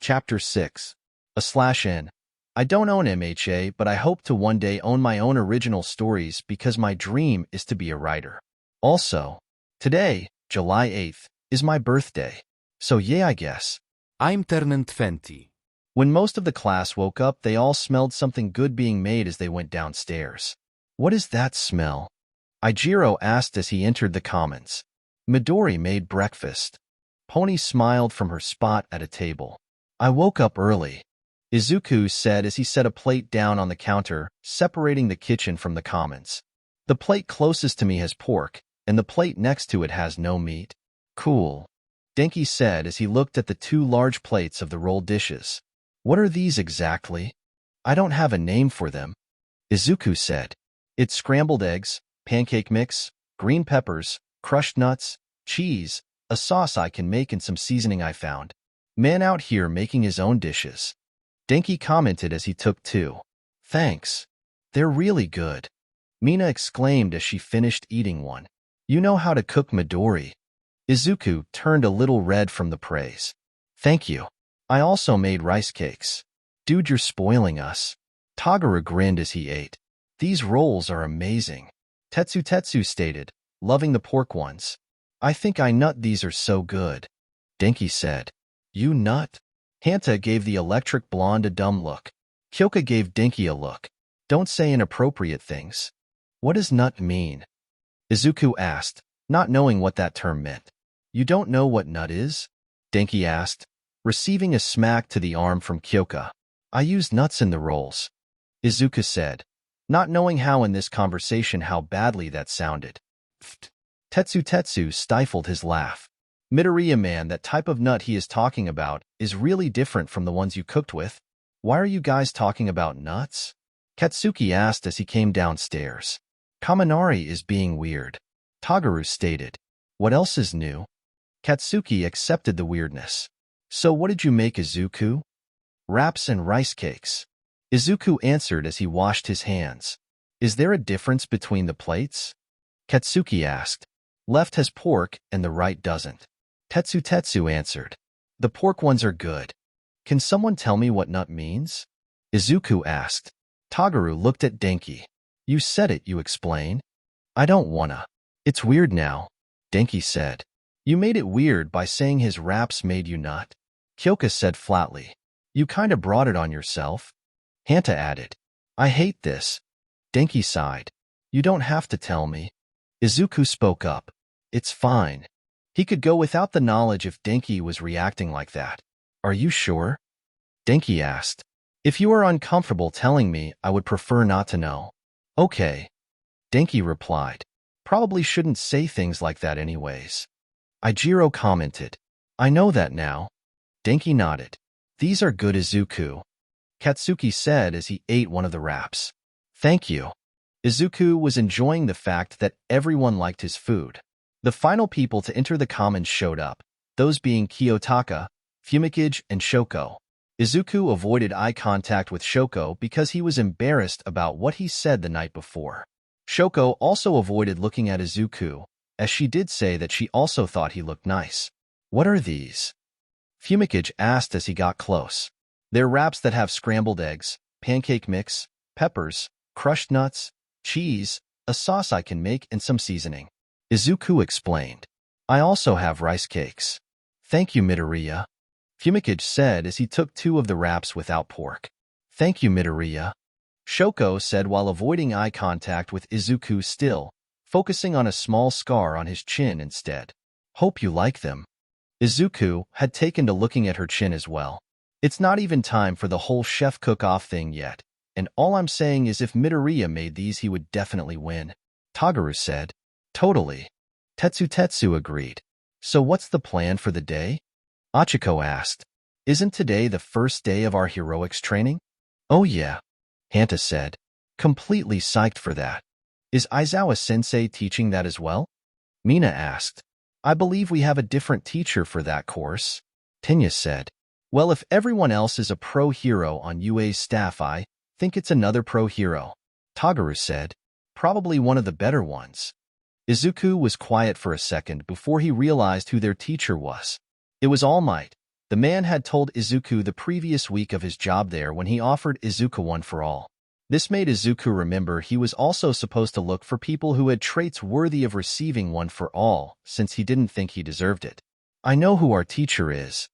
Chapter 6. /N. I don't own MHA, but I hope to one day own my own original stories because my dream is to be a writer. Also, today, July 8th, is my birthday. So yeah, I guess. I'm turning 20. When most of the class woke up, they all smelled something good being made as they went downstairs. What is that smell? Ijiro asked as he entered the commons. Midori made breakfast. Pony smiled from her spot at a table. I woke up early, Izuku said as he set a plate down on the counter, separating the kitchen from the commons. The plate closest to me has pork, and the plate next to it has no meat. Cool, Denki said as he looked at the two large plates of the rolled dishes. What are these exactly? I don't have a name for them, Izuku said. It's scrambled eggs, pancake mix, green peppers, crushed nuts, cheese, a sauce I can make and some seasoning I found. Man out here making his own dishes. Denki commented as he took two. Thanks. They're really good, Mina exclaimed as she finished eating one. You know how to cook, Midori. Izuku turned a little red from the praise. Thank you. I also made rice cakes. Dude, you're spoiling us. Tagaru grinned as he ate. These rolls are amazing, Tetsu stated, loving the pork ones. I think I nut, these are so good, Denki said. You nut? Hanta gave the electric blonde a dumb look. Kyoka gave Denki a look. Don't say inappropriate things. What does nut mean? Izuku asked, not knowing what that term meant. You don't know what nut is? Denki asked, receiving a smack to the arm from Kyoka. I use nuts in the rolls, Izuku said, not knowing how in this conversation how badly that sounded. Pfft. Tetsu stifled his laugh. Midoriya, man, that type of nut he is talking about is really different from the ones you cooked with. Why are you guys talking about nuts? Katsuki asked as he came downstairs. Kaminari is being weird, Tagaru stated. What else is new? Katsuki accepted the weirdness. So what did you make, Izuku? Wraps and rice cakes, Izuku answered as he washed his hands. Is there a difference between the plates? Katsuki asked. Left has pork and the right doesn't. Tetsu answered. The pork ones are good. Can someone tell me what nut means? Izuku asked. Tagaru looked at Denki. You said it, you explain. I don't wanna. It's weird now, Denki said. You made it weird by saying his wraps made you nut, Kyoka said flatly. You kinda brought it on yourself, Hanta added. I hate this, Denki sighed. You don't have to tell me. Izuku spoke up. It's fine. He could go without the knowledge if Denki was reacting like that. Are you sure? Denki asked. If you are uncomfortable telling me, I would prefer not to know. Okay, Denki replied. Probably shouldn't say things like that anyways. Ijiro commented. I know that now. Denki nodded. These are good, Izuku, Katsuki said as he ate one of the wraps. Thank you. Izuku was enjoying the fact that everyone liked his food. The final people to enter the commons showed up, those being Kiyotaka, Fumikage, and Shoko. Izuku avoided eye contact with Shoko because he was embarrassed about what he said the night before. Shoko also avoided looking at Izuku, as she did say that she also thought he looked nice. What are these? Fumikage asked as he got close. They're wraps that have scrambled eggs, pancake mix, peppers, crushed nuts, cheese, a sauce I can make, and some seasoning, Izuku explained. I also have rice cakes. Thank you, Midoriya, Fumikage said as he took two of the wraps without pork. Thank you, Midoriya, Shoko said while avoiding eye contact with Izuku, still focusing on a small scar on his chin instead. Hope you like them. Izuku had taken to looking at her chin as well. It's not even time for the whole chef cook-off thing yet, and all I'm saying is if Midoriya made these he would definitely win, Tagaru said. Totally, Tetsu agreed. So what's the plan for the day? Achiko asked. Isn't today the first day of our heroics training? Oh yeah, Hanta said. Completely psyched for that. Is Aizawa-sensei teaching that as well? Mina asked. I believe we have a different teacher for that course, Tinya said. Well, if everyone else is a pro hero on UA's staff, I think it's another pro hero, Tagaru said. Probably one of the better ones. Izuku was quiet for a second before he realized who their teacher was. It was All Might, The man had told Izuku the previous week of his job there when he offered Izuku one for all. This made Izuku remember he was also supposed to look for people who had traits worthy of receiving one for all, since he didn't think he deserved it. I know who our teacher is.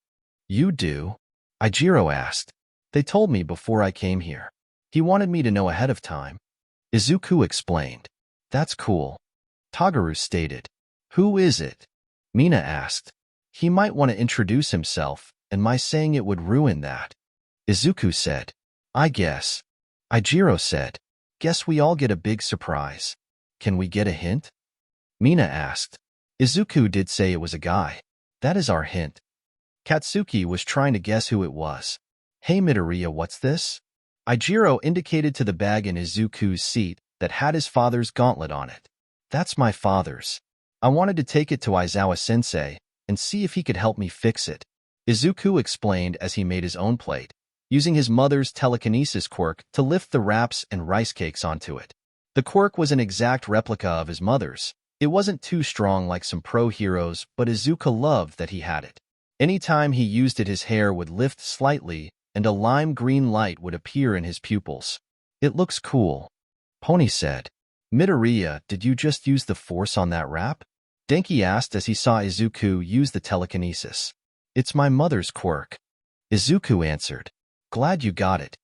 You do? Ijiro asked. They told me before I came here. He wanted me to know ahead of time. Izuku explained. That's cool. Tagaru stated. Who is it? Mina asked. He might want to introduce himself, and my saying it would ruin that. Izuku said. I guess. Ijiro said. Guess we all get a big surprise. Can we get a hint? Mina asked. Izuku did say it was a guy. That is our hint. Katsuki was trying to guess who it was. Hey Midoriya, what's this? Ijiro indicated to the bag in Izuku's seat that had his father's gauntlet on it. That's my father's. I wanted to take it to Aizawa-sensei and see if he could help me fix it. Izuku explained as he made his own plate, using his mother's telekinesis quirk to lift the wraps and rice cakes onto it. The quirk was an exact replica of his mother's. It wasn't too strong like some pro heroes, but Izuku loved that he had it. Anytime he used it, his hair would lift slightly and a lime green light would appear in his pupils. It looks cool. Pony said. Midoriya, did you just use the force on that wrap? Denki asked as he saw Izuku use the telekinesis. It's my mother's quirk. Izuku answered. Glad you got it.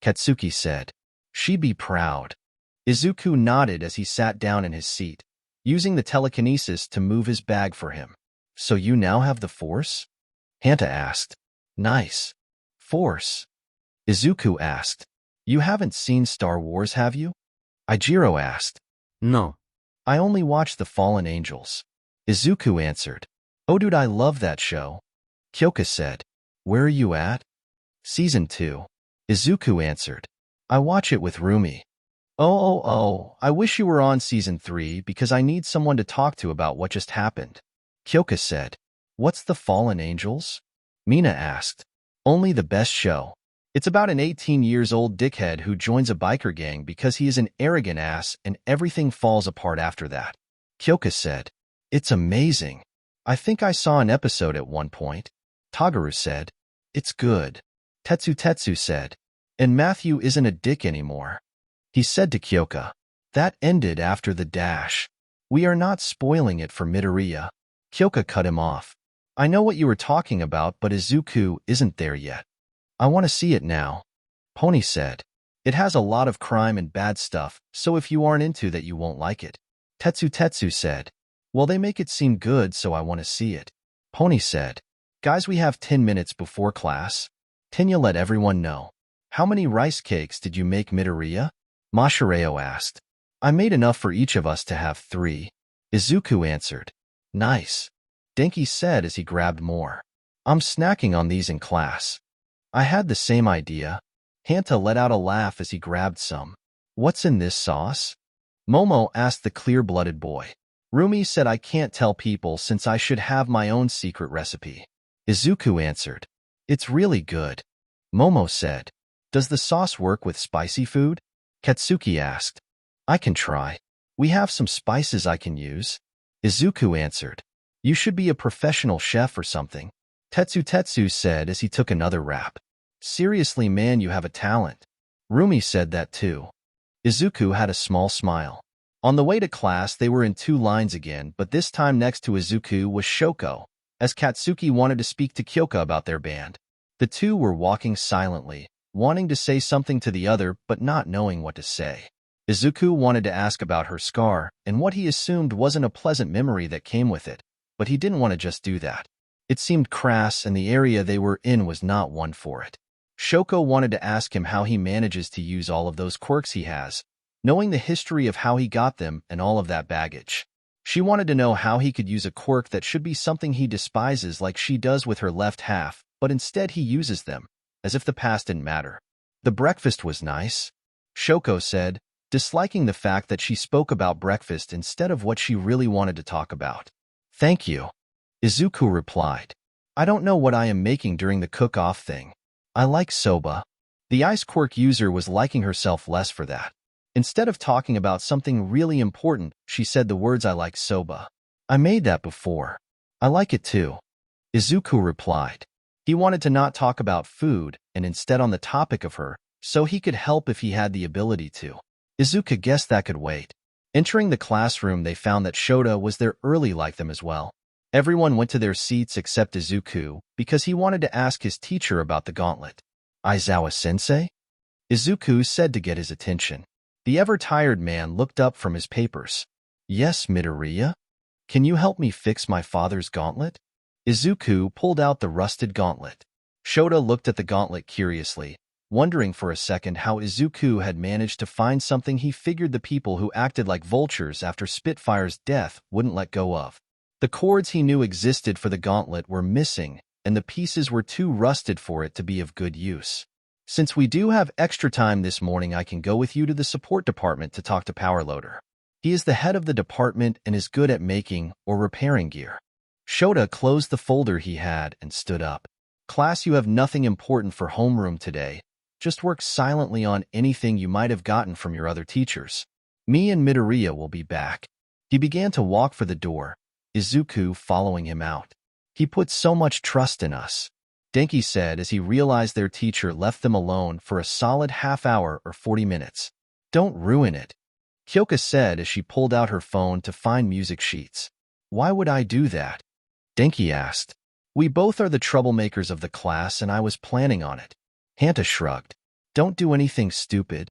Katsuki said. She be proud. Izuku nodded as he sat down in his seat, using the telekinesis to move his bag for him. So you now have the force? Hanta asked. Nice. Force? Izuku asked. You haven't seen Star Wars, have you? Ijiro asked. No. I only watched The Fallen Angels. Izuku answered. Oh dude, I love that show. Kyoka said. Where are you at? Season 2. Izuku answered. I watch it with Rumi. Oh, I wish you were on Season 3 because I need someone to talk to about what just happened. Kyoka said. What's The Fallen Angels? Mina asked. Only the best show. It's about an 18-year-old dickhead who joins a biker gang because he is an arrogant ass and everything falls apart after that. Kyoka said. It's amazing. I think I saw an episode at one point. Tagaru said. It's good. Tetsu said. And Matthew isn't a dick anymore. He said to Kyoka. That ended after the dash. We are not spoiling it for Midoriya. Kyoka cut him off. I know what you were talking about, but Izuku isn't there yet. I want to see it now. Pony said. It has a lot of crime and bad stuff, so if you aren't into that you won't like it. Tetsu said. Well, they make it seem good, so I want to see it. Pony said. Guys, we have 10 minutes before class. Tinya let everyone know. How many rice cakes did you make, Midoriya? Mashireo asked. I made enough for each of us to have 3. Izuku answered. Nice. Denki said as he grabbed more. I'm snacking on these in class. I had the same idea. Hanta let out a laugh as he grabbed some. What's in this sauce? Momo asked the clear-blooded boy. Rumi said I can't tell people since I should have my own secret recipe. Izuku answered. It's really good. Momo said. Does the sauce work with spicy food? Katsuki asked. I can try. We have some spices I can use. Izuku answered. You should be a professional chef or something. Tetsu said as he took another wrap. Seriously, man, you have a talent. Rumi said that too. Izuku had a small smile. On the way to class, they were in 2 lines again, but this time next to Izuku was Shoko, as Katsuki wanted to speak to Kyoka about their band. The two were walking silently, wanting to say something to the other but not knowing what to say. Izuku wanted to ask about her scar and what he assumed wasn't a pleasant memory that came with it, but he didn't want to just do that. It seemed crass and the area they were in was not one for it. Shoko wanted to ask him how he manages to use all of those quirks he has, knowing the history of how he got them and all of that baggage. She wanted to know how he could use a quirk that should be something he despises like she does with her left half, but instead he uses them, as if the past didn't matter. The breakfast was nice, Shoko said, disliking the fact that she spoke about breakfast instead of what she really wanted to talk about. Thank you, Izuku replied. I don't know what I am making during the cook-off thing. I like soba. The ice quirk user was liking herself less for that. Instead of talking about something really important, she said the words I like soba. I made that before. I like it too. Izuku replied. He wanted to not talk about food and instead on the topic of her, so he could help if he had the ability to. Izuku guessed that could wait. Entering the classroom, they found that Shota was there early like them as well. Everyone went to their seats except Izuku because he wanted to ask his teacher about the gauntlet. Aizawa-sensei? Izuku said to get his attention. The ever-tired man looked up from his papers. Yes, Midoriya? Can you help me fix my father's gauntlet? Izuku pulled out the rusted gauntlet. Shota looked at the gauntlet curiously, wondering for a second how Izuku had managed to find something he figured the people who acted like vultures after Spitfire's death wouldn't let go of. The cords he knew existed for the gauntlet were missing, and the pieces were too rusted for it to be of good use. Since we do have extra time this morning, I can go with you to the support department to talk to Powerloader. He is the head of the department and is good at making or repairing gear. Shota closed the folder he had and stood up. Class, you have nothing important for homeroom today. Just work silently on anything you might have gotten from your other teachers. Me and Midoriya will be back. He began to walk for the door, Izuku following him out. He put so much trust in us, Denki said as he realized their teacher left them alone for a solid half hour or 40 minutes. Don't ruin it, Kyoka said as she pulled out her phone to find music sheets. Why would I do that? Denki asked. We both are the troublemakers of the class and I was planning on it. Hanta shrugged. Don't do anything stupid,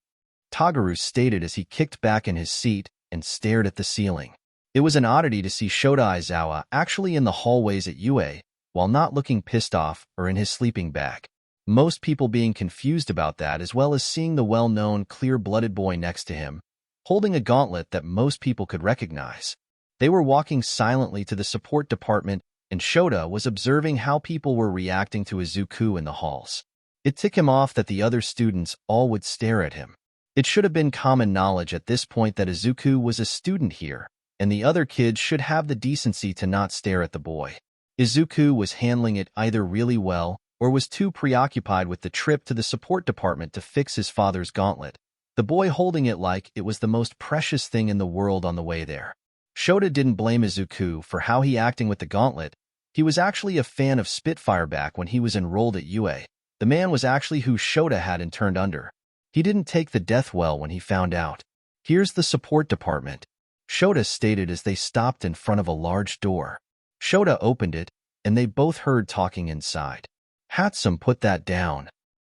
Tagaru stated as he kicked back in his seat and stared at the ceiling. It was an oddity to see Shota Aizawa actually in the hallways at UA, while not looking pissed off or in his sleeping bag. Most people being confused about that, as well as seeing the well-known clear-blooded boy next to him, holding a gauntlet that most people could recognize. They were walking silently to the support department, and Shota was observing how people were reacting to Izuku in the halls. It ticked him off that the other students all would stare at him. It should have been common knowledge at this point that Izuku was a student here, and the other kids should have the decency to not stare at the boy. Izuku was handling it either really well or was too preoccupied with the trip to the support department to fix his father's gauntlet, the boy holding it like it was the most precious thing in the world on the way there. Shota didn't blame Izuku for how he acting with the gauntlet. He was actually a fan of Spitfire back when he was enrolled at UA. The man was actually who Shota had turned under. He didn't take the death well when he found out. Here's the support department, Shota stated as they stopped in front of a large door. Shota opened it, and they both heard talking inside. Hatsum, put that down.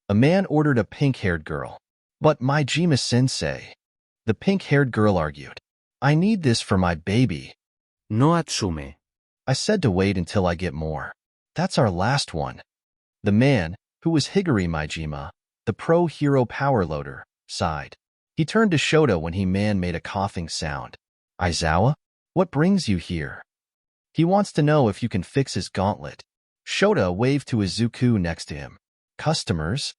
A man ordered a pink-haired girl. But Majima-sensei, the pink-haired girl argued. I need this for my baby. No Atsume. I said to wait until I get more. That's our last one. The man, who was Higuri Majima, the pro-hero power loader, sighed. He turned to Shota when made a coughing sound. Aizawa, what brings you here? He wants to know if you can fix his gauntlet. Shota waved to Izuku next to him. Customers?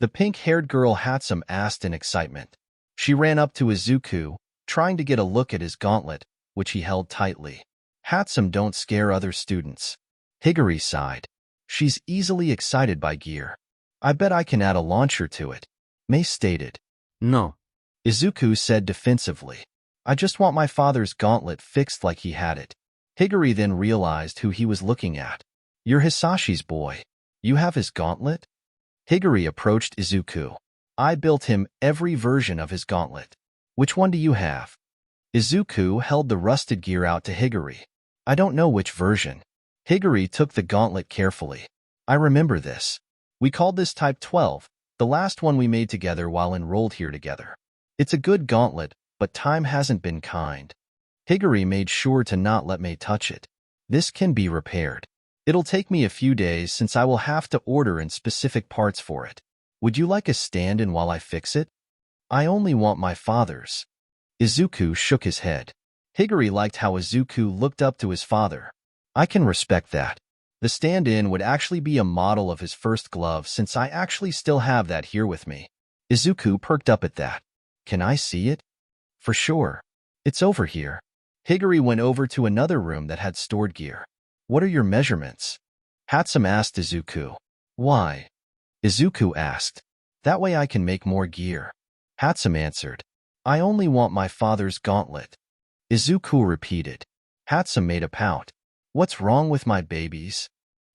The pink-haired girl Hatsum asked in excitement. She ran up to Izuku, trying to get a look at his gauntlet, which he held tightly. Hatsum, don't scare other students. Higuri sighed. She's easily excited by gear. I bet I can add a launcher to it, Mei stated. No. Izuku said defensively. I just want my father's gauntlet fixed like he had it. Higuri then realized who he was looking at. You're Hisashi's boy. You have his gauntlet? Higuri approached Izuku. I built him every version of his gauntlet. Which one do you have? Izuku held the rusted gear out to Higuri. I don't know which version. Higuri took the gauntlet carefully. I remember this. We called this Type 12, the last one we made together while enrolled here together. It's a good gauntlet, but time hasn't been kind. Higuri made sure to not let Mei touch it. This can be repaired. It'll take me a few days since I will have to order in specific parts for it. Would you like a stand-in while I fix it? I only want my father's. Izuku shook his head. Higuri liked how Izuku looked up to his father. I can respect that. The stand-in would actually be a model of his first glove since I actually still have that here with me. Izuku perked up at that. Can I see it? For sure. It's over here. Higuri went over to another room that had stored gear. What are your measurements? Hatsum asked Izuku. Why? Izuku asked. That way I can make more gear. Hatsum answered. I only want my father's gauntlet. Izuku repeated. Hatsum made a pout. What's wrong with my babies?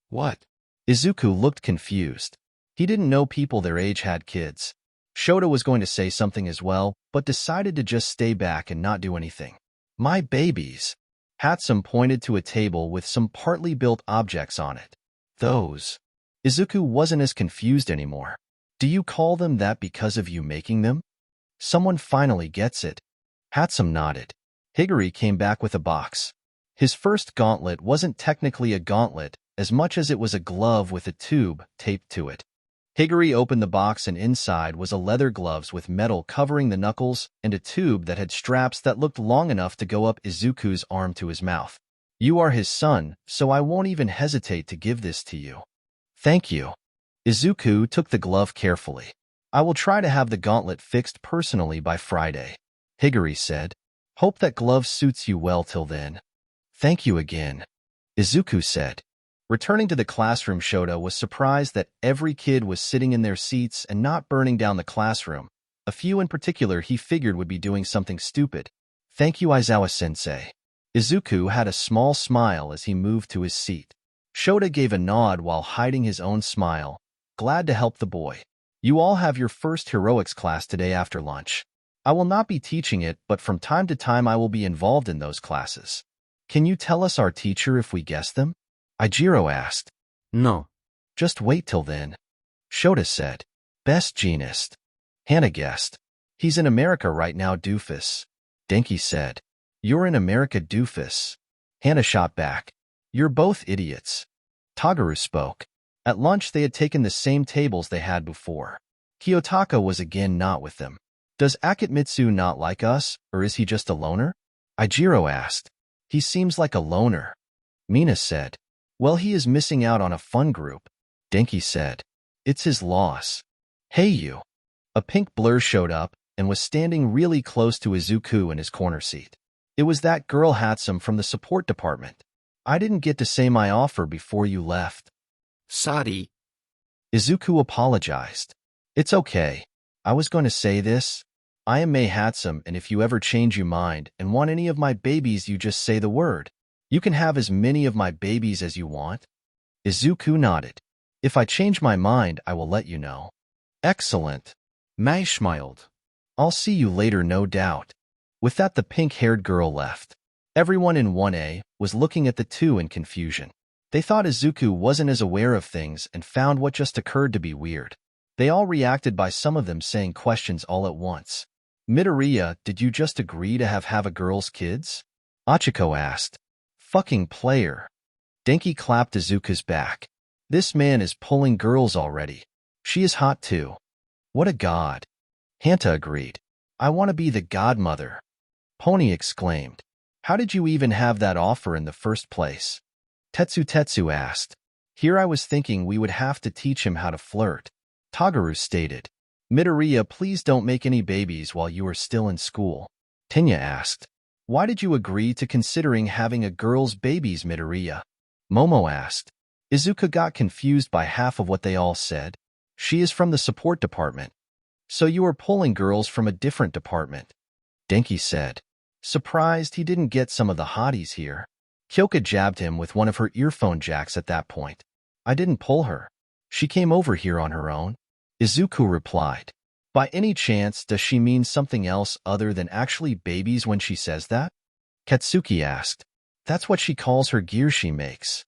What? Izuku looked confused. He didn't know people their age had kids. Shoto was going to say something as well, but decided to just stay back and not do anything. My babies. Hatsum pointed to a table with some partly built objects on it. Those. Izuku wasn't as confused anymore. Do you call them that because of you making them? Someone finally gets it. Hatsum nodded. Higuri came back with a box. His first gauntlet wasn't technically a gauntlet as much as it was a glove with a tube taped to it. Higuri opened the box and inside was a leather gloves with metal covering the knuckles and a tube that had straps that looked long enough to go up Izuku's arm to his mouth. You are his son, so I won't even hesitate to give this to you. Thank you. Izuku took the glove carefully. I will try to have the gauntlet fixed personally by Friday, Higuri said. Hope that glove suits you well till then. Thank you again, Izuku said. Returning to the classroom, Shoto was surprised that every kid was sitting in their seats and not burning down the classroom. A few in particular he figured would be doing something stupid. Thank you, Aizawa-sensei. Izuku had a small smile as he moved to his seat. Shoto gave a nod while hiding his own smile, glad to help the boy. You all have your first heroics class today after lunch. I will not be teaching it, but from time to time I will be involved in those classes. Can you tell us our teacher if we guess them? Ijiro asked. No. Just wait till then. Shota said. Best genist. Hana guessed. He's in America right now, doofus. Denki said. You're in America, doofus. Hana shot back. You're both idiots. Tagaru spoke. At lunch they had taken the same tables they had before. Kiyotaka was again not with them. Does Akitmitsu not like us, or is he just a loner? Ijiro asked. He seems like a loner. Mina said. Well, he is missing out on a fun group. Denki said. It's his loss. Hey you. A pink blur showed up and was standing really close to Izuku in his corner seat. It was that girl Hatsum from the support department. I didn't get to say my offer before you left. Sorry. Izuku apologized. It's okay. I was going to say this. I am Mei Hatsum, and if you ever change your mind and want any of my babies, you just say the word. You can have as many of my babies as you want. Izuku nodded. If I change my mind, I will let you know. Excellent. Mei smiled. I'll see you later, no doubt. With that, the pink-haired girl left. Everyone in 1A was looking at the two in confusion. They thought Izuku wasn't as aware of things and found what just occurred to be weird. They all reacted by some of them saying questions all at once. Midoriya, did you just agree to have a girl's kids? Achiko asked. Fucking player. Denki clapped Izuku's back. This man is pulling girls already. She is hot too. What a god. Hanta agreed. I want to be the godmother. Pony exclaimed. How did you even have that offer in the first place? Tetsu asked. Here I was thinking we would have to teach him how to flirt. Tagaru stated. Midoriya, please don't make any babies while you are still in school. Tenya asked. Why did you agree to considering having a girl's babies, Midoriya? Momo asked. Izuku got confused by half of what they all said. She is from the support department. So you are pulling girls from a different department. Denki said. Surprised he didn't get some of the hotties here. Kyoka jabbed him with one of her earphone jacks at that point. I didn't pull her. She came over here on her own. Izuku replied. By any chance, does she mean something else other than actually babies when she says that? Katsuki asked. That's what she calls her gear she makes.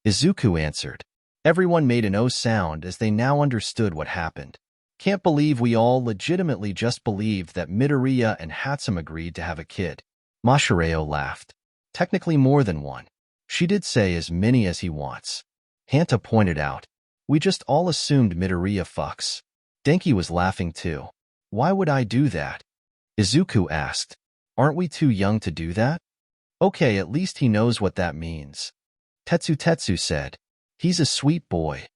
Izuku answered. Everyone made an O sound as they now understood what happened. Can't believe we all legitimately just believed that Midoriya and Hatsum agreed to have a kid. Mashireo laughed. Technically more than one. She did say as many as he wants. Hanta pointed out. We just all assumed Midoriya fucks. Denki was laughing too. Why would I do that? Izuku asked. Aren't we too young to do that? Okay, at least he knows what that means. Tetsu said. He's a sweet boy.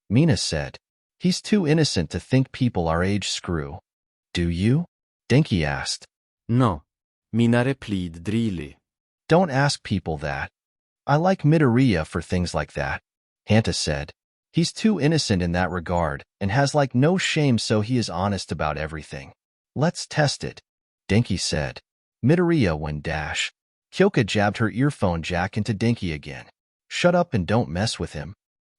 Mina said. He's too innocent to think people our age screw. Do you? Denki asked. No. Mina replied drily. Don't ask people that. I like Midoriya for things like that, Hanta said. He's too innocent in that regard and has like no shame, so he is honest about everything. Let's test it, Denki said. Midoriya went dash. Kyoka jabbed her earphone jack into Denki again. Shut up and don't mess with him.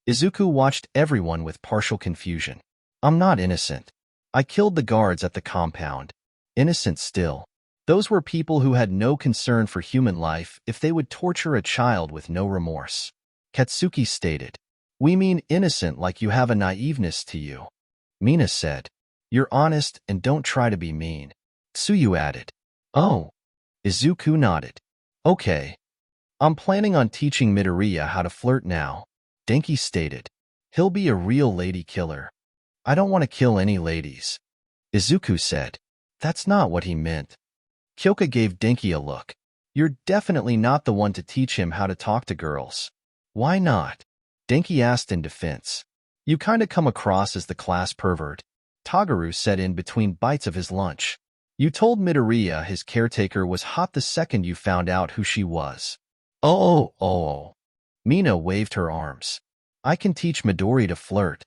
Izuku watched everyone with partial confusion. I'm not innocent. I killed the guards at the compound. Innocent still. Those were people who had no concern for human life if they would torture a child with no remorse. Katsuki stated. We mean innocent like you have a naiveness to you. Mina said. You're honest and don't try to be mean. Tsuyu added. Oh. Izuku nodded. Okay. I'm planning on teaching Midoriya how to flirt now. Denki stated. He'll be a real lady killer. I don't want to kill any ladies. Izuku said. That's not what he meant. Kyoka gave Denki a look. You're definitely not the one to teach him how to talk to girls. Why not? Denki asked in defense. You kinda come across as the class pervert. Tagaru said in between bites of his lunch. You told Midoriya his caretaker was hot the second you found out who she was. Oh. Mina waved her arms. I can teach Midori to flirt.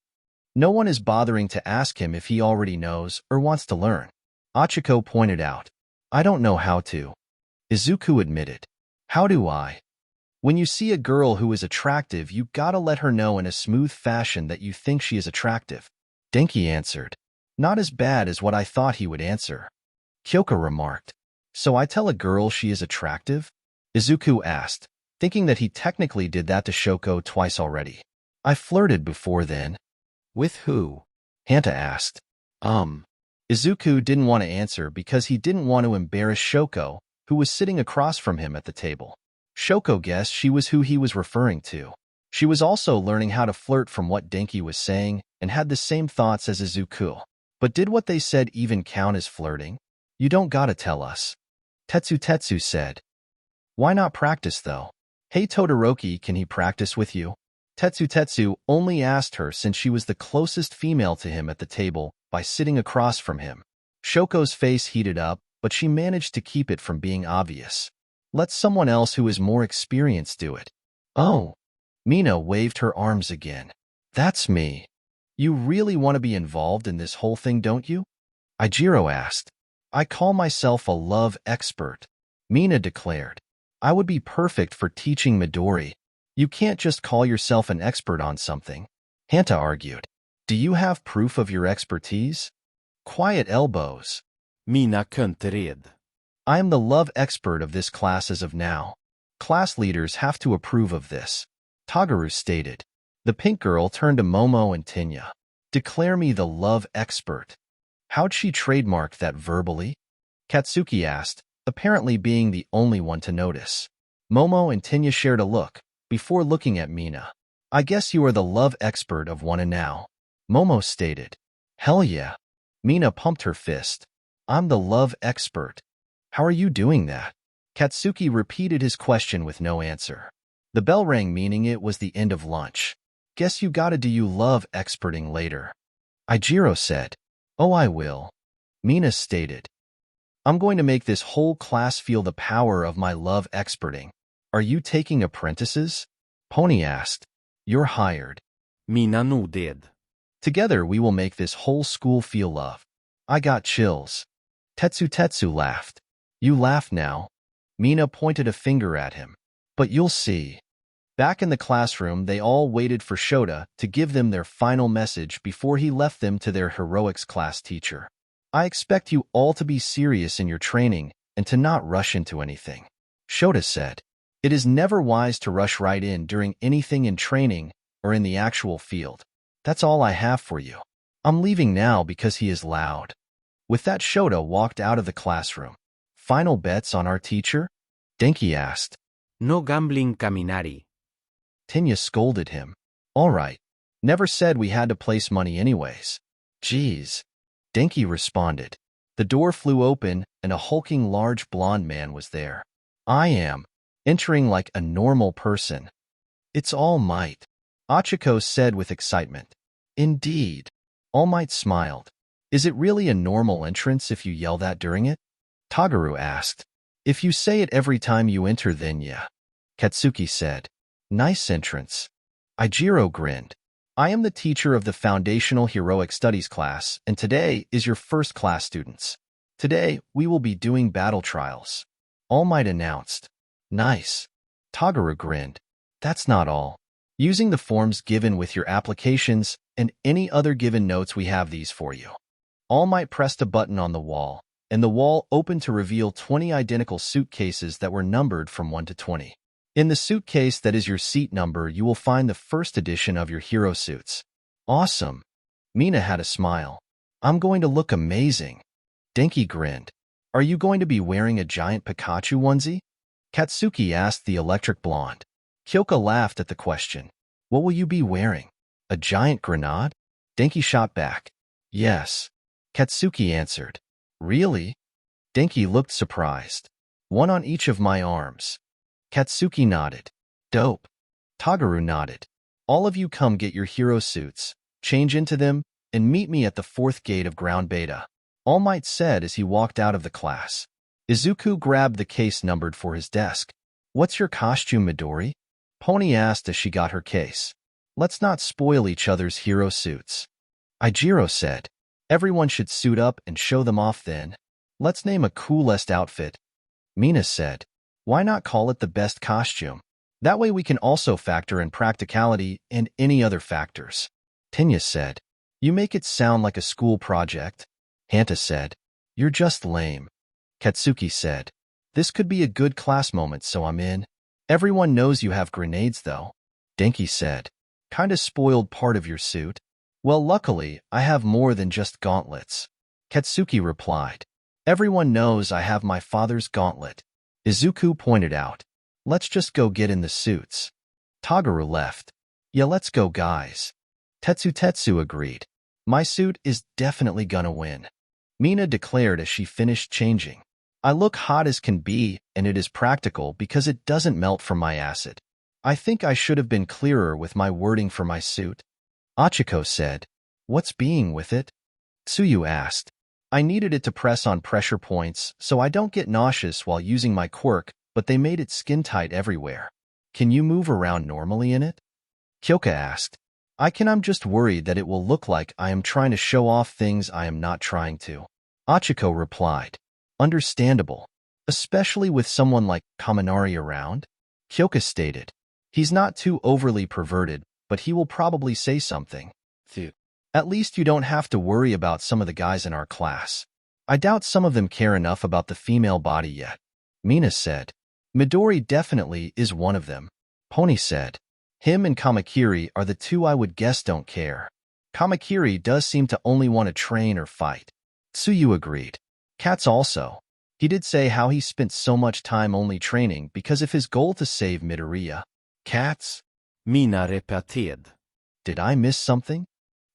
No one is bothering to ask him if he already knows or wants to learn. Achiko pointed out. I don't know how to. Izuku admitted. How do I? When you see a girl who is attractive, you gotta let her know in a smooth fashion that you think she is attractive. Denki answered. Not as bad as what I thought he would answer. Kyoka remarked. So I tell a girl she is attractive? Izuku asked, thinking that he technically did that to Shoko twice already. I flirted before then. With who? Hanta asked. Izuku didn't want to answer because he didn't want to embarrass Shoko, who was sitting across from him at the table. Shoko guessed she was who he was referring to. She was also learning how to flirt from what Denki was saying and had the same thoughts as Izuku. But did what they said even count as flirting? You don't gotta tell us. Tetsu said. Why not practice though? Hey Todoroki, can he practice with you? Tetsu only asked her since she was the closest female to him at the table by sitting across from him. Shoko's face heated up, but she managed to keep it from being obvious. Let someone else who is more experienced do it. Oh. Mina waved her arms again. That's me. You really want to be involved in this whole thing, don't you? Ijiro asked. I call myself a love expert. Mina declared. I would be perfect for teaching Midori. You can't just call yourself an expert on something. Hanta argued. Do you have proof of your expertise? Quiet elbows. Mina kuntered. I am the love expert of this class as of now. Class leaders have to approve of this. Tagaru stated. The pink girl turned to Momo and Tinya. Declare me the love expert. How'd she trademark that verbally? Katsuki asked, apparently being the only one to notice. Momo and Tinya shared a look, before looking at Mina. I guess you are the love expert of one and now. Momo stated. Hell yeah. Mina pumped her fist. I'm the love expert. How are you doing that? Katsuki repeated his question with no answer. The bell rang, meaning it was the end of lunch. Guess you gotta do you love experting later. Ijiro said. Oh, I will. Mina stated. I'm going to make this whole class feel the power of my love experting. Are you taking apprentices? Pony asked. You're hired. Mina nodded. Together we will make this whole school feel love. I got chills. Tetsu laughed. You laugh now. Mina pointed a finger at him. But you'll see. Back in the classroom, they all waited for Shota to give them their final message before he left them to their heroics class teacher. I expect you all to be serious in your training and to not rush into anything. Shota said. It is never wise to rush right in during anything in training or in the actual field. That's all I have for you. I'm leaving now because he is loud. With that, Shota walked out of the classroom. Final bets on our teacher? Denki asked. No gambling Kaminari. Tinya scolded him. All right. Never said we had to place money anyways. Geez. Denki responded. The door flew open and a hulking large blonde man was there. I am. Entering like a normal person. It's All Might. Achiko said with excitement. Indeed. All Might smiled. Is it really a normal entrance if you yell that during it? Tagaru asked. If you say it every time you enter, then yeah. Katsuki said. Nice entrance. Ijiro grinned. I am the teacher of the Foundational Heroic Studies class, and today is your first class students. Today, we will be doing battle trials. All Might announced. Nice. Tagaru grinned. That's not all. Using the forms given with your applications and any other given notes, we have these for you. All Might pressed a button on the wall, and the wall opened to reveal 20 identical suitcases that were numbered from 1 to 20. In the suitcase that is your seat number, you will find the first edition of your hero suits. Awesome. Mina had a smile. I'm going to look amazing. Denki grinned. Are you going to be wearing a giant Pikachu onesie? Katsuki asked the electric blonde. Kyoka laughed at the question. What will you be wearing? A giant grenade? Denki shot back. Yes. Katsuki answered. Really? Denki looked surprised. One on each of my arms. Katsuki nodded. Dope. Tagaru nodded. All of you come get your hero suits, change into them, and meet me at the 4th gate of ground beta, All Might said as he walked out of the class. Izuku grabbed the case numbered for his desk. What's your costume, Midori? Pony asked as she got her case. Let's not spoil each other's hero suits. Ijiro said. Everyone should suit up and show them off then. Let's name a coolest outfit. Mina said. Why not call it the best costume? That way we can also factor in practicality and any other factors. Tenya said. You make it sound like a school project. Hanta said. You're just lame. Katsuki said. This could be a good class moment, so I'm in. Everyone knows you have grenades, though. Denki said. Kinda spoiled part of your suit. Well, luckily, I have more than just gauntlets. Katsuki replied. Everyone knows I have my father's gauntlet. Izuku pointed out. Let's just go get in the suits. Tagaru left. Yeah, let's go, guys. Tetsu agreed. My suit is definitely gonna win. Mina declared as she finished changing. I look hot as can be, and it is practical because it doesn't melt from my acid. I think I should have been clearer with my wording for my suit. Achiko said. What's being with it? Tsuyu asked. I needed it to press on pressure points so I don't get nauseous while using my quirk, but they made it skin-tight everywhere. Can you move around normally in it? Kyoka asked. I'm just worried that it will look like I am trying to show off things I am not trying to. Achiko replied. Understandable. Especially with someone like Kaminari around? Kyoka stated. He's not too overly perverted, but he will probably say something. At least you don't have to worry about some of the guys in our class. I doubt some of them care enough about the female body yet. Mina said. Midori definitely is one of them. Pony said. Him and Kamakiri are the two I would guess don't care. Kamakiri does seem to only want to train or fight. Tsuyu agreed. Cats also. He did say how he spent so much time only training because of his goal to save Midoriya. Cats? Mina repeated. Did I miss something?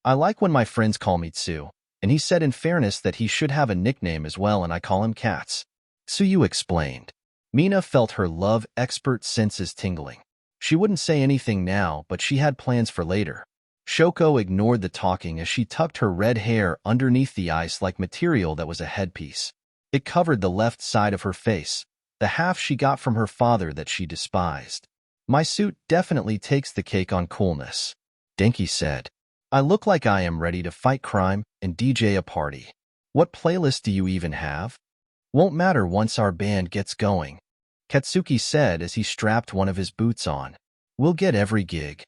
I like when my friends call me Tsu, and he said in fairness that he should have a nickname as well, and I call him Cats. Tsuyu explained. Mina felt her love expert senses tingling. She wouldn't say anything now, but she had plans for later. Shoko ignored the talking as she tucked her red hair underneath the ice-like material that was a headpiece. It covered the left side of her face, the half she got from her father that she despised. My suit definitely takes the cake on coolness, Denki said. I look like I am ready to fight crime and DJ a party. What playlist do you even have? Won't matter once our band gets going, Katsuki said as he strapped one of his boots on. We'll get every gig.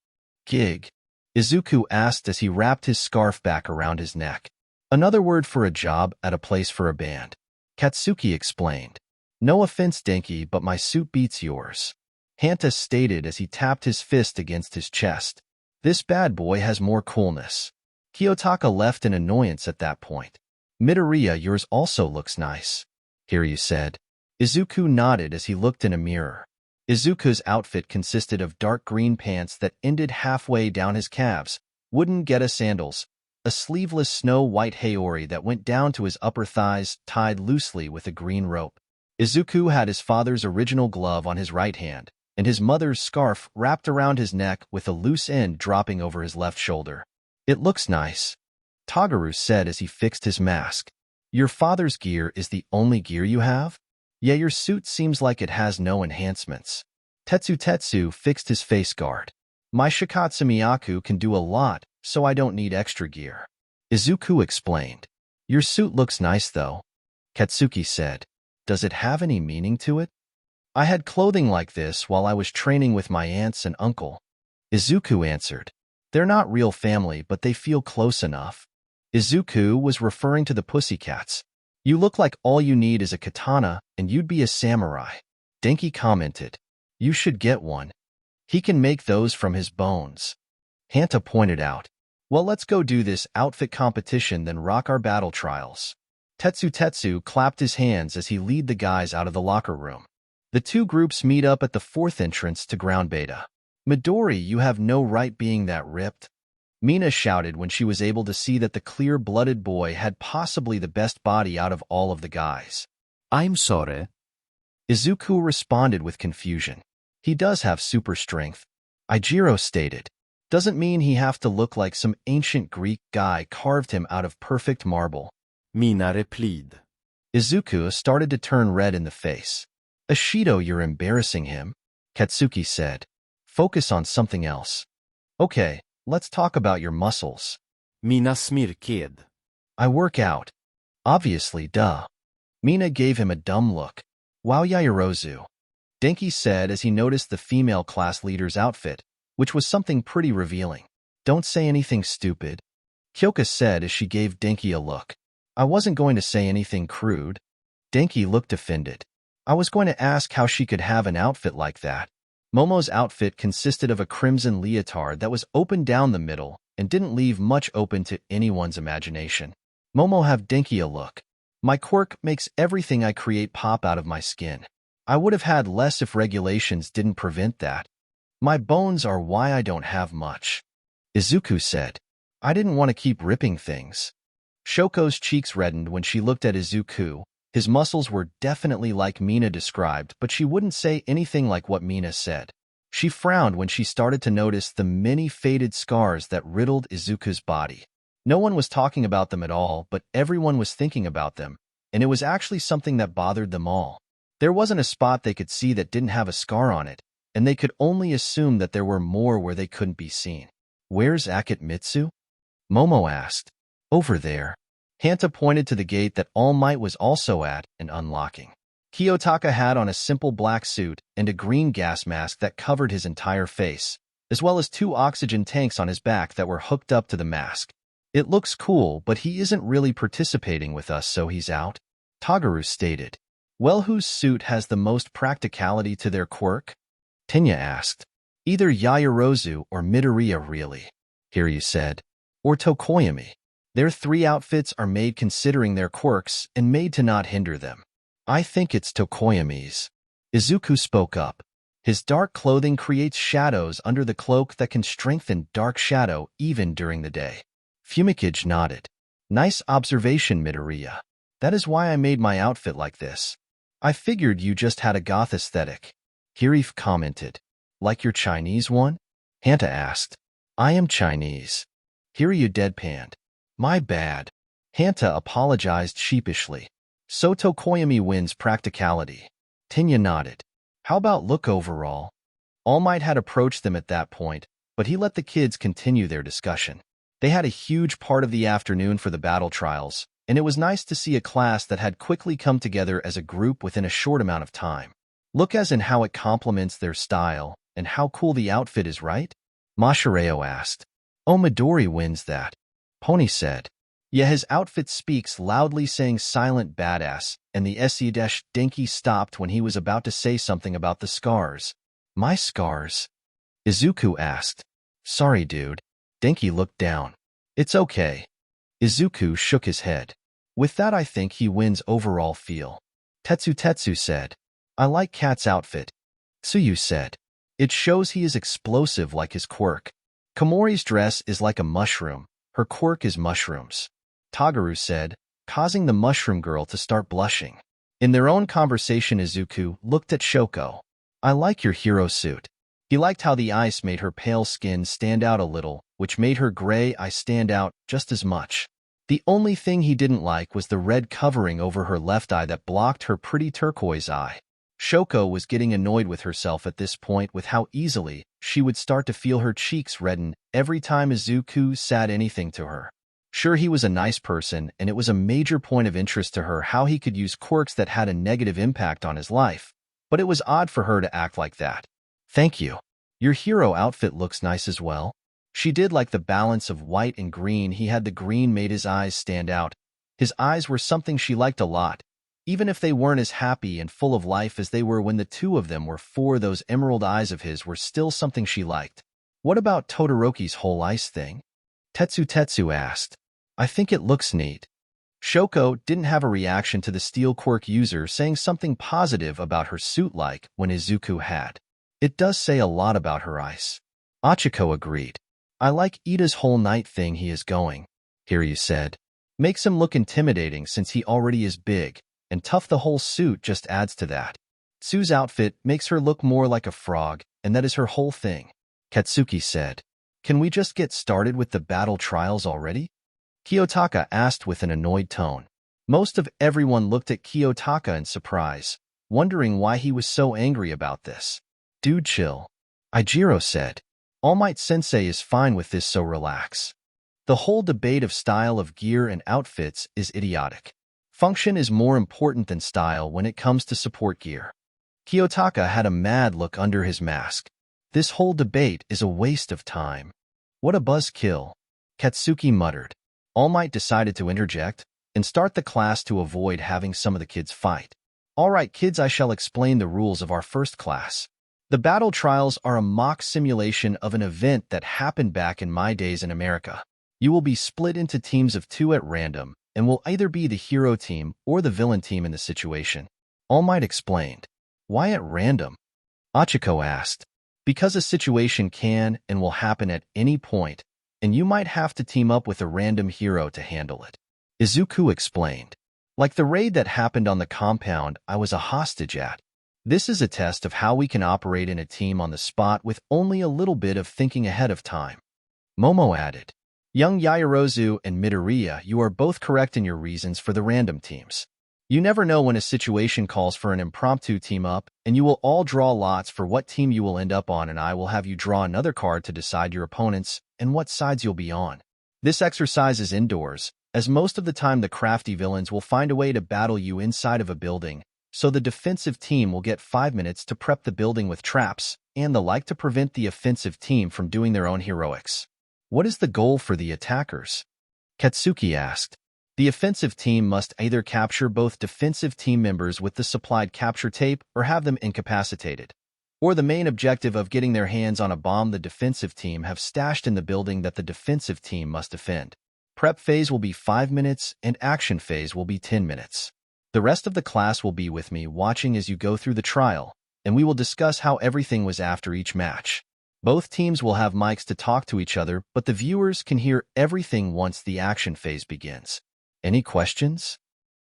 Gig? Izuku asked as he wrapped his scarf back around his neck. Another word for a job at a place for a band. Katsuki explained. No offense, Denki, but my suit beats yours. Hanta stated as he tapped his fist against his chest. This bad boy has more coolness. Kiyotaka left in annoyance at that point. Midoriya, yours also looks nice. Kiryu said. Izuku nodded as he looked in a mirror. Izuku's outfit consisted of dark green pants that ended halfway down his calves, wooden Geta sandals, a sleeveless snow-white haori that went down to his upper thighs tied loosely with a green rope. Izuku had his father's original glove on his right hand, and his mother's scarf wrapped around his neck with a loose end dropping over his left shoulder. It looks nice, Tagaru said as he fixed his mask. Your father's gear is the only gear you have? Yeah, your suit seems like it has no enhancements. Tetsu fixed his face guard. My Shikatsu Miyaku can do a lot, so I don't need extra gear. Izuku explained. Your suit looks nice though, Katsuki said. Does it have any meaning to it? I had clothing like this while I was training with my aunts and uncle. Izuku answered. They're not real family, but they feel close enough. Izuku was referring to the pussycats. You look like all you need is a katana, and you'd be a samurai. Denki commented. You should get one. He can make those from his bones. Hanta pointed out. Well, let's go do this outfit competition, then rock our battle trials. Tetsu clapped his hands as he led the guys out of the locker room. The two groups meet up at the fourth entrance to ground beta. Midori, you have no right being that ripped. Mina shouted when she was able to see that the clear-blooded boy had possibly the best body out of all of the guys. I'm sorry. Izuku responded with confusion. He does have super strength. Ijiro stated. Doesn't mean he have to look like some ancient Greek guy carved him out of perfect marble. Mina replied. Izuku started to turn red in the face. Ashido, you're embarrassing him, Katsuki said. Focus on something else. Okay, let's talk about your muscles. Mina smirked. I work out. Obviously, duh. Mina gave him a dumb look. Wow, Yaoyorozu. Denki said as he noticed the female class leader's outfit, which was something pretty revealing. Don't say anything stupid. Kyoka said as she gave Denki a look. I wasn't going to say anything crude. Denki looked offended. I was going to ask how she could have an outfit like that. Momo's outfit consisted of a crimson leotard that was open down the middle and didn't leave much open to anyone's imagination. Momo have Denki a look. My quirk makes everything I create pop out of my skin. I would have had less if regulations didn't prevent that. My bones are why I don't have much. Izuku said. I didn't want to keep ripping things. Shoko's cheeks reddened when she looked at Izuku. His muscles were definitely like Mina described, but she wouldn't say anything like what Mina said. She frowned when she started to notice the many faded scars that riddled Izuku's body. No one was talking about them at all, but everyone was thinking about them, and it was actually something that bothered them all. There wasn't a spot they could see that didn't have a scar on it, and they could only assume that there were more where they couldn't be seen. Where's Akitmitsu? Momo asked. Over there. Hanta pointed to the gate that All Might was also at and unlocking. Kiyotaka had on a simple black suit and a green gas mask that covered his entire face, as well as 2 oxygen tanks on his back that were hooked up to the mask. It looks cool, but he isn't really participating with us, so he's out, Tagaru stated. Well, whose suit has the most practicality to their quirk? Tenya asked. Either Yaoyorozu or Midoriya, really, Hiryu said. Or Tokoyami. Their 3 outfits are made considering their quirks and made to not hinder them. I think it's Tokoyami's. Izuku spoke up. His dark clothing creates shadows under the cloak that can strengthen dark shadow even during the day. Fumikage nodded. Nice observation, Midoriya. That is why I made my outfit like this. I figured you just had a goth aesthetic. Hiryu commented. Like your Chinese one? Hanta asked. I am Chinese. Hiryu deadpanned. My bad. Hanta apologized sheepishly. So Tokoyami wins practicality. Tenya nodded. How about look overall? All Might had approached them at that point, but he let the kids continue their discussion. They had a huge part of the afternoon for the battle trials, and it was nice to see a class that had quickly come together as a group within a short amount of time. Look as in how it complements their style, and how cool the outfit is, right? Mashireo asked. Oh, Midori wins that. Pony said. Yeah, his outfit speaks loudly, saying silent badass, and the Denki stopped when he was about to say something about the scars. My scars? Izuku asked. Sorry, dude. Denki looked down. It's okay. Izuku shook his head. With that, I think he wins overall feel. Tetsu said. I like Cat's outfit. Tsuyu said. It shows he is explosive like his quirk. Komori's dress is like a mushroom. Her quirk is mushrooms. Tagaru said, causing the mushroom girl to start blushing. In their own conversation, Izuku looked at Shoko. I like your hero suit. He liked how the ice made her pale skin stand out a little, which made her gray eye stand out just as much. The only thing he didn't like was the red covering over her left eye that blocked her pretty turquoise eye. Shoko was getting annoyed with herself at this point with how easily she would start to feel her cheeks redden every time Izuku said anything to her. Sure, he was a nice person, and it was a major point of interest to her how he could use quirks that had a negative impact on his life, but it was odd for her to act like that. Thank you. Your hero outfit looks nice as well. She did like the balance of white and green. He had the green made his eyes stand out. His eyes were something she liked a lot, even if they weren't as happy and full of life as they were when the two of them were four. Those emerald eyes of his were still something she liked. What about Todoroki's whole ice thing? Tetsu asked. I think it looks neat. Shoko didn't have a reaction to the steel quirk user saying something positive about her suit like when Izuku had. It does say a lot about her ice. Achiko agreed. I like Ida's whole night thing he is going, Hiryu said. Makes him look intimidating since he already is big, and tough. The whole suit just adds to that. Tsu's outfit makes her look more like a frog, and that is her whole thing, Katsuki said. Can we just get started with the battle trials already? Kiyotaka asked with an annoyed tone. Most of everyone looked at Kiyotaka in surprise, wondering why he was so angry about this. Dude, chill. Ijiro said. All Might Sensei is fine with this, so relax. The whole debate of style of gear and outfits is idiotic. Function is more important than style when it comes to support gear. Kiyotaka had a mad look under his mask. This whole debate is a waste of time. What a buzzkill, Katsuki muttered. All Might decided to interject and start the class to avoid having some of the kids fight. All right, kids, I shall explain the rules of our first class. The battle trials are a mock simulation of an event that happened back in my days in America. You will be split into teams of 2 at random and will either be the hero team or the villain team in the situation. All Might explained. Why at random? Achiko asked. Because a situation can and will happen at any point, and you might have to team up with a random hero to handle it. Izuku explained. Like the raid that happened on the compound I was a hostage at. This is a test of how we can operate in a team on the spot with only a little bit of thinking ahead of time. Momo added. Young Yaoyorozu and Midoriya, you are both correct in your reasons for the random teams. You never know when a situation calls for an impromptu team up, and you will all draw lots for what team you will end up on, and I will have you draw another card to decide your opponents and what sides you'll be on. This exercise is indoors, as most of the time the crafty villains will find a way to battle you inside of a building, so the defensive team will get 5 minutes to prep the building with traps and the like to prevent the offensive team from doing their own heroics. What is the goal for the attackers? Katsuki asked. The offensive team must either capture both defensive team members with the supplied capture tape or have them incapacitated. Or the main objective of getting their hands on a bomb the defensive team have stashed in the building that the defensive team must defend. Prep phase will be 5 minutes and action phase will be 10 minutes. The rest of the class will be with me watching as you go through the trial, and we will discuss how everything was after each match. Both teams will have mics to talk to each other, but the viewers can hear everything once the action phase begins. Any questions?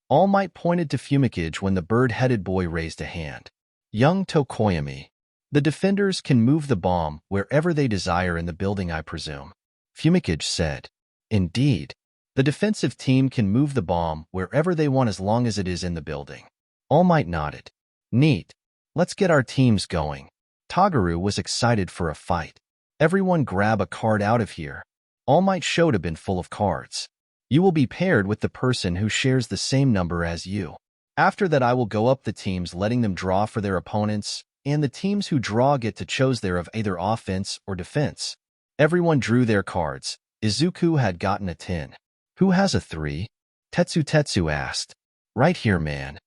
All Might pointed to Fumikage when the bird-headed boy raised a hand. Young Tokoyami. The defenders can move the bomb wherever they desire in the building, I presume. Fumikage said. Indeed. The defensive team can move the bomb wherever they want as long as it is in the building. All Might nodded. Neat. Let's get our teams going. Tagaru was excited for a fight. Everyone grab a card out of here. All Might showed a bin full of cards. You will be paired with the person who shares the same number as you. After that I will go up the teams letting them draw for their opponents, and the teams who draw get to choose their of either offense or defense. Everyone drew their cards. Izuku had gotten a 10. Who has a 3? Tetsu asked. Right here, man.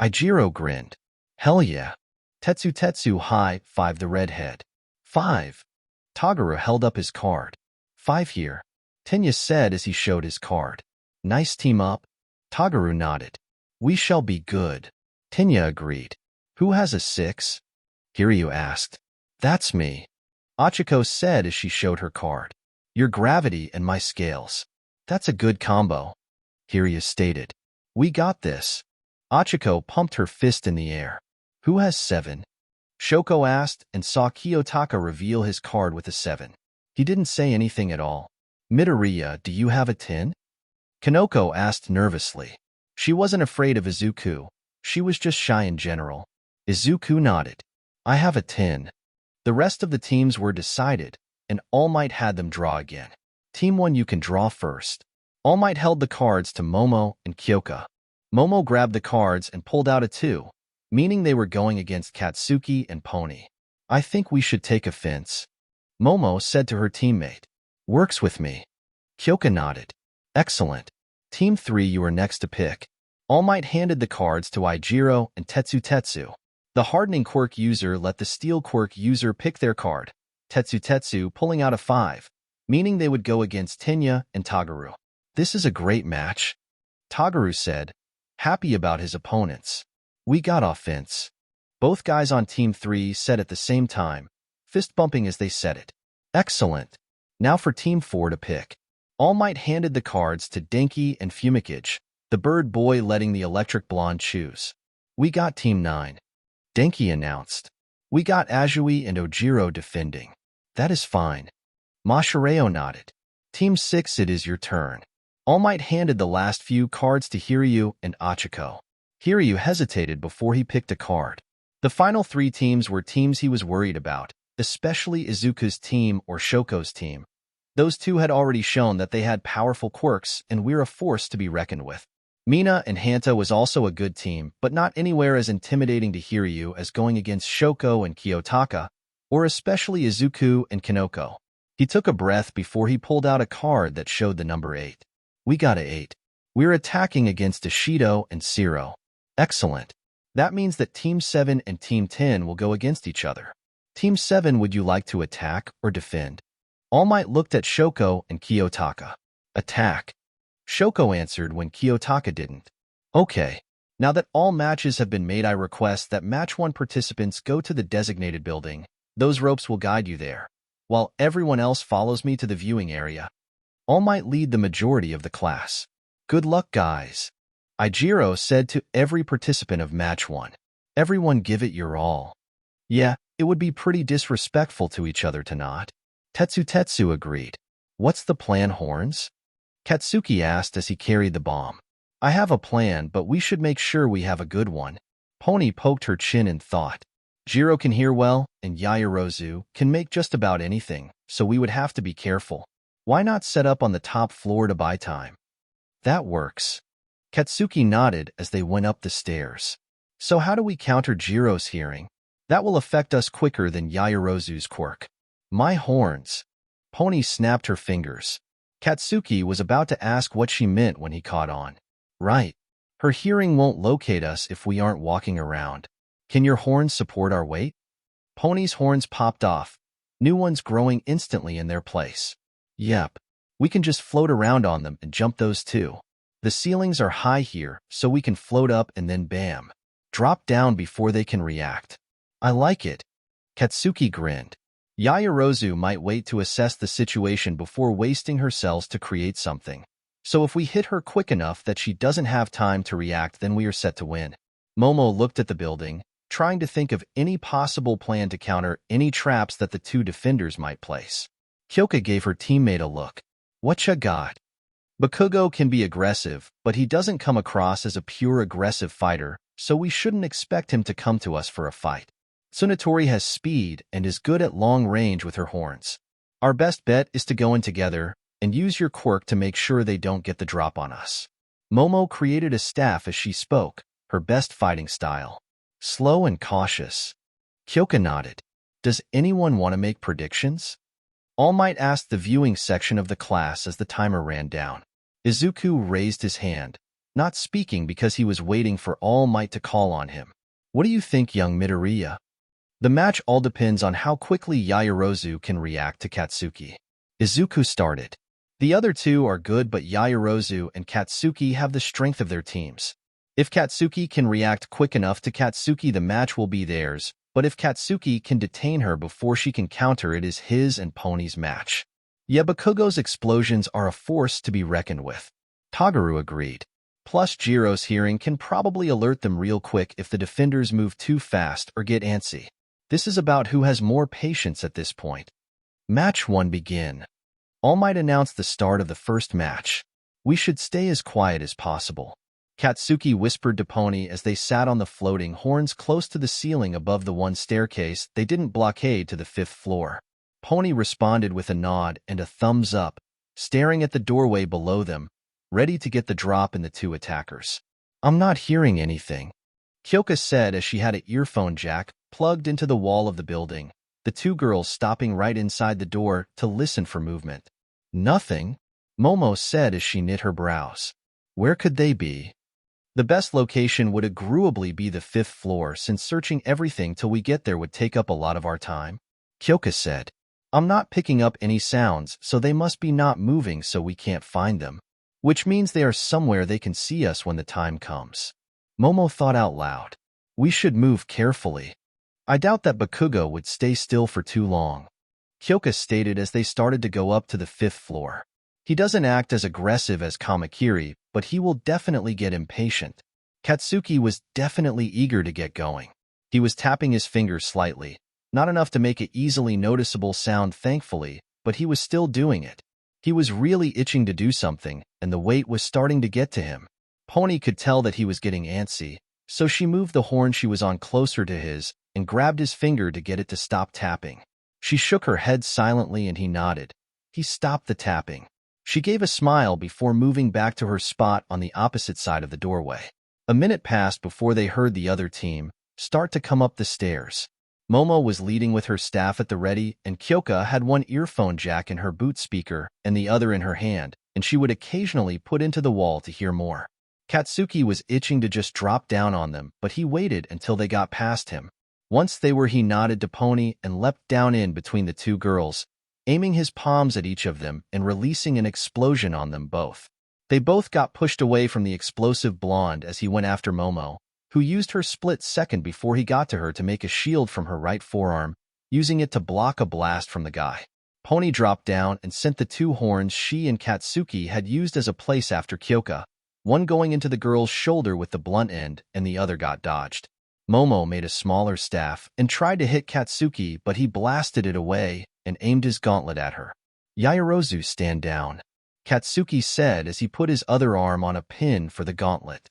Ijiro grinned. Hell yeah. Tetsu high 5 the redhead. 5. Tagaru held up his card. 5 here. Tenya said as he showed his card. Nice team up. Tagaru nodded. We shall be good. Tenya agreed. Who has a 6? Hiryu asked. That's me. Achiko said as she showed her card. Your gravity and my scales. That's a good combo. Hiryu stated. We got this. Achiko pumped her fist in the air. Who has 7? Shoko asked and saw Kiyotaka reveal his card with a 7. He didn't say anything at all. Midoriya, do you have a 10? Kanoko asked nervously. She wasn't afraid of Izuku. She was just shy in general. Izuku nodded. I have a 10. The rest of the teams were decided, and All Might had them draw again. Team 1, you can draw first. All Might held the cards to Momo and Kyoka. Momo grabbed the cards and pulled out a 2, meaning they were going against Katsuki and Pony. I think we should take offense. Momo said to her teammate. Works with me. Kyoka nodded. Excellent. Team 3, you are next to pick. All Might handed the cards to Ijiro and Tetsu. The hardening quirk user let the steel quirk user pick their card, Tetsu pulling out a 5, meaning they would go against Tenya and Tagaru. This is a great match, Tagaru said, happy about his opponents. We got offense. Both guys on Team 3 said at the same time, fist bumping as they said it. Excellent. Now for Team 4 to pick. All Might handed the cards to Denki and Fumikage, the bird boy letting the electric blonde choose. We got Team 9. Denki announced. We got Azui and Ojiro defending. That is fine. Mashireo nodded. Team 6, it is your turn. All Might handed the last few cards to Hiryu and Achiko. Hiryu hesitated before he picked a card. The final 3 teams were teams he was worried about, especially Izuku's team or Shoko's team. Those two had already shown that they had powerful quirks and were a force to be reckoned with. Mina and Hanta was also a good team, but not anywhere as intimidating to Hiryu as going against Shoko and Kiyotaka, or especially Izuku and Kinoko. He took a breath before he pulled out a card that showed the number 8. We got a 8. We're attacking against Ishido and Siro. Excellent. That means that Team 7 and Team 10 will go against each other. Team 7, would you like to attack or defend? All Might looked at Shoko and Kiyotaka. Attack. Shoko answered when Kiyotaka didn't. Okay. Now that all matches have been made, I request that Match 1 participants go to the designated building. Those ropes will guide you there, while everyone else follows me to the viewing area. All Might lead the majority of the class. Good luck, guys. Ijiro said to every participant of Match 1. Everyone give it your all. Yeah, it would be pretty disrespectful to each other to not. Tetsu agreed. What's the plan, Horns? Katsuki asked as he carried the bomb. I have a plan, but we should make sure we have a good one. Pony poked her chin in thought. Jiro can hear well, and Yaoyorozu can make just about anything, so we would have to be careful. Why not set up on the top floor to buy time? That works. Katsuki nodded as they went up the stairs. So how do we counter Jiro's hearing? That will affect us quicker than Yaoyorozu's quirk. My horns. Pony snapped her fingers. Katsuki was about to ask what she meant when he caught on. Right. Her hearing won't locate us if we aren't walking around. Can your horns support our weight? Pony's horns popped off, new ones growing instantly in their place. Yep. We can just float around on them and jump those too. The ceilings are high here, so we can float up and then bam. Drop down before they can react. I like it. Katsuki grinned. Yaoyorozu might wait to assess the situation before wasting her cells to create something. So if we hit her quick enough that she doesn't have time to react, then we are set to win. Momo looked at the building, trying to think of any possible plan to counter any traps that the two defenders might place. Kyoka gave her teammate a look. Whatcha got? Bakugo can be aggressive, but he doesn't come across as a pure aggressive fighter, so we shouldn't expect him to come to us for a fight. Tsunatori has speed and is good at long range with her horns. Our best bet is to go in together and use your quirk to make sure they don't get the drop on us. Momo created a staff as she spoke, her best fighting style. Slow and cautious. Kyoka nodded. Does anyone want to make predictions? All Might asked the viewing section of the class as the timer ran down. Izuku raised his hand, not speaking because he was waiting for All Might to call on him. What do you think, young Midoriya? The match all depends on how quickly Yaoyorozu can react to Katsuki. Izuku started. The other two are good, but Yaoyorozu and Katsuki have the strength of their teams. If Katsuki can react quick enough to Katsuki, the match will be theirs, but if Katsuki can detain her before she can counter, it is his and Pony's match. Bakugo's explosions are a force to be reckoned with. Tagaru agreed. Plus, Jiro's hearing can probably alert them real quick if the defenders move too fast or get antsy. This is about who has more patience at this point. Match 1 begin. All Might announced the start of the first match. We should stay as quiet as possible. Katsuki whispered to Pony as they sat on the floating horns close to the ceiling above the one staircase they didn't blockade to the 5th floor. Pony responded with a nod and a thumbs up, staring at the doorway below them, ready to get the drop in the two attackers. I'm not hearing anything, Kyoka said as she had an earphone jack plugged into the wall of the building, the two girls stopping right inside the door to listen for movement. Nothing, Momo said as she knit her brows. Where could they be? The best location would agreeably be the 5th floor, since searching everything till we get there would take up a lot of our time. Kyoka said, I'm not picking up any sounds, so they must be not moving so we can't find them. Which means they are somewhere they can see us when the time comes. Momo thought out loud. We should move carefully. I doubt that Bakugo would stay still for too long. Kyoka stated as they started to go up to the 5th floor. He doesn't act as aggressive as Kamakiri, but he will definitely get impatient. Katsuki was definitely eager to get going. He was tapping his fingers slightly, not enough to make an easily noticeable sound thankfully, but he was still doing it. He was really itching to do something, and the weight was starting to get to him. Pony could tell that he was getting antsy, so she moved the horn she was on closer to his and grabbed his finger to get it to stop tapping. She shook her head silently and he nodded. He stopped the tapping. She gave a smile before moving back to her spot on the opposite side of the doorway. A minute passed before they heard the other team start to come up the stairs. Momo was leading with her staff at the ready, and Kyoka had one earphone jack in her boot speaker and the other in her hand, and she would occasionally put into the wall to hear more. Katsuki was itching to just drop down on them, but he waited until they got past him. Once they were, he nodded to Pony and leapt down in between the two girls, aiming his palms at each of them and releasing an explosion on them both. They both got pushed away from the explosive blonde as he went after Momo, who used her split second before he got to her to make a shield from her right forearm, using it to block a blast from the guy. Pony dropped down and sent the two horns she and Katsuki had used as a place after Kyoka, one going into the girl's shoulder with the blunt end and the other got dodged. Momo made a smaller staff and tried to hit Katsuki, but he blasted it away and aimed his gauntlet at her. Yaoyorozu, stand down, Katsuki said as he put his other arm on a pin for the gauntlet.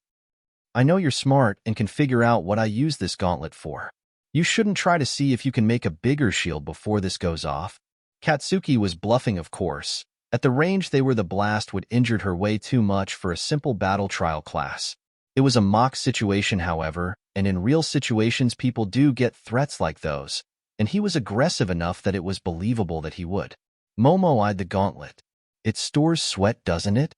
I know you're smart and can figure out what I use this gauntlet for. You shouldn't try to see if you can make a bigger shield before this goes off. Katsuki was bluffing, of course. At the range they were, the blast would injured her way too much for a simple battle trial class. It was a mock situation, however, and in real situations people do get threats like those, and he was aggressive enough that it was believable that he would. Momo eyed the gauntlet. It stores sweat, doesn't it?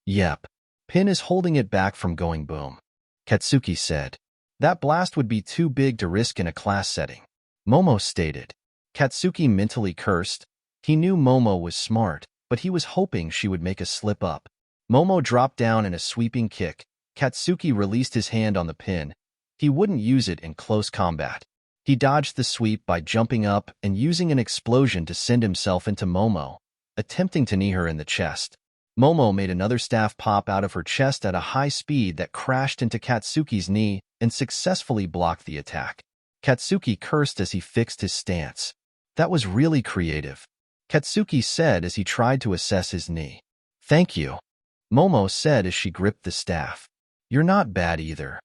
Yep. Pin is holding it back from going boom, Katsuki said. That blast would be too big to risk in a class setting, Momo stated. Katsuki mentally cursed. He knew Momo was smart, but he was hoping she would make a slip up. Momo dropped down in a sweeping kick. Katsuki released his hand on the pin. He wouldn't use it in close combat. He dodged the sweep by jumping up and using an explosion to send himself into Momo, attempting to knee her in the chest. Momo made another staff pop out of her chest at a high speed that crashed into Katsuki's knee and successfully blocked the attack. Katsuki cursed as he fixed his stance. That was really creative, Katsuki said as he tried to assess his knee. Thank you, Momo said as she gripped the staff. You're not bad either.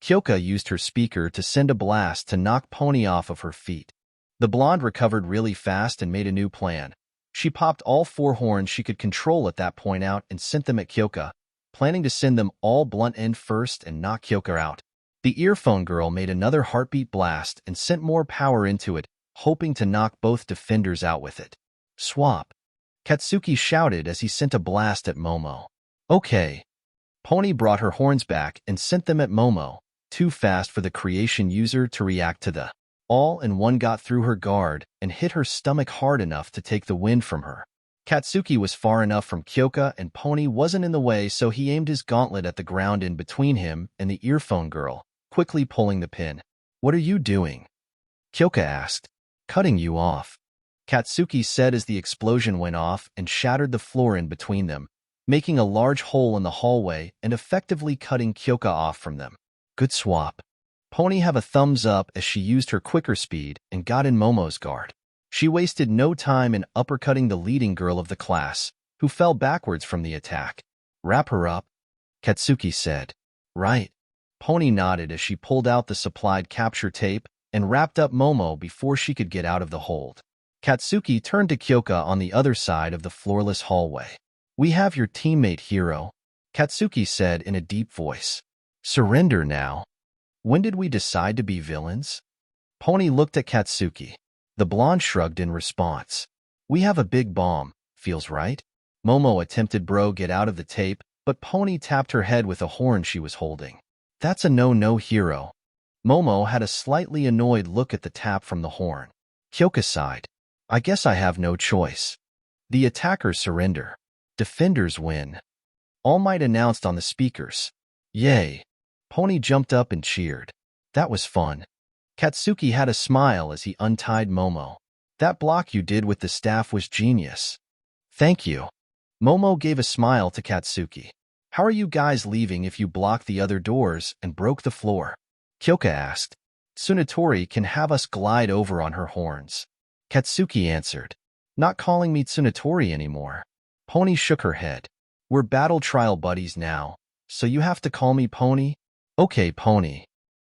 Kyoka used her speaker to send a blast to knock Pony off of her feet. The blonde recovered really fast and made a new plan. She popped all 4 horns she could control at that point out and sent them at Kyoka, planning to send them all blunt end first and knock Kyoka out. The earphone girl made another heartbeat blast and sent more power into it, hoping to knock both defenders out with it. Swap, Katsuki shouted as he sent a blast at Momo. Okay. Pony brought her horns back and sent them at Momo, too fast for the creation user to react to the all, and one got through her guard and hit her stomach hard enough to take the wind from her. Katsuki was far enough from Kyoka and Pony wasn't in the way, so he aimed his gauntlet at the ground in between him and the earphone girl, quickly pulling the pin. What are you doing? Kyoka asked. Cutting you off, Katsuki said as the explosion went off and shattered the floor in between them, making a large hole in the hallway and effectively cutting Kyoka off from them. Good swap. Pony have a thumbs up as she used her quicker speed and got in Momo's guard. She wasted no time in uppercutting the leading girl of the class, who fell backwards from the attack. Wrap her up, Katsuki said. Right. Pony nodded as she pulled out the supplied capture tape and wrapped up Momo before she could get out of the hold. Katsuki turned to Kyoka on the other side of the floorless hallway. We have your teammate hero, Katsuki said in a deep voice. Surrender now. When did we decide to be villains? Pony looked at Katsuki. The blonde shrugged in response. We have a big bomb, feels right? Momo attempted get out of the tape, but Pony tapped her head with a horn she was holding. That's a no-no, hero. Momo had a slightly annoyed look at the tap from the horn. Kyoka sighed. I guess I have no choice. The attackers surrender. Defenders win. All Might announced on the speakers. Yay! Pony jumped up and cheered. That was fun. Katsuki had a smile as he untied Momo. That block you did with the staff was genius. Thank you. Momo gave a smile to Katsuki. How are you guys leaving if you blocked the other doors and broke the floor? Kyoka asked. Tsunatori can have us glide over on her horns. Katsuki answered. Not calling me Tsunatori anymore. Pony shook her head. We're battle trial buddies now, so you have to call me Pony? Okay, Pony.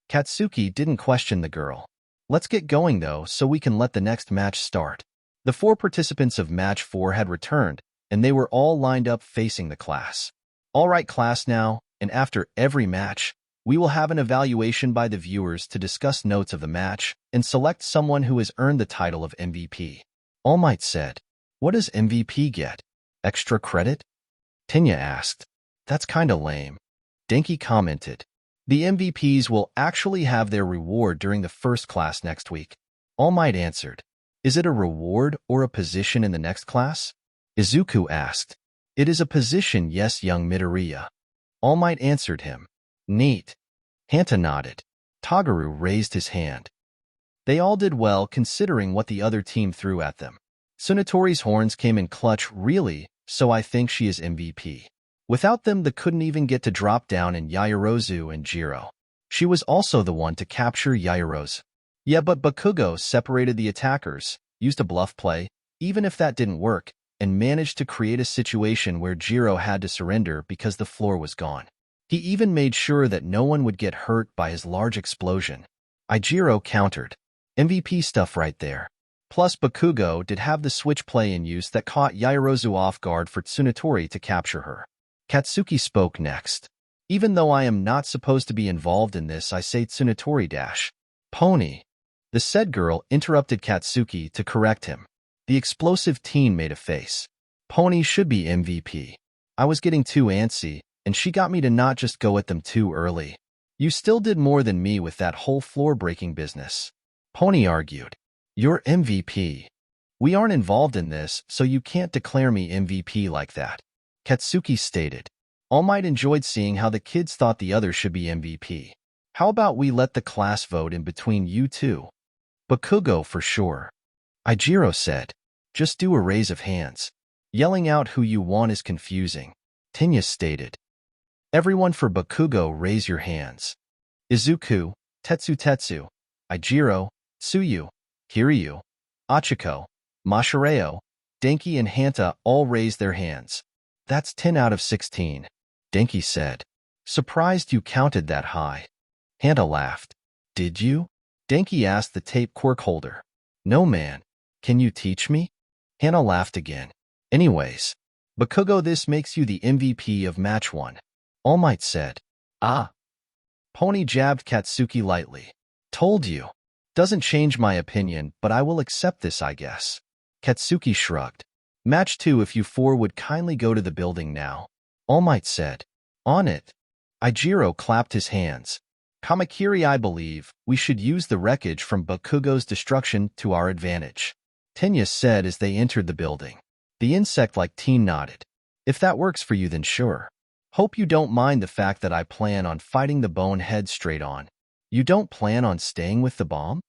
Katsuki didn't question the girl. Let's get going though, so we can let the next match start. The 4 participants of match 4 had returned, and they were all lined up facing the class. All right, class, now, and after every match, we will have an evaluation by the viewers to discuss notes of the match and select someone who has earned the title of MVP. All Might said. What does MVP get? Extra credit? Tinya asked. That's kinda lame. Denki commented. The MVPs will actually have their reward during the first class next week. All Might answered. Is it a reward or a position in the next class? Izuku asked. It is a position, yes, young Midoriya. All Might answered him. Neat. Hanta nodded. Tagaru raised his hand. They all did well considering what the other team threw at them. Tsunatori's horns came in clutch, really, so I think she is MVP. Without them, they couldn't even get to drop down in Yaoyorozu and Jiro. She was also the one to capture Yaoyorozu. Yeah, but Bakugo separated the attackers, used a bluff play, even if that didn't work, and managed to create a situation where Jiro had to surrender because the floor was gone. He even made sure that no one would get hurt by his large explosion. Jiro countered. MVP stuff right there. Plus, Bakugo did have the switch play in use that caught Yaoyorozu off guard for Tsunatori to capture her. Katsuki spoke next. Even though I am not supposed to be involved in this, I say Tsunatori dash. Pony. The said girl interrupted Katsuki to correct him. The explosive teen made a face. Pony should be MVP. I was getting too antsy, and she got me to not just go at them too early. You still did more than me with that whole floor-breaking business. Pony argued. You're MVP. We aren't involved in this, so you can't declare me MVP like that. Katsuki stated. All Might enjoyed seeing how the kids thought the other should be MVP. How about we let the class vote in between you two? Bakugo for sure. Jiro said. Just do a raise of hands. Yelling out who you want is confusing. Tinya stated. Everyone for Bakugo, raise your hands. Izuku, Tetsu, Jiro, Tsuyu, Kiryu, Achiko, Mashireo, Denki and Hanta all raised their hands. That's 10 out of 16. Denki said. Surprised you counted that high. Hanta laughed. Did you? Denki asked the tape quirk holder. No, man. Can you teach me? Hanta laughed again. Anyways, Bakugo, this makes you the MVP of match 1. All Might said. Ah. Pony jabbed Katsuki lightly. Told you. Doesn't change my opinion, but I will accept this, I guess. Katsuki shrugged. Match 2, if you 4 would kindly go to the building now. All Might said. On it. Jiro clapped his hands. Kamakiri, I believe we should use the wreckage from Bakugo's destruction to our advantage. Tinya said as they entered the building. The insect-like teen nodded. If that works for you, then sure. Hope you don't mind the fact that I plan on fighting the bonehead straight on. You don't plan on staying with the bomb?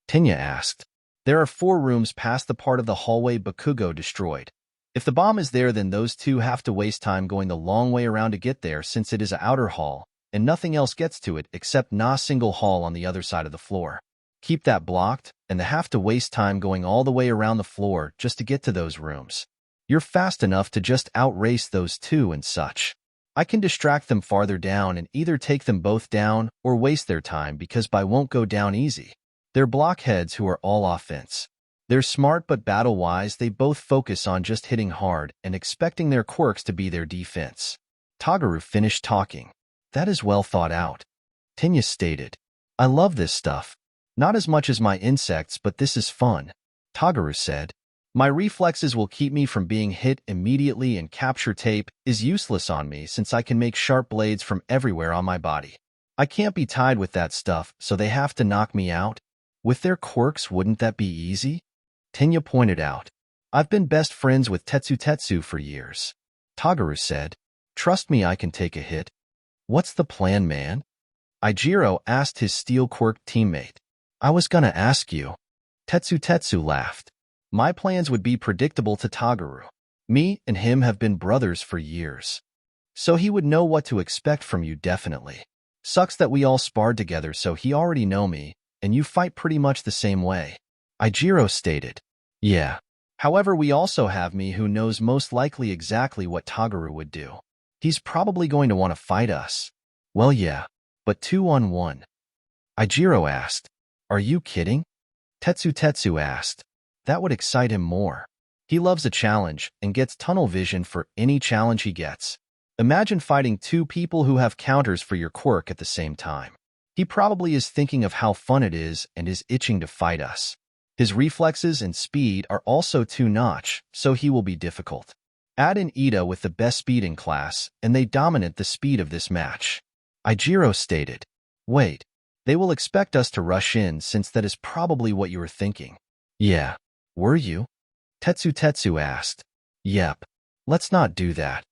Tinya asked. There are 4 rooms past the part of the hallway Bakugo destroyed. If the bomb is there, then those 2 have to waste time going the long way around to get there, since it is an outer hall, and nothing else gets to it except a single hall on the other side of the floor. Keep that blocked, and they have to waste time going all the way around the floor just to get to those rooms. You're fast enough to just outrace those 2 and such. I can distract them farther down and either take them both down or waste their time because I won't go down easy. They're blockheads who are all offense. They're smart, but battle-wise they both focus on just hitting hard and expecting their quirks to be their defense. Tagaru finished talking. That is well thought out. Tinya stated. I love this stuff. Not as much as my insects, but this is fun. Tagaru said. My reflexes will keep me from being hit immediately, and capture tape is useless on me since I can make sharp blades from everywhere on my body. I can't be tied with that stuff, so they have to knock me out. With their quirks, wouldn't that be easy? Tenya pointed out. I've been best friends with Tetsu for years. Tagaru said. Trust me, I can take a hit. What's the plan, man? Ijiro asked his steel quirk teammate. I was gonna ask you. Tetsu laughed. My plans would be predictable to Tagaru. Me and him have been brothers for years. So he would know what to expect from you definitely. Sucks that we all sparred together, so he already know me, and you fight pretty much the same way. Ijiro stated. Yeah. However, we also have me who knows most likely exactly what Tagaru would do. He's probably going to want to fight us. Well, yeah, but 2-on-1. Ijiro asked. Are you kidding? Tetsu asked. That would excite him more. He loves a challenge and gets tunnel vision for any challenge he gets. Imagine fighting two people who have counters for your quirk at the same time. He probably is thinking of how fun it is and is itching to fight us. His reflexes and speed are also two-notch, so he will be difficult. Add in Ida with the best speed in class, and they dominate the speed of this match. Ijiro stated. Wait, they will expect us to rush in since that is probably what you were thinking. Yeah. Were you? Tetsu asked. Yep. Let's not do that.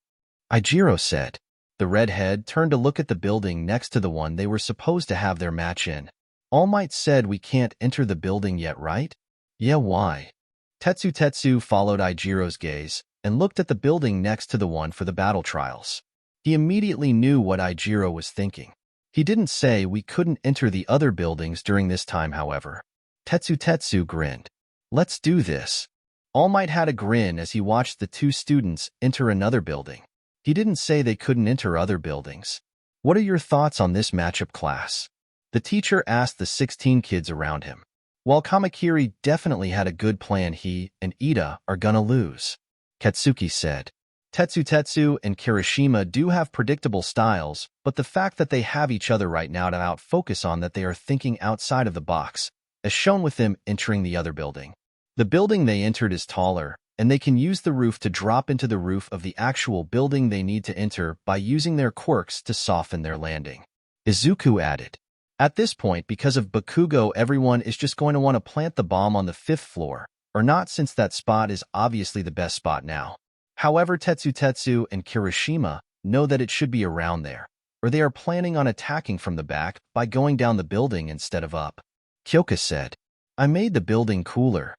Ijiro said. The redhead turned to look at the building next to the one they were supposed to have their match in. All Might said we can't enter the building yet, right? Yeah, why? Tetsu followed Ijiro's gaze and looked at the building next to the one for the battle trials. He immediately knew what Ijiro was thinking. He didn't say we couldn't enter the other buildings during this time, however. Tetsu grinned. Let's do this. All Might had a grin as he watched the two students enter another building. He didn't say they couldn't enter other buildings. What are your thoughts on this matchup, class? The teacher asked the 16 kids around him. While Kamakiri definitely had a good plan, he and Ida are gonna lose. Katsuki said. Tetsu and Kirishima do have predictable styles, but the fact that they have each other right now to outfocus on that they are thinking outside of the box, as shown with them entering the other building. The building they entered is taller, and they can use the roof to drop into the roof of the actual building they need to enter by using their quirks to soften their landing. Izuku added. At this point, because of Bakugo, everyone is just going to want to plant the bomb on the 5th floor, or not since that spot is obviously the best spot now. However, Tetsu and Kirishima know that it should be around there, or they are planning on attacking from the back by going down the building instead of up. Kyoka said. I made the building cooler.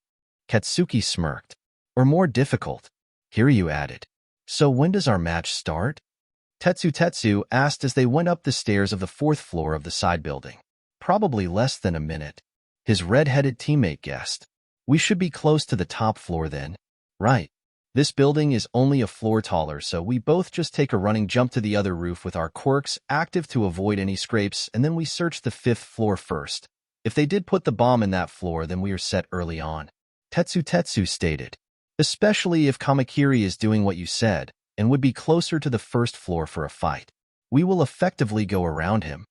Katsuki smirked. Or more difficult. Hiryu added. So when does our match start? Tetsu asked as they went up the stairs of the 4th floor of the side building. Probably less than a minute. His red-headed teammate guessed. We should be close to the top floor then. Right. This building is only a floor taller, so we both just take a running jump to the other roof with our quirks active to avoid any scrapes, and then we search the 5th floor first. If they did put the bomb in that floor, then we are set early on. Tetsu stated. Especially if Kamakiri is doing what you said, and would be closer to the 1st floor for a fight. We will effectively go around him.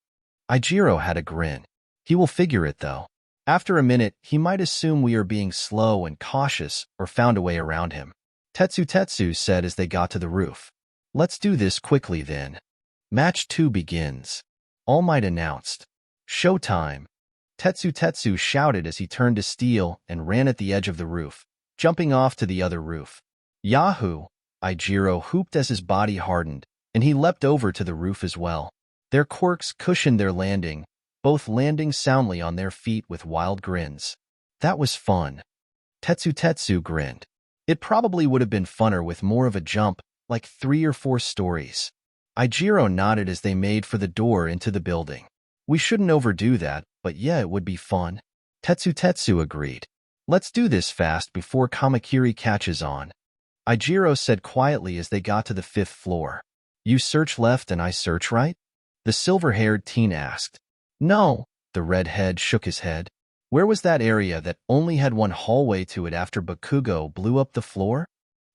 Ijiro had a grin. He will figure it, though. After a minute, he might assume we are being slow and cautious or found a way around him. Tetsu said as they got to the roof. Let's do this quickly then. Match 2 begins. All Might announced. Showtime. Tetsu shouted as he turned to steel and ran at the edge of the roof, jumping off to the other roof. Yahoo! Ijiro whooped as his body hardened, and he leapt over to the roof as well. Their quirks cushioned their landing, both landing soundly on their feet with wild grins. That was fun. Tetsu grinned. It probably would have been funner with more of a jump, like 3 or 4 stories. Ijiro nodded as they made for the door into the building. We shouldn't overdo that, but yeah, it would be fun. Tetsu agreed. Let's do this fast before Kamakiri catches on. Ijiro said quietly as they got to the 5th floor. You search left and I search right? The silver-haired teen asked. No, the redhead shook his head. Where was that area that only had one hallway to it after Bakugo blew up the floor?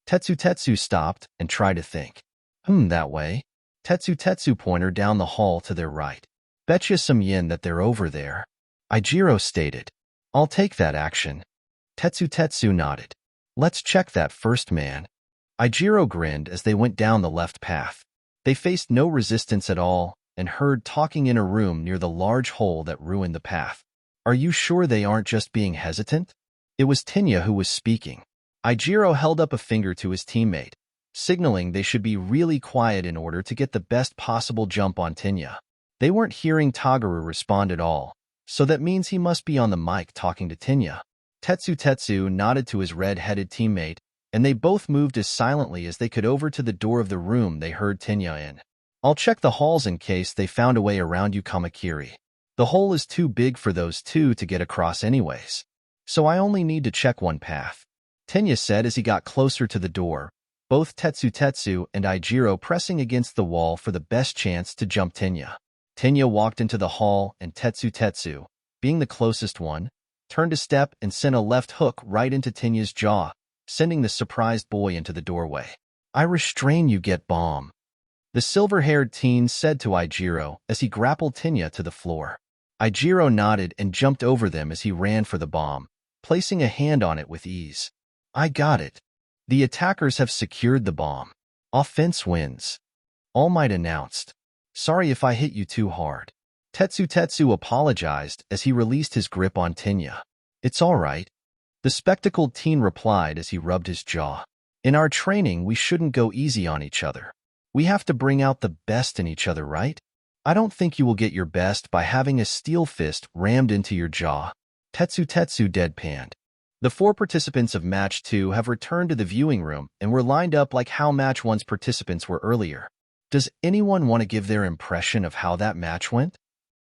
Tetsu stopped and tried to think. That way. Tetsu pointed down the hall to their right. Betcha some yen that they're over there. Ijiro stated. I'll take that action. Tetsu nodded. Let's check that first, man. Ijiro grinned as they went down the left path. They faced no resistance at all and heard talking in a room near the large hole that ruined the path. Are you sure they aren't just being hesitant? It was Tinya who was speaking. Ijiro held up a finger to his teammate, signaling they should be really quiet in order to get the best possible jump on Tinya. They weren't hearing Tagaru respond at all, so that means he must be on the mic talking to Tinya. Tetsu nodded to his red-headed teammate, and they both moved as silently as they could over to the door of the room they heard Tinya in. I'll check the halls in case they found a way around you, Kamakiri. The hole is too big for those two to get across anyways, so I only need to check one path. Tinya said as he got closer to the door, both Tetsu and Ijiro pressing against the wall for the best chance to jump Tinya. Tinya walked into the hall and Tetsu, being the closest one, turned a step and sent a left hook right into Tinya's jaw, sending the surprised boy into the doorway. I restrain you, get bomb. The silver-haired teen said to Ijiro as he grappled Tinya to the floor. Ijiro nodded and jumped over them as he ran for the bomb, placing a hand on it with ease. I got it. The attackers have secured the bomb. Offense wins. All Might announced. Sorry if I hit you too hard. Tetsu apologized as he released his grip on Tinya. It's all right. The spectacled teen replied as he rubbed his jaw. In our training, we shouldn't go easy on each other. We have to bring out the best in each other, right? I don't think you will get your best by having a steel fist rammed into your jaw. Tetsu deadpanned. The 4 participants of Match 2 have returned to the viewing room and were lined up like how Match 1's participants were earlier. Does anyone want to give their impression of how that match went?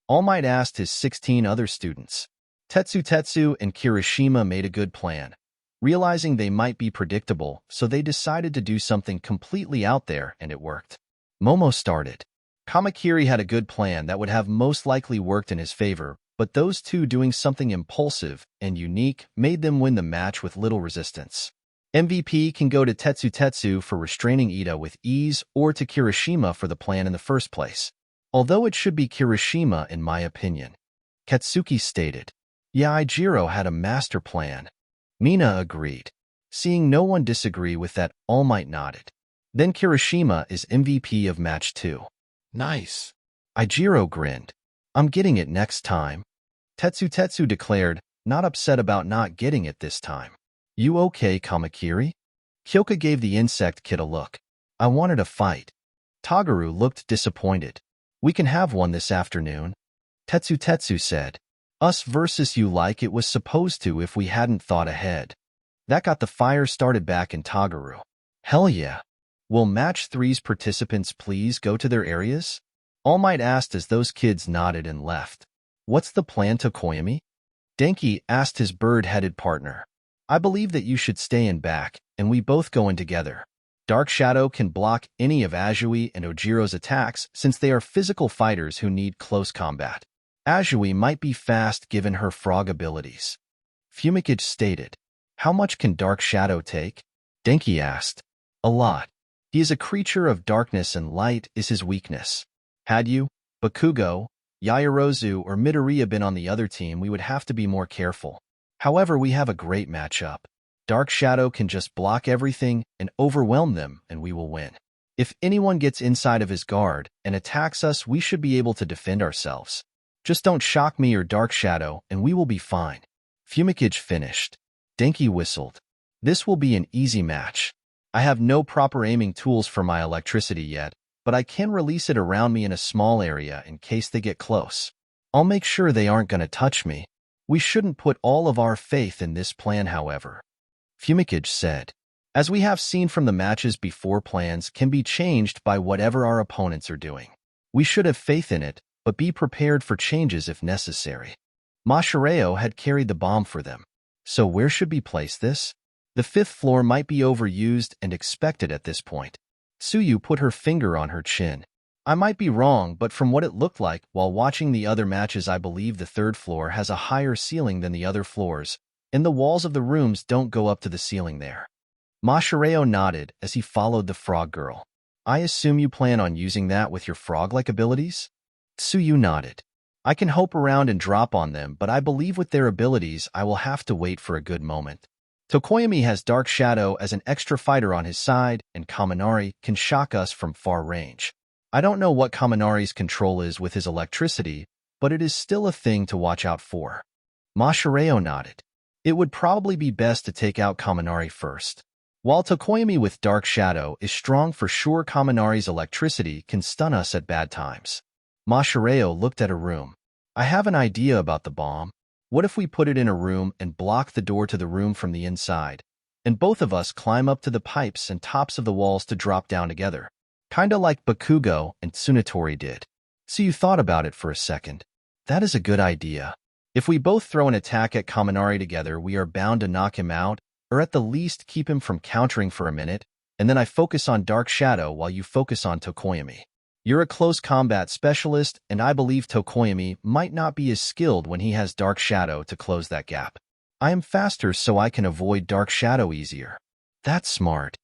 All Might asked his 16 other students. Tetsu and Kirishima made a good plan, realizing they might be predictable, so they decided to do something completely out there, and it worked. Momo started. Kamakiri had a good plan that would have most likely worked in his favor, but those two doing something impulsive and unique made them win the match with little resistance. MVP can go to Tetsu for restraining Ida with ease or to Kirishima for the plan in the first place, although it should be Kirishima in my opinion. Katsuki stated. Yeah, Ijiro had a master plan. Mina agreed. Seeing no one disagree with that, All Might nodded. Then Kirishima is MVP of Match 2. Nice. Ijiro grinned. I'm getting it next time. Tetsu declared, not upset about not getting it this time. You okay, Kamakiri? Kyoka gave the insect kid a look. I wanted a fight. Tagaru looked disappointed. We can have one this afternoon. Tetsu said. Us versus you like it was supposed to if we hadn't thought ahead. That got the fire started back in Tagaru. Hell yeah. Will Match 3's participants please go to their areas? All Might asked as those kids nodded and left. What's the plan, Tokoyami? Denki asked his bird-headed partner. I believe that you should stay in back, and we both go in together. Dark Shadow can block any of Azui and Ojiro's attacks since they are physical fighters who need close combat. Azui might be fast given her frog abilities. Fumikage stated. How much can Dark Shadow take? Denki asked. A lot. He is a creature of darkness and light is his weakness. Had you, Bakugo, Yaoyorozu, or Midoriya been on the other team, we would have to be more careful. However, we have a great matchup. Dark Shadow can just block everything and overwhelm them, and we will win. If anyone gets inside of his guard and attacks us, we should be able to defend ourselves. Just don't shock me or Dark Shadow, and we will be fine. Fumikage finished. Denki whistled. This will be an easy match. I have no proper aiming tools for my electricity yet, but I can release it around me in a small area in case they get close. I'll make sure they aren't going to touch me. We shouldn't put all of our faith in this plan, however. Fumikage said. As we have seen from the matches before, plans can be changed by whatever our opponents are doing. We should have faith in it, but be prepared for changes if necessary. Mashireo had carried the bomb for them. So where should we place this? The 5th floor might be overused and expected at this point. Tsuyu put her finger on her chin. I might be wrong, but from what it looked like while watching the other matches, I believe the 3rd floor has a higher ceiling than the other floors, and the walls of the rooms don't go up to the ceiling there. Mashireo nodded as he followed the frog girl. I assume you plan on using that with your frog-like abilities? Tsuyu nodded. I can hope around and drop on them, but I believe with their abilities, I will have to wait for a good moment. Tokoyami has Dark Shadow as an extra fighter on his side, and Kaminari can shock us from far range. I don't know what Kaminari's control is with his electricity, but it is still a thing to watch out for. Mashireo nodded. It would probably be best to take out Kaminari first. While Tokoyami with Dark Shadow is strong for sure, Kaminari's electricity can stun us at bad times. Mashireo looked at a room. I have an idea about the bomb. What if we put it in a room and block the door to the room from the inside, and both of us climb up to the pipes and tops of the walls to drop down together? Kinda like Bakugo and Tsunatori did. So you thought about it for a second. That is a good idea. If we both throw an attack at Kaminari together, we are bound to knock him out, or at the least keep him from countering for a minute, and then I focus on Dark Shadow while you focus on Tokoyami. You're a close combat specialist, and I believe Tokoyami might not be as skilled when he has Dark Shadow to close that gap. I am faster, so I can avoid Dark Shadow easier. That's smart.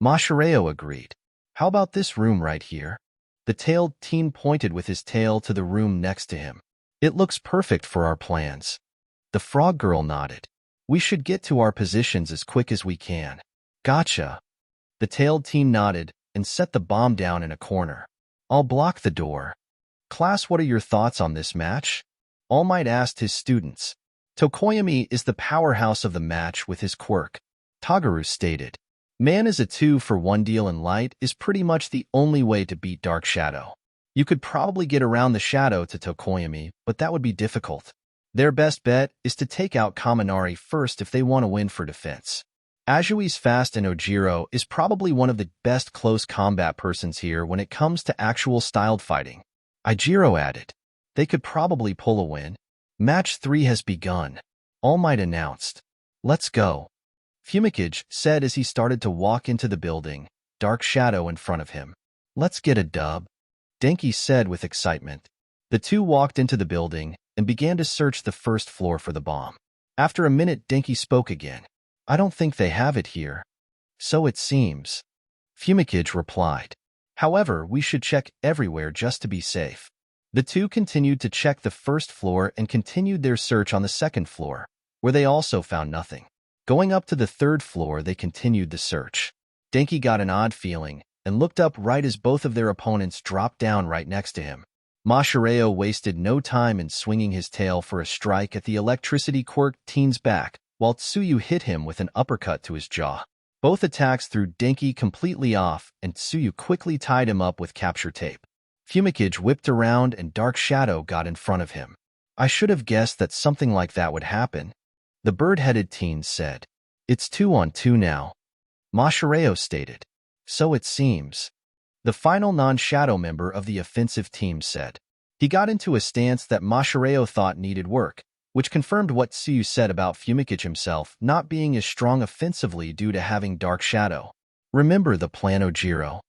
Mashireo agreed. How about this room right here? The tailed teen pointed with his tail to the room next to him. It looks perfect for our plans. The frog girl nodded. We should get to our positions as quick as we can. Gotcha. The tailed teen nodded and set the bomb down in a corner. I'll block the door. Class, what are your thoughts on this match? All Might asked his students. Tokoyami is the powerhouse of the match with his quirk. Tagaru stated. Man is a 2-for-1 deal, and light is pretty much the only way to beat Dark Shadow. You could probably get around the shadow to Tokoyami, but that would be difficult. Their best bet is to take out Kaminari first if they want to win for defense. Ajui's fast, and Ojiro is probably one of the best close combat persons here when it comes to actual styled fighting. Ijiro added. They could probably pull a win. Match 3 has begun. All Might announced. Let's go. Fumikage said as he started to walk into the building, Dark Shadow in front of him. Let's get a dub. Denki said with excitement. The two walked into the building and began to search the first floor for the bomb. After a minute, Denki spoke again. I don't think they have it here. So it seems. Fumikage replied. However, we should check everywhere just to be safe. The two continued to check the first floor and continued their search on the second floor, where they also found nothing. Going up to the third floor, they continued the search. Denki got an odd feeling and looked up right as both of their opponents dropped down right next to him. Mashireo wasted no time in swinging his tail for a strike at the electricity quirk teen's back, while Tsuyu hit him with an uppercut to his jaw. Both attacks threw Denki completely off, and Tsuyu quickly tied him up with capture tape. Fumikage whipped around and Dark Shadow got in front of him. I should have guessed that something like that would happen. The bird-headed teen said. It's 2-on-2 now. Mashireo stated. So it seems. The final non-shadow member of the offensive team said. He got into a stance that Mashireo thought needed work, which confirmed what Tsuyu said about Fumikage himself not being as strong offensively due to having Dark Shadow. Remember the plan, Ojiro?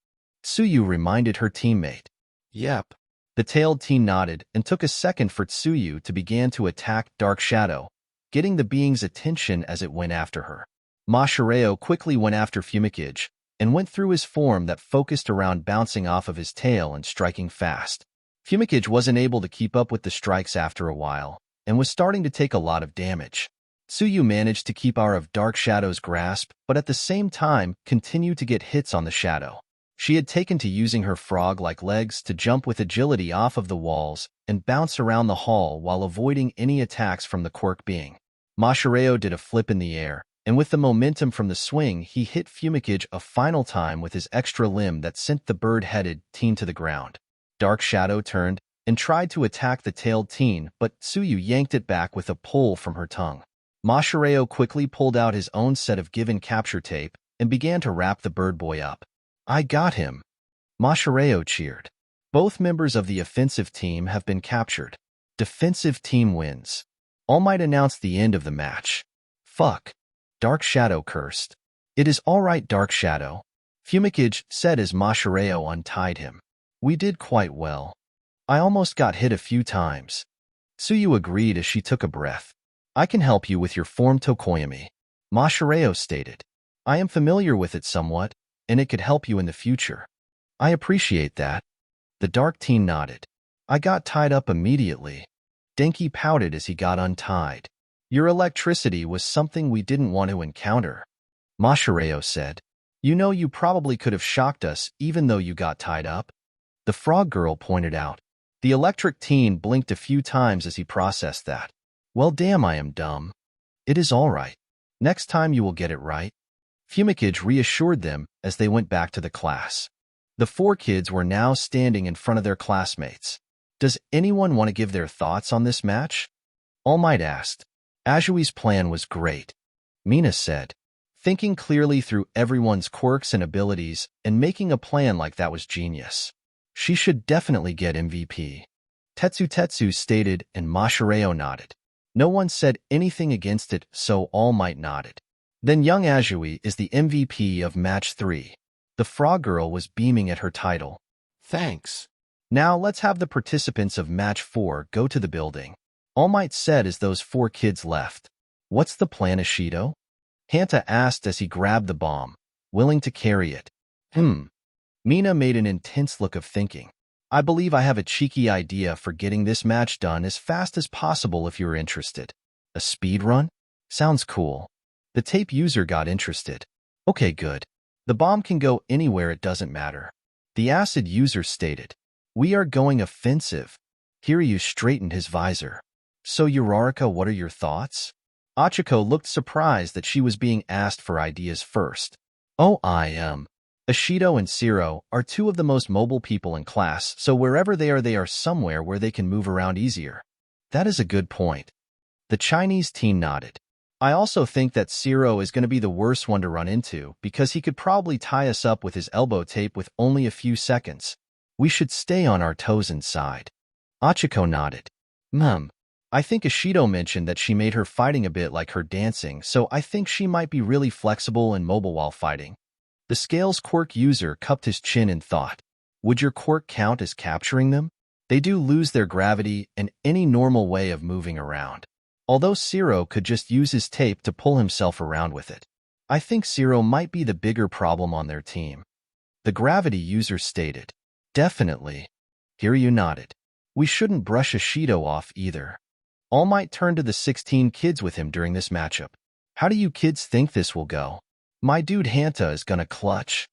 Tsuyu reminded her teammate. Yep. The tailed teen nodded and took a second for Tsuyu to begin to attack Dark Shadow, getting the being's attention as it went after her. Mashireo quickly went after Fumikage and went through his form that focused around bouncing off of his tail and striking fast. Fumikage wasn't able to keep up with the strikes after a while, and was starting to take a lot of damage. Tsuyu managed to keep out of Dark Shadow's grasp, but at the same time continued to get hits on the shadow. She had taken to using her frog-like legs to jump with agility off of the walls and bounce around the hall while avoiding any attacks from the quirk being. Mashireo did a flip in the air, and with the momentum from the swing, he hit Fumikage a final time with his extra limb that sent the bird-headed teen to the ground. Dark Shadow turned and tried to attack the tailed teen, but Tsuyu yanked it back with a pull from her tongue. Mashireo quickly pulled out his own set of given capture tape and began to wrap the bird boy up. I got him. Mashireo cheered. Both members of the offensive team have been captured. Defensive team wins. All Might announced the end of the match. Fuck. Dark Shadow cursed. It is all right, Dark Shadow. Fumikage said as Mashireo untied him. We did quite well. I almost got hit a few times. Tsuyu agreed as she took a breath. I can help you with your form, Tokoyami. Mashireo stated. I am familiar with it somewhat, and it could help you in the future. I appreciate that. The dark teen nodded. I got tied up immediately. Denki pouted as he got untied. Your electricity was something we didn't want to encounter, Mashireo said. You know you probably could have shocked us even though you got tied up. The frog girl pointed out. The electric teen blinked a few times as he processed that. Well, damn, I am dumb. It is all right. Next time you will get it right. Fumikage reassured them as they went back to the class. The 4 kids were now standing in front of their classmates. Does anyone want to give their thoughts on this match? All Might asked. Ajui's plan was great, Mina said. Thinking clearly through everyone's quirks and abilities and making a plan like that was genius. She should definitely get MVP. Tetsu stated and Mashireo nodded. No one said anything against it, so All Might nodded. Then young Ajui is the MVP of Match 3. The frog girl was beaming at her title. Thanks. Now let's have the participants of Match 4 go to the building, All Might said as those 4 kids left. What's the plan, Ishido? Hanta asked as he grabbed the bomb, willing to carry it. Mina made an intense look of thinking. I believe I have a cheeky idea for getting this match done as fast as possible if you're interested. A speed run? Sounds cool. The tape user got interested. Okay, good. The bomb can go anywhere, it doesn't matter. The acid user stated. We are going offensive. Hiryu straightened his visor. So Uraraka, what are your thoughts? Achiko looked surprised that she was being asked for ideas first. Oh, I am. Ishido and Siro are 2 of the most mobile people in class, so wherever they are somewhere where they can move around easier. That is a good point. The Chinese teen nodded. I also think that Siro is going to be the worst one to run into because he could probably tie us up with his elbow tape with only a few seconds. We should stay on our toes inside. Achiko nodded. I think Ishido mentioned that she made her fighting a bit like her dancing, so I think she might be really flexible and mobile while fighting. The Scales quirk user cupped his chin in thought. Would your quirk count as capturing them? They do lose their gravity and any normal way of moving around. Although Siro could just use his tape to pull himself around with it. I think Siro might be the bigger problem on their team. The gravity user stated. Definitely. Hiryu nodded. We shouldn't brush Ishido off either. All Might turned to the 16 kids with him during this matchup. How do you kids think this will go? My dude Hanta is gonna clutch.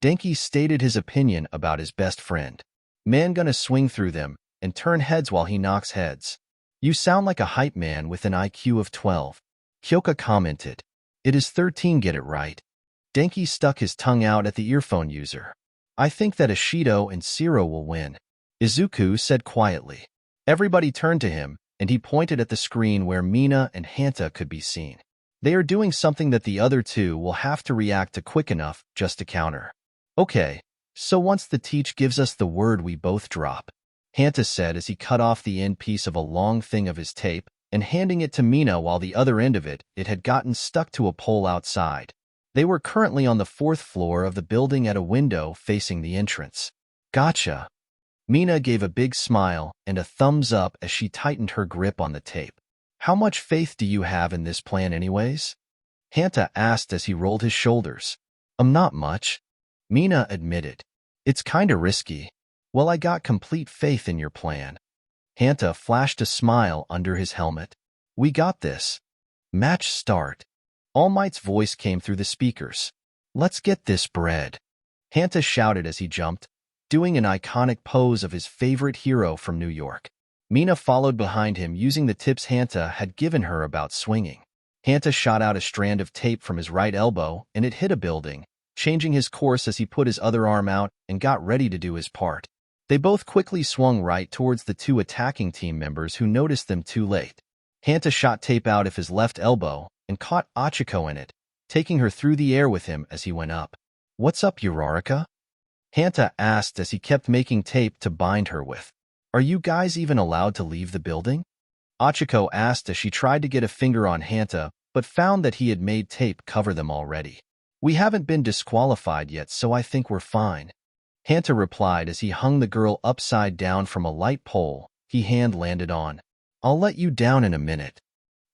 Denki stated his opinion about his best friend. Man gonna swing through them and turn heads while he knocks heads. You sound like a hype man with an IQ of 12. Kyoka commented. It is 13, get it right. Denki stuck his tongue out at the earphone user. I think that Ishido and Siro will win. Izuku said quietly. Everybody turned to him, and he pointed at the screen where Mina and Hanta could be seen. They are doing something that the other 2 will have to react to quick enough just to counter. Okay, so once the teach gives us the word we both drop, Hanta said as he cut off the end piece of a long thing of his tape and handing it to Mina while the other end of it had gotten stuck to a pole outside. They were currently on the 4th floor of the building at a window facing the entrance. Gotcha. Mina gave a big smile and a thumbs up as she tightened her grip on the tape. How much faith do you have in this plan anyways? Hanta asked as he rolled his shoulders. Not much. Mina admitted. It's kinda risky. Well, I got complete faith in your plan. Hanta flashed a smile under his helmet. We got this. Match start. All Might's voice came through the speakers. Let's get this bread. Hanta shouted as he jumped, doing an iconic pose of his favorite hero from New York. Mina followed behind him using the tips Hanta had given her about swinging. Hanta shot out a strand of tape from his right elbow and it hit a building, changing his course as he put his other arm out and got ready to do his part. They both quickly swung right towards the 2 attacking team members who noticed them too late. Hanta shot tape out of his left elbow and caught Achiko in it, taking her through the air with him as he went up. What's up, Uraraka? Hanta asked as he kept making tape to bind her with. Are you guys even allowed to leave the building? Achiko asked as she tried to get a finger on Hanta, but found that he had made tape cover them already. We haven't been disqualified yet, so I think we're fine. Hanta replied as he hung the girl upside down from a light pole he hand landed on. I'll let you down in a minute.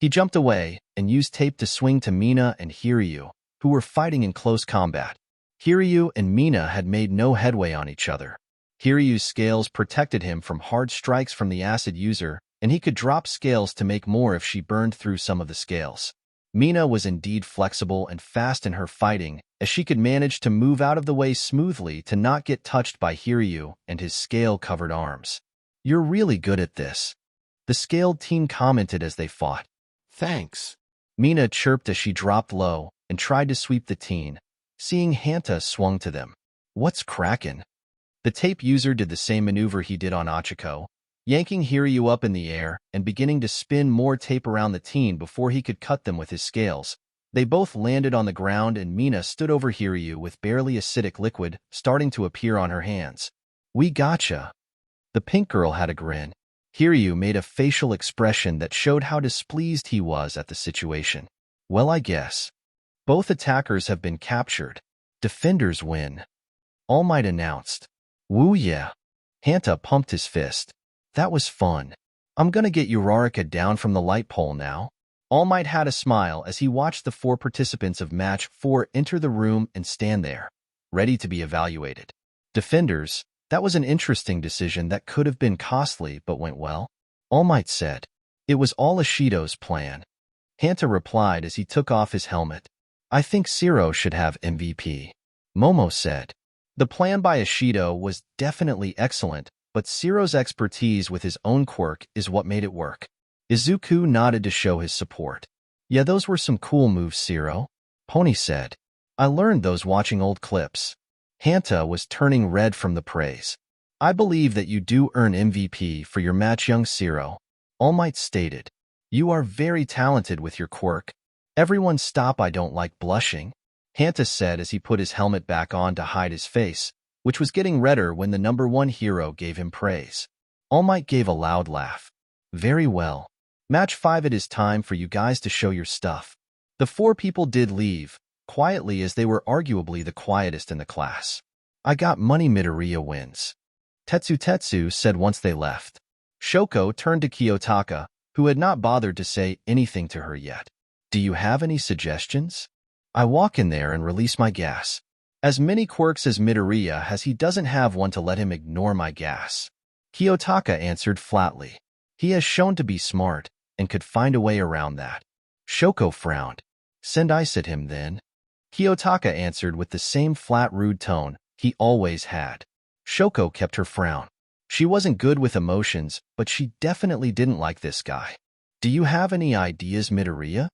He jumped away and used tape to swing to Mina and Hiryu, who were fighting in close combat. Hiryu and Mina had made no headway on each other. Hiryu's scales protected him from hard strikes from the acid user, and he could drop scales to make more if she burned through some of the scales. Mina was indeed flexible and fast in her fighting, as she could manage to move out of the way smoothly to not get touched by Hiryu and his scale-covered arms. "You're really good at this," the scaled teen commented as they fought. Thanks. Mina chirped as she dropped low and tried to sweep the teen. Seeing Hanta swung to them. "What's crackin'?" The tape user did the same maneuver he did on Achiko, yanking Hiryu up in the air and beginning to spin more tape around the teen before he could cut them with his scales. They both landed on the ground and Mina stood over Hiryu with barely acidic liquid starting to appear on her hands. "We gotcha." The pink girl had a grin. Hiryu made a facial expression that showed how displeased he was at the situation. "Well, I guess. Both attackers have been captured. Defenders win," All Might announced. "Woo yeah." Hanta pumped his fist. "That was fun. I'm gonna get Uraraka down from the light pole now." All Might had a smile as he watched the 4 participants of Match 4 enter the room and stand there, ready to be evaluated. Defenders, that was an interesting decision that could have been costly but went well, All Might said. "It was all Ishido's plan." Hanta replied as he took off his helmet. "I think Zero should have MVP." Momo said. The plan by Ishido was definitely excellent, but Zero's expertise with his own quirk is what made it work. Izuku nodded to show his support. "Yeah, those were some cool moves, Zero," Pony said. "I learned those watching old clips." Hanta was turning red from the praise. "I believe that you do earn MVP for your match, young Zero," All Might stated. "You are very talented with your quirk." "Everyone stop, I don't like blushing," Hanta said as he put his helmet back on to hide his face, which was getting redder when the #1 hero gave him praise. All Might gave a loud laugh. "Very well. Match 5, it is time for you guys to show your stuff." The 4 people did leave, quietly as they were arguably the quietest in the class. "I got money, Midoriya wins," Tetsu said once they left. Shoko turned to Kiyotaka, who had not bothered to say anything to her yet. "Do you have any suggestions? I walk in there and release my gas. As many quirks as Midoriya has, he doesn't have one to let him ignore my gas." Kiyotaka answered flatly. "He has shown to be smart and could find a way around that." Shoko frowned. "Send ice at him then." Kiyotaka answered with the same flat, rude tone he always had. Shoko kept her frown. She wasn't good with emotions, but she definitely didn't like this guy. "Do you have any ideas, Midoriya?"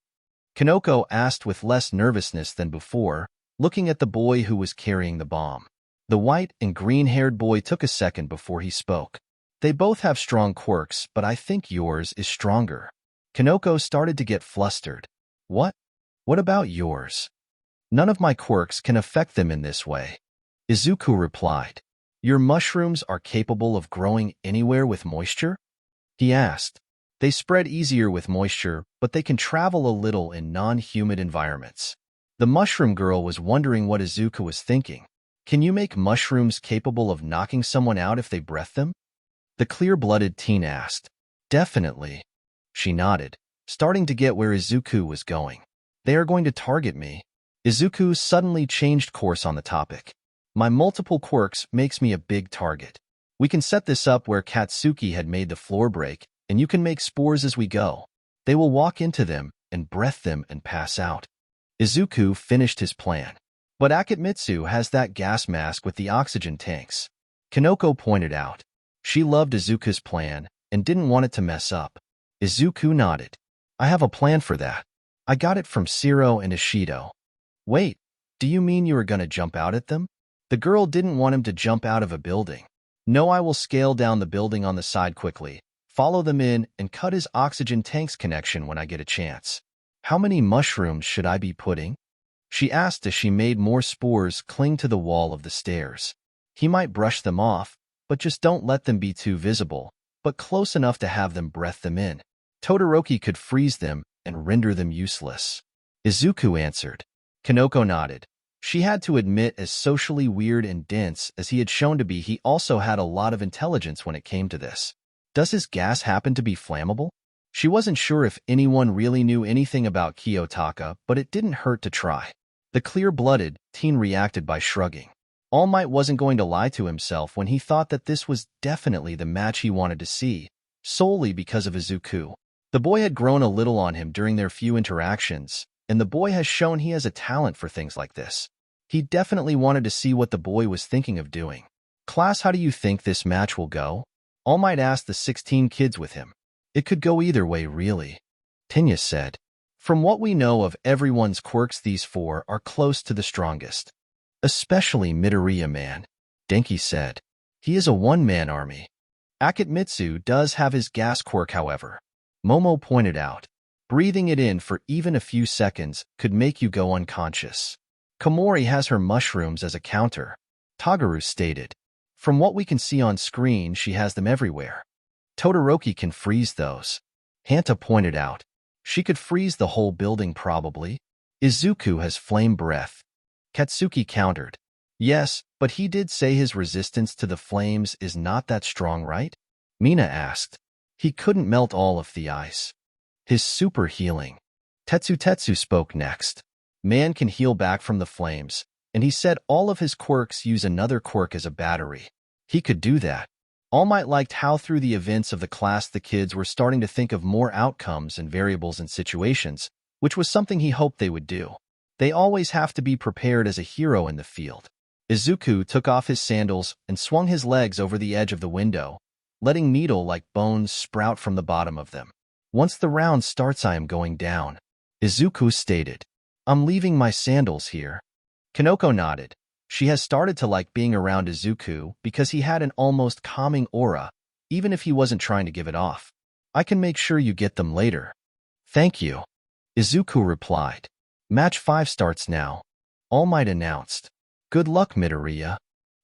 Kanoko asked with less nervousness than before, looking at the boy who was carrying the bomb. The white and green-haired boy took a second before he spoke. "They both have strong quirks, but I think yours is stronger." Kanoko started to get flustered. "What? What about yours?" "None of my quirks can affect them in this way," Izuku replied. "Your mushrooms are capable of growing anywhere with moisture?" he asked. "They spread easier with moisture, but they can travel a little in non-humid environments." The mushroom girl was wondering what Izuku was thinking. "Can you make mushrooms capable of knocking someone out if they breath them?" the clear-blooded teen asked. "Definitely." She nodded, starting to get where Izuku was going. "They are going to target me." Izuku suddenly changed course on the topic. "My multiple quirks makes me a big target. We can set this up where Katsuki had made the floor break, and you can make spores as we go. They will walk into them and breath them and pass out." Izuku finished his plan. "But Akitmitsu has that gas mask with the oxygen tanks," Kanoko pointed out. She loved Izuku's plan and didn't want it to mess up. Izuku nodded. "I have a plan for that. I got it from Zero and Ishido." "Wait, do you mean you are going to jump out at them?" The girl didn't want him to jump out of a building. "No, I will scale down the building on the side quickly, follow them in, and cut his oxygen tanks connection when I get a chance." "How many mushrooms should I be putting?" she asked as she made more spores cling to the wall of the stairs. "He might brush them off, but just don't let them be too visible, but close enough to have them breath them in. Todoroki could freeze them and render them useless." Izuku answered. Kanoko nodded. She had to admit, as socially weird and dense as he had shown to be, he also had a lot of intelligence when it came to this. Does his gas happen to be flammable? She wasn't sure if anyone really knew anything about Kiyotaka, but it didn't hurt to try. The clear-blooded teen reacted by shrugging. All Might wasn't going to lie to himself when he thought that this was definitely the match he wanted to see, solely because of Izuku. The boy had grown a little on him during their few interactions, and the boy has shown he has a talent for things like this. He definitely wanted to see what the boy was thinking of doing. Class, how do you think this match will go? All Might asked the 16 kids with him. It could go either way, really. Tinya said. From what we know of everyone's quirks, these 4 are close to the strongest. Especially Midoriya, man. Denki said. He is a one-man army. Akitmitsu does have his gas quirk, however. Momo pointed out. Breathing it in for even a few seconds could make you go unconscious. Komori has her mushrooms as a counter. Toguru stated. From what we can see on screen, she has them everywhere. Todoroki can freeze those. Hanta pointed out. She could freeze the whole building probably. Izuku has flame breath. Katsuki countered. Yes, but he did say his resistance to the flames is not that strong, right? Mina asked. He couldn't melt all of the ice. His super healing. Tetsu spoke next. Man can heal back from the flames, and he said all of his quirks use another quirk as a battery. He could do that. All Might liked how through the events of the class the kids were starting to think of more outcomes and variables and situations, which was something he hoped they would do. They always have to be prepared as a hero in the field. Izuku took off his sandals and swung his legs over the edge of the window, letting needle-like bones sprout from the bottom of them. Once the round starts, I am going down. Izuku stated. I'm leaving my sandals here. Kanoko nodded. She has started to like being around Izuku because he had an almost calming aura, even if he wasn't trying to give it off. I can make sure you get them later. Thank you. Izuku replied. Match 5 starts now. All Might announced. Good luck, Midoriya.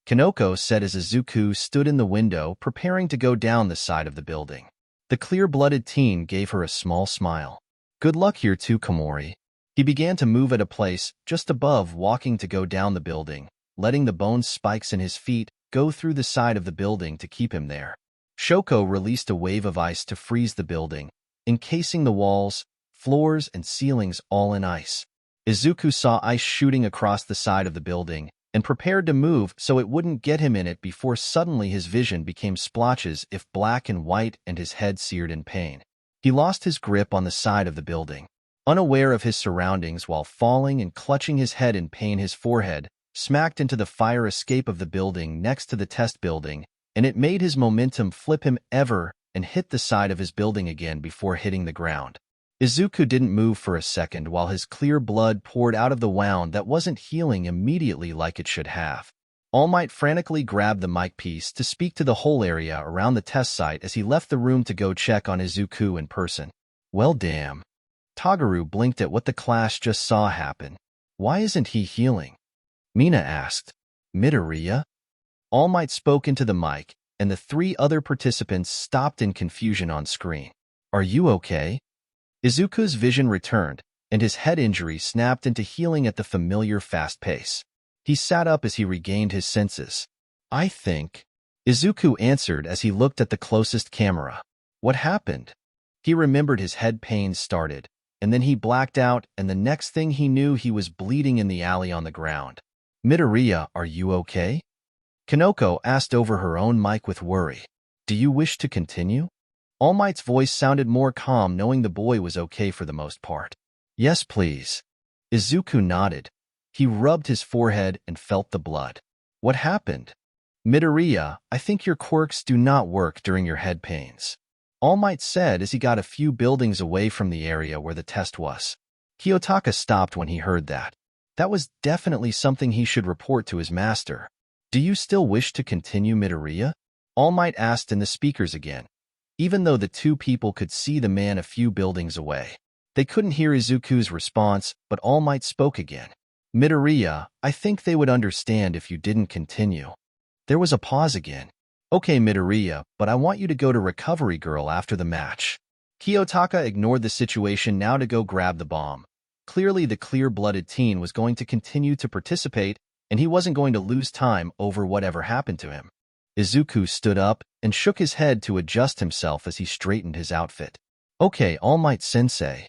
Kanoko said as Izuku stood in the window preparing to go down the side of the building. The clear-blooded teen gave her a small smile. Good luck here too, Komori. He began to move at a place just above, walking to go down the building, letting the bone spikes in his feet go through the side of the building to keep him there. Shoko released a wave of ice to freeze the building, encasing the walls, floors, and ceilings all in ice. Izuku saw ice shooting across the side of the building and prepared to move so it wouldn't get him in it before suddenly his vision became splotches of black and white and his head seared in pain. He lost his grip on the side of the building. Unaware of his surroundings while falling and clutching his head in pain, his forehead smacked into the fire escape of the building next to the test building, and it made his momentum flip him ever and hit the side of his building again before hitting the ground. Izuku didn't move for a second while his clear blood poured out of the wound that wasn't healing immediately like it should have. All Might frantically grabbed the mic piece to speak to the whole area around the test site as he left the room to go check on Izuku in person. Well, damn. Toguru blinked at what the class just saw happen. Why isn't he healing? Mina asked. Midoriya? All Might spoke into the mic, and the 3 other participants stopped in confusion on screen. Are you okay? Izuku's vision returned, and his head injury snapped into healing at the familiar fast pace. He sat up as he regained his senses. I think. Izuku answered as he looked at the closest camera. What happened? He remembered his head pains started, and then he blacked out, and the next thing he knew he was bleeding in the alley on the ground. Midoriya, are you okay? Kanoko asked over her own mic with worry. Do you wish to continue? All Might's voice sounded more calm, knowing the boy was okay for the most part. Yes, please. Izuku nodded. He rubbed his forehead and felt the blood. What happened? Midoriya, I think your quirks do not work during your head pains. All Might said as he got a few buildings away from the area where the test was. Kiyotaka stopped when he heard that. That was definitely something he should report to his master. Do you still wish to continue, Midoriya? All Might asked in the speakers again. Even though the 2 people could see the man a few buildings away, they couldn't hear Izuku's response, but All Might spoke again. Midoriya, I think they would understand if you didn't continue. There was a pause again. Okay, Midoriya, but I want you to go to Recovery Girl after the match. Kiyotaka ignored the situation now to go grab the bomb. Clearly the clear-blooded teen was going to continue to participate, and he wasn't going to lose time over whatever happened to him. Izuku stood up and shook his head to adjust himself as he straightened his outfit. Okay, All Might Sensei.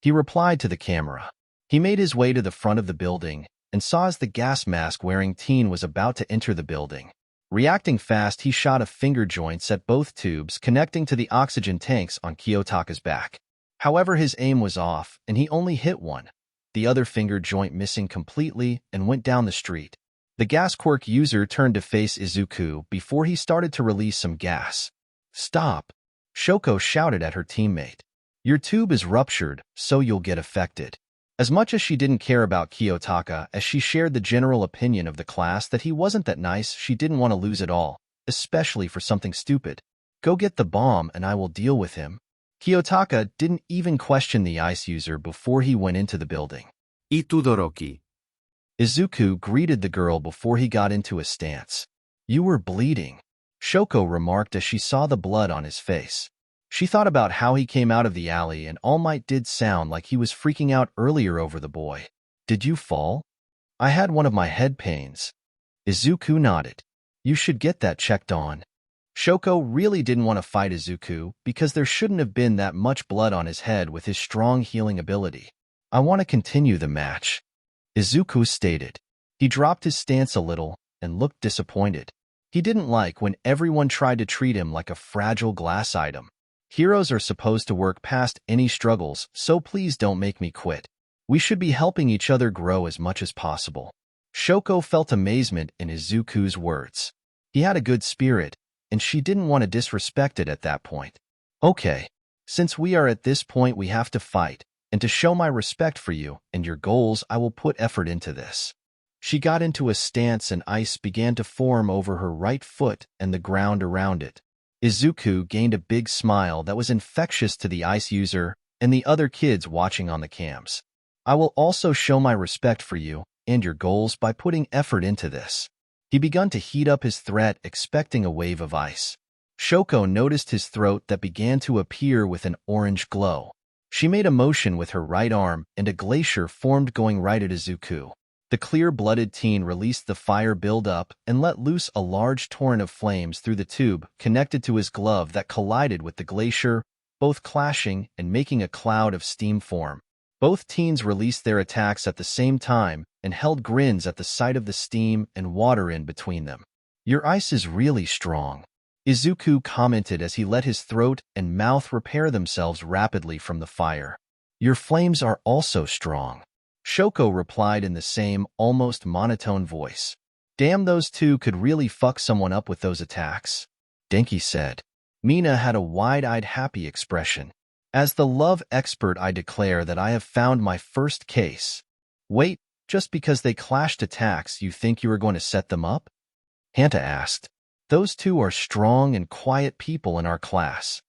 He replied to the camera. He made his way to the front of the building and saw as the gas mask-wearing teen was about to enter the building. Reacting fast, he shot a finger joints at both tubes connecting to the oxygen tanks on Kiyotaka's back. However, his aim was off, and he only hit one, the other finger joint missing completely, and went down the street. The gas quirk user turned to face Izuku before he started to release some gas. "Stop!" Shoko shouted at her teammate. "Your tube is ruptured, so you'll get affected." As much as she didn't care about Kiyotaka, as she shared the general opinion of the class that he wasn't that nice, she didn't want to lose it all, especially for something stupid. "Go get the bomb and I will deal with him." Kiyotaka didn't even question the ice user before he went into the building. Itudoroki. Izuku greeted the girl before he got into a stance. "You were bleeding," Shoko remarked as she saw the blood on his face. She thought about how he came out of the alley, and All Might did sound like he was freaking out earlier over the boy. "Did you fall?" "I had one of my head pains." Izuku nodded. "You should get that checked on." Shoko really didn't want to fight Izuku because there shouldn't have been that much blood on his head with his strong healing ability. "I want to continue the match," Izuku stated. He dropped his stance a little and looked disappointed. He didn't like when everyone tried to treat him like a fragile glass item. "Heroes are supposed to work past any struggles, so please don't make me quit. We should be helping each other grow as much as possible." Shoko felt amazement in Izuku's words. He had a good spirit, and she didn't want to disrespect it at that point. "Okay, since we are at this point, we have to fight, and to show my respect for you and your goals, I will put effort into this." She got into a stance and ice began to form over her right foot and the ground around it. Izuku gained a big smile that was infectious to the ice user and the other kids watching on the cams. "I will also show my respect for you and your goals by putting effort into this." He began to heat up his threat, expecting a wave of ice. Shoko noticed his throat that began to appear with an orange glow. She made a motion with her right arm, and a glacier formed going right at Izuku. The clear-blooded teen released the fire build-up and let loose a large torrent of flames through the tube connected to his glove that collided with the glacier, both clashing and making a cloud of steam form. Both teens released their attacks at the same time and held grins at the sight of the steam and water in between them. "Your ice is really strong," Izuku commented as he let his throat and mouth repair themselves rapidly from the fire. "Your flames are also strong," Shoko replied in the same, almost monotone voice. "Damn, those two could really fuck someone up with those attacks," Denki said. Mina had a wide-eyed happy expression. "As the love expert, I declare that I have found my first case." "Wait, just because they clashed attacks, you think you are going to set them up?" Hanta asked. "Those two are strong and quiet people in our class,"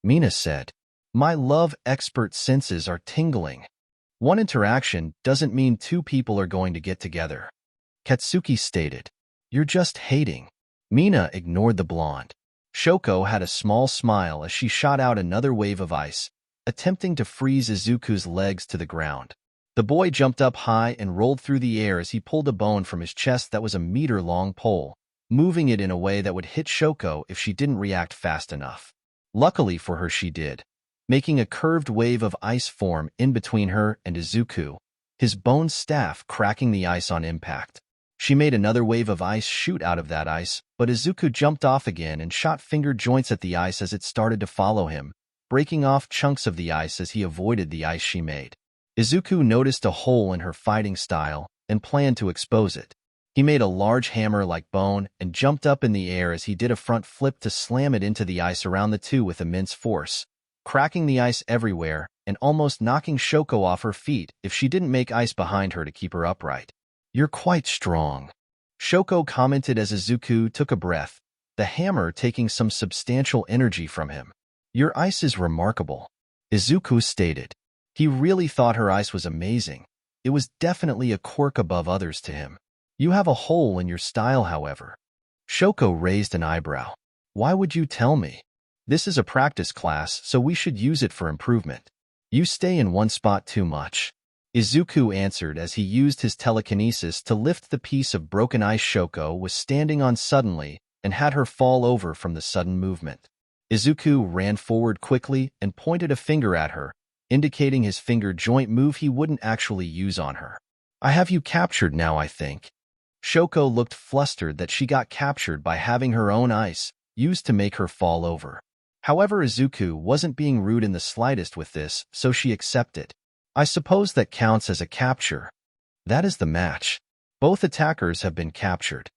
Mina said. "My love expert senses are tingling. One interaction doesn't mean two people are going to get together," Katsuki stated. "You're just hating." Mina ignored the blonde. Shoko had a small smile as she shot out another wave of ice, attempting to freeze Izuku's legs to the ground. The boy jumped up high and rolled through the air as he pulled a bone from his chest that was a meter-long pole, moving it in a way that would hit Shoko if she didn't react fast enough. Luckily for her, she did, making a curved wave of ice form in between her and Izuku, his bone staff cracking the ice on impact. She made another wave of ice shoot out of that ice, but Izuku jumped off again and shot finger joints at the ice as it started to follow him, breaking off chunks of the ice as he avoided the ice she made. Izuku noticed a hole in her fighting style and planned to expose it. He made a large hammer-like bone and jumped up in the air as he did a front flip to slam it into the ice around the two with immense force, cracking the ice everywhere and almost knocking Shoko off her feet if she didn't make ice behind her to keep her upright. "You're quite strong," Shoko commented as Izuku took a breath, the hammer taking some substantial energy from him. "Your ice is remarkable," Izuku stated. He really thought her ice was amazing. It was definitely a quirk above others to him. "You have a hole in your style, however." Shoko raised an eyebrow. "Why would you tell me? This is a practice class, so we should use it for improvement. You stay in one spot too much," Izuku answered as he used his telekinesis to lift the piece of broken ice Shoko was standing on suddenly and had her fall over from the sudden movement. Izuku ran forward quickly and pointed a finger at her, indicating his finger joint move he wouldn't actually use on her. "I have you captured now, I think." Shoko looked flustered that she got captured by having her own ice used to make her fall over. However, Izuku wasn't being rude in the slightest with this, so she accepted. I suppose that counts as a capture. That is the match. Both attackers have been captured.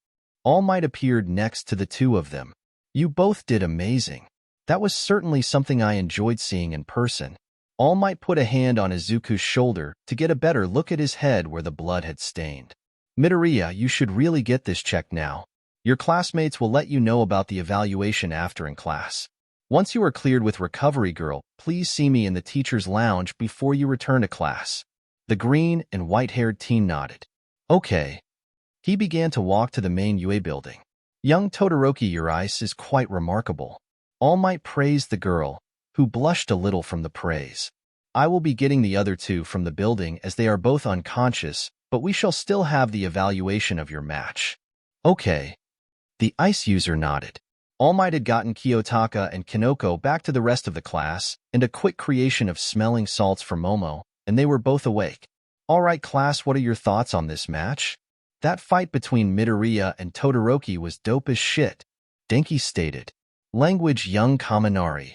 All Might appeared next to the two of them. You both did amazing. That was certainly something I enjoyed seeing in person. All Might put a hand on Izuku's shoulder to get a better look at his head where the blood had stained. Midoriya, you should really get this checked now. Your classmates will let you know about the evaluation after in class. Once you are cleared with Recovery Girl, please see me in the teacher's lounge before you return to class. The green and white-haired teen nodded. Okay. He began to walk to the main UA building. Young Todoroki, your ice is quite remarkable. All Might praised the girl, who blushed a little from the praise. I will be getting the other two from the building as they are both unconscious, but we shall still have the evaluation of your match. Okay. The ice user nodded. All Might had gotten Kiyotaka and Kinoko back to the rest of the class, and a quick creation of smelling salts for Momo, and they were both awake. All right, class, what are your thoughts on this match? That fight between Midoriya and Todoroki was dope as shit, Denki stated. Language young Kaminari.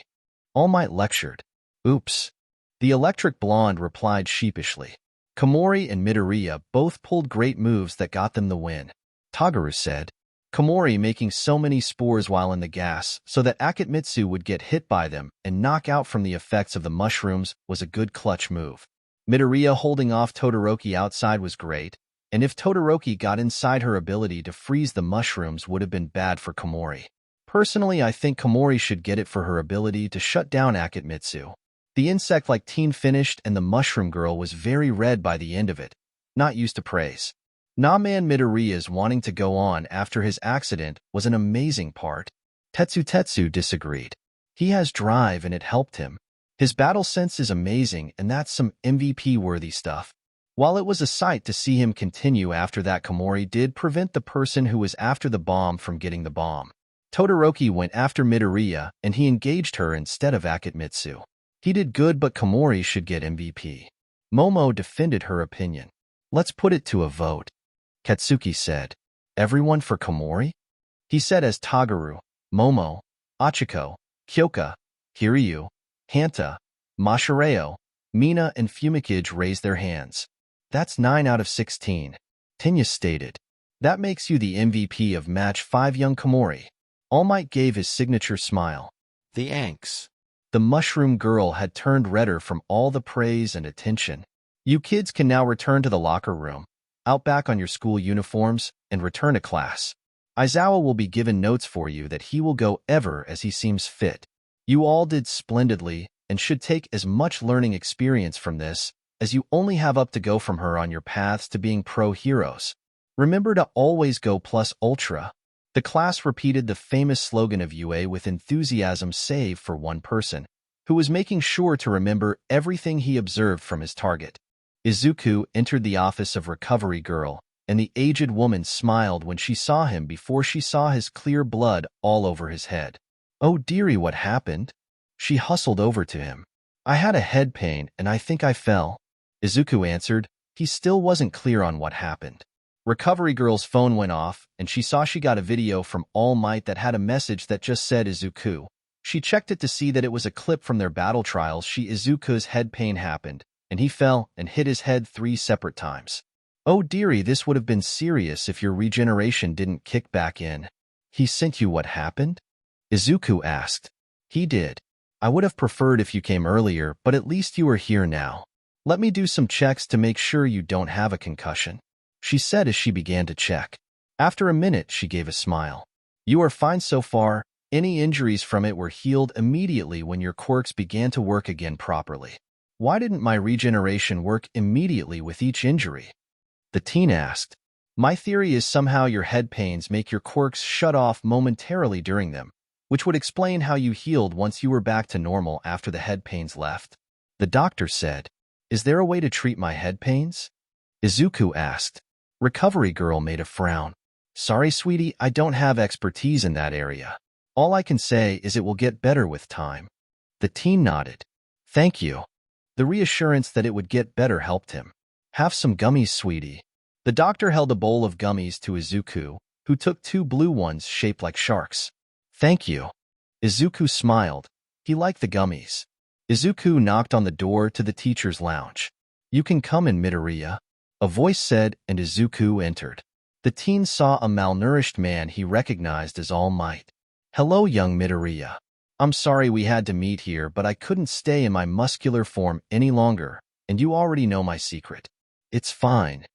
All Might lectured. Oops. The electric blonde replied sheepishly. Komori and Midoriya both pulled great moves that got them the win. Tagaru said. Komori making so many spores while in the gas so that Akitmitsu would get hit by them and knock out from the effects of the mushrooms was a good clutch move. Midoriya holding off Todoroki outside was great, and if Todoroki got inside, her ability to freeze the mushrooms would have been bad for Komori. Personally, I think Komori should get it for her ability to shut down Akitmitsu. The insect-like teen finished and the mushroom girl was very red by the end of it. Not used to praise. Nah man, Midoriya's wanting to go on after his accident was an amazing part. Tetsu disagreed. He has drive and it helped him. His battle sense is amazing and that's some MVP-worthy stuff. While it was a sight to see him continue after that, Komori did prevent the person who was after the bomb from getting the bomb. Todoroki went after Midoriya and he engaged her instead of Akitmitsu. He did good, but Komori should get MVP. Momo defended her opinion. Let's put it to a vote. Katsuki said. Everyone for Komori? He said as Tagaru, Momo, Achiko, Kyoka, Kiryu, Hanta, Mashireo, Mina and Fumikage raised their hands. That's 9 out of 16. Tenya stated. That makes you the MVP of Match 5, young Komori. All Might gave his signature smile. The Anks. The mushroom girl had turned redder from all the praise and attention. You kids can now return to the locker room, out back on your school uniforms, and return to class. Aizawa will be given notes for you that he will go ever as he seems fit. You all did splendidly and should take as much learning experience from this as you only have up to go from her on your paths to being pro heroes. Remember to always go plus ultra. The class repeated the famous slogan of UA with enthusiasm save for one person, who was making sure to remember everything he observed from his target. Izuku entered the office of Recovery Girl, and the aged woman smiled when she saw him before she saw his clear blood all over his head. Oh dearie, what happened? She hustled over to him. I had a head pain and I think I fell. Izuku answered. He still wasn't clear on what happened. Recovery Girl's phone went off, and she saw she got a video from All Might that had a message that just said Izuku. She checked it to see that it was a clip from their battle trials. Izuku's head pain happened, and he fell and hit his head 3 separate times. Oh dearie, this would have been serious if your regeneration didn't kick back in. He sent you what happened? Izuku asked. He did. I would have preferred if you came earlier, but at least you are here now. Let me do some checks to make sure you don't have a concussion, she said as she began to check. After a minute, she gave a smile. You are fine so far. Any injuries from it were healed immediately when your quirks began to work again properly. Why didn't my regeneration work immediately with each injury? The teen asked. My theory is somehow your head pains make your quirks shut off momentarily during them, which would explain how you healed once you were back to normal after the head pains left. The doctor said. Is there a way to treat my head pains? Izuku asked. Recovery Girl made a frown. Sorry, sweetie, I don't have expertise in that area. All I can say is it will get better with time. The teen nodded. Thank you. The reassurance that it would get better helped him. Have some gummies, sweetie. The doctor held a bowl of gummies to Izuku, who took 2 blue ones shaped like sharks. Thank you. Izuku smiled. He liked the gummies. Izuku knocked on the door to the teacher's lounge. You can come in, Midoriya, a voice said, and Izuku entered. The teen saw a malnourished man he recognized as All Might. Hello, young Midoriya. I'm sorry we had to meet here, but I couldn't stay in my muscular form any longer, and you already know my secret. It's fine.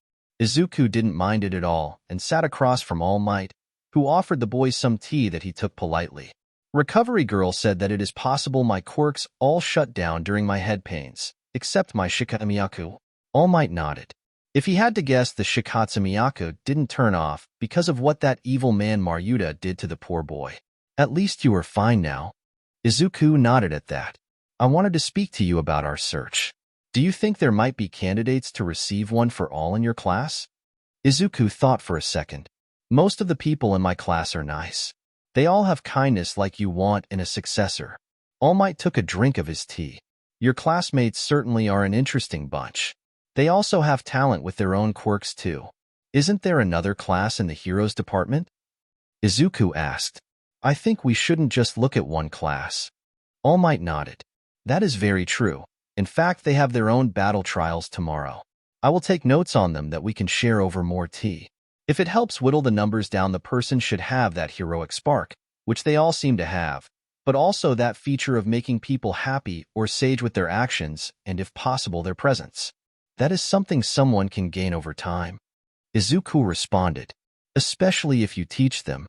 Izuku didn't mind it at all and sat across from All Might, who offered the boy some tea that he took politely. Recovery Girl said that it is possible my quirks all shut down during my head pains, except my Shikatsumiyaku. All Might nodded. If he had to guess, the Shikatsumiyaku didn't turn off because of what that evil man Maruta did to the poor boy. At least you are fine now. Izuku nodded at that. I wanted to speak to you about our search. Do you think there might be candidates to receive one for all in your class? Izuku thought for a second. Most of the people in my class are nice. They all have kindness like you want in a successor. All Might took a drink of his tea. Your classmates certainly are an interesting bunch. They also have talent with their own quirks too. Isn't there another class in the heroes department? Izuku asked. I think we shouldn't just look at one class. All Might nodded. That is very true. In fact, they have their own battle trials tomorrow. I will take notes on them that we can share over more tea. If it helps whittle the numbers down, the person should have that heroic spark, which they all seem to have, but also that feature of making people happy or sage with their actions and, if possible, their presence. That is something someone can gain over time. Izuku responded. Especially if you teach them.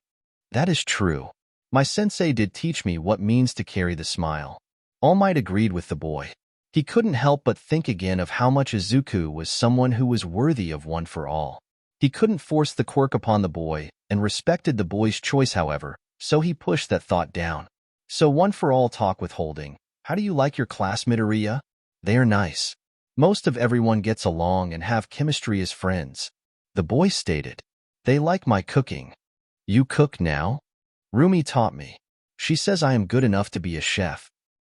That is true. My sensei did teach me what means to carry the smile. All Might agreed with the boy. He couldn't help but think again of how much Izuku was someone who was worthy of one for all. He couldn't force the quirk upon the boy and respected the boy's choice, however, so he pushed that thought down. So one for all talk withholding. How do you like your class, Midoriya? They are nice. Most of everyone gets along and have chemistry as friends. The boy stated. They like my cooking. You cook now? Rumi taught me. She says I am good enough to be a chef.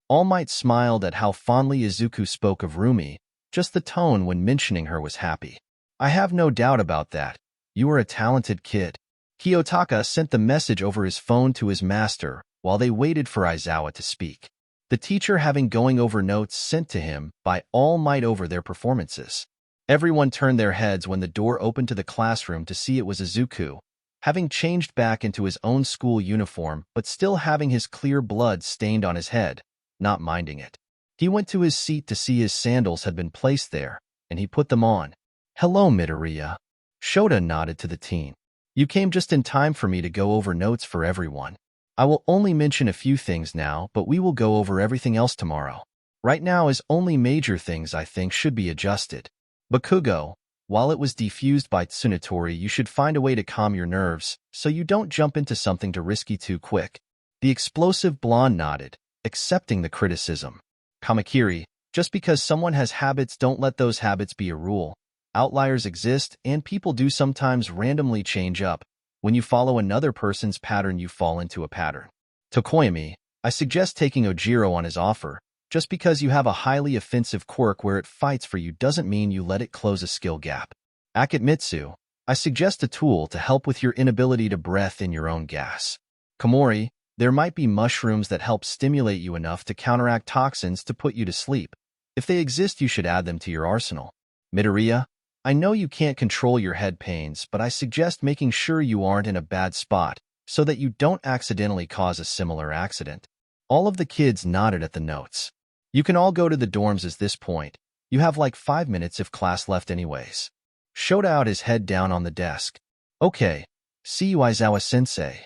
All Might smiled at how fondly Izuku spoke of Rumi. Just the tone when mentioning her was happy. I have no doubt about that. You are a talented kid. Kiyotaka sent the message over his phone to his master while they waited for Aizawa to speak. The teacher having going over notes sent to him by All Might over their performances. Everyone turned their heads when the door opened to the classroom to see it was Izuku, having changed back into his own school uniform but still having his clear blood stained on his head, not minding it. He went to his seat to see his sandals had been placed there, and he put them on. Hello, Midoriya. Shota nodded to the teen. You came just in time for me to go over notes for everyone. I will only mention a few things now, but we will go over everything else tomorrow. Right now is only major things I think should be adjusted. Bakugo, while it was defused by Tsunatori, you should find a way to calm your nerves so you don't jump into something too risky too quick. The explosive blonde nodded, accepting the criticism. Kamakiri, just because someone has habits, don't let those habits be a rule. Outliers exist, and people do sometimes randomly change up. When you follow another person's pattern, you fall into a pattern. Tokoyami, I suggest taking Ojiro on his offer. Just because you have a highly offensive quirk where it fights for you doesn't mean you let it close a skill gap. Akitmitsu, I suggest a tool to help with your inability to breathe in your own gas. Komori, there might be mushrooms that help stimulate you enough to counteract toxins to put you to sleep. If they exist, you should add them to your arsenal. Midoriya, I know you can't control your head pains, but I suggest making sure you aren't in a bad spot so that you don't accidentally cause a similar accident. All of the kids nodded at the notes. You can all go to the dorms at this point. You have like 5 minutes if class left anyways. Shota out his head down on the desk. Okay, see you Aizawa-sensei.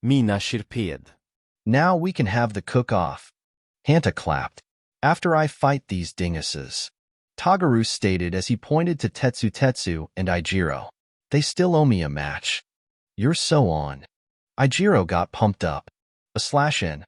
Mina Shirped. Now we can have the cook-off. Hanta clapped. After I fight these dinguses. Tagaru stated as he pointed to Tetsu and Ijiro. They still owe me a match. You're so on. Ijiro got pumped up. /n.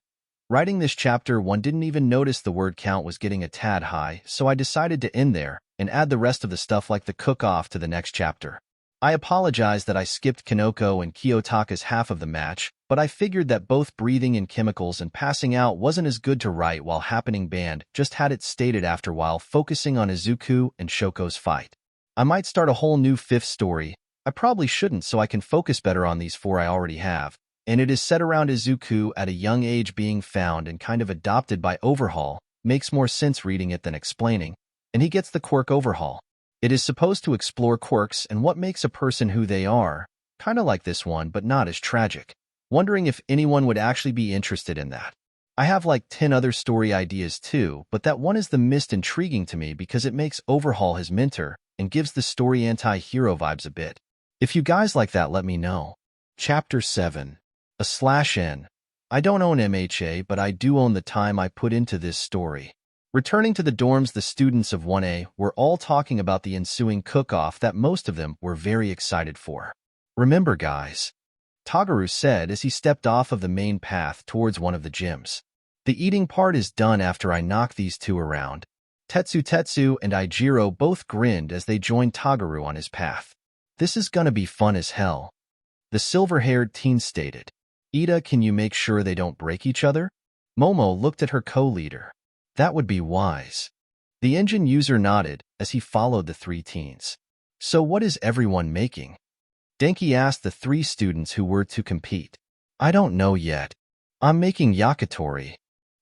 Writing this chapter, one didn't even notice the word count was getting a tad high, so I decided to end there and add the rest of the stuff like the cook-off to the next chapter. I apologize that I skipped Kanoko and Kiyotaka's half of the match, but I figured that both breathing in chemicals and passing out wasn't as good to write while happening. Band just had it stated after while focusing on Izuku and Shoko's fight. I might start a whole new fifth story. I probably shouldn't, so I can focus better on these four I already have. And it is set around Izuku at a young age being found and kind of adopted by Overhaul. Makes more sense reading it than explaining. And he gets the quirk Overhaul. It is supposed to explore quirks and what makes a person who they are. Kinda like this one, but not as tragic. Wondering if anyone would actually be interested in that. I have like 10 other story ideas too, but that one is the most intriguing to me because it makes Overhaul his mentor and gives the story anti-hero vibes a bit. If you guys like that, let me know. Chapter 7. /N. I don't own MHA, but I do own the time I put into this story. Returning to the dorms, the students of 1A were all talking about the ensuing cook-off that most of them were very excited for. Remember, guys, Tagaru said as he stepped off of the main path towards one of the gyms. The eating part is done after I knock these two around. Tetsu and Ijiro both grinned as they joined Tagaru on his path. This is gonna be fun as hell. The silver-haired teen stated. Ida, can you make sure they don't break each other? Momo looked at her co-leader. That would be wise. The engine user nodded as he followed the three teens. So what is everyone making? Denki asked the three students who were to compete. I don't know yet. I'm making yakitori.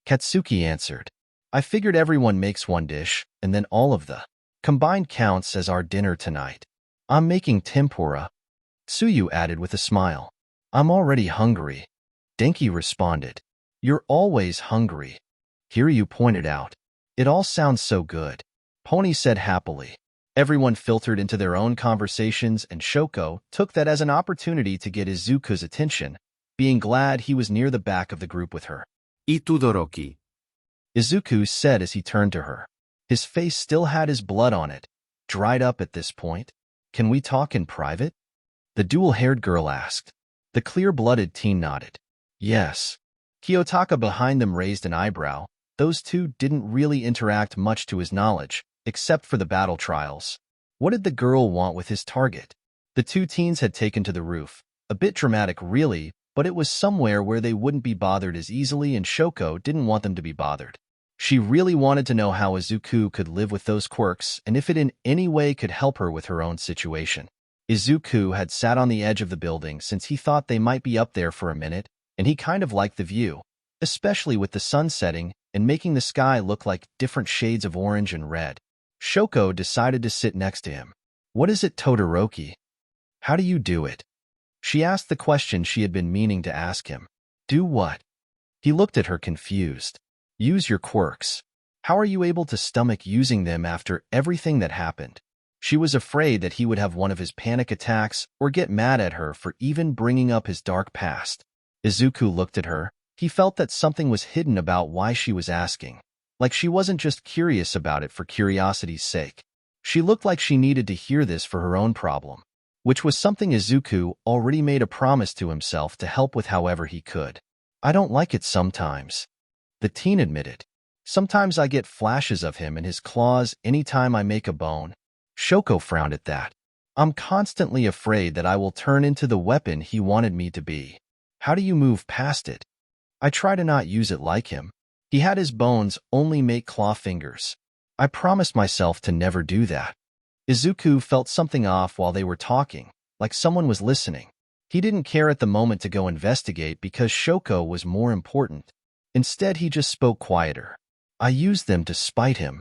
Katsuki answered. I figured everyone makes one dish, and then all of the combined counts as our dinner tonight. I'm making tempura. Tsuyu added with a smile. I'm already hungry. Denki responded. You're always hungry. Kiryu pointed out. It all sounds so good. Pony said happily. Everyone filtered into their own conversations, and Shoko took that as an opportunity to get Izuku's attention, being glad he was near the back of the group with her. Itudoroki. Izuku said as he turned to her. His face still had his blood on it, dried up at this point. Can we talk in private? The dual-haired girl asked. The clear-blooded teen nodded. Yes. Kiyotaka behind them raised an eyebrow. Those two didn't really interact much to his knowledge, except for the battle trials. What did the girl want with his target? The two teens had taken to the roof. A bit dramatic, really, but it was somewhere where they wouldn't be bothered as easily, and Shoko didn't want them to be bothered. She really wanted to know how Izuku could live with those quirks and if it in any way could help her with her own situation. Izuku had sat on the edge of the building since he thought they might be up there for a minute, and he kind of liked the view, especially with the sun setting and making the sky look like different shades of orange and red. Shoko decided to sit next to him. What is it, Todoroki? How do you do it? She asked the question she had been meaning to ask him. Do what? He looked at her confused. Use your quirks. How are you able to stomach using them after everything that happened? She was afraid that he would have one of his panic attacks or get mad at her for even bringing up his dark past. Izuku looked at her. He felt that something was hidden about why she was asking. Like she wasn't just curious about it for curiosity's sake. She looked like she needed to hear this for her own problem, which was something Izuku already made a promise to himself to help with however he could. I don't like it sometimes. The teen admitted. Sometimes I get flashes of him and his claws anytime I make a bone. Shoko frowned at that. I'm constantly afraid that I will turn into the weapon he wanted me to be. How do you move past it? I try to not use it like him. He had his bones only make claw fingers. I promised myself to never do that. Izuku felt something off while they were talking, like someone was listening. He didn't care at the moment to go investigate because Shoko was more important. Instead, he just spoke quieter. I used them to spite him.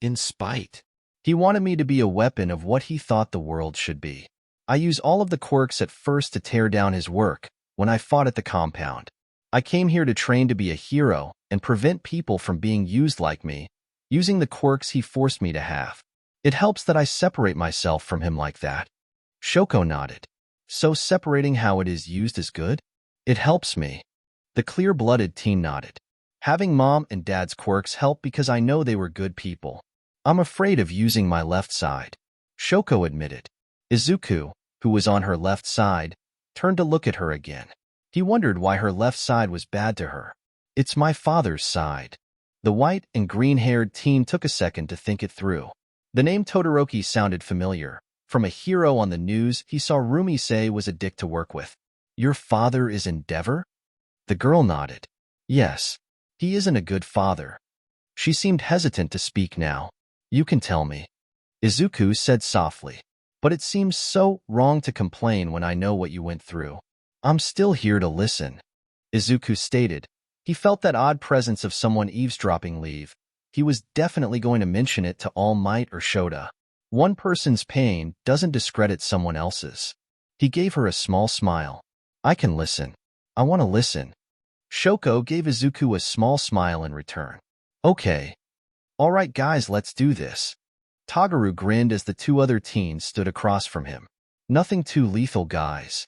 In spite? He wanted me to be a weapon of what he thought the world should be. I used all of the quirks at first to tear down his work when I fought at the compound. I came here to train to be a hero and prevent people from being used like me, using the quirks he forced me to have. It helps that I separate myself from him like that. Shoko nodded. So separating how it is used is good? It helps me. The clear-blooded teen nodded. Having mom and dad's quirks help because I know they were good people. I'm afraid of using my left side. Shoko admitted. Izuku, who was on her left side, turned to look at her again. He wondered why her left side was bad to her. It's my father's side. The white and green-haired teen took a second to think it through. The name Todoroki sounded familiar. From a hero on the news he saw Rumi say was a dick to work with. Your father is Endeavor? The girl nodded. Yes. He isn't a good father. She seemed hesitant to speak now. You can tell me. Izuku said softly. But it seems so wrong to complain when I know what you went through. I'm still here to listen, Izuku stated. He felt that odd presence of someone eavesdropping leave. He was definitely going to mention it to All Might or Shota. One person's pain doesn't discredit someone else's. He gave her a small smile. I can listen. I want to listen. Shoko gave Izuku a small smile in return. Okay. All right, guys, let's do this. Tagaru grinned as the two other teens stood across from him. Nothing too lethal, guys.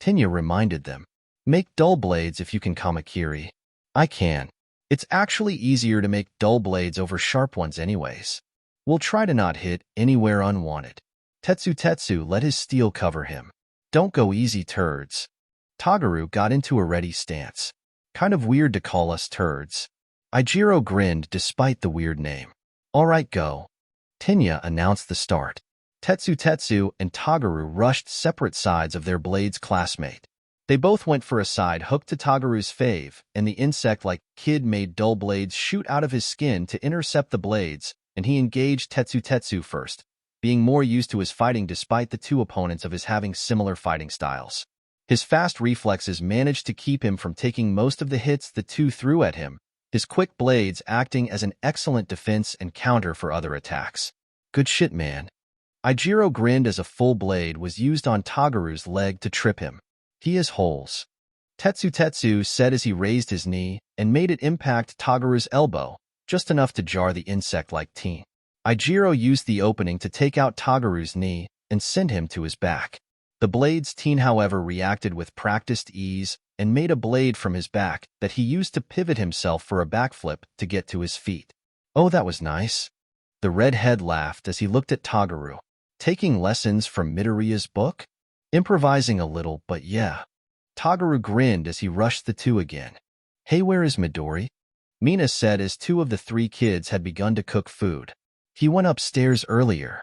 Tinya reminded them. Make dull blades if you can, Kamakiri. I can. It's actually easier to make dull blades over sharp ones anyways. We'll try to not hit anywhere unwanted. Tetsu let his steel cover him. Don't go easy, turds. Tagaru got into a ready stance. Kind of weird to call us turds. Ijiro grinned despite the weird name. All right, go. Tinya announced the start. Tetsu and Tagaru rushed separate sides of their blade's classmate. They both went for a side hook to Tagaru's fave, and the insect-like kid made dull blades shoot out of his skin to intercept the blades, and he engaged Tetsu first, being more used to his fighting despite the two opponents of his having similar fighting styles. His fast reflexes managed to keep him from taking most of the hits the two threw at him, his quick blades acting as an excellent defense and counter for other attacks. Good shit, man. Ijiro grinned as a full blade was used on Tagaru's leg to trip him. He has holes. Tetsu said as he raised his knee and made it impact Tagaru's elbow, just enough to jar the insect-like teen. Ijiro used the opening to take out Tagaru's knee and send him to his back. The blade's teen, however, reacted with practiced ease and made a blade from his back that he used to pivot himself for a backflip to get to his feet. Oh, that was nice. The redhead laughed as he looked at Tagaru. Taking lessons from Midoriya's book? Improvising a little, but yeah. Tagaru grinned as he rushed the two again. Hey, where is Midori? Mina said as two of the three kids had begun to cook food. He went upstairs earlier,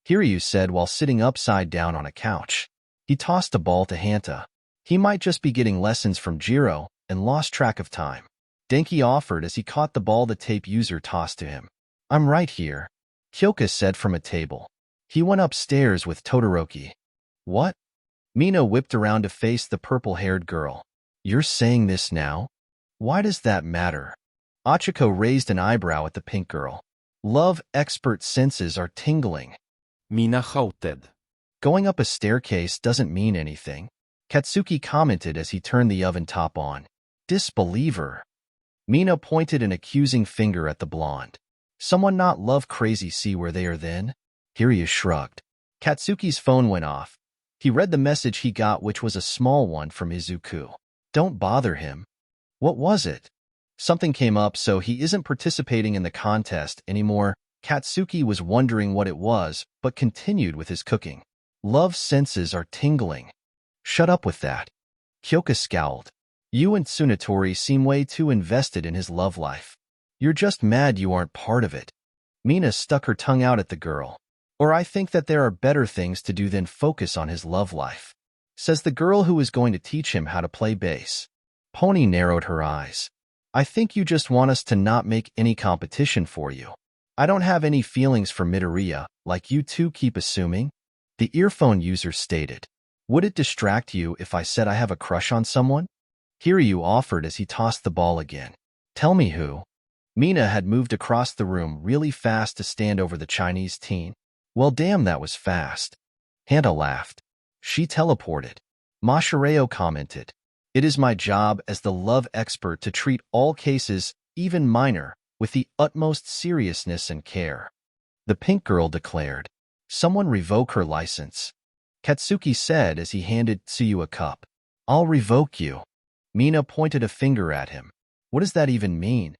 Hiryu said while sitting upside down on a couch. He tossed a ball to Hanta. He might just be getting lessons from Jiro and lost track of time. Denki offered as he caught the ball the tape user tossed to him. I'm right here, Kyoka said from a table. He went upstairs with Todoroki. What? Mina whipped around to face the purple-haired girl. You're saying this now? Why does that matter? Achiko raised an eyebrow at the pink girl. Love expert senses are tingling. Mina shouted. Going up a staircase doesn't mean anything, Katsuki commented as he turned the oven top on. Disbeliever. Mina pointed an accusing finger at the blonde. Someone not love crazy see where they are then? Hiryu shrugged. Katsuki's phone went off. He read the message he got, which was a small one from Izuku. Don't bother him. What was it? Something came up, so he isn't participating in the contest anymore. Katsuki was wondering what it was, but continued with his cooking. Love senses are tingling. Shut up with that. Kyoka scowled. You and Tsunatori seem way too invested in his love life. You're just mad you aren't part of it. Mina stuck her tongue out at the girl. Or I think that there are better things to do than focus on his love life, says the girl who is going to teach him how to play bass. Pony narrowed her eyes. I think you just want us to not make any competition for you. I don't have any feelings for Midoriya, like you two keep assuming, the earphone user stated. Would it distract you if I said I have a crush on someone? Hiryu offered as he tossed the ball again. Tell me who. Mina had moved across the room really fast to stand over the Chinese teen. Well, damn, that was fast. Hanta laughed. She teleported. Mashireo commented. It is my job as the love expert to treat all cases, even minor, with the utmost seriousness and care. The pink girl declared. Someone revoke her license. Katsuki said as he handed Tsuyu a cup. I'll revoke you. Mina pointed a finger at him. What does that even mean?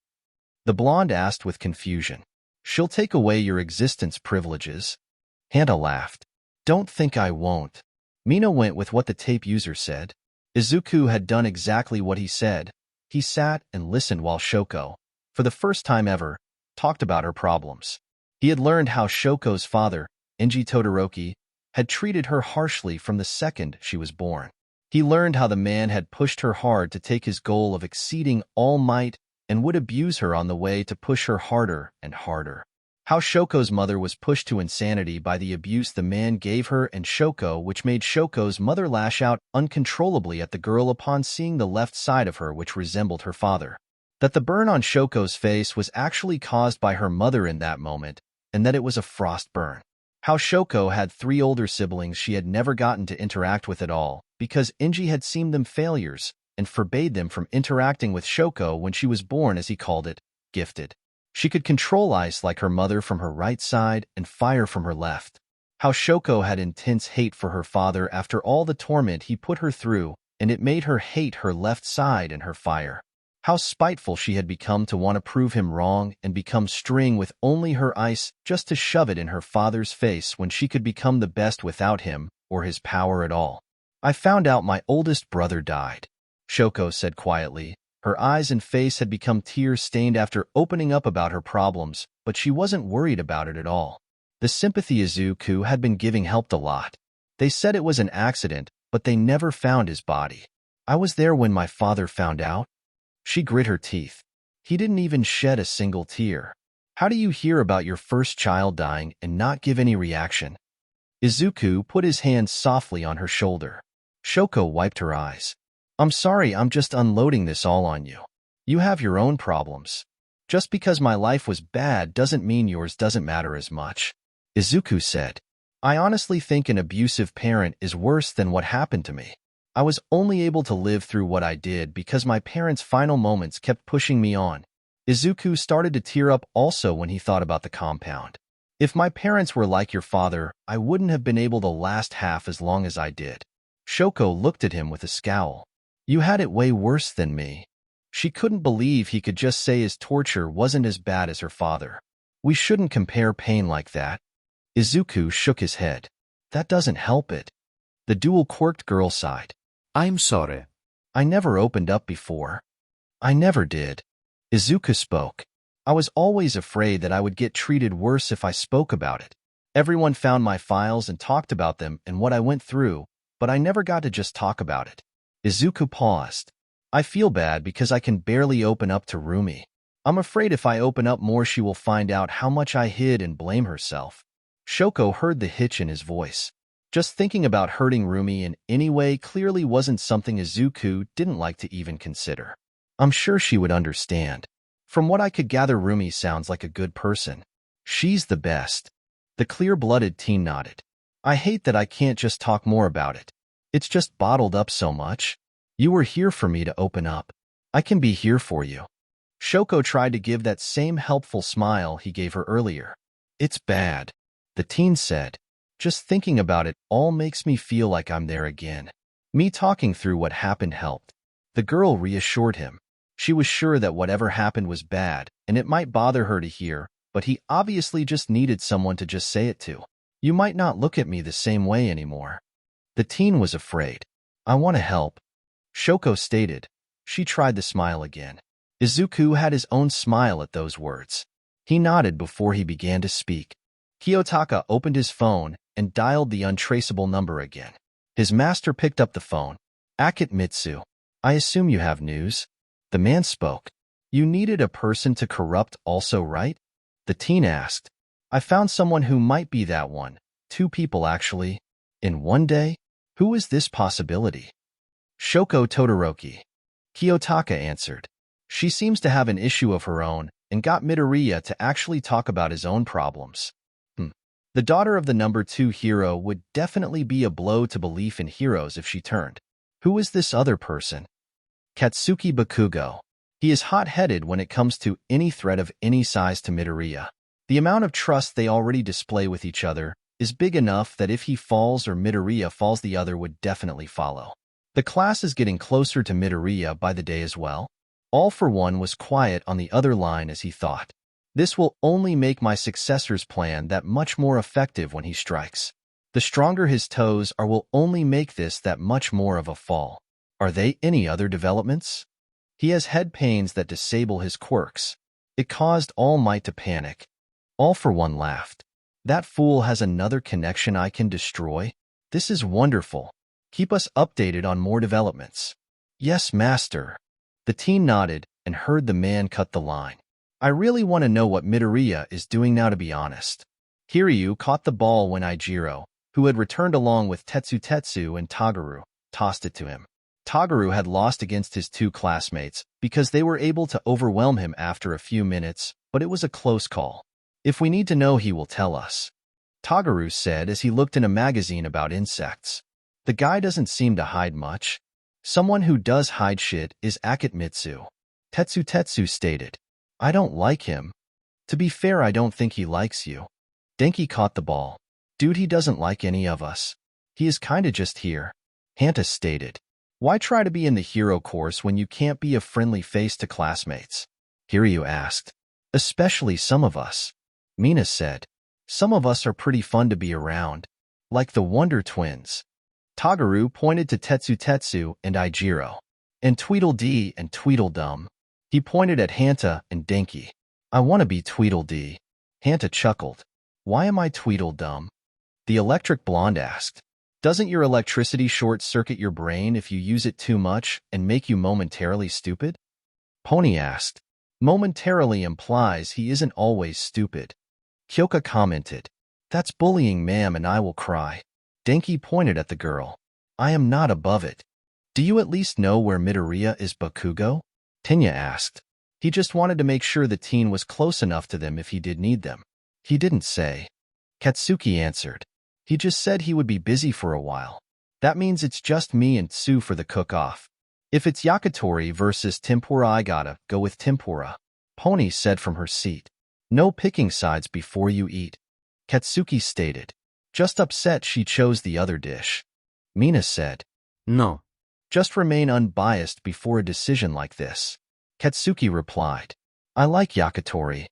The blonde asked with confusion. She'll take away your existence privileges. Hanta laughed. Don't think I won't. Mina went with what the tape user said. Izuku had done exactly what he said. He sat and listened while Shoko, for the first time ever, talked about her problems. He had learned how Shoko's father, Enji Todoroki, had treated her harshly from the second she was born. He learned how the man had pushed her hard to take his goal of exceeding all might and would abuse her on the way to push her harder and harder. How Shoko's mother was pushed to insanity by the abuse the man gave her and Shoko, which made Shoko's mother lash out uncontrollably at the girl upon seeing the left side of her which resembled her father. That the burn on Shoko's face was actually caused by her mother in that moment, and that it was a frost burn. How Shoko had 3 older siblings she had never gotten to interact with at all, because Inji had seen them failures and forbade them from interacting with Shoko when she was born, as he called it, gifted. She could control ice like her mother from her right side and fire from her left. How Shoko had intense hate for her father after all the torment he put her through, and it made her hate her left side and her fire. How spiteful she had become to want to prove him wrong and become string with only her ice just to shove it in her father's face when she could become the best without him or his power at all. I found out my oldest brother died, Shoko said quietly. Her eyes and face had become tear-stained after opening up about her problems, but she wasn't worried about it at all. The sympathy Izuku had been giving helped a lot. They said it was an accident, but they never found his body. I was there when my father found out. She grit her teeth. He didn't even shed a single tear. How do you hear about your first child dying and not give any reaction? Izuku put his hand softly on her shoulder. Shoko wiped her eyes. I'm sorry, I'm just unloading this all on you. You have your own problems. Just because my life was bad doesn't mean yours doesn't matter as much. Izuku said, I honestly think an abusive parent is worse than what happened to me. I was only able to live through what I did because my parents' final moments kept pushing me on. Izuku started to tear up also when he thought about the compound. If my parents were like your father, I wouldn't have been able to last half as long as I did. Shoko looked at him with a scowl. You had it way worse than me. She couldn't believe he could just say his torture wasn't as bad as her father. We shouldn't compare pain like that. Izuku shook his head. That doesn't help it. The dual-quirked girl sighed. I'm sorry. I never opened up before. I never did. Izuku spoke. I was always afraid that I would get treated worse if I spoke about it. Everyone found my files and talked about them and what I went through, but I never got to just talk about it. Izuku paused. I feel bad because I can barely open up to Rumi. I'm afraid if I open up more she will find out how much I hid and blame herself. Shoko heard the hitch in his voice. Just thinking about hurting Rumi in any way clearly wasn't something Izuku didn't like to even consider. I'm sure she would understand. From what I could gather, Rumi sounds like a good person. She's the best. The clear-blooded teen nodded. I hate that I can't just talk more about it. It's just bottled up so much. You were here for me to open up. I can be here for you. Shoko tried to give that same helpful smile he gave her earlier. It's bad, the teen said. Just thinking about it all makes me feel like I'm there again. Me talking through what happened helped. The girl reassured him. She was sure that whatever happened was bad, and it might bother her to hear, but he obviously just needed someone to just say it to. You might not look at me the same way anymore. The teen was afraid. I want to help, Shoko stated. She tried to smile again. Izuku had his own smile at those words. He nodded before he began to speak. Kiyotaka opened his phone and dialed the untraceable number again. His master picked up the phone. Akitmitsu, I assume you have news? The man spoke. You needed a person to corrupt also, right? The teen asked. I found someone who might be that one. 2 people, actually. In one day? Who is this possibility? Shoko Todoroki. Kiyotaka answered. She seems to have an issue of her own and got Midoriya to actually talk about his own problems. The daughter of the number 2 hero would definitely be a blow to belief in heroes if she turned. Who is this other person? Katsuki Bakugo. He is hot-headed when it comes to any threat of any size to Midoriya. The amount of trust they already display with each other is big enough that if he falls or Midoriya falls, the other would definitely follow. The class is getting closer to Midoriya by the day as well. All for One was quiet on the other line as he thought. This will only make my successor's plan that much more effective when he strikes. The stronger his toes are will only make this that much more of a fall. Are they any other developments? He has head pains that disable his quirks. It caused All Might to panic. All for One laughed. That fool has another connection I can destroy? This is wonderful. Keep us updated on more developments. Yes, master. The teen nodded and heard the man cut the line. I really want to know what Midoriya is doing now, to be honest. Kiryu caught the ball when Ijiro, who had returned along with Tetsu and Tagaru, tossed it to him. Tagaru had lost against his two classmates because they were able to overwhelm him after a few minutes, but it was a close call. If we need to know, he will tell us, Tagaru said as he looked in a magazine about insects. The guy doesn't seem to hide much. Someone who does hide shit is Akitmitsu, Tetsu stated. I don't like him. To be fair, I don't think he likes you. Denki caught the ball. Dude, he doesn't like any of us. He is kinda just here, Hanta stated. Why try to be in the hero course when you can't be a friendly face to classmates? Kiryu asked. Especially some of us, Mina said. Some of us are pretty fun to be around, like the Wonder Twins. Tagaru pointed to Tetsu and Ijiro. And Tweedledee and Tweedledum. He pointed at Hanta and Denki. I want to be Tweedledee. Hanta chuckled. Why am I Tweedledum? The electric blonde asked. Doesn't your electricity short-circuit your brain if you use it too much and make you momentarily stupid? Pony asked. Momentarily implies he isn't always stupid. Kyoka commented. That's bullying, ma'am, and I will cry. Denki pointed at the girl. I am not above it. Do you at least know where Midoriya is, Bakugo? Tenya asked. He just wanted to make sure the teen was close enough to them if he did need them. He didn't say. Katsuki answered. He just said he would be busy for a while. That means it's just me and Tsu for the cook-off. If it's yakitori versus tempura, I gotta go with tempura, Pony said from her seat. No picking sides before you eat, Katsuki stated. Just upset she chose the other dish. Mina said. No. Just remain unbiased before a decision like this, Katsuki replied. I like yakitori,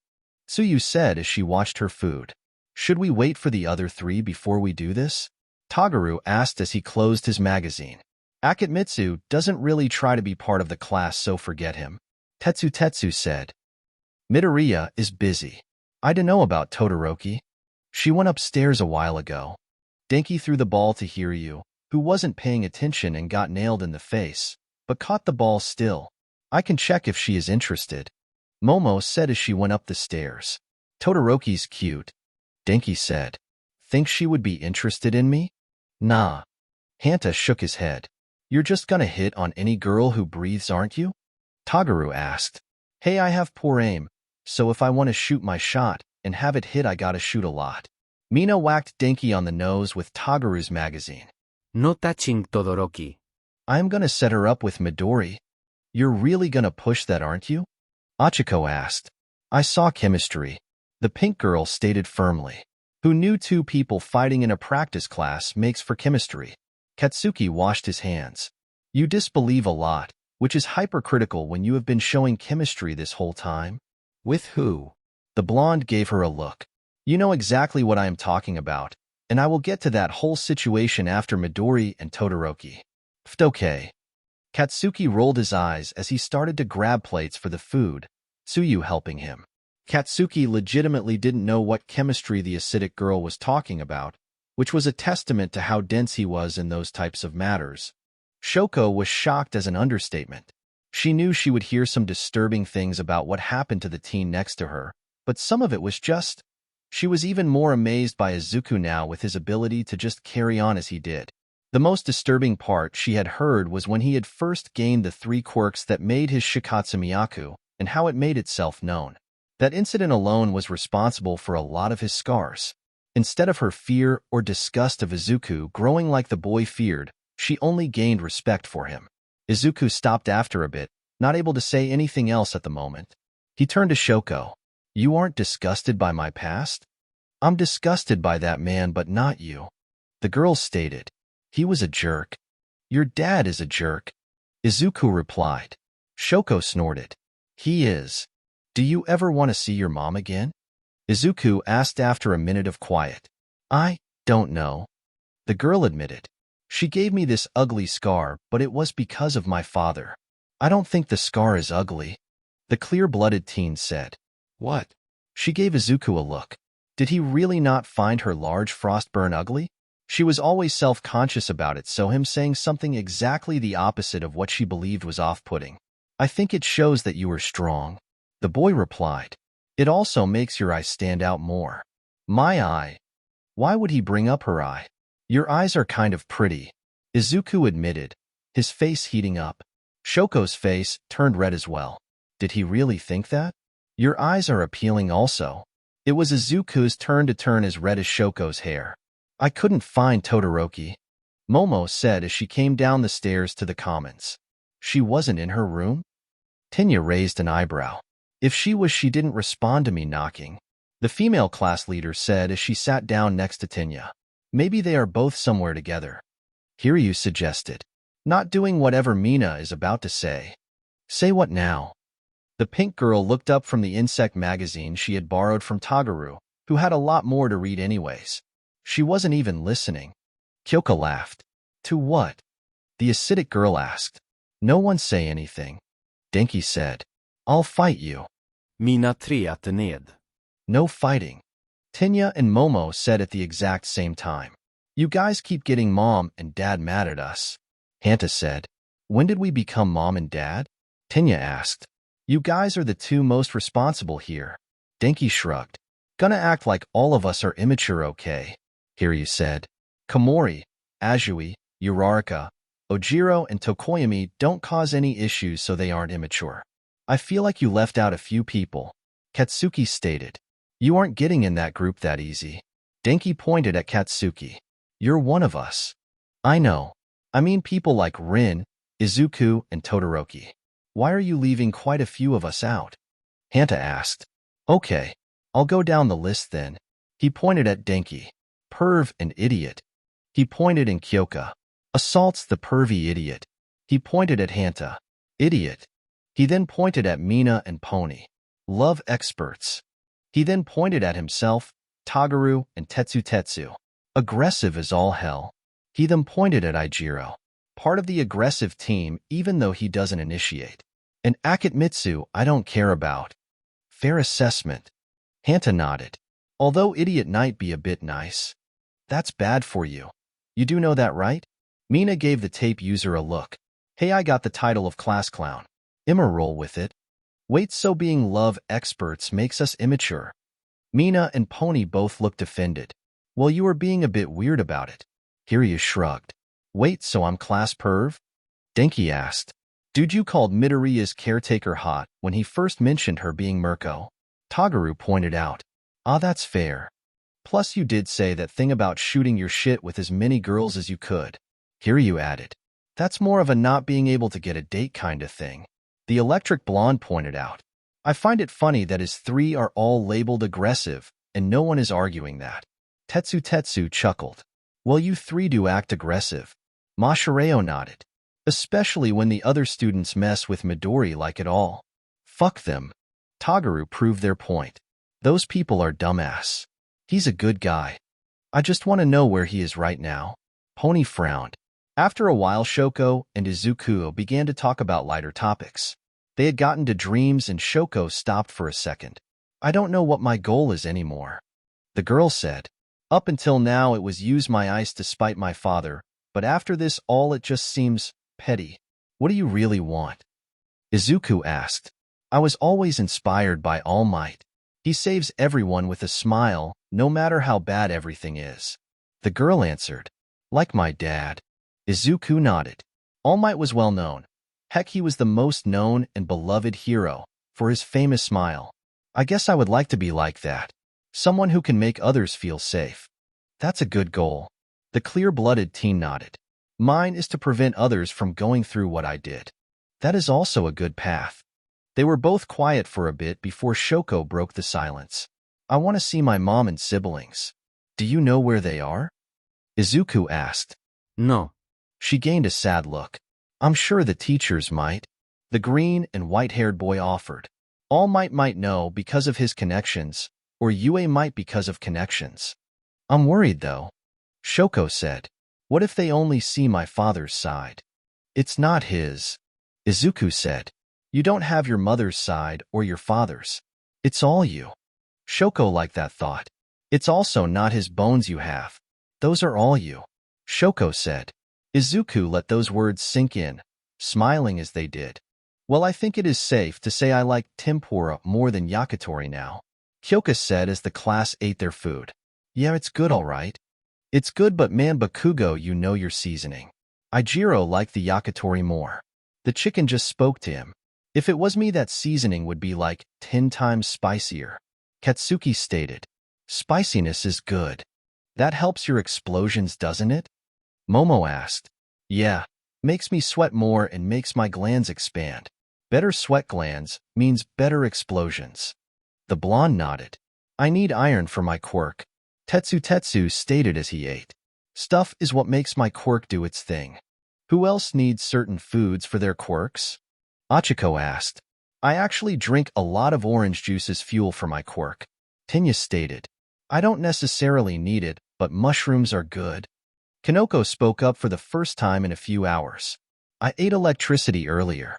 Tsuyu said as she watched her food. Should we wait for the other three before we do this? Tagaru asked as he closed his magazine. Akitmitsu doesn't really try to be part of the class, so forget him, Tetsu said. Midoriya is busy. I don't know about Todoroki. She went upstairs a while ago. Denki threw the ball to Hiryu, who wasn't paying attention and got nailed in the face, but caught the ball still. I can check if she is interested, Momo said as she went up the stairs. Todoroki's cute, Denki said. Think she would be interested in me? Nah. Hanta shook his head. You're just gonna hit on any girl who breathes, aren't you? Tagaru asked. Hey, I have poor aim, so if I want to shoot my shot and have it hit, I gotta shoot a lot. Mina whacked Denki on the nose with Tagaru's magazine. No touching Todoroki. I'm gonna set her up with Midori. You're really gonna push that, aren't you? Achiko asked. I saw chemistry, the pink girl stated firmly. Who knew two people fighting in a practice class makes for chemistry? Katsuki washed his hands. You disbelieve a lot, which is hypercritical when you have been showing chemistry this whole time. With who? The blonde gave her a look. You know exactly what I am talking about, and I will get to that whole situation after Midori and Todoroki. Okay. Katsuki rolled his eyes as he started to grab plates for the food, Tsuyu helping him. Katsuki legitimately didn't know what chemistry the acidic girl was talking about, which was a testament to how dense he was in those types of matters. Shoko was shocked as an understatement. She knew she would hear some disturbing things about what happened to the teen next to her, but some of it was just... She was even more amazed by Izuku now with his ability to just carry on as he did. The most disturbing part she had heard was when he had first gained the 3 quirks that made his Shikatsu Miyaku and how it made itself known. That incident alone was responsible for a lot of his scars. Instead of her fear or disgust of Izuku growing like the boy feared, she only gained respect for him. Izuku stopped after a bit, not able to say anything else at the moment. He turned to Shoko. You aren't disgusted by my past? I'm disgusted by that man, but not you. The girl stated. He was a jerk. Your dad is a jerk, Izuku replied. Shoko snorted. He is. Do you ever want to see your mom again? Izuku asked after a minute of quiet. I don't know, the girl admitted. She gave me this ugly scar, but it was because of my father. I don't think the scar is ugly, the clear-blooded teen said. What? She gave Izuku a look. Did he really not find her large frostburn ugly? She was always self-conscious about it, so him saying something exactly the opposite of what she believed was off-putting. I think it shows that you are strong. The boy replied, "It also makes your eye stand out more." "My eye? Why would he bring up her eye?" "Your eyes are kind of pretty," Izuku admitted, his face heating up. Shoko's face turned red as well. Did he really think that? "Your eyes are appealing also." It was Izuku's turn to turn as red as Shoko's hair. "I couldn't find Todoroki," Momo said as she came down the stairs to the commons. "She wasn't in her room?" Tenya raised an eyebrow. "If she was, she didn't respond to me knocking," the female class leader said as she sat down next to Tenya. "Maybe they are both somewhere together," Hiryu suggested, not doing whatever Mina is about to say. "Say what now?" The pink girl looked up from the insect magazine she had borrowed from Tagaru, who had a lot more to read anyways. She wasn't even listening. Kyoka laughed. "To what?" the acidic girl asked. "No one say anything," Denki said. "I'll fight you." Mina treade ned. "No fighting," Tenya and Momo said at the exact same time. "You guys keep getting mom and dad mad at us," Hanta said. "When did we become mom and dad?" Tenya asked. "You guys are the two most responsible here," Denki shrugged. "Gonna act like all of us are immature, okay?" Hiryu said. "Komori, Azui, Uraraka, Ojiro, and Tokoyami don't cause any issues so they aren't immature. I feel like you left out a few people," Katsuki stated. "You aren't getting in that group that easy." Denki pointed at Katsuki. "You're one of us." "I know. I mean people like Rin, Izuku, and Todoroki. Why are you leaving quite a few of us out?" Hanta asked. "Okay, I'll go down the list then." He pointed at Denki. "Perv and idiot." He pointed in Kyoka. "Assaults the pervy idiot." He pointed at Hanta. "Idiot." He then pointed at Mina and Pony. "Love experts." He then pointed at himself, Tagaru, and Tetsu. "Aggressive as all hell." He then pointed at Ijiro. "Part of the aggressive team even though he doesn't initiate." "And Akitmitsu I don't care about." "Fair assessment." Hanta nodded. "Although idiot might be a bit nice." "That's bad for you. You do know that, right?" Mina gave the tape user a look. "Hey, I got the title of class clown. Imma roll with it." "Wait, so being love experts makes us immature?" Mina and Pony both looked offended. "Well, you were being a bit weird about it." Hiryu shrugged. "Wait, so I'm class perv?" Denki asked. "Dude, you called Midoriya's caretaker hot when he first mentioned her being Mirko." Tagaru pointed out. "Ah, that's fair. Plus you did say that thing about shooting your shit with as many girls as you could." Hiryu added. "That's more of a not being able to get a date kind of thing." The electric blonde pointed out. "I find it funny that his three are all labeled aggressive, and no one is arguing that." Tetsu chuckled. "Well, you three do act aggressive." Mashireo nodded. "Especially when the other students mess with Midori like it all." "Fuck them." Tagaru proved their point. "Those people are dumbass. He's a good guy. I just want to know where he is right now." Pony frowned. After a while, Shoko and Izuku began to talk about lighter topics. They had gotten to dreams and Shoko stopped for a second. "I don't know what my goal is anymore," the girl said. "Up until now it was use my eyes to spite my father, but after this all it just seems petty." "What do you really want?" Izuku asked. "I was always inspired by All Might. He saves everyone with a smile, no matter how bad everything is." The girl answered. "Like my dad." Izuku nodded. All Might was well known. Heck, he was the most known and beloved hero for his famous smile. "I guess I would like to be like that. Someone who can make others feel safe." "That's a good goal." The clear-blooded teen nodded. "Mine is to prevent others from going through what I did." "That is also a good path." They were both quiet for a bit before Shoko broke the silence. "I want to see my mom and siblings." "Do you know where they are?" Izuku asked. No. She gained a sad look. "I'm sure the teachers might." The green and white-haired boy offered. All might know because of his connections, or Yue might because of connections. "I'm worried though," Shoko said. "What if they only see my father's side?" "It's not his," Izuku said. "You don't have your mother's side or your father's. It's all you." Shoko liked that thought. "It's also not his bones you have. Those are all you," Shoko said. Izuku let those words sink in, smiling as they did. Well, I think it is safe to say I like tempura more than yakitori now, Kyoka said as the class ate their food. Yeah, it's good all right. It's good, but man, Bakugo, you know your seasoning. Ijiro liked the yakitori more. The chicken just spoke to him. If it was me, that seasoning would be like 10 times spicier. Katsuki stated. Spiciness is good. That helps your explosions, doesn't it? Momo asked. Yeah, makes me sweat more and makes my glands expand. Better sweat glands means better explosions. The blonde nodded. I need iron for my quirk, Tetsu stated as he ate. Stuff is what makes my quirk do its thing. Who else needs certain foods for their quirks? Achiko asked. I actually drink a lot of orange juice as fuel for my quirk, Tinya stated. I don't necessarily need it, but mushrooms are good. Kanoko spoke up for the first time in a few hours. I ate electricity earlier.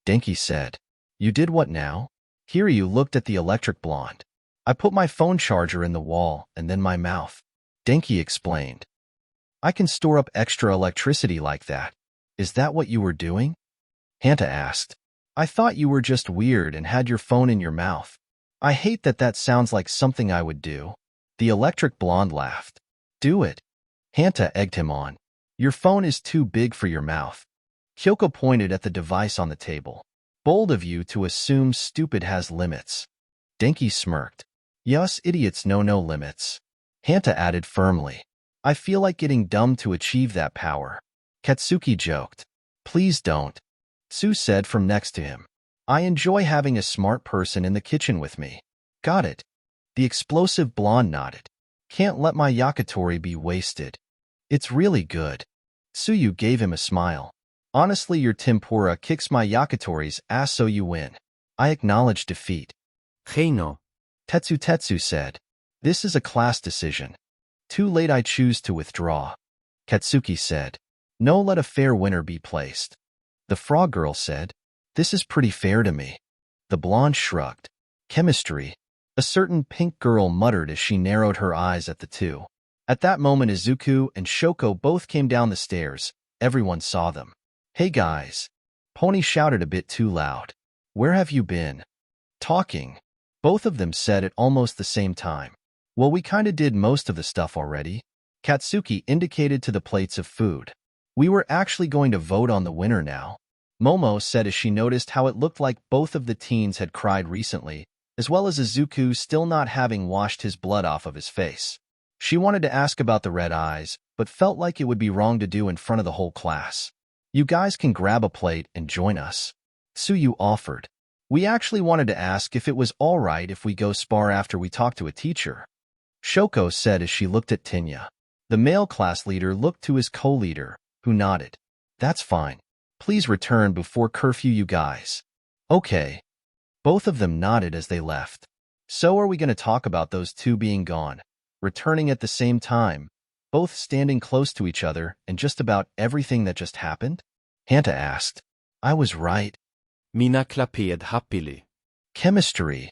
Denki said. You did what now? Kiryu looked at the electric blonde. I put my phone charger in the wall and then my mouth. Denki explained. I can store up extra electricity like that. Is that what you were doing? Hanta asked. I thought you were just weird and had your phone in your mouth. I hate that that sounds like something I would do. The electric blonde laughed. Do it. Hanta egged him on. Your phone is too big for your mouth. Kyoko pointed at the device on the table. Bold of you to assume stupid has limits. Denki smirked. Yes, idiots know no limits. Hanta added firmly. I feel like getting dumb to achieve that power. Katsuki joked. Please don't. Tsu said from next to him. I enjoy having a smart person in the kitchen with me. Got it. The explosive blonde nodded. Can't let my yakitori be wasted. It's really good. Tsuyu gave him a smile. Honestly, your tempura kicks my yakitori's ass, so you win. I acknowledge defeat. Heino. Tetsu said. This is a class decision. Too late, I choose to withdraw. Katsuki said. No, let a fair winner be placed. The frog girl said. This is pretty fair to me. The blonde shrugged. Chemistry. A certain pink girl muttered as she narrowed her eyes at the two. At that moment, Izuku and Shoko both came down the stairs. Everyone saw them. Hey guys. Pony shouted a bit too loud. Where have you been? Talking. Both of them said at almost the same time. Well, we kinda did most of the stuff already. Katsuki indicated to the plates of food. We were actually going to vote on the winner now. Momo said as she noticed how it looked like both of the teens had cried recently, as well as Izuku still not having washed his blood off of his face. She wanted to ask about the red eyes, but felt like it would be wrong to do in front of the whole class. You guys can grab a plate and join us. Tsuyu offered. We actually wanted to ask if it was all right if we go spar after we talk to a teacher. Shoko said as she looked at Tinya. The male class leader looked to his co-leader, who nodded. That's fine. Please return before curfew, you guys. Okay. Both of them nodded as they left. So are we going to talk about those two being gone, returning at the same time, both standing close to each other and just about everything that just happened? Hanta asked. I was right. Mina klapped happily. Chemistry.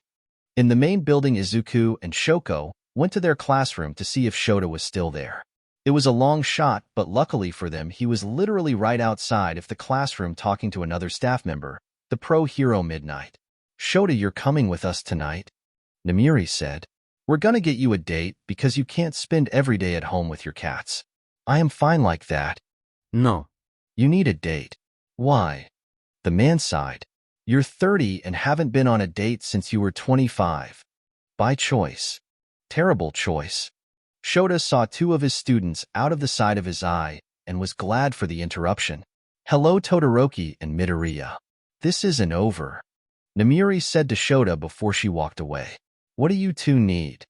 In the main building, Izuku and Shoko went to their classroom to see if Shota was still there. It was a long shot, but luckily for them, he was literally right outside of the classroom talking to another staff member, the pro hero Midnight. Shota, you're coming with us tonight? Namiri said. We're gonna get you a date because you can't spend every day at home with your cats. I am fine like that. No. You need a date. Why? The man sighed. You're 30 and haven't been on a date since you were 25. By choice. Terrible choice. Shota saw two of his students out of the side of his eye and was glad for the interruption. Hello, Todoroki and Midoriya. This isn't over. Namiri said to Shota before she walked away. What do you two need?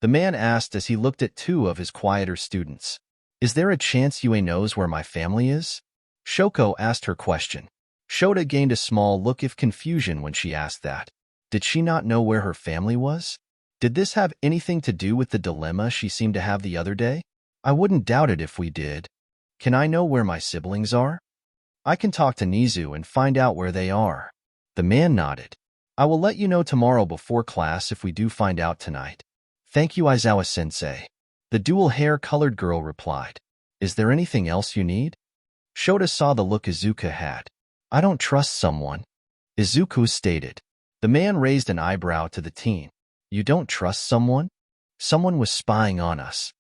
The man asked as he looked at two of his quieter students. Is there a chance Yue knows where my family is? Shoko asked her question. Shota gained a small look of confusion when she asked that. Did she not know where her family was? Did this have anything to do with the dilemma she seemed to have the other day? I wouldn't doubt it if we did. Can I know where my siblings are? I can talk to Nizu and find out where they are. The man nodded. I will let you know tomorrow before class if we do find out tonight. Thank you, Aizawa-sensei. The dual-hair-colored girl replied. Is there anything else you need? Shota saw the look Izuku had. I don't trust someone. Izuku stated. The man raised an eyebrow to the teen. You don't trust someone? Someone was spying on us.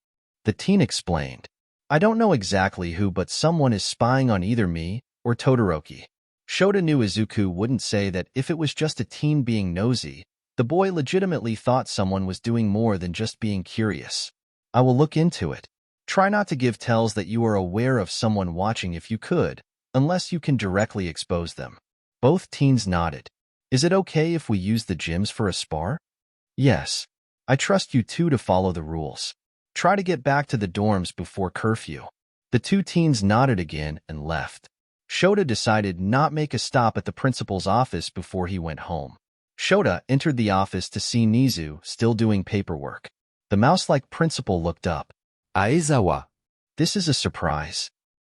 The teen explained. I don't know exactly who, but someone is spying on either me or Todoroki. Shota knew Izuku wouldn't say that if it was just a teen being nosy. The boy legitimately thought someone was doing more than just being curious. I will look into it. Try not to give tells that you are aware of someone watching if you could, unless you can directly expose them. Both teens nodded. Is it okay if we use the gyms for a spar? Yes. I trust you two to follow the rules. Try to get back to the dorms before curfew. The two teens nodded again and left. Shota decided not make a stop at the principal's office before he went home. Shota entered the office to see Nizu still doing paperwork. The mouse-like principal looked up. Aizawa. This is a surprise.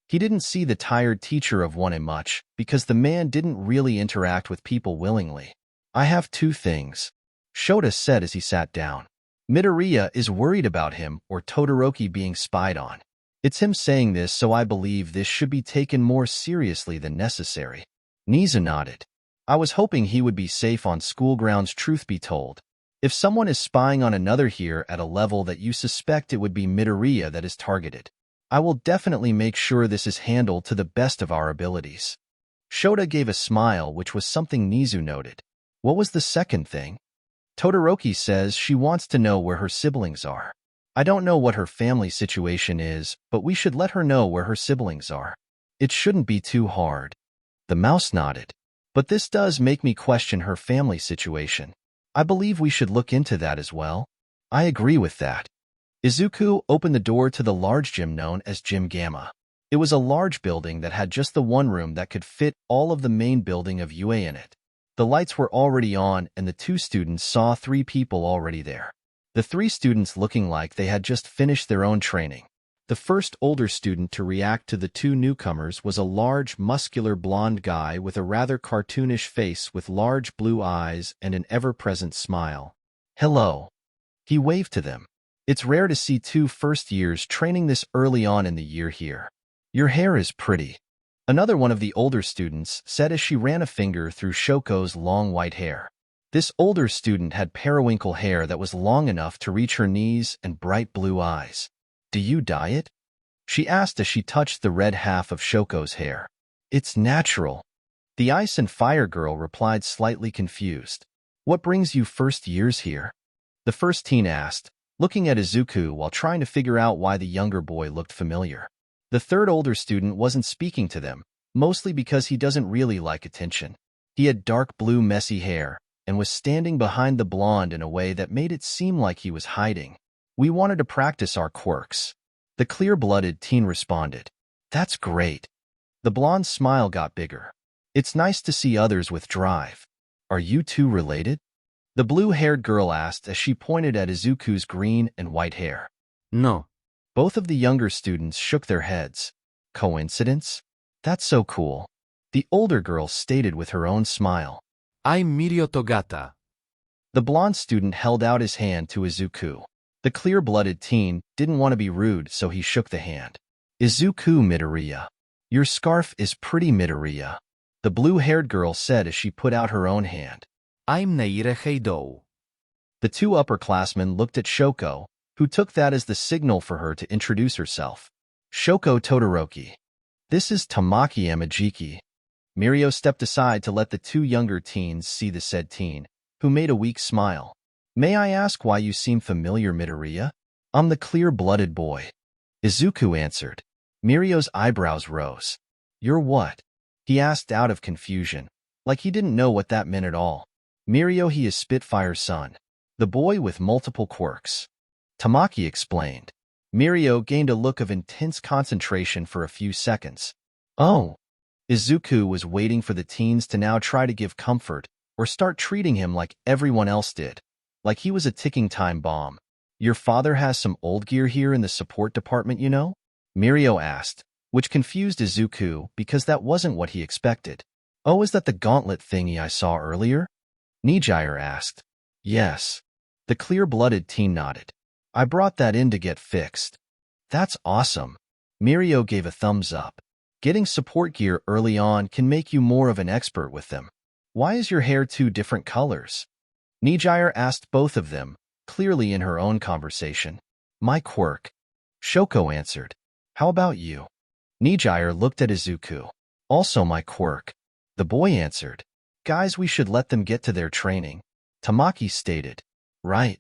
He didn't see the tired teacher of one much because the man didn't really interact with people willingly. I have two things, Shota said as he sat down. Midoriya is worried about him or Todoroki being spied on. It's him saying this, so I believe this should be taken more seriously than necessary. Nizu nodded. I was hoping he would be safe on school grounds, truth be told. If someone is spying on another here at a level that you suspect, it would be Midoriya that is targeted. I will definitely make sure this is handled to the best of our abilities. Shota gave a smile, which was something Nizu noted. What was the second thing? Todoroki says she wants to know where her siblings are. I don't know what her family situation is, but we should let her know where her siblings are. It shouldn't be too hard. The mouse nodded. But this does make me question her family situation. I believe we should look into that as well. I agree with that. Izuku opened the door to the large gym known as Gym Gamma. It was a large building that had just the one room that could fit all of the main building of UA in it. The lights were already on, and the two students saw three people already there. The three students looking like they had just finished their own training. The first older student to react to the two newcomers was a large, muscular blonde guy with a rather cartoonish face with large blue eyes and an ever-present smile. Hello. He waved to them. It's rare to see two first-years training this early on in the year here. Your hair is pretty. Another one of the older students said as she ran a finger through Shoko's long white hair. This older student had periwinkle hair that was long enough to reach her knees and bright blue eyes. Do you dye it? She asked as she touched the red half of Shoko's hair. It's natural. The Ice and Fire girl replied, slightly confused. What brings you first years here? The first teen asked, looking at Izuku while trying to figure out why the younger boy looked familiar. The third older student wasn't speaking to them, mostly because he doesn't really like attention. He had dark blue messy hair and was standing behind the blonde in a way that made it seem like he was hiding. We wanted to practice our quirks. The clear-blooded teen responded. That's great. The blonde's smile got bigger. It's nice to see others with drive. Are you two related? The blue-haired girl asked as she pointed at Izuku's green and white hair. No. Both of the younger students shook their heads. Coincidence? That's so cool. The older girl stated with her own smile. I'm Mirio Togata. The blonde student held out his hand to Izuku. The clear-blooded teen didn't want to be rude, so he shook the hand. Izuku Midoriya. Your scarf is pretty, Midoriya. The blue-haired girl said as she put out her own hand. I'm Naire Heidou. The two upperclassmen looked at Shoko, who took that as the signal for her to introduce herself. Shoko Todoroki. This is Tamaki Amajiki. Mirio stepped aside to let the two younger teens see the said teen, who made a weak smile. May I ask why you seem familiar, Midoriya? I'm the clear-blooded boy. Izuku answered. Mirio's eyebrows rose. You're what? He asked out of confusion, like he didn't know what that meant at all. Mirio, he is Spitfire's son, the boy with multiple quirks. Tamaki explained. Mirio gained a look of intense concentration for a few seconds. Oh. Izuku was waiting for the teens to now try to give comfort or start treating him like everyone else did, like he was a ticking time bomb. Your father has some old gear here in the support department, you know? Mirio asked, which confused Izuku because that wasn't what he expected. Oh, is that the gauntlet thingy I saw earlier? Nijire asked. Yes. The clear-blooded teen nodded. I brought that in to get fixed. That's awesome. Mirio gave a thumbs up. Getting support gear early on can make you more of an expert with them. Why is your hair two different colors? Nijire asked both of them, clearly in her own conversation. My quirk. Shoko answered. How about you? Nijire looked at Izuku. Also my quirk. The boy answered. Guys, we should let them get to their training. Tamaki stated. Right.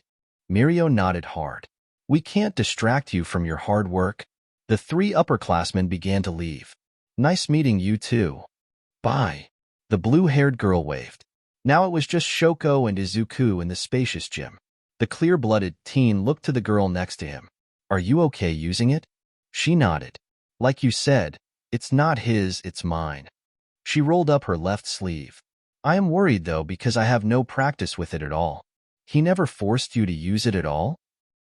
Mirio nodded hard. We can't distract you from your hard work. The three upperclassmen began to leave. Nice meeting you too. Bye. The blue-haired girl waved. Now it was just Shoko and Izuku in the spacious gym. The clear-blooded teen looked to the girl next to him. Are you okay using it? She nodded. Like you said, it's not his, it's mine. She rolled up her left sleeve. I am worried though because I have no practice with it at all. He never forced you to use it at all?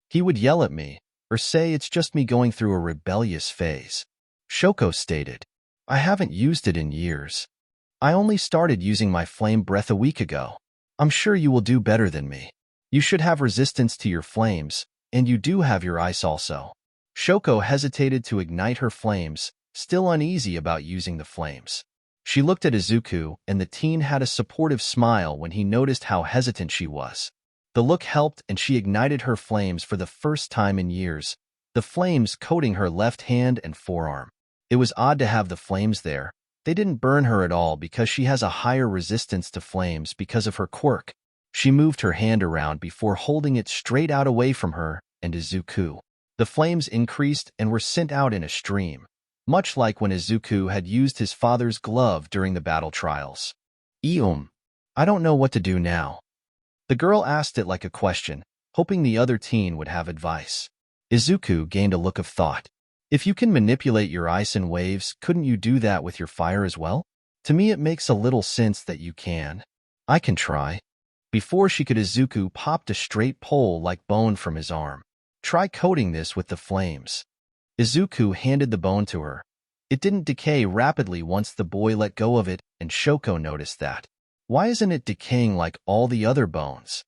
He would yell at me, or say it's just me going through a rebellious phase. Shoko stated. I haven't used it in years. I only started using my flame breath a week ago. I'm sure you will do better than me. You should have resistance to your flames, and you do have your ice also. Shoko hesitated to ignite her flames, still uneasy about using the flames. She looked at Izuku, and the teen had a supportive smile when he noticed how hesitant she was. The look helped, and she ignited her flames for the first time in years, the flames coating her left hand and forearm. It was odd to have the flames there. They didn't burn her at all because she has a higher resistance to flames because of her quirk. She moved her hand around before holding it straight out away from her and Izuku. The flames increased and were sent out in a stream, much like when Izuku had used his father's glove during the battle trials. I don't know what to do now. The girl asked it like a question, hoping the other teen would have advice. Izuku gained a look of thought. If you can manipulate your ice in waves, couldn't you do that with your fire as well? To me it makes a little sense that you can. I can try. Before she could, Izuku popped a straight pole-like bone from his arm. Try coating this with the flames. Izuku handed the bone to her. It didn't decay rapidly once the boy let go of it, and Shoko noticed that. Why isn't it decaying like all the other bones?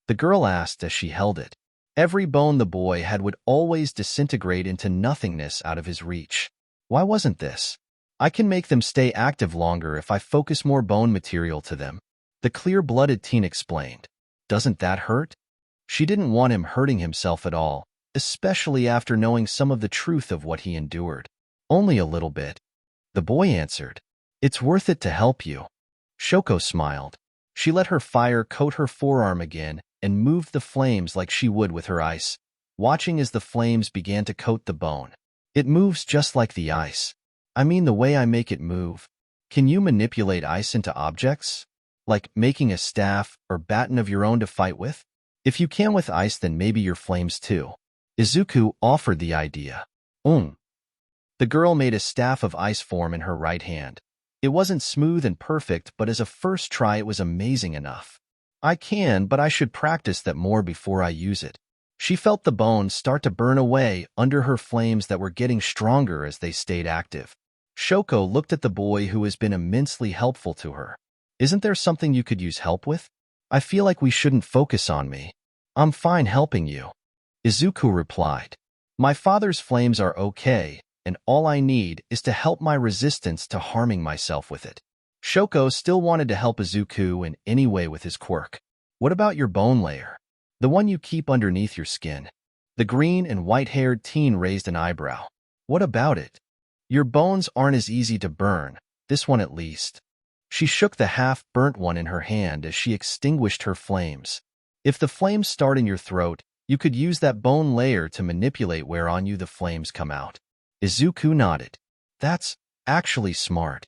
The girl asked as she held it. Every bone the boy had would always disintegrate into nothingness out of his reach. Why wasn't this? I can make them stay active longer if I focus more bone material to them. The clear-blooded teen explained. Doesn't that hurt? She didn't want him hurting himself at all, especially after knowing some of the truth of what he endured. Only a little bit. The boy answered. It's worth it to help you. Shoko smiled. She let her fire coat her forearm again and moved the flames like she would with her ice, watching as the flames began to coat the bone. It moves just like the ice. I mean the way I make it move. Can you manipulate ice into objects? Like making a staff or baton of your own to fight with? If you can with ice, then maybe your flames too. Izuku offered the idea. The girl made a staff of ice form in her right hand. It wasn't smooth and perfect, but as a first try it was amazing enough. I can, but I should practice that more before I use it. She felt the bones start to burn away under her flames that were getting stronger as they stayed active. Shoko looked at the boy who has been immensely helpful to her. Isn't there something you could use help with? I feel like we shouldn't focus on me. I'm fine helping you. Izuku replied. My father's flames are okay, and all I need is to help my resistance to harming myself with it. Shoko still wanted to help Izuku in any way with his quirk. What about your bone layer? The one you keep underneath your skin. The green and white-haired teen raised an eyebrow. What about it? Your bones aren't as easy to burn, this one at least. She shook the half-burnt one in her hand as she extinguished her flames. If the flames start in your throat, you could use that bone layer to manipulate where on you the flames come out. Izuku nodded. That's actually smart.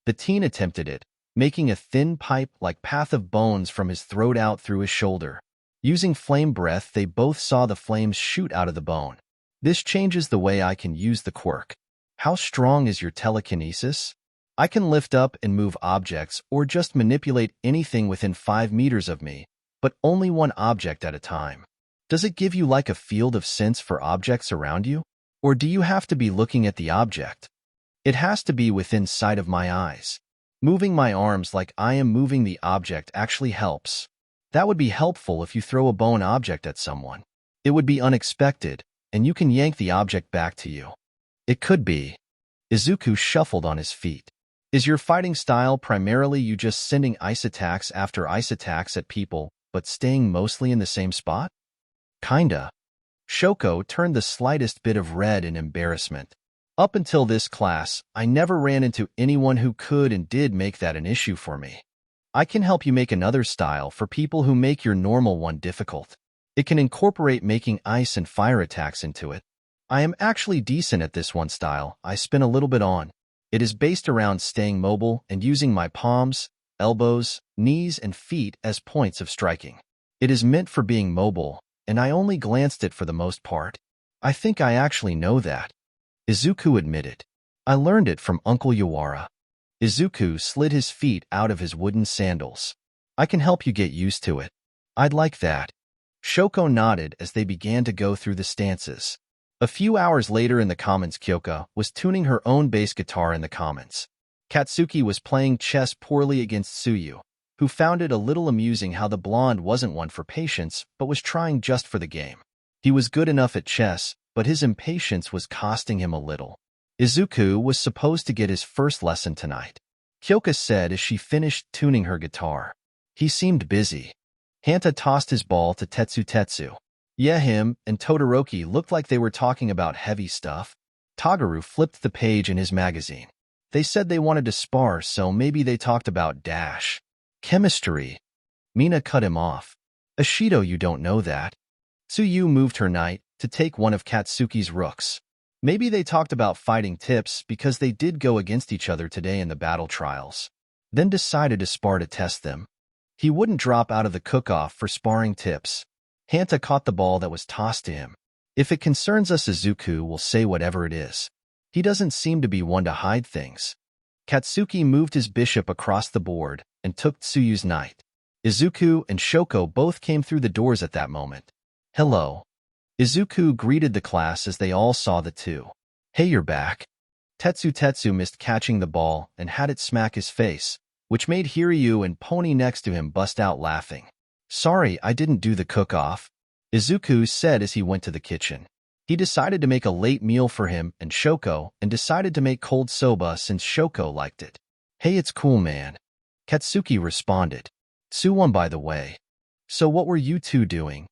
The teen attempted it, making a thin pipe-like path of bones from his throat out through his shoulder. Using flame breath, they both saw the flames shoot out of the bone. This changes the way I can use the quirk. How strong is your telekinesis? I can lift up and move objects or just manipulate anything within 5 meters of me, but only one object at a time. Does it give you like a field of sense for objects around you? Or do you have to be looking at the object? It has to be within sight of my eyes. Moving my arms like I am moving the object actually helps. That would be helpful if you throw a bone object at someone. It would be unexpected, and you can yank the object back to you. It could be. Izuku shuffled on his feet. Is your fighting style primarily you just sending ice attacks after ice attacks at people, but staying mostly in the same spot? Kinda. Shoko turned the slightest bit of red in embarrassment. Up until this class, I never ran into anyone who could and did make that an issue for me. I can help you make another style for people who make your normal one difficult. It can incorporate making ice and fire attacks into it. I am actually decent at this one style I spin a little bit on. It is based around staying mobile and using my palms, elbows, knees, and feet as points of striking. It is meant for being mobile, and I only glanced it for the most part. I think I actually know that. Izuku admitted. I learned it from Uncle Yawara. Izuku slid his feet out of his wooden sandals. I can help you get used to it. I'd like that. Shoko nodded as they began to go through the stances. A few hours later in the commons, Kyoka was tuning her own bass guitar in the commons. Katsuki was playing chess poorly against Tsuyu, who found it a little amusing how the blonde wasn't one for patience but was trying just for the game. He was good enough at chess, but his impatience was costing him a little. Izuku was supposed to get his first lesson tonight. Kyoka said as she finished tuning her guitar. He seemed busy. Hanta tossed his ball to Tetsu. Yeah, him and Todoroki looked like they were talking about heavy stuff. Tagaru flipped the page in his magazine. They said they wanted to spar, so maybe they talked about dash. Chemistry. Mina cut him off. Ashido, you don't know that. Tsuyu moved her knight to take one of Katsuki's rooks. Maybe they talked about fighting tips because they did go against each other today in the battle trials. Then decided to spar to test them. He wouldn't drop out of the cook-off for sparring tips. Hanta caught the ball that was tossed to him. If it concerns us, Izuku will say whatever it is. He doesn't seem to be one to hide things. Katsuki moved his bishop across the board and took Tsuyu's knight. Izuku and Shoko both came through the doors at that moment. Hello. Izuku greeted the class as they all saw the two. Hey, you're back. Tetsu missed catching the ball and had it smack his face, which made Hiryu and Pony next to him bust out laughing. Sorry, I didn't do the cook-off, Izuku said as he went to the kitchen. He decided to make a late meal for him and Shoko and decided to make cold soba since Shoko liked it. Hey, it's cool, man. Katsuki responded. Tsuwon, by the way. So what were you two doing?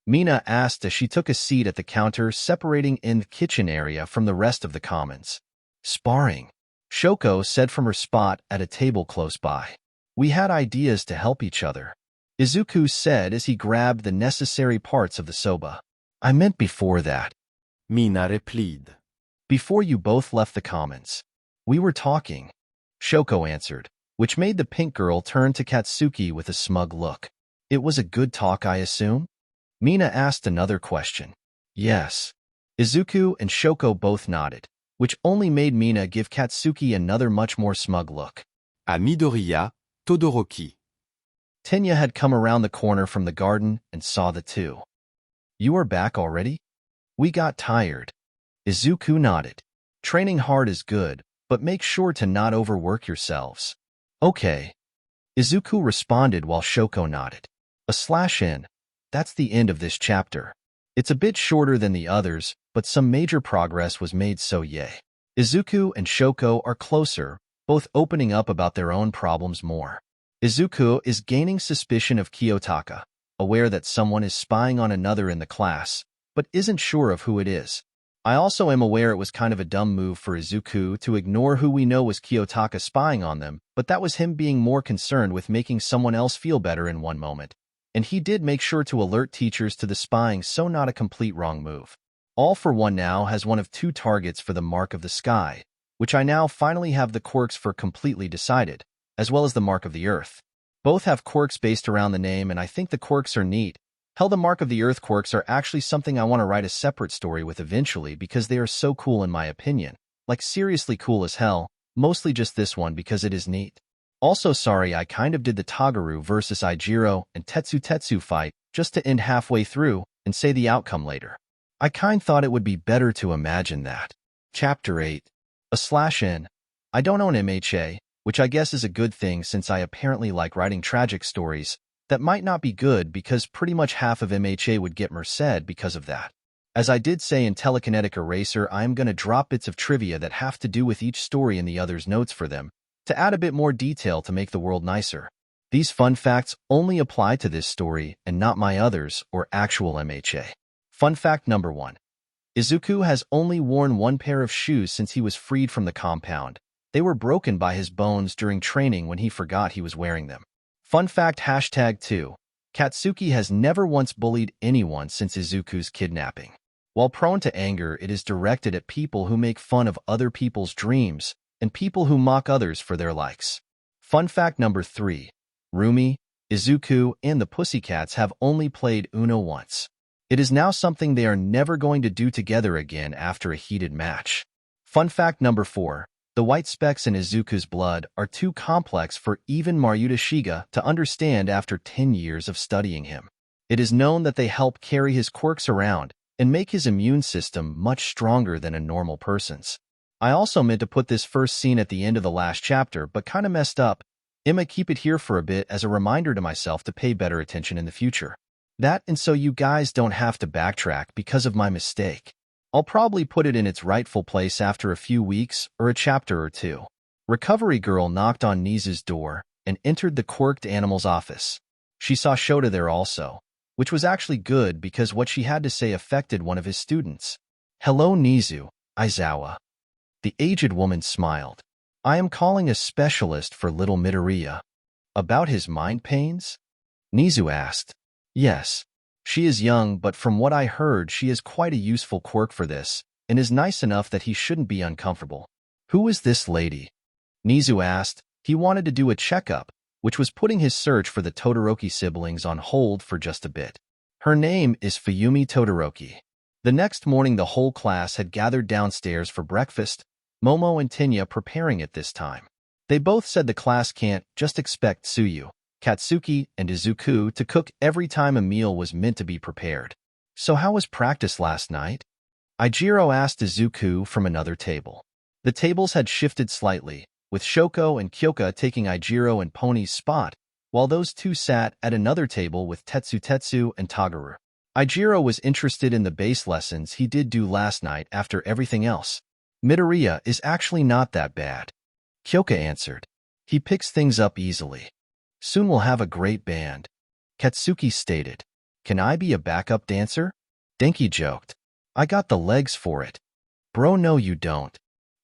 Mina asked as she took a seat at the counter separating in the kitchen area from the rest of the commons. Sparring, Shoko said from her spot at a table close by. We had ideas to help each other, Izuku said as he grabbed the necessary parts of the soba. I meant before that. Mina replied. Before you both left the commons. We were talking, Shoko answered, which made the pink girl turn to Katsuki with a smug look. It was a good talk, I assume? Mina asked another question. Yes. Izuku and Shoko both nodded, which only made Mina give Katsuki another much more smug look. À Midoriya, Todoroki. Tenya had come around the corner from the garden and saw the two. You are back already? We got tired. Izuku nodded. Training hard is good, but make sure to not overwork yourselves. Okay. Izuku responded while Shoko nodded. /n. That's the end of this chapter. It's a bit shorter than the others, but some major progress was made, so yay. Izuku and Shoko are closer, both opening up about their own problems more. Izuku is gaining suspicion of Kiyotaka, aware that someone is spying on another in the class, but isn't sure of who it is. I also am aware it was kind of a dumb move for Izuku to ignore who we know was Kiyotaka spying on them, but that was him being more concerned with making someone else feel better in one moment. And he did make sure to alert teachers to the spying, so not a complete wrong move. All for One now has one of two targets for the Mark of the Sky, which I now finally have the quirks for completely decided, as well as the Mark of the Earth. Both have quirks based around the name, and I think the quirks are neat. Hell, the Mark of the Earth quirks are actually something I want to write a separate story with eventually because they are so cool in my opinion. Like seriously cool as hell, mostly just this one because it is neat. Also sorry I kind of did the Tagaru versus Ijiro and Tetsu fight just to end halfway through and say the outcome later. I kind thought it would be better to imagine that. Chapter 8. /n. I don't own MHA, which I guess is a good thing since I apparently like writing tragic stories. That might not be good because pretty much half of MHA would get Merced because of that. As I did say in Telekinetic Eraser, I am going to drop bits of trivia that have to do with each story in the other's notes for them, to add a bit more detail to make the world nicer. These fun facts only apply to this story and not my others or actual MHA. Fun fact number 1. Izuku has only worn one pair of shoes since he was freed from the compound. They were broken by his bones during training when he forgot he was wearing them. Fun fact #2. Katsuki has never once bullied anyone since Izuku's kidnapping. While prone to anger, it is directed at people who make fun of other people's dreams and people who mock others for their likes. Fun fact number 3. Rumi, Izuku, and the Pussycats have only played Uno once. It is now something they are never going to do together again after a heated match. Fun fact number 4. The white specks in Izuku's blood are too complex for even Maruta Shiga to understand after 10 years of studying him. It is known that they help carry his quirks around and make his immune system much stronger than a normal person's. I also meant to put this first scene at the end of the last chapter, but kinda messed up. I'ma keep it here for a bit as a reminder to myself to pay better attention in the future. That and so you guys don't have to backtrack because of my mistake. I'll probably put it in its rightful place after a few weeks or a chapter or two. Recovery Girl knocked on Nizu's door and entered the quirked animal's office. She saw Shota there also, which was actually good because what she had to say affected one of his students. "Hello, Nizu, Aizawa." The aged woman smiled. "I am calling a specialist for little Midoriya." "About his mind pains?" Nizu asked. "Yes. She is young, but from what I heard, she is quite a useful quirk for this, and is nice enough that he shouldn't be uncomfortable." "Who is this lady?" Nizu asked. He wanted to do a checkup, which was putting his search for the Todoroki siblings on hold for just a bit. "Her name is Fuyumi Todoroki." The next morning, the whole class had gathered downstairs for breakfast, Momo and Tenya preparing it this time. They both said the class can't just expect Tsuyu, Katsuki, and Izuku to cook every time a meal was meant to be prepared. "So how was practice last night?" Ijiro asked Izuku from another table. The tables had shifted slightly, with Shoko and Kyoka taking Ijiro and Pony's spot, while those two sat at another table with Tetsu and Tagaru. Ijiro was interested in the bass lessons he did do last night after everything else. "Midoriya is actually not that bad," Kyoka answered. "He picks things up easily. Soon we'll have a great band," Katsuki stated. "Can I be a backup dancer?" Denki joked. "I got the legs for it." "Bro, no you don't."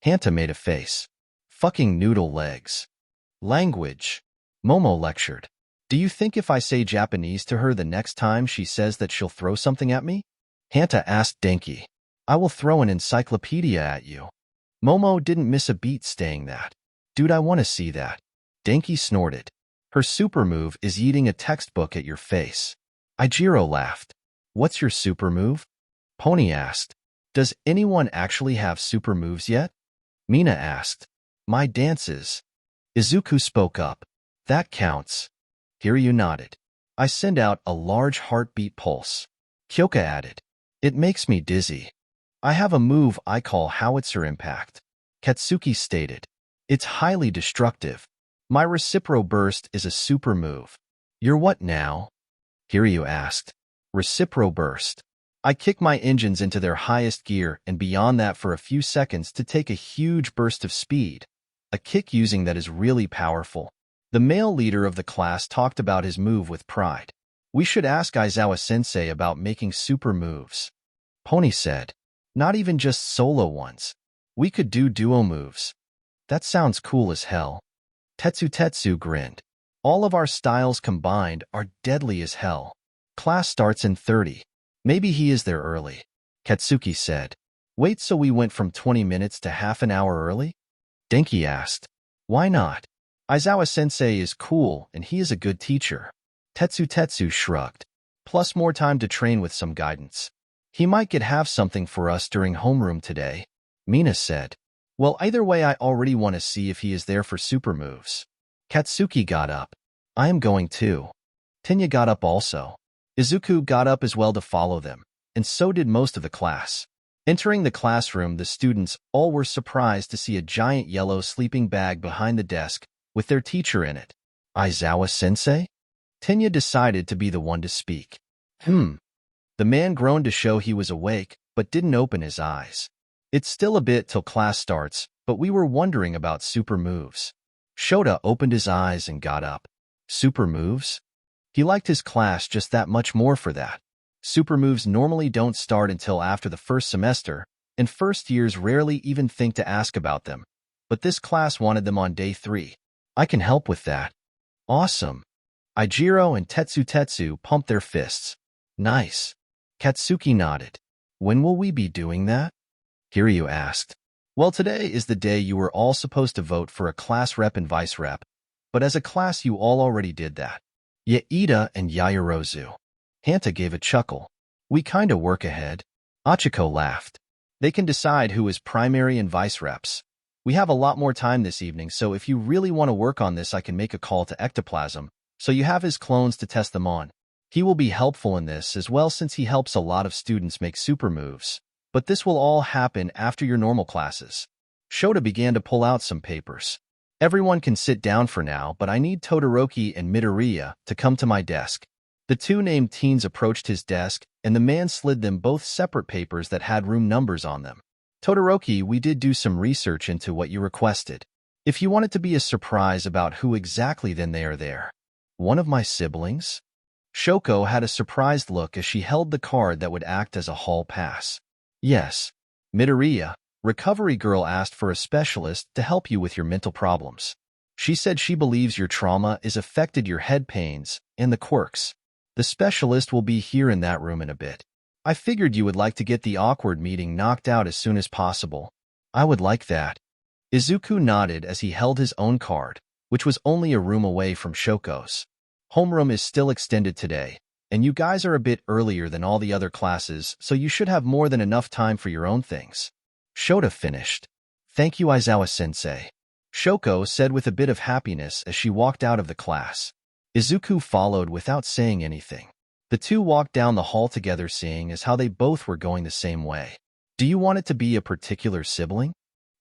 Hanta made a face. "Fucking noodle legs." "Language," Momo lectured. "Do you think if I say Japanese to her the next time she says that she'll throw something at me?" Hanta asked Denki. "I will throw an encyclopedia at you." Momo didn't miss a beat saying that. "Dude, I want to see that." Denki snorted. "Her super move is eating a textbook at your face." Ijiro laughed. "What's your super move?" Pony asked. "Does anyone actually have super moves yet?" Mina asked. "My dances." Izuku spoke up. "That counts." Hiryu nodded. "I send out a large heartbeat pulse." Kyoka added. "It makes me dizzy." "I have a move I call howitzer impact." Katsuki stated. "It's highly destructive. My Recipro Burst is a super move." "You're what now?" Hiryu asked. "Recipro Burst. I kick my engines into their highest gear and beyond that for a few seconds to take a huge burst of speed. A kick using that is really powerful." The male leader of the class talked about his move with pride. "We should ask Aizawa-sensei about making super moves." Pony said. "Not even just solo ones. We could do duo moves." "That sounds cool as hell." Tetsu grinned. "All of our styles combined are deadly as hell. Class starts in 30. Maybe he is there early," Katsuki said. "Wait, so we went from 20 minutes to half an hour early?" Denki asked. "Why not? Aizawa-sensei is cool and he is a good teacher." Tetsu shrugged. "Plus more time to train with some guidance. He might have something for us during homeroom today," Mina said. "Well, either way, I already want to see if he is there for super moves." Katsuki got up. "I am going too." Tenya got up also. Izuku got up as well to follow them, and so did most of the class. Entering the classroom, the students all were surprised to see a giant yellow sleeping bag behind the desk with their teacher in it. "Aizawa-sensei?" Tenya decided to be the one to speak. The man groaned to show he was awake, but didn't open his eyes. "It's still a bit till class starts, but we were wondering about super moves." Shota opened his eyes and got up. Super moves? He liked his class just that much more for that. Super moves normally don't start until after the first semester, and first years rarely even think to ask about them. But this class wanted them on day 3. I can help with that. Awesome. Ijiro and Tetsu pumped their fists. Nice. Katsuki nodded. When will we be doing that? Kiryu asked. Well, today is the day you were all supposed to vote for a class rep and vice rep, but as a class you all already did that. Yaida and Yaoyorozu. Hanta gave a chuckle. We kinda work ahead. Achiko laughed. They can decide who is primary and vice reps. We have a lot more time this evening, so if you really want to work on this I can make a call to Ectoplasm, so you have his clones to test them on. He will be helpful in this as well since he helps a lot of students make super moves. But this will all happen after your normal classes. Shota began to pull out some papers. Everyone can sit down for now, but I need Todoroki and Midoriya to come to my desk. The two named teens approached his desk, and the man slid them both separate papers that had room numbers on them. Todoroki, we did do some research into what you requested. If you want it to be a surprise about who exactly, then they are there. One of my siblings? Shoko had a surprised look as she held the card that would act as a hall pass. Yes. Midoriya, recovery girl, asked for a specialist to help you with your mental problems. She said she believes your trauma is affected your head pains and the quirks. The specialist will be here in that room in a bit. I figured you would like to get the awkward meeting knocked out as soon as possible. I would like that. Izuku nodded as he held his own card, which was only a room away from Shoko's. Homeroom is still extended today, and you guys are a bit earlier than all the other classes, so you should have more than enough time for your own things. Shota finished. Thank you, Aizawa-sensei. Shoko said with a bit of happiness as she walked out of the class. Izuku followed without saying anything. The two walked down the hall together, seeing as how they both were going the same way. Do you want it to be a particular sibling?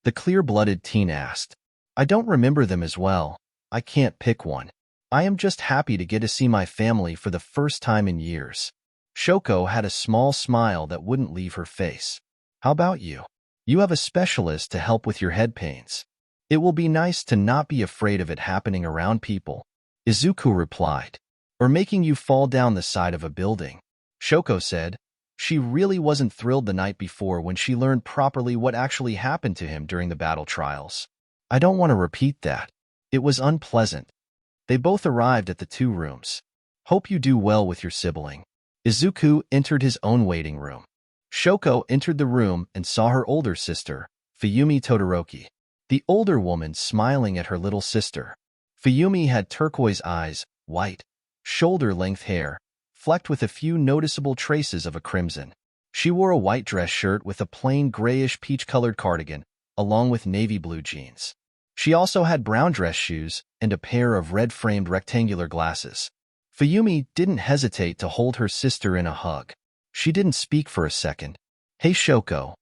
The clear-blooded teen asked. I don't remember them as well. I can't pick one. I am just happy to get to see my family for the first time in years. Shoko had a small smile that wouldn't leave her face. How about you? You have a specialist to help with your head pains. It will be nice to not be afraid of it happening around people. Izuku replied. Or making you fall down the side of a building. Shoko said. She really wasn't thrilled the night before when she learned properly what actually happened to him during the battle trials. I don't want to repeat that. It was unpleasant. They both arrived at the 2 rooms. Hope you do well with your sibling. Izuku entered his own waiting room. Shoko entered the room and saw her older sister, Fuyumi Todoroki. The older woman smiling at her little sister. Fuyumi had turquoise eyes, white, shoulder-length hair, flecked with a few noticeable traces of a crimson. She wore a white dress shirt with a plain grayish peach-colored cardigan, along with navy blue jeans. She also had brown dress shoes and a pair of red-framed rectangular glasses. Fuyumi didn't hesitate to hold her sister in a hug. She didn't speak for a second. Hey, Shoko.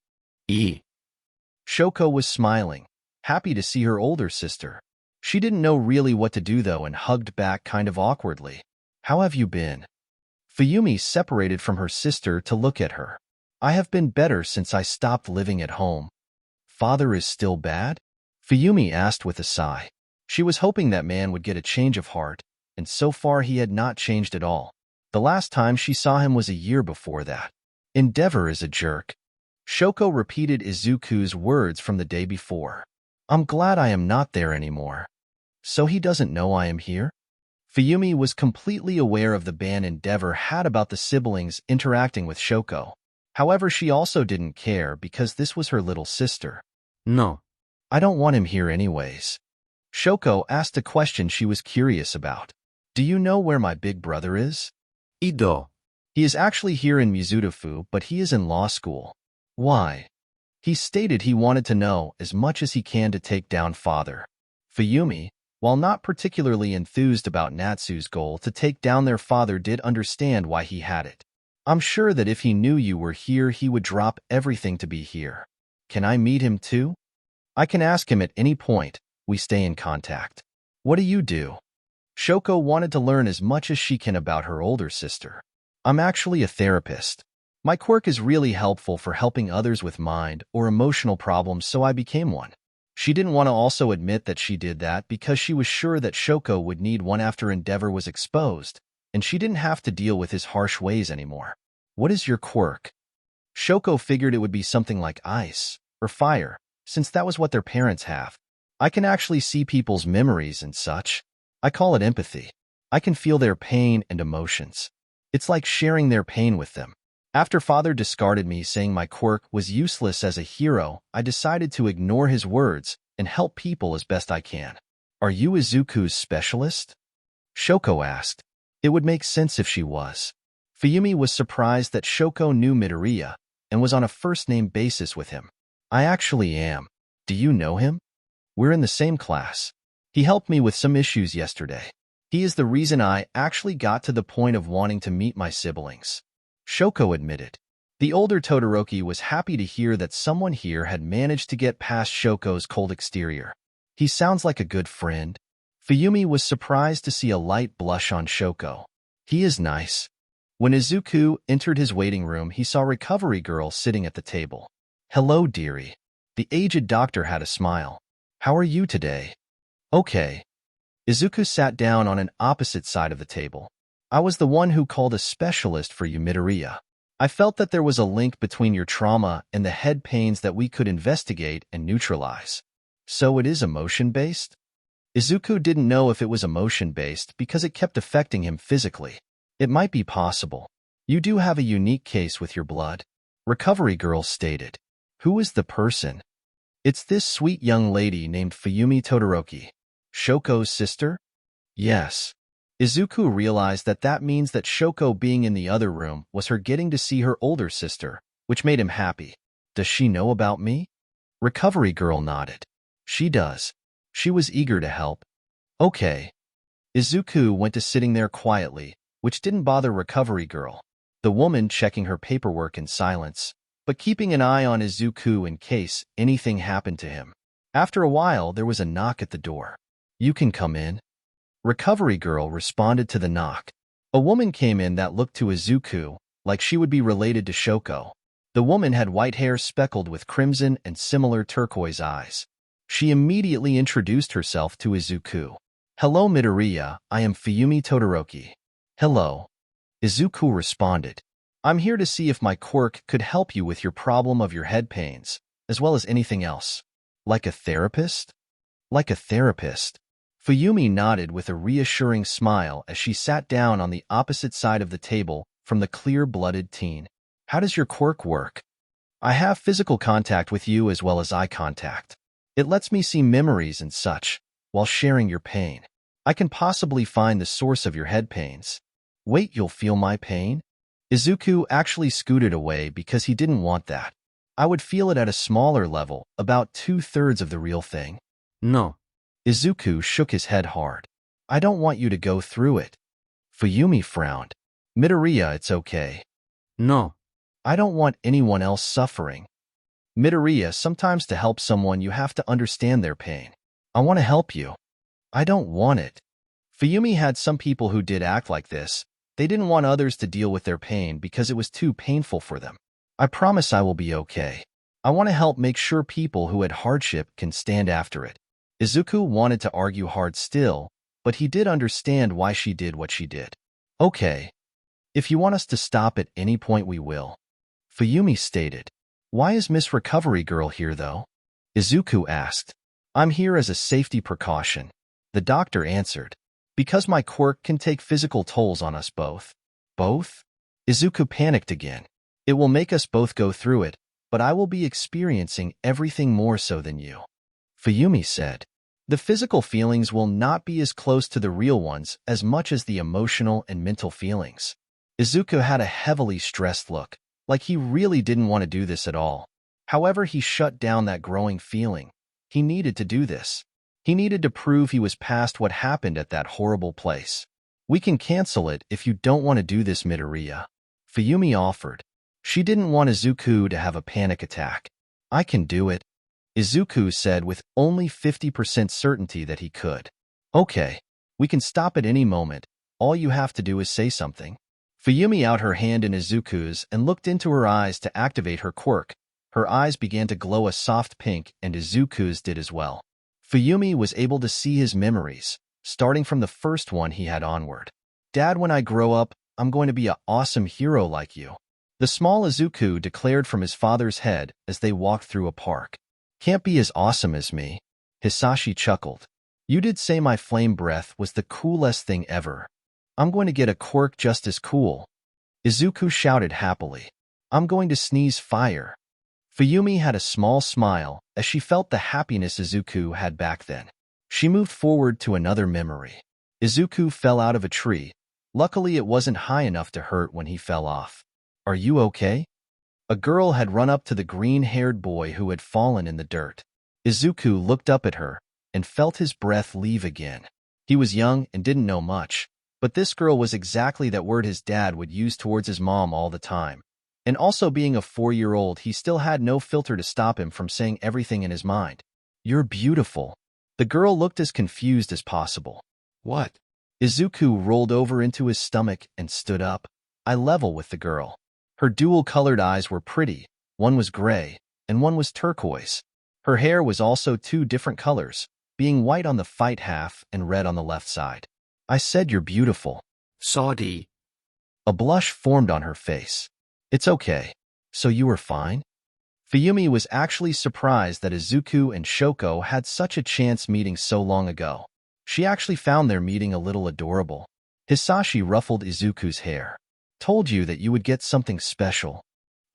Shoko was smiling, happy to see her older sister. She didn't know really what to do, though, and hugged back kind of awkwardly. How have you been? Fuyumi separated from her sister to look at her. I have been better since I stopped living at home. Father is still bad? Fuyumi asked with a sigh. She was hoping that man would get a change of heart, and so far he had not changed at all. The last time she saw him was a year before that. Endeavor is a jerk. Shoko repeated Izuku's words from the day before. I'm glad I am not there anymore. So he doesn't know I am here? Fuyumi was completely aware of the ban Endeavor had about the siblings interacting with Shoko. However, she also didn't care because this was her little sister. No. I don't want him here anyways. Shoko asked a question she was curious about. Do you know where my big brother is? Ido. He is actually here in Mizutofu, but he is in law school. Why? He stated he wanted to know as much as he can to take down father. Fuyumi, while not particularly enthused about Natsu's goal to take down their father, did understand why he had it. I'm sure that if he knew you were here, he would drop everything to be here. Can I meet him too? I can ask him at any point. We stay in contact. What do you do? Shoko wanted to learn as much as she can about her older sister. I'm actually a therapist. My quirk is really helpful for helping others with mind or emotional problems, so I became one. She didn't want to also admit that she did that because she was sure that Shoko would need one after Endeavor was exposed, and she didn't have to deal with his harsh ways anymore. What is your quirk? Shoko figured it would be something like ice or fire, since that was what their parents have. I can actually see people's memories and such. I call it empathy. I can feel their pain and emotions. It's like sharing their pain with them. After father discarded me saying my quirk was useless as a hero, I decided to ignore his words and help people as best I can. Are you Izuku's specialist? Shoko asked. It would make sense if she was. Fuyumi was surprised that Shoko knew Midoriya and was on a first-name basis with him. I actually am. Do you know him? We're in the same class. He helped me with some issues yesterday. He is the reason I actually got to the point of wanting to meet my siblings. Shoko admitted. The older Todoroki was happy to hear that someone here had managed to get past Shoko's cold exterior. He sounds like a good friend. Fuyumi was surprised to see a light blush on Shoko. He is nice. When Izuku entered his waiting room, he saw Recovery Girl sitting at the table. Hello, dearie. The aged doctor had a smile. How are you today? Okay. Izuku sat down on an opposite side of the table. I was the one who called a specialist for you, Midoriya. I felt that there was a link between your trauma and the head pains that we could investigate and neutralize. So it is emotion-based? Izuku didn't know if it was emotion-based because it kept affecting him physically. It might be possible. You do have a unique case with your blood. Recovery Girl stated. Who is the person? It's this sweet young lady named Fuyumi Todoroki. Shoko's sister? Yes. Izuku realized that that means that Shoko being in the other room was her getting to see her older sister, which made him happy. Does she know about me? Recovery Girl nodded. She does. She was eager to help. Okay. Izuku went to sitting there quietly, which didn't bother Recovery Girl. The woman checking her paperwork in silence, but keeping an eye on Izuku in case anything happened to him. After a while, there was a knock at the door. You can come in. Recovery Girl responded to the knock. A woman came in that looked to Izuku like she would be related to Shoko. The woman had white hair speckled with crimson and similar turquoise eyes. She immediately introduced herself to Izuku. Hello, Midoriya, I am Fuyumi Todoroki. Hello. Izuku responded. I'm here to see if my quirk could help you with your problem of your head pains, as well as anything else. Like a therapist? Like a therapist. Fuyumi nodded with a reassuring smile as she sat down on the opposite side of the table from the clear-blooded teen. How does your quirk work? I have physical contact with you as well as eye contact. It lets me see memories and such, while sharing your pain. I can possibly find the source of your head pains. Wait, you'll feel my pain? Izuku actually scooted away because he didn't want that. I would feel it at a smaller level, about 2/3 of the real thing. No. Izuku shook his head hard. I don't want you to go through it. Fuyumi frowned. Midoriya, it's okay. No. I don't want anyone else suffering. Midoriya, sometimes to help someone you have to understand their pain. I want to help you. I don't want it. Fuyumi had some people who did act like this. They didn't want others to deal with their pain because it was too painful for them. I promise I will be okay. I want to help make sure people who had hardship can stand after it. Izuku wanted to argue hard still, but he did understand why she did what she did. Okay. If you want us to stop at any point, we will. Fuyumi stated. Why is Miss Recovery Girl here, though? Izuku asked. I'm here as a safety precaution. The doctor answered. Because my quirk can take physical tolls on us both. Both? Izuku panicked again. It will make us both go through it, but I will be experiencing everything more so than you. Fuyumi said. The physical feelings will not be as close to the real ones as much as the emotional and mental feelings. Izuku had a heavily stressed look, like he really didn't want to do this at all. However, he shut down that growing feeling. He needed to do this. He needed to prove he was past what happened at that horrible place. We can cancel it if you don't want to do this, Midoriya. Fuyumi offered. She didn't want Izuku to have a panic attack. I can do it. Izuku said with only 50% certainty that he could. Okay, we can stop at any moment. All you have to do is say something. Fuyumi out her hand in Izuku's and looked into her eyes to activate her quirk, Her eyes began to glow a soft pink, and Izuku's did as well. Fuyumi was able to see his memories, starting from the first one he had onward. Dad, when I grow up, I'm going to be an awesome hero like you. The small Izuku declared from his father's head as they walked through a park. Can't be as awesome as me. Hisashi chuckled. You did say my flame breath was the coolest thing ever. I'm going to get a quirk just as cool. Izuku shouted happily. I'm going to sneeze fire. Fuyumi had a small smile as she felt the happiness Izuku had back then. She moved forward to another memory. Izuku fell out of a tree. Luckily, it wasn't high enough to hurt when he fell off. Are you okay? A girl had run up to the green-haired boy who had fallen in the dirt. Izuku looked up at her and felt his breath leave again. He was young and didn't know much, but this girl was exactly that word his dad would use towards his mom all the time. And also being a 4-year-old, he still had no filter to stop him from saying everything in his mind. You're beautiful. The girl looked as confused as possible. What? Izuku rolled over into his stomach and stood up. Eye level with the girl. Her dual-colored eyes were pretty. One was gray, and one was turquoise. Her hair was also 2 different colors, being white on the right half and red on the left side. I said you're beautiful. Sorry. A blush formed on her face. It's okay. So you were fine? Fuyumi was actually surprised that Izuku and Shoko had such a chance meeting so long ago. She actually found their meeting a little adorable. Hisashi ruffled Izuku's hair. Told you that you would get something special.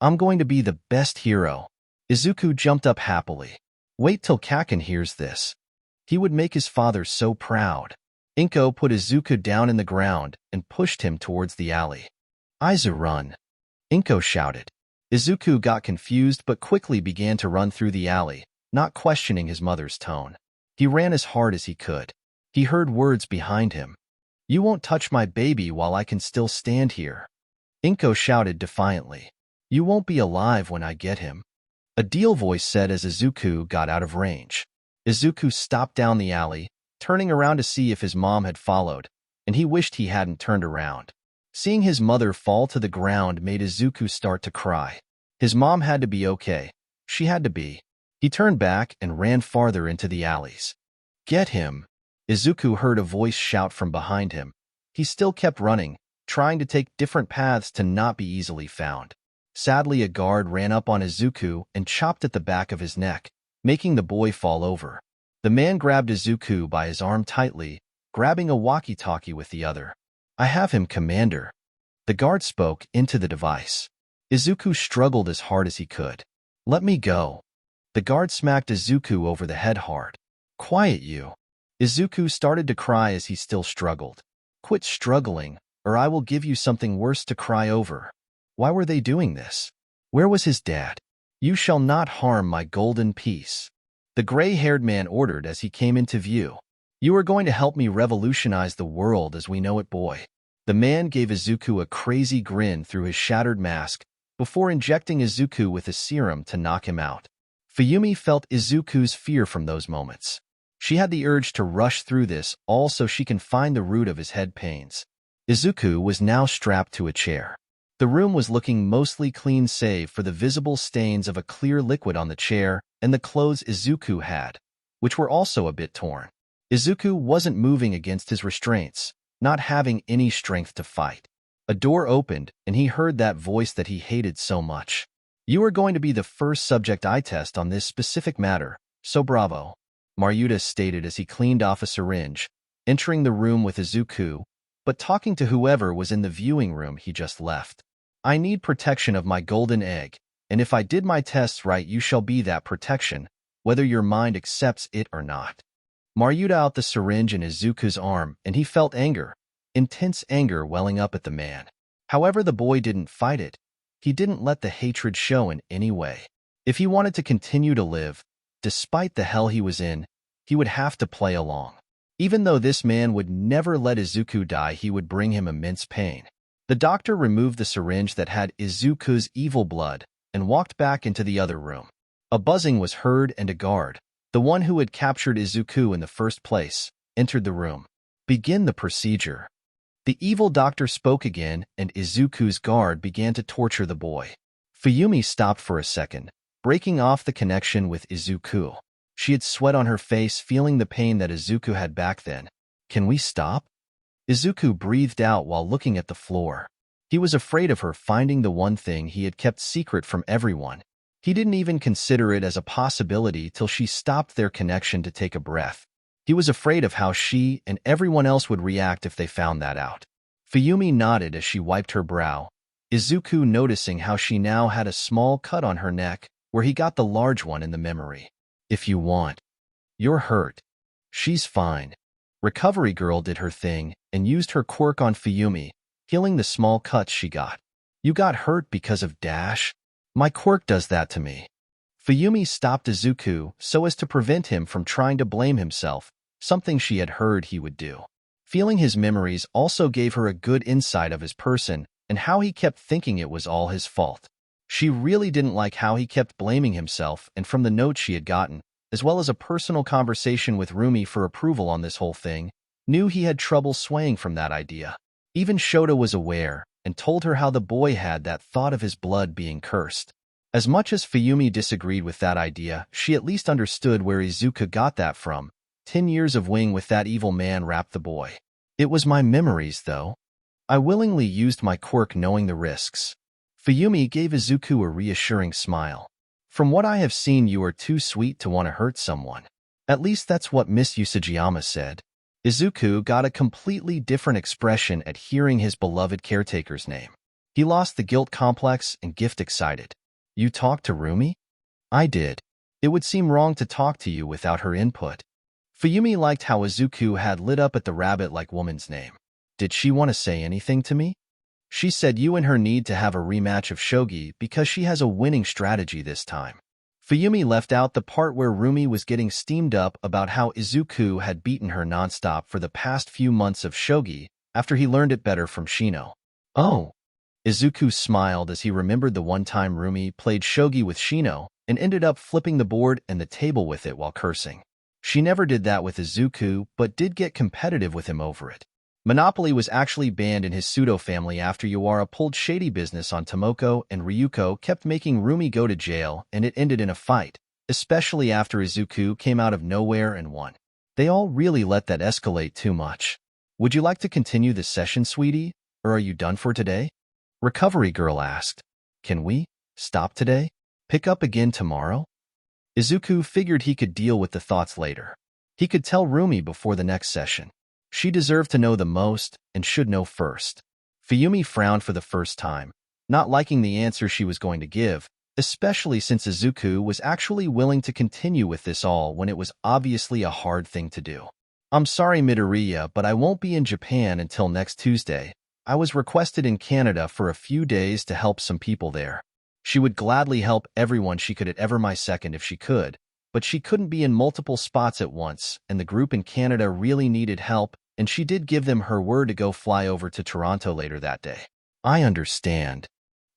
I'm going to be the best hero. Izuku jumped up happily. Wait till Kaken hears this. He would make his father so proud. Inko put Izuku down in the ground and pushed him towards the alley. Izu, run. Inko shouted. Izuku got confused but quickly began to run through the alley, not questioning his mother's tone. He ran as hard as he could. He heard words behind him. You won't touch my baby while I can still stand here. Inko shouted defiantly. You won't be alive when I get him. A deal voice said as Izuku got out of range. Izuku stopped down the alley, turning around to see if his mom had followed, and he wished he hadn't turned around. Seeing his mother fall to the ground made Izuku start to cry. His mom had to be okay. She had to be. He turned back and ran farther into the alleys. Get him! Izuku heard a voice shout from behind him. He still kept running, trying to take different paths to not be easily found. Sadly, a guard ran up on Izuku and chopped at the back of his neck, making the boy fall over. The man grabbed Izuku by his arm tightly, grabbing a walkie-talkie with the other. I have him, Commander. The guard spoke into the device. Izuku struggled as hard as he could. Let me go. The guard smacked Izuku over the head hard. Quiet, you. Izuku started to cry as he still struggled. Quit struggling, or I will give you something worse to cry over. Why were they doing this? Where was his dad? You shall not harm my golden piece. The gray-haired man ordered as he came into view. You are going to help me revolutionize the world as we know it, boy. The man gave Izuku a crazy grin through his shattered mask before injecting Izuku with a serum to knock him out. Fuyumi felt Izuku's fear from those moments. She had the urge to rush through this all so she can find the root of his head pains. Izuku was now strapped to a chair. The room was looking mostly clean save for the visible stains of a clear liquid on the chair and the clothes Izuku had, which were also a bit torn. Izuku wasn't moving against his restraints, not having any strength to fight. A door opened, and he heard that voice that he hated so much. You are going to be the first subject I test on this specific matter, so bravo, Maruta stated as he cleaned off a syringe, entering the room with Izuku, but talking to whoever was in the viewing room he just left. I need protection of my golden egg, and if I did my tests right, you shall be that protection, whether your mind accepts it or not. Maruta out the syringe in Izuku's arm, and he felt anger, intense anger welling up at the man. However, the boy didn't fight it. He didn't let the hatred show in any way. If he wanted to continue to live, despite the hell he was in, he would have to play along. Even though this man would never let Izuku die, he would bring him immense pain. The doctor removed the syringe that had Izuku's evil blood and walked back into the other room. A buzzing was heard and a guard, the one who had captured Izuku in the first place, entered the room. Begin the procedure. The evil doctor spoke again, and Izuku's guard began to torture the boy. Fuyumi stopped for a second, breaking off the connection with Izuku. She had sweat on her face, feeling the pain that Izuku had back then. Can we stop? Izuku breathed out while looking at the floor. He was afraid of her finding the one thing he had kept secret from everyone. He didn't even consider it as a possibility till she stopped their connection to take a breath. He was afraid of how she and everyone else would react if they found that out. Fuyumi nodded as she wiped her brow, Izuku noticing how she now had a small cut on her neck where he got the large one in the memory. If you want. You're hurt. She's fine. Recovery Girl did her thing and used her quirk on Fuyumi, healing the small cuts she got. You got hurt because of Dash? My quirk does that to me. Fuyumi stopped Izuku so as to prevent him from trying to blame himself, something she had heard he would do. Feeling his memories also gave her a good insight of his person and how he kept thinking it was all his fault. She really didn't like how he kept blaming himself, and from the notes she had gotten, as well as a personal conversation with Rumi for approval on this whole thing, knew he had trouble swaying from that idea. Even Shoto was aware and told her how the boy had that thought of his blood being cursed. As much as Fuyumi disagreed with that idea, she at least understood where Izuku got that from. 10 years of wing with that evil man wrapped the boy. It was my memories, though. I willingly used my quirk knowing the risks. Fuyumi gave Izuku a reassuring smile. From what I have seen, you are too sweet to want to hurt someone. At least that's what Miss Usajiyama said. Izuku got a completely different expression at hearing his beloved caretaker's name. He lost the guilt complex and gift excited. You talked to Rumi? I did. It would seem wrong to talk to you without her input. Fuyumi liked how Izuku had lit up at the rabbit-like woman's name. Did she want to say anything to me? She said you and her need to have a rematch of shogi because she has a winning strategy this time. Fuyumi left out the part where Rumi was getting steamed up about how Izuku had beaten her nonstop for the past few months of shogi after he learned it better from Shino. Oh. Izuku smiled as he remembered the one time Rumi played shogi with Shino and ended up flipping the board and the table with it while cursing. She never did that with Izuku, but did get competitive with him over it. Monopoly was actually banned in his pseudo family after Yuara pulled shady business on Tomoko, and Ryuko kept making Rumi go to jail, and it ended in a fight, especially after Izuku came out of nowhere and won. They all really let that escalate too much. Would you like to continue this session, sweetie, or are you done for today? Recovery Girl asked. Can we stop today? Pick up again tomorrow? Izuku figured he could deal with the thoughts later. He could tell Rumi before the next session. She deserved to know the most and should know first. Fuyumi frowned for the first time, not liking the answer she was going to give, especially since Izuku was actually willing to continue with this all when it was obviously a hard thing to do. I'm sorry, Midoriya, but I won't be in Japan until next Tuesday. I was requested in Canada for a few days to help some people there. She would gladly help everyone she could at ever my second if she could, but she couldn't be in multiple spots at once, and the group in Canada really needed help, and she did give them her word to go fly over to Toronto later that day. I understand.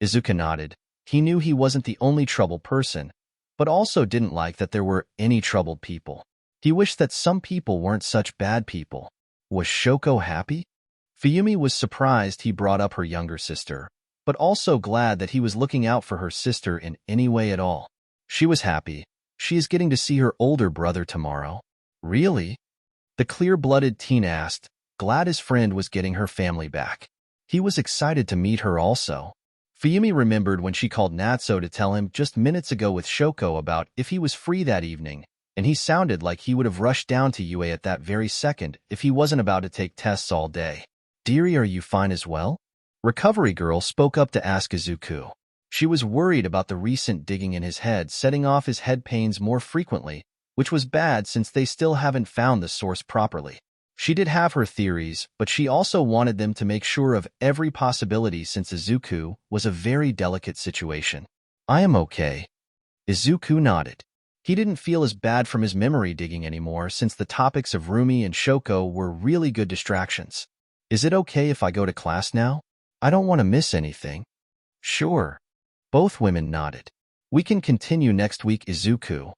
Izuku nodded. He knew he wasn't the only troubled person, but also didn't like that there were any troubled people. He wished that some people weren't such bad people. Was Shoko happy? Fuyumi was surprised he brought up her younger sister, but also glad that he was looking out for her sister in any way at all. She was happy. She is getting to see her older brother tomorrow. Really? The clear-blooded teen asked, glad his friend was getting her family back. He was excited to meet her also. Fuyumi remembered when she called Natsuo to tell him just minutes ago with Shoko about if he was free that evening, and he sounded like he would have rushed down to UA at that very second if he wasn't about to take tests all day. Dearie, are you fine as well? Recovery Girl spoke up to ask Izuku. She was worried about the recent digging in his head setting off his head pains more frequently, which was bad since they still haven't found the source properly. She did have her theories, but she also wanted them to make sure of every possibility since Izuku was a very delicate situation. I am okay. Izuku nodded. He didn't feel as bad from his memory digging anymore since the topics of Rumi and Shoko were really good distractions. Is it okay if I go to class now? I don't want to miss anything. Sure. Both women nodded. We can continue next week, Izuku.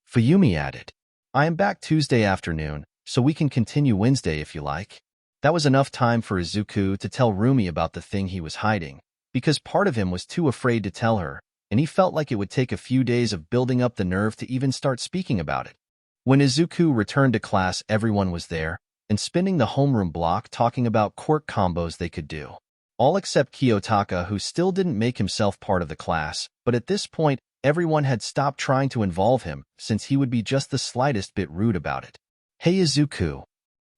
Fuyumi added. I am back Tuesday afternoon, so we can continue Wednesday if you like. That was enough time for Izuku to tell Rumi about the thing he was hiding, because part of him was too afraid to tell her, and he felt like it would take a few days of building up the nerve to even start speaking about it. When Izuku returned to class, everyone was there, and spinning the homeroom block talking about quirk combos they could do. All except Kiyotaka, who still didn't make himself part of the class, but at this point, everyone had stopped trying to involve him, since he would be just the slightest bit rude about it. Hey Izuku.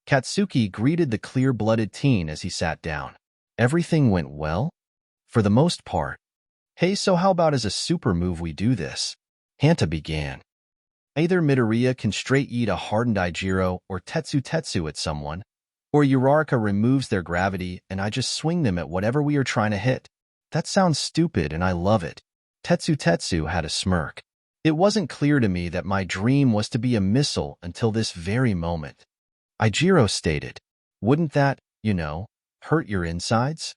Katsuki greeted the clear-blooded teen as he sat down. Everything went well? For the most part. Hey, so how about as a super move we do this? Hanta began. Either Midoriya can straight eat a hardened Ijiro or Tetsu at someone, or Uraraka removes their gravity and I just swing them at whatever we are trying to hit. That sounds stupid and I love it. Tetsu had a smirk. It wasn't clear to me that my dream was to be a missile until this very moment. Ijiro stated, wouldn't that, hurt your insides?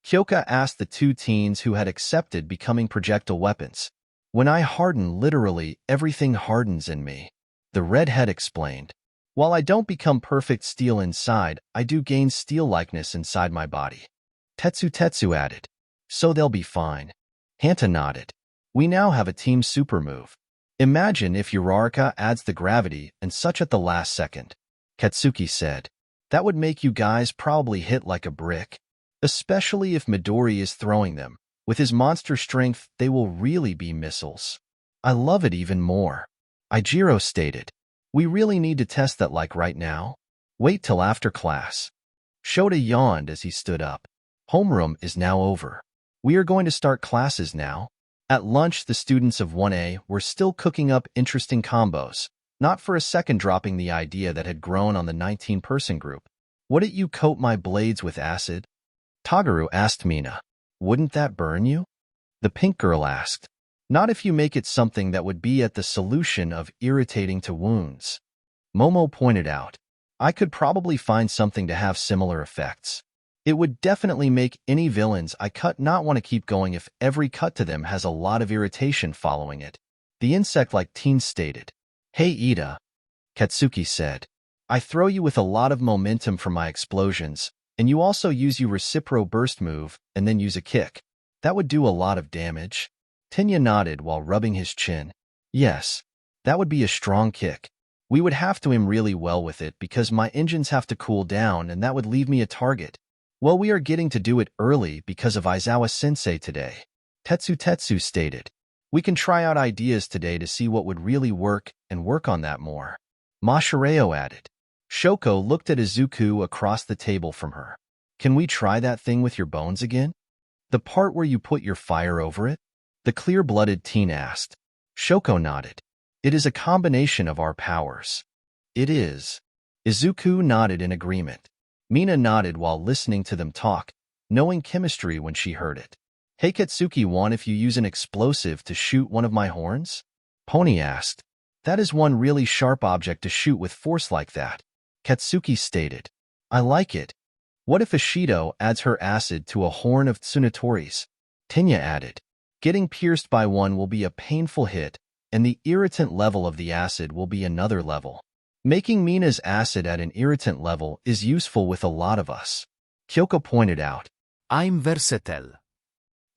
Kyoka asked the two teens who had accepted becoming projectile weapons. When I harden, literally, everything hardens in me. The redhead explained. While I don't become perfect steel inside, I do gain steel-likeness inside my body. Tetsu added. So they'll be fine. Hanta nodded. We now have a team super move. Imagine if Uraraka adds the gravity and such at the last second. Katsuki said. That would make you guys probably hit like a brick. Especially if Midori is throwing them. With his monster strength, they will really be missiles. I love it even more. Ijiro stated. We really need to test that like right now? Wait till after class. Shota yawned as he stood up. Homeroom is now over. We are going to start classes now. At lunch, the students of 1A were still cooking up interesting combos, not for a second dropping the idea that had grown on the 19-person group. Wouldn't you coat my blades with acid? Tagaru asked Mina. Wouldn't that burn you? The pink girl asked. Not if you make it something that would be at the solution of irritating to wounds. Momo pointed out. I could probably find something to have similar effects. It would definitely make any villains I cut not want to keep going if every cut to them has a lot of irritation following it. The insect-like teen stated. Hey Ida, Katsuki said. I throw you with a lot of momentum from my explosions, and you also use your recipro burst move and then use a kick. That would do a lot of damage. Tenya nodded while rubbing his chin. Yes, that would be a strong kick. We would have to aim really well with it because my engines have to cool down and that would leave me a target. Well, we are getting to do it early because of Aizawa-sensei today. Tetsu stated. We can try out ideas today to see what would really work and work on that more. Mashireo added. Shoko looked at Izuku across the table from her. Can we try that thing with your bones again? The part where you put your fire over it? The clear-blooded teen asked. Shoko nodded. It is a combination of our powers. It is. Izuku nodded in agreement. Mina nodded while listening to them talk, knowing chemistry when she heard it. Hey Katsuki, want if you use an explosive to shoot one of my horns? Pony asked. That is one really sharp object to shoot with force like that. Katsuki stated. I like it. What if Ishido adds her acid to a horn of Tsunotori's? Tenya added. Getting pierced by one will be a painful hit, and the irritant level of the acid will be another level. Making Mina's acid at an irritant level is useful with a lot of us. Kyoko pointed out. I'm versatile.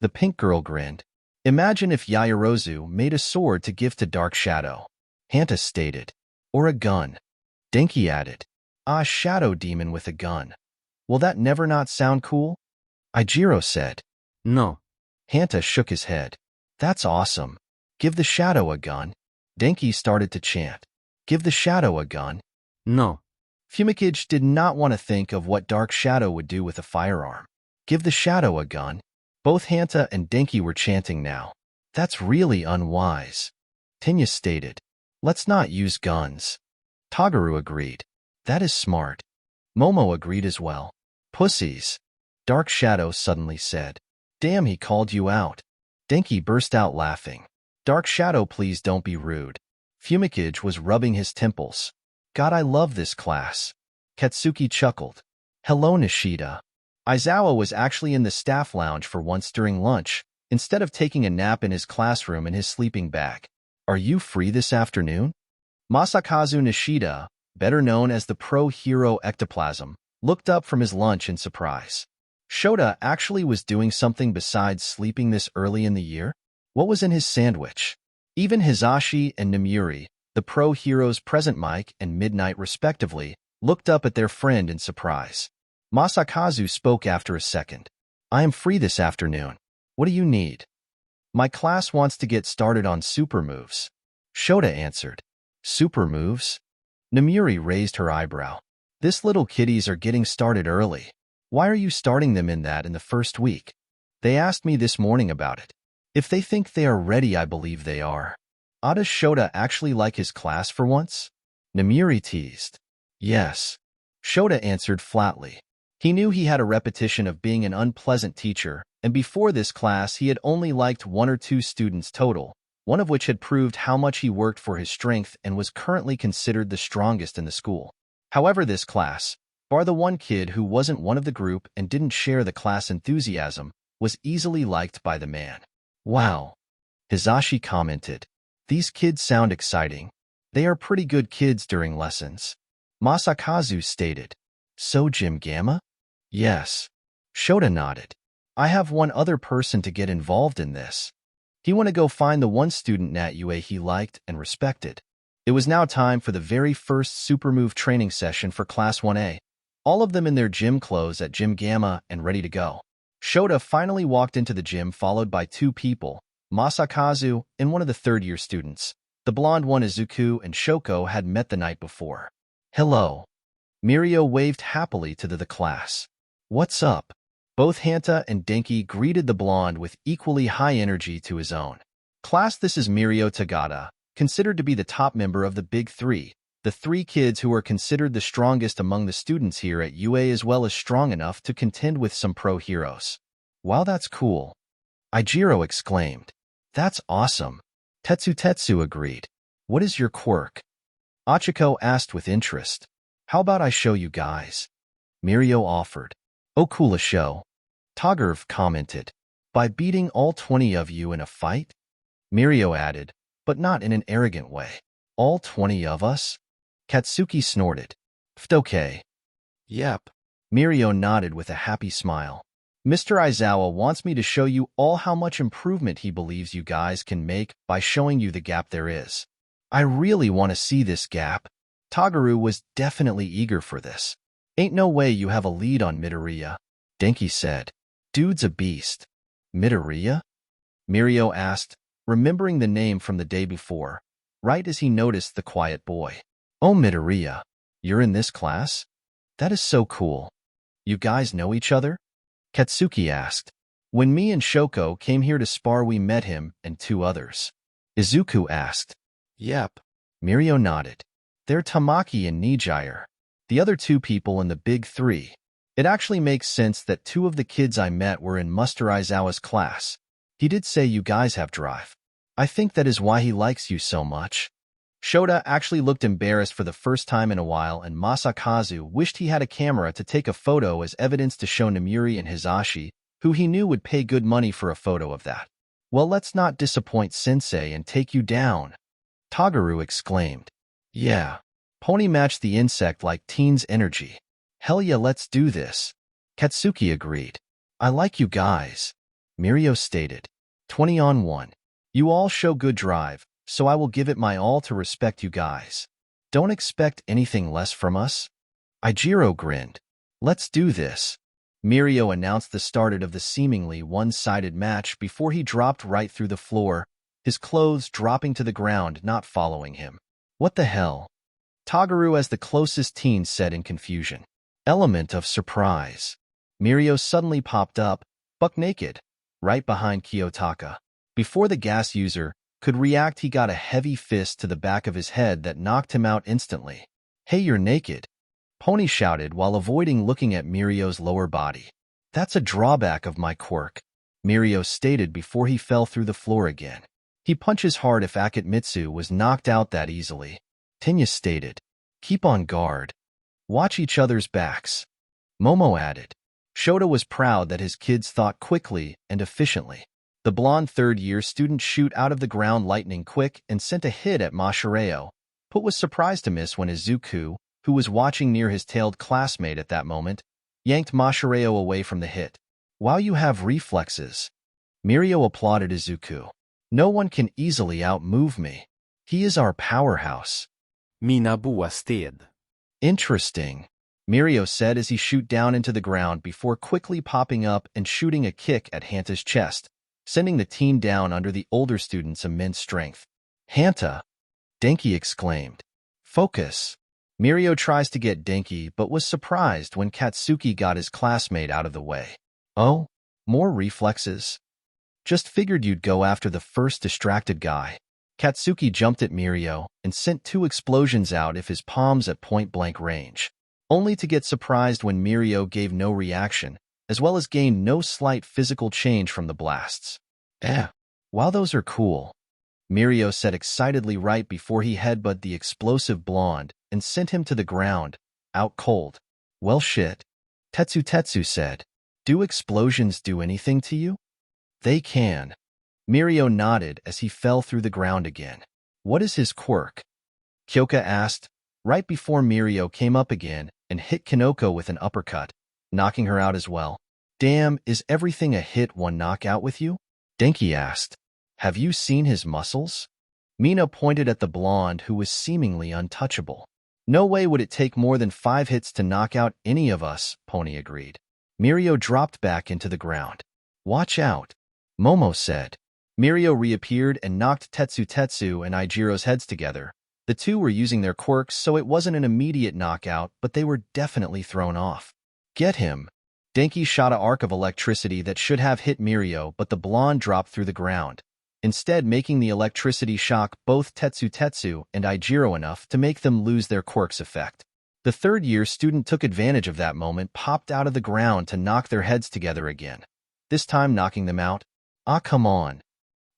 The pink girl grinned. Imagine if Yaoyorozu made a sword to give to Dark Shadow. Hanta stated. Or a gun. Denki added. Shadow demon with a gun. Will that never not sound cool? Ijiro said. No. Hanta shook his head. That's awesome. Give the shadow a gun. Denki started to chant. Give the shadow a gun. No. Fumikage did not want to think of what Dark Shadow would do with a firearm. Give the shadow a gun. Both Hanta and Denki were chanting now. That's really unwise. Tenya stated. Let's not use guns. Tagaru agreed. That is smart. Momo agreed as well. Pussies. Dark Shadow suddenly said. Damn, he called you out. Denki burst out laughing. Dark Shadow, please don't be rude. Fumikage was rubbing his temples. God, I love this class. Katsuki chuckled. Hello, Nishida. Aizawa was actually in the staff lounge for once during lunch, instead of taking a nap in his classroom in his sleeping bag. Are you free this afternoon? Masakazu Nishida, better known as the pro-hero Ectoplasm, looked up from his lunch in surprise. Shota actually was doing something besides sleeping this early in the year? What was in his sandwich? Even Hizashi and Namuri, the pro heroes Present Mike and Midnight respectively, looked up at their friend in surprise. Masakazu spoke after a second. I am free this afternoon. What do you need? My class wants to get started on super moves. Shota answered. Super moves? Namuri raised her eyebrow. This little kiddies are getting started early. Why are you starting them in the first week? They asked me this morning about it. If they think they are ready, I believe they are. Does Shota actually like his class for once? Namuri teased. Yes. Shota answered flatly. He knew he had a reputation of being an unpleasant teacher, and before this class he had only liked 1 or 2 students total, one of which had proved how much he worked for his strength and was currently considered the strongest in the school. However, this class, bar the one kid who wasn't one of the group and didn't share the class enthusiasm, was easily liked by the man. Wow. Hizashi commented. These kids sound exciting. They are pretty good kids during lessons. Masakazu stated. So Gym Gamma? Yes. Shota nodded. I have one other person to get involved in this. He want to go find the one student Nat UA he liked and respected. It was now time for the very first super move training session for Class 1A. All of them in their gym clothes at Gym Gamma and ready to go. Shota finally walked into the gym followed by 2 people, Masakazu and one of the third-year students. The blonde one Izuku and Shoko had met the night before. Hello. Mirio waved happily to the class. What's up? Both Hanta and Denki greeted the blonde with equally high energy to his own. Class, this is Mirio Tagada, considered to be the top member of the Big 3, the 3 kids who are considered the strongest among the students here at UA, as well as strong enough to contend with some pro heroes. Wow, that's cool. Ijiro exclaimed. That's awesome. Tetsu agreed. What is your quirk? Achiko asked with interest. How about I show you guys? Mirio offered. Oh, cool, a show. Tagerv commented. By beating all 20 of you in a fight? Mirio added, but not in an arrogant way. All 20 of us? Katsuki snorted. Okay. Yep. Mirio nodded with a happy smile. Mr. Aizawa wants me to show you all how much improvement he believes you guys can make by showing you the gap there is. I really want to see this gap. Tagaru was definitely eager for this. Ain't no way you have a lead on Midoriya, Denki said. Dude's a beast. Midoriya? Mirio asked, remembering the name from the day before, right as he noticed the quiet boy. Oh, Midoriya, you're in this class? That is so cool. You guys know each other? Katsuki asked. When me and Shoko came here to spar, we met him and 2 others. Izuku asked. Yep. Mirio nodded. They're Tamaki and Nijire, the other 2 people in the Big 3. It actually makes sense that 2 of the kids I met were in Mr. Aizawa's class. He did say you guys have drive. I think that is why he likes you so much. Shota actually looked embarrassed for the first time in a while, and Masakazu wished he had a camera to take a photo as evidence to show Namuri and Hizashi, who he knew would pay good money for a photo of that. Well, let's not disappoint Sensei and take you down. Tagaru exclaimed. Yeah. Pony matched the insect like Teen's energy. Hell yeah, let's do this. Katsuki agreed. I like you guys. Mirio stated. 20 on 1. You all show good drive, so I will give it my all to respect you guys. Don't expect anything less from us. Ijiro grinned. Let's do this. Mirio announced the start of the seemingly one-sided match before he dropped right through the floor, his clothes dropping to the ground, not following him. What the hell? Tagaru, as the closest teen, said in confusion. Element of surprise. Mirio suddenly popped up, buck naked, right behind Kiyotaka. Before the gas user could react, he got a heavy fist to the back of his head that knocked him out instantly. Hey, you're naked, Pony shouted while avoiding looking at Mirio's lower body. That's a drawback of my quirk, Mirio stated before he fell through the floor again. He punches hard if Akitmitsu was knocked out that easily. Tinya stated. Keep on guard. Watch each other's backs. Momo added. Shota was proud that his kids thought quickly and efficiently. The blonde third-year student shoot out of the ground lightning quick and sent a hit at Mashireo, but was surprised to miss when Izuku, who was watching near his tailed classmate at that moment, yanked Mashireo away from the hit. Wow, you have reflexes. Mirio applauded Izuku. No one can easily outmove me. He is our powerhouse. Mina boa sted. Interesting, Mirio said as he shoot down into the ground before quickly popping up and shooting a kick at Hanta's chest, sending the teen down under the older student's immense strength. Hanta! Denki exclaimed. Focus! Mirio tries to get Denki but was surprised when Katsuki got his classmate out of the way. Oh? More reflexes? Just figured you'd go after the first distracted guy. Katsuki jumped at Mirio and sent 2 explosions out of his palms at point-blank range, only to get surprised when Mirio gave no reaction, as well as gained no slight physical change from the blasts. While those are cool, Mirio said excitedly right before he headbutted the explosive blonde and sent him to the ground, out cold. Well shit, Tetsu said. Do explosions do anything to you? They can. Mirio nodded as he fell through the ground again. What is his quirk? Kyoka asked, right before Mirio came up again and hit Kinoko with an uppercut, knocking her out as well. Damn, is everything a hit-one knockout with you? Denki asked. Have you seen his muscles? Mina pointed at the blonde who was seemingly untouchable. No way would it take more than 5 hits to knock out any of us, Pony agreed. Mirio dropped back into the ground. Watch out, Momo said. Mirio reappeared and knocked Tetsu and Ijiro's heads together. The 2 were using their quirks, so it wasn't an immediate knockout, but they were definitely thrown off. Get him! Denki shot an arc of electricity that should have hit Mirio, but the blonde dropped through the ground, instead making the electricity shock both Tetsu and Ijiro enough to make them lose their quirk's effect. The third-year student took advantage of that moment, popped out of the ground to knock their heads together again, this time knocking them out. Ah, come on.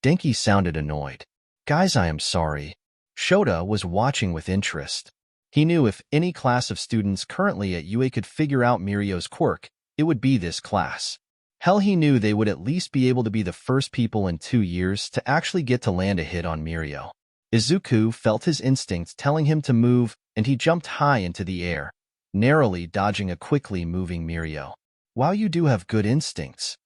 Denki sounded annoyed. Guys, I am sorry. Shota was watching with interest. He knew if any class of students currently at UA could figure out Mirio's quirk, it would be this class. Hell, he knew they would at least be able to be the first people in 2 years to actually get to land a hit on Mirio. Izuku felt his instincts telling him to move, and he jumped high into the air, narrowly dodging a quickly moving Mirio. Wow, you do have good instincts.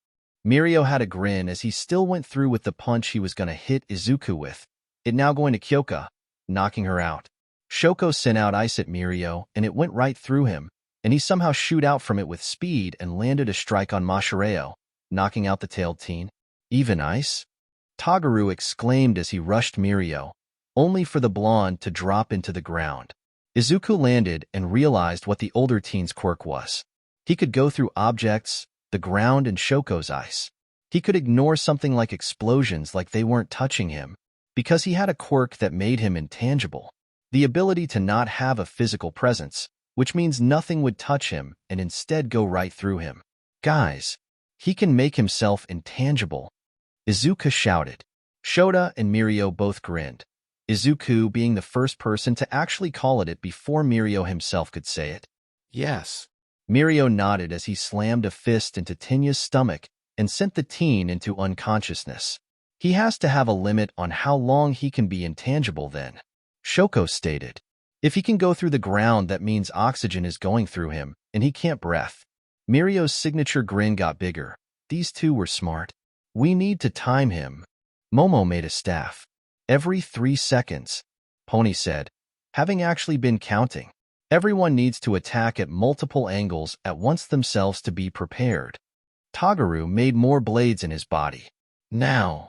Mirio had a grin as he still went through with the punch he was going to hit Izuku with, it now going to Kyoka, knocking her out. Shoko sent out ice at Mirio, and it went right through him, and he somehow shoot out from it with speed and landed a strike on Mashireo, knocking out the tailed teen. Even ice? Tagaru exclaimed as he rushed Mirio, only for the blonde to drop into the ground. Izuku landed and realized what the older teen's quirk was. He could go through objects, the ground, and Shoko's ice. He could ignore something like explosions like they weren't touching him, because he had a quirk that made him intangible. The ability to not have a physical presence, which means nothing would touch him and instead go right through him. Guys, he can make himself intangible. Izuku shouted. Shota and Mirio both grinned, Izuku being the first person to actually call it before Mirio himself could say it. Yes. Mirio nodded as he slammed a fist into Tinya's stomach and sent the teen into unconsciousness. He has to have a limit on how long he can be intangible then, Shoko stated. If he can go through the ground, that means oxygen is going through him, and he can't breathe. Mirio's signature grin got bigger. These 2 were smart. We need to time him. Momo made a staff. Every 3 seconds, Pony said, having actually been counting. Everyone needs to attack at multiple angles at once themselves to be prepared. Tagaru made more blades in his body. Now.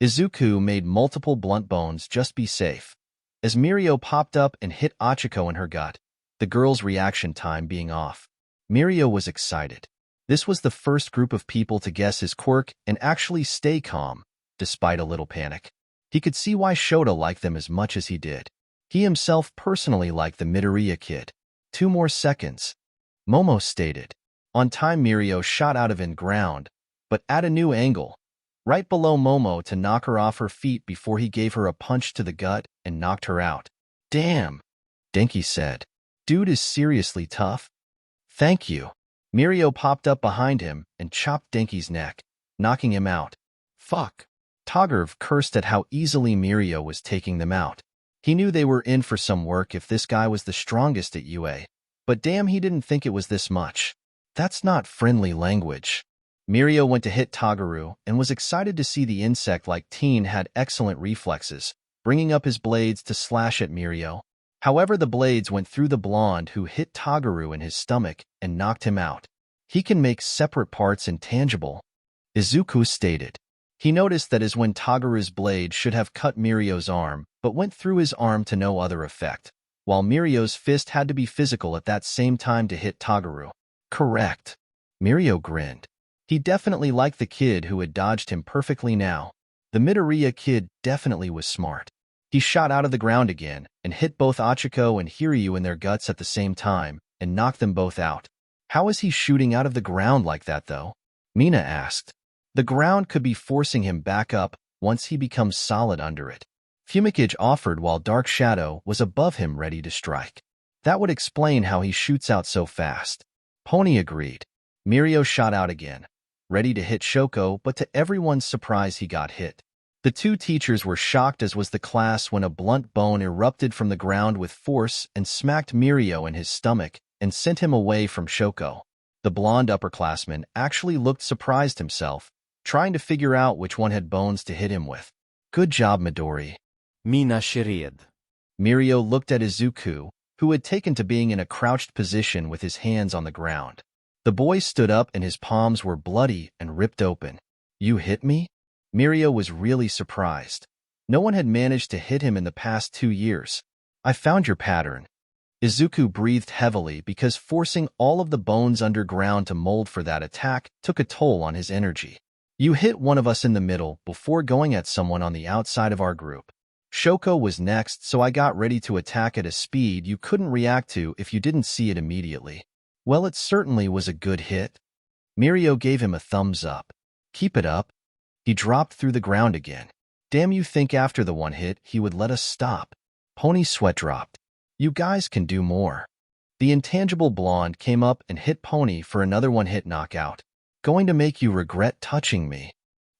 Izuku made multiple blunt bones, just be safe. As Mirio popped up and hit Achiko in her gut, the girl's reaction time being off. Mirio was excited. This was the first group of people to guess his quirk and actually stay calm, despite a little panic. He could see why Shota liked them as much as he did. He himself personally liked the Midoriya kid. 2 more seconds, Momo stated. On time, Mirio shot out of in ground, but at a new angle, right below Momo to knock her off her feet before he gave her a punch to the gut and knocked her out. Damn, Denki said. Dude is seriously tough. Thank you. Mirio popped up behind him and chopped Denki's neck, knocking him out. Fuck. Tagerv cursed at how easily Mirio was taking them out. He knew they were in for some work if this guy was the strongest at UA, but damn, he didn't think it was this much. That's not friendly language. Mirio went to hit Tagaru and was excited to see the insect-like teen had excellent reflexes, bringing up his blades to slash at Mirio. However, the blades went through the blonde who hit Tagaru in his stomach and knocked him out. He can make separate parts intangible, Izuku stated. He noticed that as when Tagaru's blade should have cut Mirio's arm, but went through his arm to no other effect, while Mirio's fist had to be physical at that same time to hit Tagaru. Correct. Mirio grinned. He definitely liked the kid who had dodged him perfectly now. The Midoriya kid definitely was smart. He shot out of the ground again and hit both Achiko and Hiryu in their guts at the same time and knocked them both out. How is he shooting out of the ground like that, though? Mina asked. The ground could be forcing him back up once he becomes solid under it. Fumikage offered while Dark Shadow was above him ready to strike. That would explain how he shoots out so fast. Pony agreed. Mirio shot out again, ready to hit Shoko, but to everyone's surprise he got hit. The two teachers were shocked, as was the class, when a blunt bone erupted from the ground with force and smacked Mirio in his stomach and sent him away from Shoko. The blonde upperclassman actually looked surprised himself, trying to figure out which one had bones to hit him with. Good job, Midori. Mina Shirid. Mirio looked at Izuku, who had taken to being in a crouched position with his hands on the ground. The boy stood up and his palms were bloody and ripped open. You hit me? Mirio was really surprised. No one had managed to hit him in the past 2 years. I found your pattern. Izuku breathed heavily because forcing all of the bones underground to mold for that attack took a toll on his energy. You hit one of us in the middle before going at someone on the outside of our group. Shoko was next, so I got ready to attack at a speed you couldn't react to if you didn't see it immediately. Well, it certainly was a good hit. Mirio gave him a thumbs up. Keep it up. He dropped through the ground again. Damn, you think after the one hit he would let us stop? Pony's sweat dropped. You guys can do more. The intangible blonde came up and hit Pony for another one-hit knockout. Going to make you regret touching me.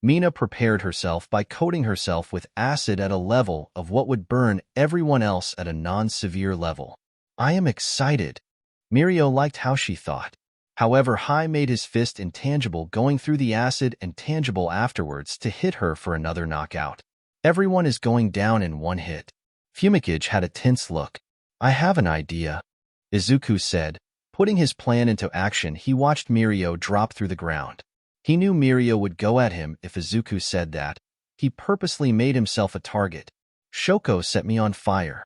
Mina prepared herself by coating herself with acid at a level of what would burn everyone else at a non-severe level. I am excited. Mirio liked how she thought. However, Hai made his fist intangible, going through the acid and tangible afterwards to hit her for another knockout. Everyone is going down in one hit. Fumikage had a tense look. I have an idea, Izuku said. Putting his plan into action, he watched Mirio drop through the ground. He knew Mirio would go at him if Izuku said that. He purposely made himself a target. Shoko set me on fire.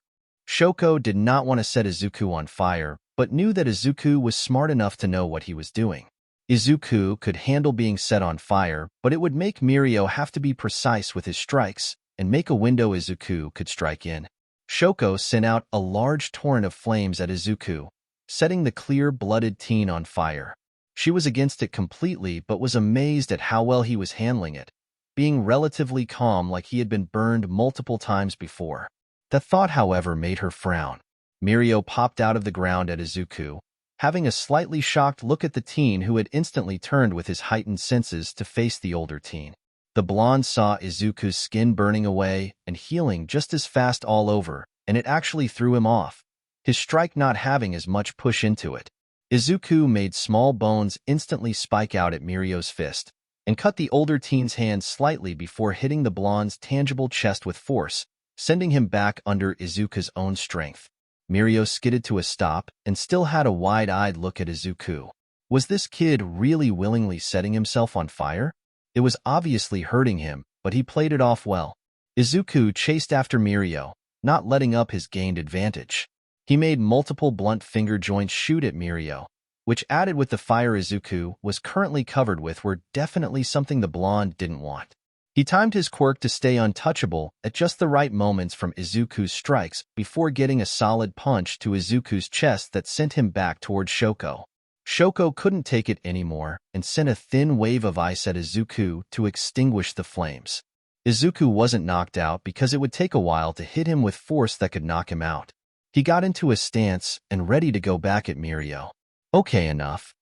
Shoko did not want to set Izuku on fire, but knew that Izuku was smart enough to know what he was doing. Izuku could handle being set on fire, but it would make Mirio have to be precise with his strikes and make a window Izuku could strike in. Shoko sent out a large torrent of flames at Izuku, setting the clear-blooded teen on fire. She was against it completely, but was amazed at how well he was handling it, being relatively calm like he had been burned multiple times before. The thought, however, made her frown. Mirio popped out of the ground at Izuku, having a slightly shocked look at the teen who had instantly turned with his heightened senses to face the older teen. The blonde saw Izuku's skin burning away and healing just as fast all over, and it actually threw him off, his strike not having as much push into it. Izuku made small bones instantly spike out at Mirio's fist, and cut the older teen's hand slightly before hitting the blonde's tangible chest with force, sending him back under Izuku's own strength. Mirio skidded to a stop and still had a wide-eyed look at Izuku. Was this kid really willingly setting himself on fire? It was obviously hurting him, but he played it off well. Izuku chased after Mirio, not letting up his gained advantage. He made multiple blunt finger joints shoot at Mirio, which added with the fire Izuku was currently covered with were definitely something the blonde didn't want. He timed his quirk to stay untouchable at just the right moments from Izuku's strikes before getting a solid punch to Izuku's chest that sent him back towards Shoko. Shoko couldn't take it anymore and sent a thin wave of ice at Izuku to extinguish the flames. Izuku wasn't knocked out because it would take a while to hit him with force that could knock him out. He got into a stance and ready to go back at Mirio. Okay, enough.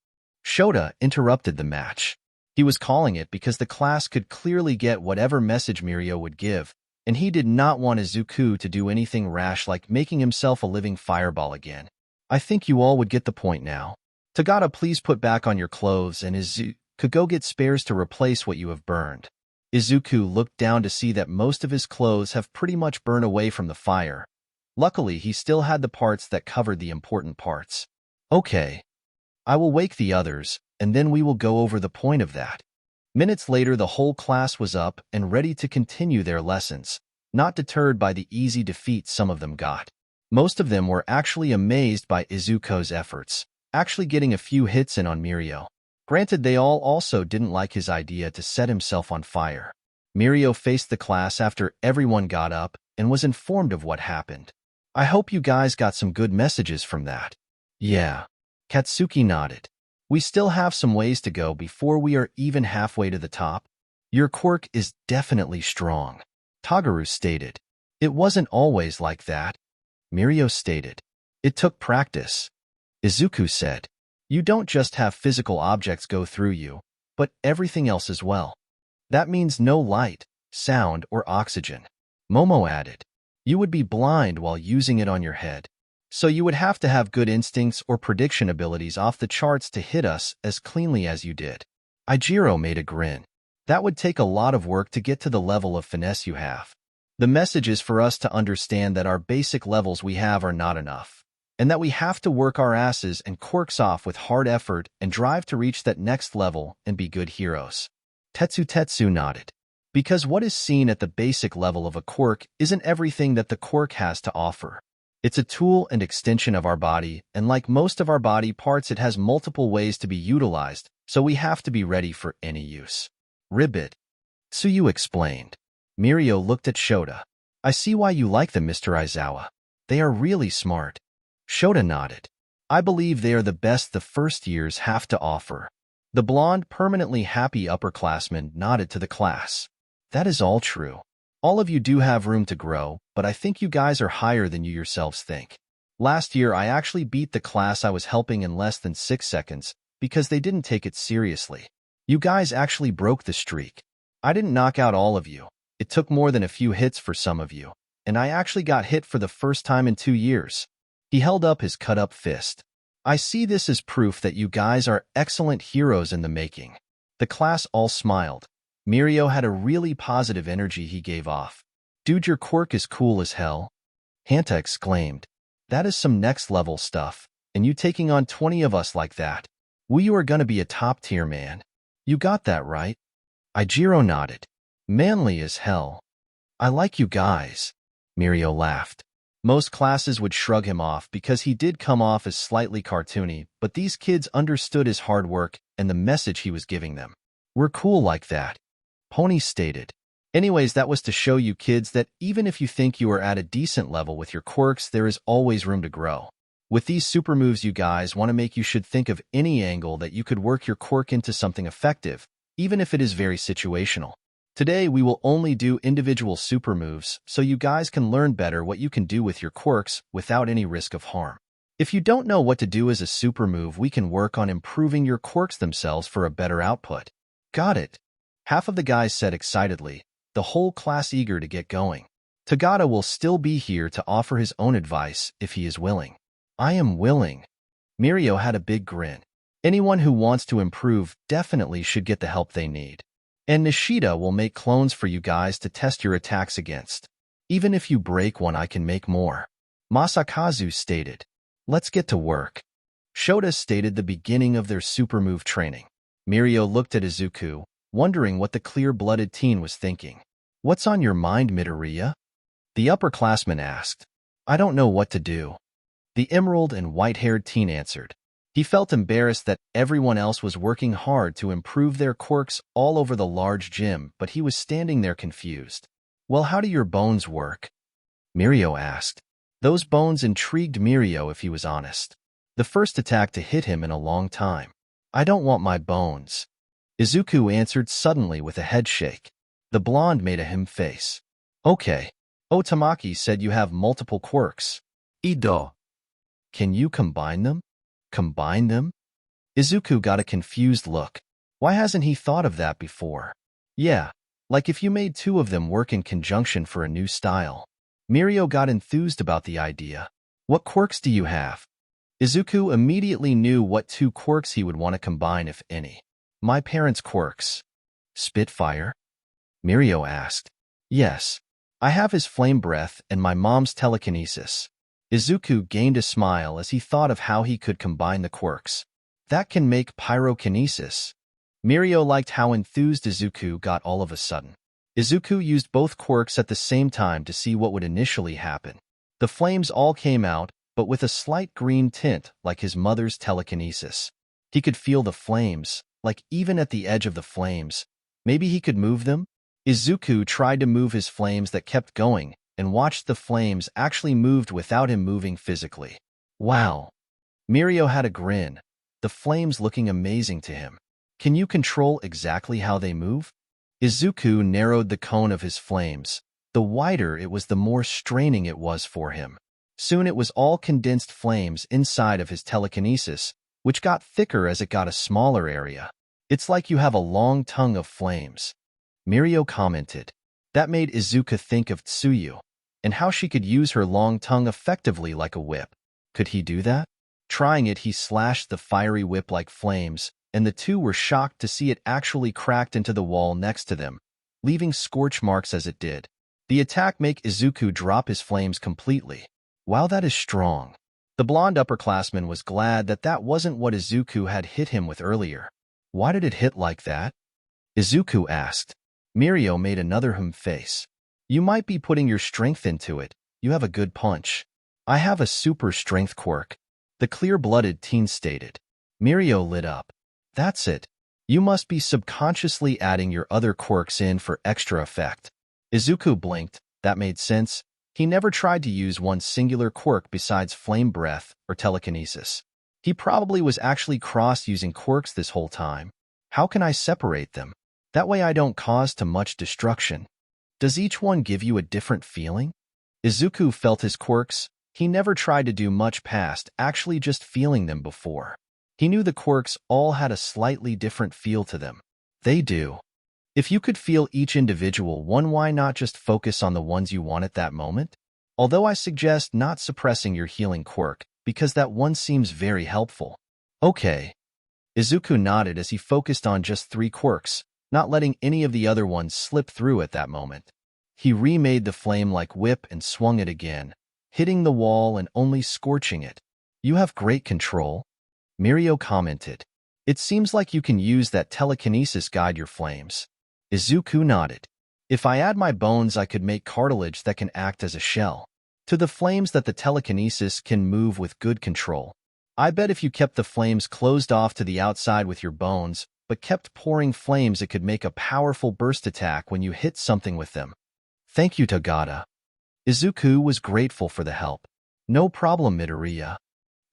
Shota interrupted the match. He was calling it because the class could clearly get whatever message Mirio would give, and he did not want Izuku to do anything rash like making himself a living fireball again. I think you all would get the point now. Tagata, please put back on your clothes, and Could go get spares to replace what you have burned. Izuku looked down to see that most of his clothes have pretty much burned away from the fire. Luckily, he still had the parts that covered the important parts. Okay. I will wake the others, and then we will go over the point of that. Minutes later, the whole class was up and ready to continue their lessons, not deterred by the easy defeat some of them got. Most of them were actually amazed by Izuku's efforts, actually getting a few hits in on Mirio. Granted, they all also didn't like his idea to set himself on fire. Mirio faced the class after everyone got up and was informed of what happened. I hope you guys got some good messages from that. Yeah. Katsuki nodded. We still have some ways to go before we are even halfway to the top. Your quirk is definitely strong, Tagaru stated. It wasn't always like that, Mirio stated. It took practice. Izuku said. You don't just have physical objects go through you, but everything else as well. That means no light, sound, or oxygen. Momo added. You would be blind while using it on your head. So you would have to have good instincts or prediction abilities off the charts to hit us as cleanly as you did. Ijiro made a grin. That would take a lot of work to get to the level of finesse you have. The message is for us to understand that our basic levels we have are not enough, and that we have to work our asses and quirks off with hard effort and drive to reach that next level and be good heroes. Tetsu nodded. Because what is seen at the basic level of a quirk isn't everything that the quirk has to offer. It's a tool and extension of our body, and like most of our body parts, it has multiple ways to be utilized, so we have to be ready for any use. Ribbit. Tsuyu explained. Mirio looked at Shota. I see why you like them, Mr. Aizawa. They are really smart. Shota nodded. I believe they are the best the first years have to offer. The blonde, permanently happy upperclassman nodded to the class. That is all true. All of you do have room to grow, but I think you guys are higher than you yourselves think. Last year, I actually beat the class I was helping in less than 6 seconds because they didn't take it seriously. You guys actually broke the streak. I didn't knock out all of you. It took more than a few hits for some of you, and I actually got hit for the first time in 2 years. He held up his cut-up fist. I see this as proof that you guys are excellent heroes in the making. The class all smiled. Mirio had a really positive energy he gave off. Dude, your quirk is cool as hell. Hanta exclaimed. That is some next-level stuff, and you taking on 20 of us like that. You are gonna be a top-tier man. You got that right? Ijiro nodded. Manly as hell. I like you guys. Mirio laughed. Most classes would shrug him off because he did come off as slightly cartoony, but these kids understood his hard work and the message he was giving them. We're cool like that, Pony stated. Anyways, that was to show you kids that even if you think you are at a decent level with your quirks, there is always room to grow. With these super moves you guys want to make, you should think of any angle that you could work your quirk into something effective, even if it is very situational. Today, we will only do individual super moves so you guys can learn better what you can do with your quirks without any risk of harm. If you don't know what to do as a super move, we can work on improving your quirks themselves for a better output. Got it. Half of the guys said excitedly, the whole class eager to get going. Tagada will still be here to offer his own advice if he is willing. I am willing. Mirio had a big grin. Anyone who wants to improve definitely should get the help they need. And Nishida will make clones for you guys to test your attacks against. Even if you break one, I can make more. Masakazu stated. Let's get to work. Shota stated the beginning of their super move training. Mirio looked at Izuku, wondering what the clear-blooded teen was thinking. What's on your mind, Midoriya? The upperclassman asked. I don't know what to do. The emerald and white-haired teen answered. He felt embarrassed that everyone else was working hard to improve their quirks all over the large gym, but he was standing there confused. Well, how do your bones work? Mirio asked. Those bones intrigued Mirio if he was honest. The first attack to hit him in a long time. I don't want my bones. Izuku answered suddenly with a head shake. The blonde made a him face. Okay. Otamaki said you have multiple quirks. Ido. Can you combine them? Combine them? Izuku got a confused look. Why hasn't he thought of that before? Yeah, like if you made 2 of them work in conjunction for a new style. Mirio got enthused about the idea. What quirks do you have? Izuku immediately knew what 2 quirks he would want to combine, if any. My parents' quirks. Spitfire? Mirio asked. Yes. I have his flame breath and my mom's telekinesis. Izuku gained a smile as he thought of how he could combine the quirks. That can make pyrokinesis. Mirio liked how enthused Izuku got all of a sudden. Izuku used both quirks at the same time to see what would initially happen. The flames all came out, but with a slight green tint like his mother's telekinesis. He could feel the flames, like even at the edge of the flames. Maybe he could move them? Izuku tried to move his flames that kept going and watched the flames actually moved without him moving physically. Wow. Mirio had a grin, the flames looking amazing to him. Can you control exactly how they move? Izuku narrowed the cone of his flames. The wider it was, the more straining it was for him. Soon it was all condensed flames inside of his telekinesis, which got thicker as it got a smaller area. It's like you have a long tongue of flames. Mirio commented. That made Izuku think of Tsuyu, and how she could use her long tongue effectively like a whip. Could he do that? Trying it, he slashed the fiery whip like flames, and the two were shocked to see it actually cracked into the wall next to them, leaving scorch marks as it did. The attack made Izuku drop his flames completely. Wow, that is strong. The blonde upperclassman was glad that that wasn't what Izuku had hit him with earlier. Why did it hit like that? Izuku asked. Mirio made another face. You might be putting your strength into it. You have a good punch. I have a super strength quirk, the clear-blooded teen stated. Mirio lit up. That's it. You must be subconsciously adding your other quirks in for extra effect. Izuku blinked. That made sense. He never tried to use one singular quirk besides flame breath or telekinesis. He probably was actually cross-using quirks this whole time. How can I separate them? That way I don't cause too much destruction. Does each one give you a different feeling? Izuku felt his quirks. He never tried to do much past actually just feeling them before. He knew the quirks all had a slightly different feel to them. They do. If you could feel each individual one, why not just focus on the ones you want at that moment? Although I suggest not suppressing your healing quirk, because that one seems very helpful. Okay. Izuku nodded as he focused on just 3 quirks, not letting any of the other ones slip through at that moment. He remade the flame-like whip and swung it again, hitting the wall and only scorching it. You have great control, Mirio commented. It seems like you can use that telekinesis guide your flames. Izuku nodded. If I add my bones, I could make cartilage that can act as a shell to the flames that the telekinesis can move with good control. I bet if you kept the flames closed off to the outside with your bones, but kept pouring flames, it could make a powerful burst attack when you hit something with them. Thank you, Tagada. Izuku was grateful for the help. No problem, Midoriya.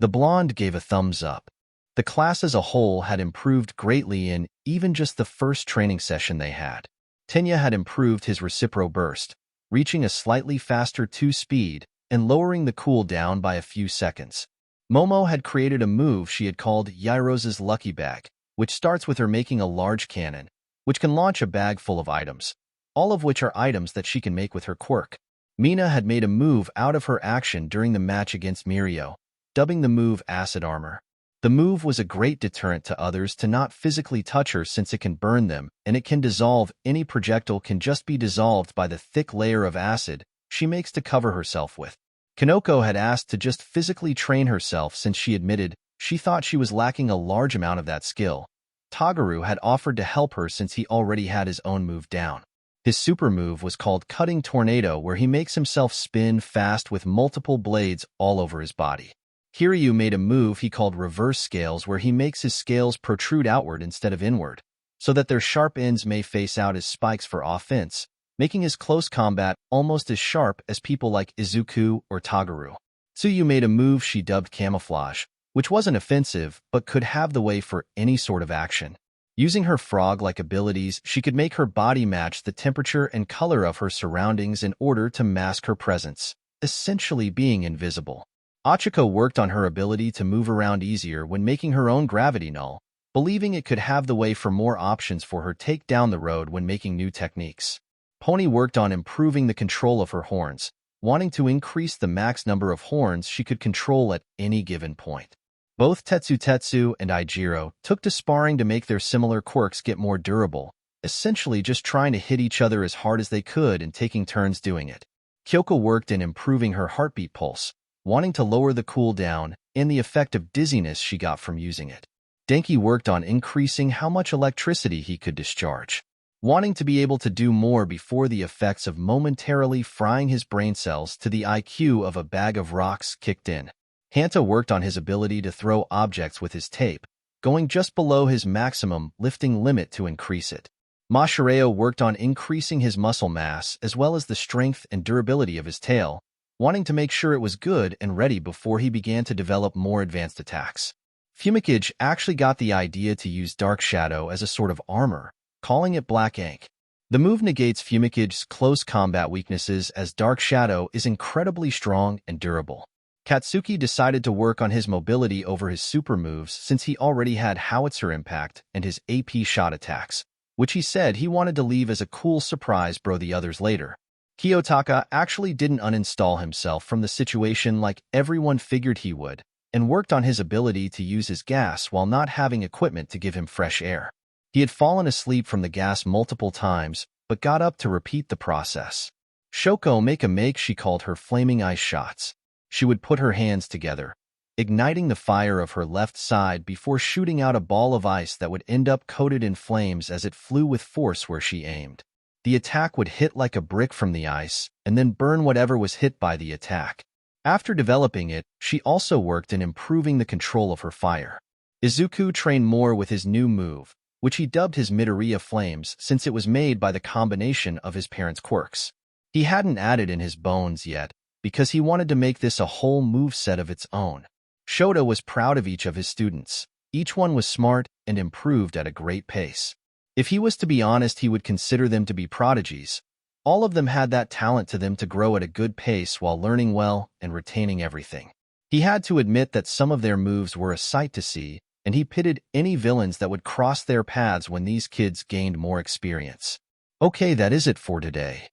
The blonde gave a thumbs up. The class as a whole had improved greatly in even just the first training session they had. Tenya had improved his reciprocal burst, reaching a slightly faster 2 speed and lowering the cooldown by a few seconds. Momo had created a move she had called Yairo's Lucky Bag, which starts with her making a large cannon, which can launch a bag full of items, all of which are items that she can make with her quirk. Mina had made a move out of her action during the match against Mirio, dubbing the move Acid Armor. The move was a great deterrent to others to not physically touch her since it can burn them and it can dissolve. Any projectile can just be dissolved by the thick layer of acid she makes to cover herself with. Kanoko had asked to just physically train herself since she admitted she thought she was lacking a large amount of that skill. Tagaru had offered to help her since he already had his own move down. His super move was called Cutting Tornado, where he makes himself spin fast with multiple blades all over his body. Kiryu made a move he called Reverse Scales, where he makes his scales protrude outward instead of inward, so that their sharp ends may face out as spikes for offense, making his close combat almost as sharp as people like Izuku or Tagaru. Tsuyu made a move she dubbed Camouflage, which wasn't offensive but could have the way for any sort of action. Using her frog-like abilities, she could make her body match the temperature and color of her surroundings in order to mask her presence, essentially being invisible. Achiko worked on her ability to move around easier when making her own gravity null, believing it could have the way for more options for her take down the road when making new techniques. Pony worked on improving the control of her horns, wanting to increase the max number of horns she could control at any given point. Both Tetsu and Ijiro took to sparring to make their similar quirks get more durable, essentially just trying to hit each other as hard as they could and taking turns doing it. Kyoko worked in improving her heartbeat pulse, wanting to lower the cooldown and the effect of dizziness she got from using it. Denki worked on increasing how much electricity he could discharge, wanting to be able to do more before the effects of momentarily frying his brain cells to the IQ of a bag of rocks kicked in. Hanta worked on his ability to throw objects with his tape, going just below his maximum lifting limit to increase it. Mashireo worked on increasing his muscle mass as well as the strength and durability of his tail, wanting to make sure it was good and ready before he began to develop more advanced attacks. Fumikage actually got the idea to use Dark Shadow as a sort of armor, calling it Black Ink. The move negates Fumicage's close combat weaknesses as Dark Shadow is incredibly strong and durable. Katsuki decided to work on his mobility over his super moves since he already had Howitzer Impact and his AP shot attacks, which he said he wanted to leave as a cool surprise bro the others later. Kiyotaka actually didn't uninstall himself from the situation like everyone figured he would, and worked on his ability to use his gas while not having equipment to give him fresh air. He had fallen asleep from the gas multiple times, but got up to repeat the process. Shoko make she called her flaming ice shots. She would put her hands together, igniting the fire of her left side before shooting out a ball of ice that would end up coated in flames as it flew with force where she aimed. The attack would hit like a brick from the ice, and then burn whatever was hit by the attack. After developing it, she also worked in improving the control of her fire. Izuku trained more with his new move, which he dubbed his Midoriya Flames since it was made by the combination of his parents' quirks. He hadn't added in his bones yet, because he wanted to make this a whole moveset of its own. Shoto was proud of each of his students. Each one was smart and improved at a great pace. If he was to be honest, he would consider them to be prodigies. All of them had that talent to them to grow at a good pace while learning well and retaining everything. He had to admit that some of their moves were a sight to see, and he pitted any villains that would cross their paths when these kids gained more experience. Okay, that is it for today.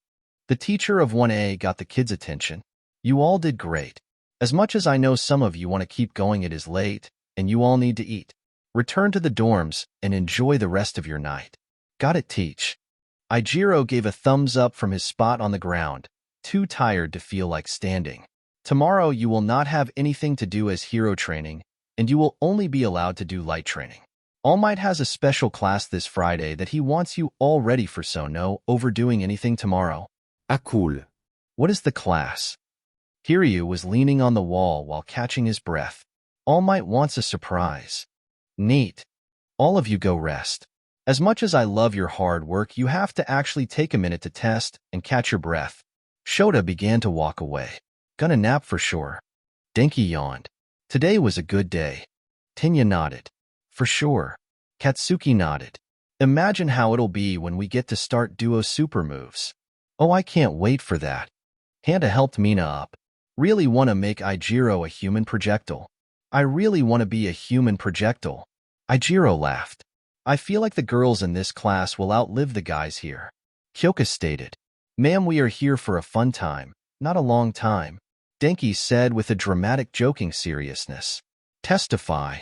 The teacher of 1A got the kids' attention. You all did great. As much as I know some of you want to keep going, it is late, and you all need to eat. Return to the dorms and enjoy the rest of your night. Got it, teach? Ijiro gave a thumbs up from his spot on the ground, too tired to feel like standing. Tomorrow you will not have anything to do as hero training, and you will only be allowed to do light training. All Might has a special class this Friday that he wants you all ready for, so no overdoing anything tomorrow. Ah, cool. What is the class? Kiryu was leaning on the wall while catching his breath. All Might wants a surprise. Neat. All of you go rest. As much as I love your hard work, you have to actually take a minute to test and catch your breath. Shota began to walk away. Gonna nap for sure. Denki yawned. Today was a good day. Tinya nodded. For sure. Katsuki nodded. Imagine how it'll be when we get to start duo super moves. Oh, I can't wait for that. Hanta helped Mina up. Really want to make Ijiro a human projectile. I really want to be a human projectile. Ijiro laughed. I feel like the girls in this class will outlive the guys here. Kyoka stated. Ma'am, we are here for a fun time, not a long time. Denki said with a dramatic joking seriousness. Testify.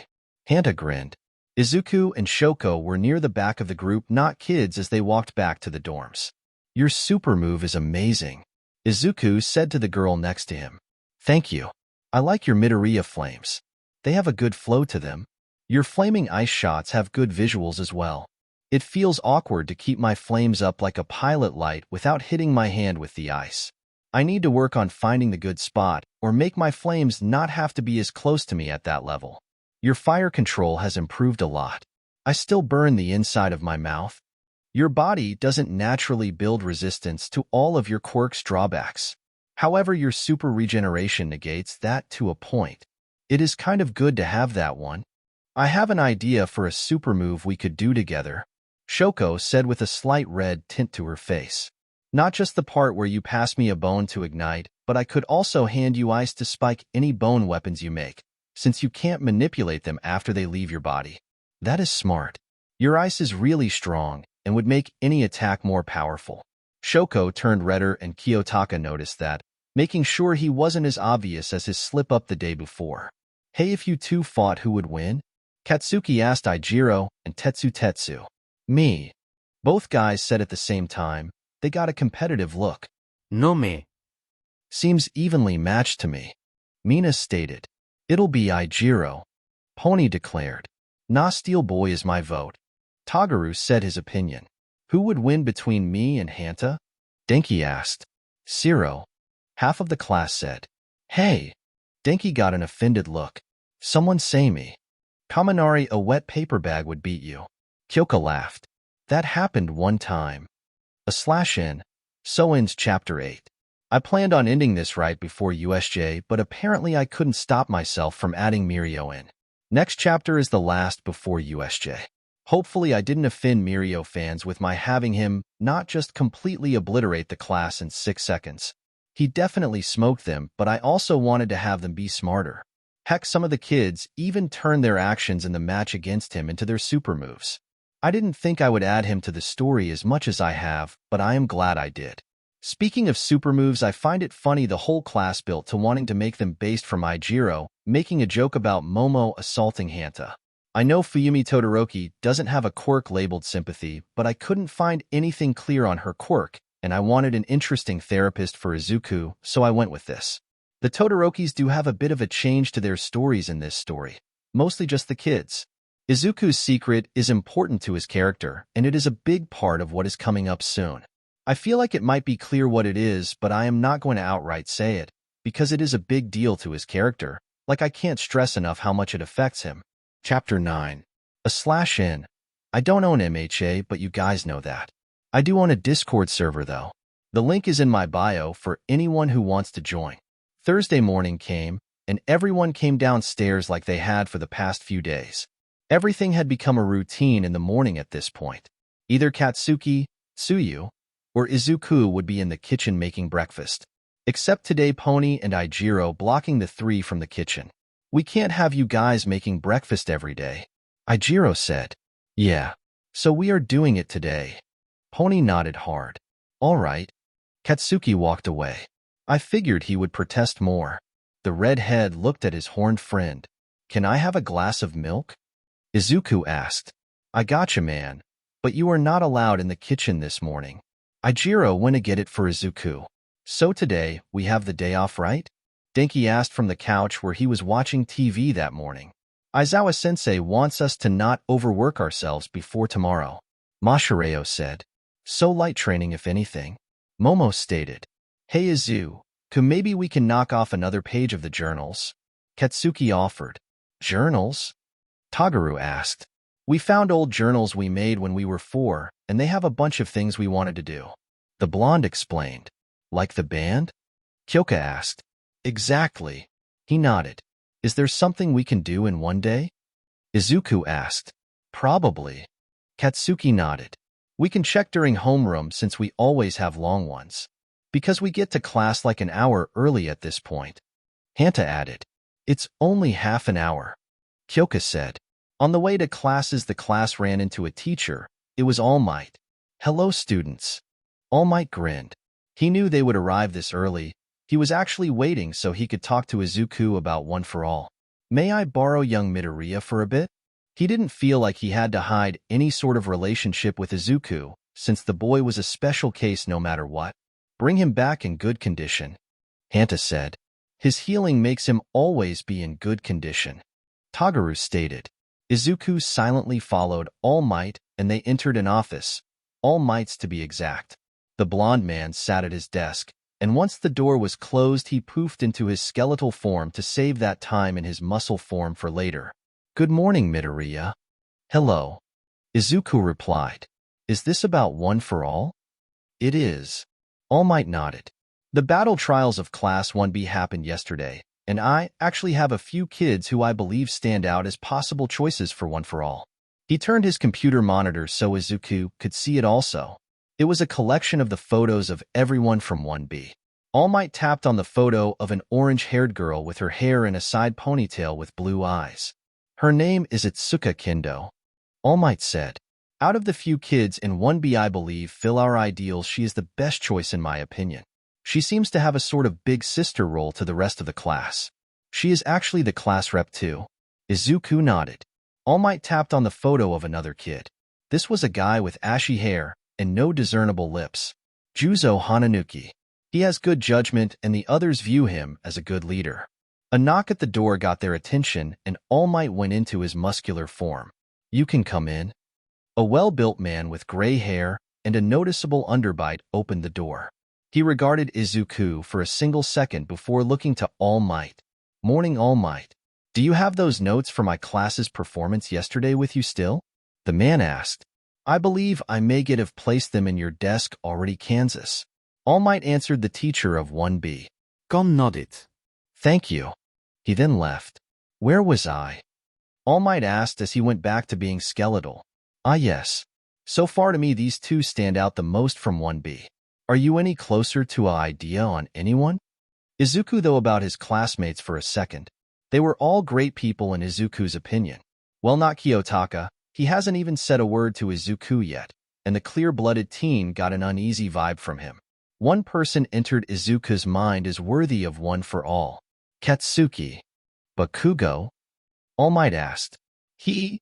Hanta grinned. Izuku and Shoko were near the back of the group, not kids, as they walked back to the dorms. Your super move is amazing, Izuku said to the girl next to him. Thank you. I like your Midoriya flames. They have a good flow to them. Your flaming ice shots have good visuals as well. It feels awkward to keep my flames up like a pilot light without hitting my hand with the ice. I need to work on finding the good spot or make my flames not have to be as close to me at that level. Your fire control has improved a lot. I still burn the inside of my mouth. Your body doesn't naturally build resistance to all of your quirks' drawbacks. However, your super regeneration negates that to a point. It is kind of good to have that one. I have an idea for a super move we could do together, Shoko said with a slight red tint to her face. Not just the part where you pass me a bone to ignite, but I could also hand you ice to spike any bone weapons you make, since you can't manipulate them after they leave your body. That is smart. Your ice is really strong and would make any attack more powerful. Shoko turned redder and Kiyotaka noticed that, making sure he wasn't as obvious as his slip-up the day before. Hey, if you two fought, who would win? Katsuki asked Ijiro and Tetsu. Me. Both guys said at the same time. They got a competitive look. No me. Seems evenly matched to me. Mina stated. It'll be Ijiro. Pony declared. Nah, Steel Boy is my vote. Tagaru said his opinion. Who would win between me and Hanta? Denki asked. Zero. Half of the class said. Hey. Denki got an offended look. Someone say me. Kaminari, a wet paper bag would beat you. Kyoka laughed. That happened one time. /n. So ends Chapter 8. I planned on ending this right before USJ, but apparently I couldn't stop myself from adding Mirio in. Next chapter is the last before USJ. Hopefully I didn't offend Mirio fans with my having him not just completely obliterate the class in 6 seconds. He definitely smoked them, but I also wanted to have them be smarter. Heck, some of the kids even turned their actions in the match against him into their super moves. I didn't think I would add him to the story as much as I have, but I am glad I did. Speaking of super moves, I find it funny the whole class built to wanting to make them based from Ijiro, making a joke about Momo assaulting Hanta. I know Fuyumi Todoroki doesn't have a quirk labeled sympathy, but I couldn't find anything clear on her quirk, and I wanted an interesting therapist for Izuku, so I went with this. The Todorokis do have a bit of a change to their stories in this story, mostly just the kids. Izuku's secret is important to his character, and it is a big part of what is coming up soon. I feel like it might be clear what it is, but I am not going to outright say it, because it is a big deal to his character, like I can't stress enough how much it affects him. Chapter 9. /n. I don't own MHA, but you guys know that. I do own a Discord server, though. The link is in my bio for anyone who wants to join. Thursday morning came, and everyone came downstairs like they had for the past few days. Everything had become a routine in the morning at this point. Either Katsuki, Tsuyu, or Izuku would be in the kitchen making breakfast. Except today, Pony and Ijiro blocking the three from the kitchen. We can't have you guys making breakfast every day. Ijiro said. Yeah. So we are doing it today. Pony nodded hard. All right. Katsuki walked away. I figured he would protest more. The redhead looked at his horned friend. Can I have a glass of milk? Izuku asked. I gotcha, man. But you are not allowed in the kitchen this morning. Ijiro went to get it for Izuku. So today, we have the day off, right? Denki asked from the couch where he was watching TV that morning. Aizawa-sensei wants us to not overwork ourselves before tomorrow. Mashireo said. So light training, if anything. Momo stated. Hey Izuku, maybe we can knock off another page of the journals. Katsuki offered. Journals? Tagaru asked. We found old journals we made when we were 4, and they have a bunch of things we wanted to do. The blonde explained. Like the band? Kyoka asked. Exactly. He nodded. Is there something we can do in one day? Izuku asked. Probably. Katsuki nodded. We can check during homeroom since we always have long ones. Because we get to class like an hour early at this point. Hanta added. It's only half an hour. Kyoka said. On the way to classes, the class ran into a teacher. It was All Might. Hello, students. All Might grinned. He knew they would arrive this early. He was actually waiting so he could talk to Izuku about One for All. May I borrow young Midoriya for a bit? He didn't feel like he had to hide any sort of relationship with Izuku, since the boy was a special case no matter what. Bring him back in good condition, Hanta said. His healing makes him always be in good condition. Tagaru stated. Izuku silently followed All Might, and they entered an office. All Might's to be exact. The blond man sat at his desk, and once the door was closed, he poofed into his skeletal form to save that time in his muscle form for later. Good morning, Midoriya. Hello. Izuku replied. Is this about One for All? It is. All Might nodded. The battle trials of Class 1B happened yesterday, and I actually have a few kids who I believe stand out as possible choices for One for All. He turned his computer monitor so Izuku could see it also. It was a collection of the photos of everyone from 1B. All Might tapped on the photo of an orange-haired girl with her hair in a side ponytail with blue eyes. Her name is Itsuka Kendo. All Might said. Out of the few kids in 1B I believe fill our ideals, she is the best choice in my opinion. She seems to have a sort of big sister role to the rest of the class. She is actually the class rep too. Izuku nodded. All Might tapped on the photo of another kid. This was a guy with ashy hair and no discernible lips. Juzo Hananuki. He has good judgment and the others view him as a good leader. A knock at the door got their attention and All Might went into his muscular form. You can come in. A well-built man with gray hair and a noticeable underbite opened the door. He regarded Izuku for a single second before looking to All Might. Morning, All Might. Do you have those notes for my class's performance yesterday with you still? The man asked. I believe I may have placed them in your desk already, Kansas. All Might answered the teacher of 1B. Gon nodded. Thank you. He then left. Where was I? All Might asked as he went back to being skeletal. Ah yes. So far to me these two stand out the most from 1B. Are you any closer to an idea on anyone? Izuku though about his classmates for a second. They were all great people in Izuku's opinion. Well, not Kiyotaka, he hasn't even said a word to Izuku yet, and the clear-blooded teen got an uneasy vibe from him. One person entered Izuku's mind as worthy of one for all. Katsuki. Bakugo? All Might asked. He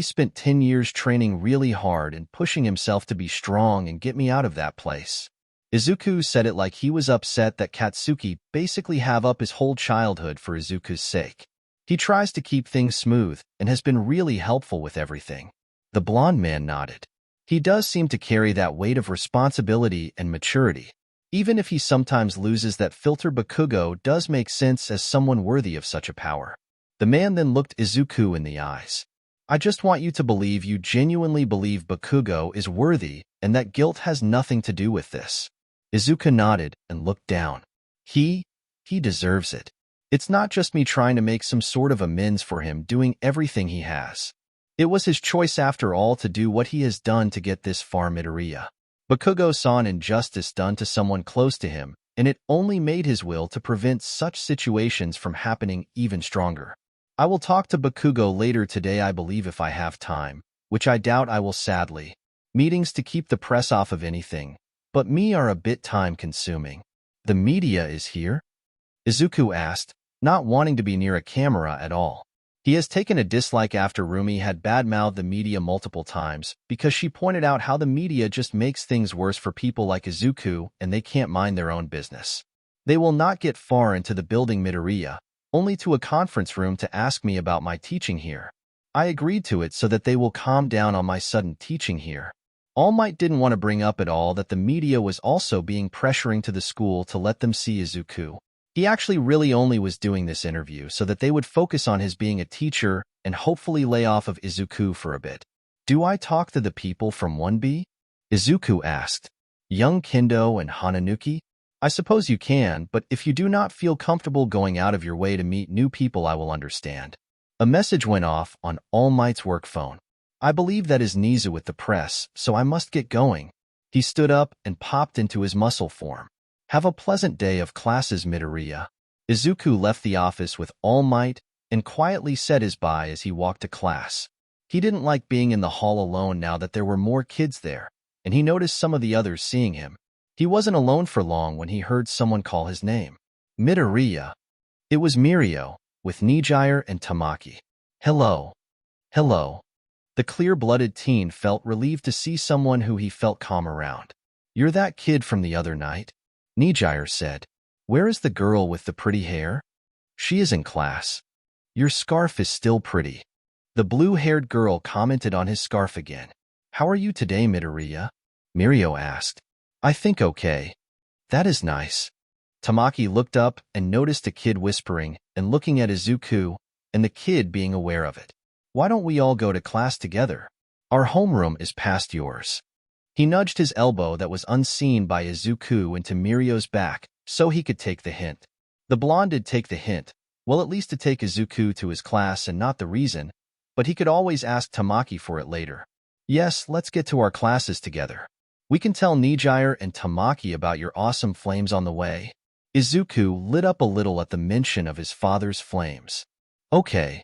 spent 10 years training really hard and pushing himself to be strong and get me out of that place. Izuku said it like he was upset that Katsuki basically have up his whole childhood for Izuku's sake. He tries to keep things smooth and has been really helpful with everything. The blonde man nodded. He does seem to carry that weight of responsibility and maturity. Even if he sometimes loses that filter, Bakugo does make sense as someone worthy of such a power. The man then looked Izuku in the eyes. I just want you to believe you genuinely believe Bakugo is worthy and that guilt has nothing to do with this. Izuku nodded and looked down. He deserves it. It's not just me trying to make some sort of amends for him doing everything he has. It was his choice after all to do what he has done to get this far, Midoriya. Bakugo saw an injustice done to someone close to him, and it only made his will to prevent such situations from happening even stronger. I will talk to Bakugo later today, I believe, if I have time, which I doubt I will sadly. Meetings to keep the press off of anything, but me are a bit time-consuming. The media is here? Izuku asked, not wanting to be near a camera at all. He has taken a dislike after Rumi had badmouthed the media multiple times because she pointed out how the media just makes things worse for people like Izuku and they can't mind their own business. They will not get far into the building, Midoriya, only to a conference room to ask me about my teaching here. I agreed to it so that they will calm down on my sudden teaching here. All Might didn't want to bring up at all that the media was also being pressuring to the school to let them see Izuku. He actually really only was doing this interview so that they would focus on his being a teacher and hopefully lay off of Izuku for a bit. Do I talk to the people from 1B? Izuku asked. Young Kendo and Hananuki? I suppose you can, but if you do not feel comfortable going out of your way to meet new people, I will understand. A message went off on All Might's work phone. I believe that is Nizu with the press, so I must get going. He stood up and popped into his muscle form. Have a pleasant day of classes, Midoriya. Izuku left the office with All Might and quietly said his bye as he walked to class. He didn't like being in the hall alone now that there were more kids there, and he noticed some of the others seeing him. He wasn't alone for long when he heard someone call his name. Midoriya. It was Mirio, with Nijire and Tamaki. Hello. Hello. The clear-blooded teen felt relieved to see someone who he felt calm around. You're that kid from the other night? Nijire said. Where is the girl with the pretty hair? She is in class. Your scarf is still pretty. The blue-haired girl commented on his scarf again. How are you today, Midoriya? Mirio asked. I think okay. That is nice. Tamaki looked up and noticed a kid whispering and looking at Izuku, and the kid being aware of it. Why don't we all go to class together? Our homeroom is past yours. He nudged his elbow that was unseen by Izuku into Mirio's back so he could take the hint. The blonde did take the hint, well, at least to take Izuku to his class and not the reason, but he could always ask Tamaki for it later. Yes, let's get to our classes together. We can tell Nijire and Tamaki about your awesome flames on the way. Izuku lit up a little at the mention of his father's flames. Okay.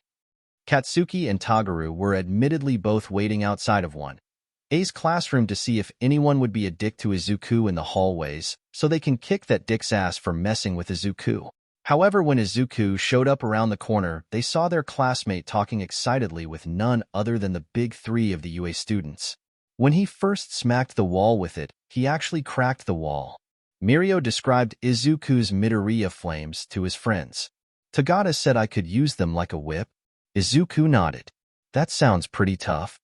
Katsuki and Tagaru were admittedly both waiting outside of 1A's classroom to see if anyone would be a dick to Izuku in the hallways, so they can kick that dick's ass for messing with Izuku. However, when Izuku showed up around the corner, they saw their classmate talking excitedly with none other than the big three of the UA students. When he first smacked the wall with it, he actually cracked the wall. Mirio described Izuku's Midoriya flames to his friends. Tagata said I could use them like a whip. Izuku nodded. That sounds pretty tough.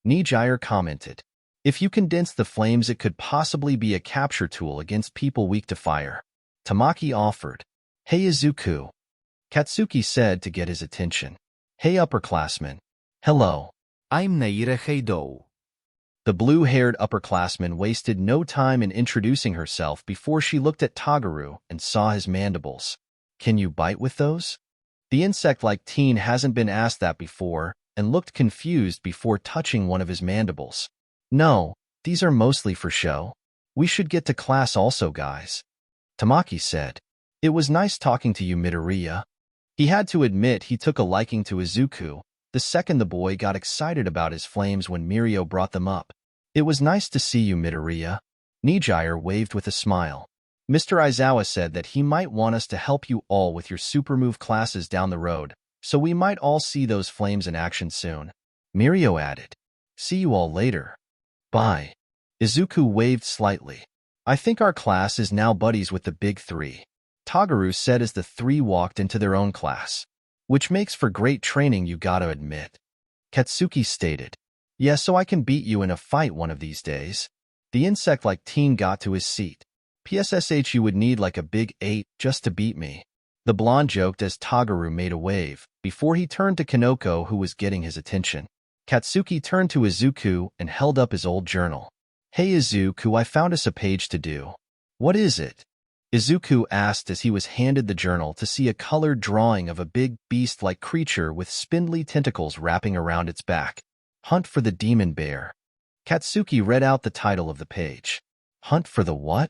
Nijire commented. If you condense the flames, it could possibly be a capture tool against people weak to fire. Tamaki offered. Hey Izuku. Katsuki said to get his attention. Hey upperclassmen. Hello. I'm Naira Heido. The blue-haired upperclassman wasted no time in introducing herself before she looked at Tagaru and saw his mandibles. Can you bite with those? The insect-like teen hasn't been asked that before and looked confused before touching one of his mandibles. No, these are mostly for show. We should get to class also, guys. Tamaki said. It was nice talking to you, Midoriya. He had to admit he took a liking to Izuku the second the boy got excited about his flames when Mirio brought them up. It was nice to see you, Midoriya. Nijire waved with a smile. Mr. Aizawa said that he might want us to help you all with your super move classes down the road, so we might all see those flames in action soon. Mirio added. See you all later. Bye. Izuku waved slightly. I think our class is now buddies with the big three. Tagaru said as the three walked into their own class. Which makes for great training, you gotta admit. Katsuki stated. Yeah, so I can beat you in a fight one of these days. The insect-like teen got to his seat. PSSH, you would need like a big 8 just to beat me. The blonde joked as Tagaru made a wave, before he turned to Kanoko, who was getting his attention. Katsuki turned to Izuku and held up his old journal. Hey Izuku, I found us a page to do. What is it? Izuku asked as he was handed the journal to see a colored drawing of a big beast-like creature with spindly tentacles wrapping around its back. Hunt for the Demon Bear. Katsuki read out the title of the page. Hunt for the what?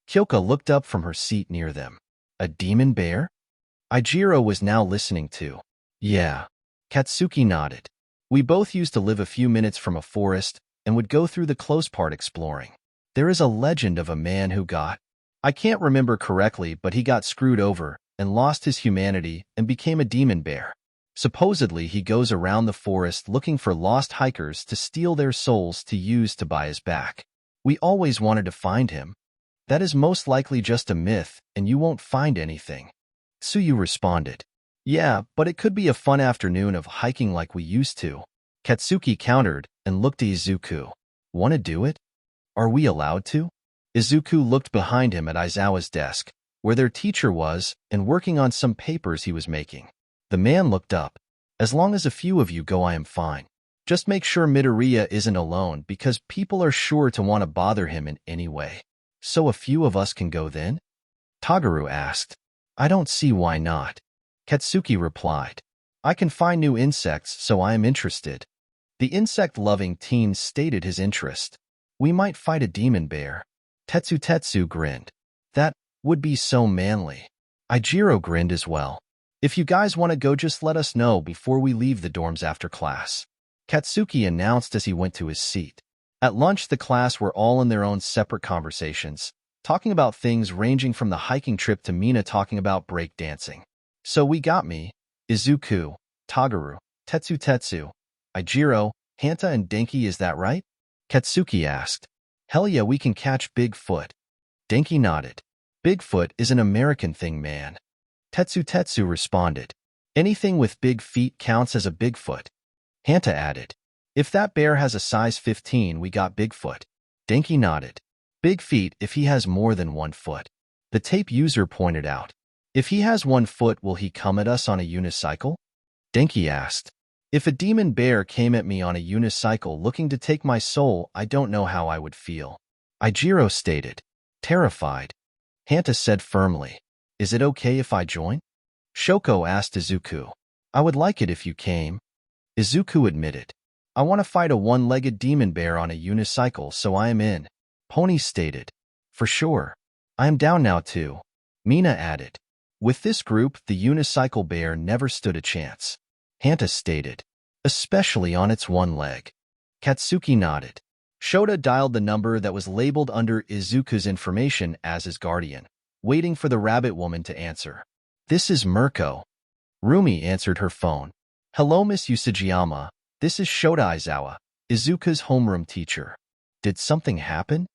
Kyoka looked up from her seat near them. A demon bear? Ijiro was now listening too. Yeah. Katsuki nodded. We both used to live a few minutes from a forest and would go through the close part exploring. There is a legend of a man who I can't remember correctly, but he got screwed over and lost his humanity and became a demon bear. Supposedly, he goes around the forest looking for lost hikers to steal their souls to use to buy his back. We always wanted to find him. That is most likely just a myth, and you won't find anything. Tsuyu responded. Yeah, but it could be a fun afternoon of hiking like we used to. Katsuki countered and looked at Izuku. Want to do it? Are we allowed to? Izuku looked behind him at Aizawa's desk, where their teacher was, and working on some papers he was making. The man looked up. As long as a few of you go, I am fine. Just make sure Midoriya isn't alone, because people are sure to want to bother him in any way. So a few of us can go then? Tagaru asked. I don't see why not. Katsuki replied. I can find new insects, so I am interested. The insect-loving teen stated his interest. We might fight a demon bear. Tetsu grinned. That would be so manly. Ijiro grinned as well. If you guys want to go, just let us know before we leave the dorms after class. Katsuki announced as he went to his seat. At lunch, the class were all in their own separate conversations, talking about things ranging from the hiking trip to Mina talking about breakdancing. So we got me, Izuku, Tagaru, Tetsu, Ijiro, Hanta and Denki, is that right? Katsuki asked. Hell yeah, we can catch Bigfoot. Denki nodded. Bigfoot is an American thing, man. Tetsu responded. Anything with big feet counts as a Bigfoot. Hanta added. If that bear has a size 15, we got Bigfoot. Denki nodded. Big feet if he has more than 1 foot. The tape user pointed out. If he has 1 foot, will he come at us on a unicycle? Denki asked. If a demon bear came at me on a unicycle looking to take my soul, I don't know how I would feel. Ijiro stated. Terrified. Hanta said firmly. Is it okay if I join? Shoko asked Izuku. I would like it if you came. Izuku admitted. I want to fight a one-legged demon bear on a unicycle, so I am in. Pony stated. For sure. I am down now too. Mina added. With this group, the unicycle bear never stood a chance. Hanta stated. Especially on its one leg. Katsuki nodded. Shota dialed the number that was labeled under Izuku's information as his guardian, waiting for the rabbit woman to answer. This is Mirko. Rumi answered her phone. Hello, Miss Usajiyama. This is Shota Izawa, Izuku's homeroom teacher. Did something happen?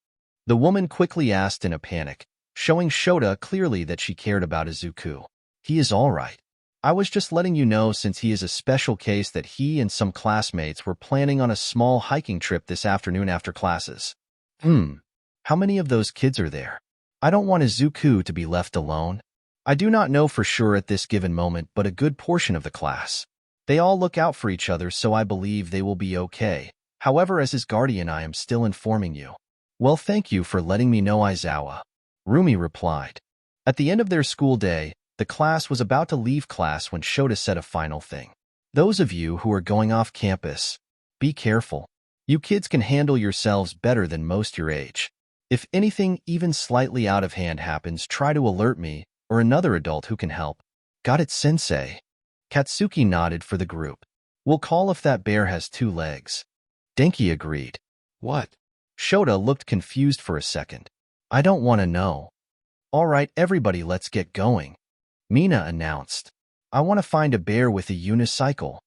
The woman quickly asked in a panic, showing Shota clearly that she cared about Izuku. He is all right. I was just letting you know since he is a special case that he and some classmates were planning on a small hiking trip this afternoon after classes. How many of those kids are there? I don't want Izuku to be left alone. I do not know for sure at this given moment, but a good portion of the class. They all look out for each other, so I believe they will be okay. However, as his guardian, I am still informing you. Well, thank you for letting me know, Izawa. Rumi replied. At the end of their school day, the class was about to leave class when Shota said a final thing. Those of you who are going off campus, be careful. You kids can handle yourselves better than most your age. If anything even slightly out of hand happens, try to alert me or another adult who can help. Got it, sensei? Katsuki nodded for the group. We'll call if that bear has 2 legs. Denki agreed. What? Shota looked confused for a second. I don't want to know. All right, everybody, let's get going. Mina announced. I want to find a bear with a unicycle.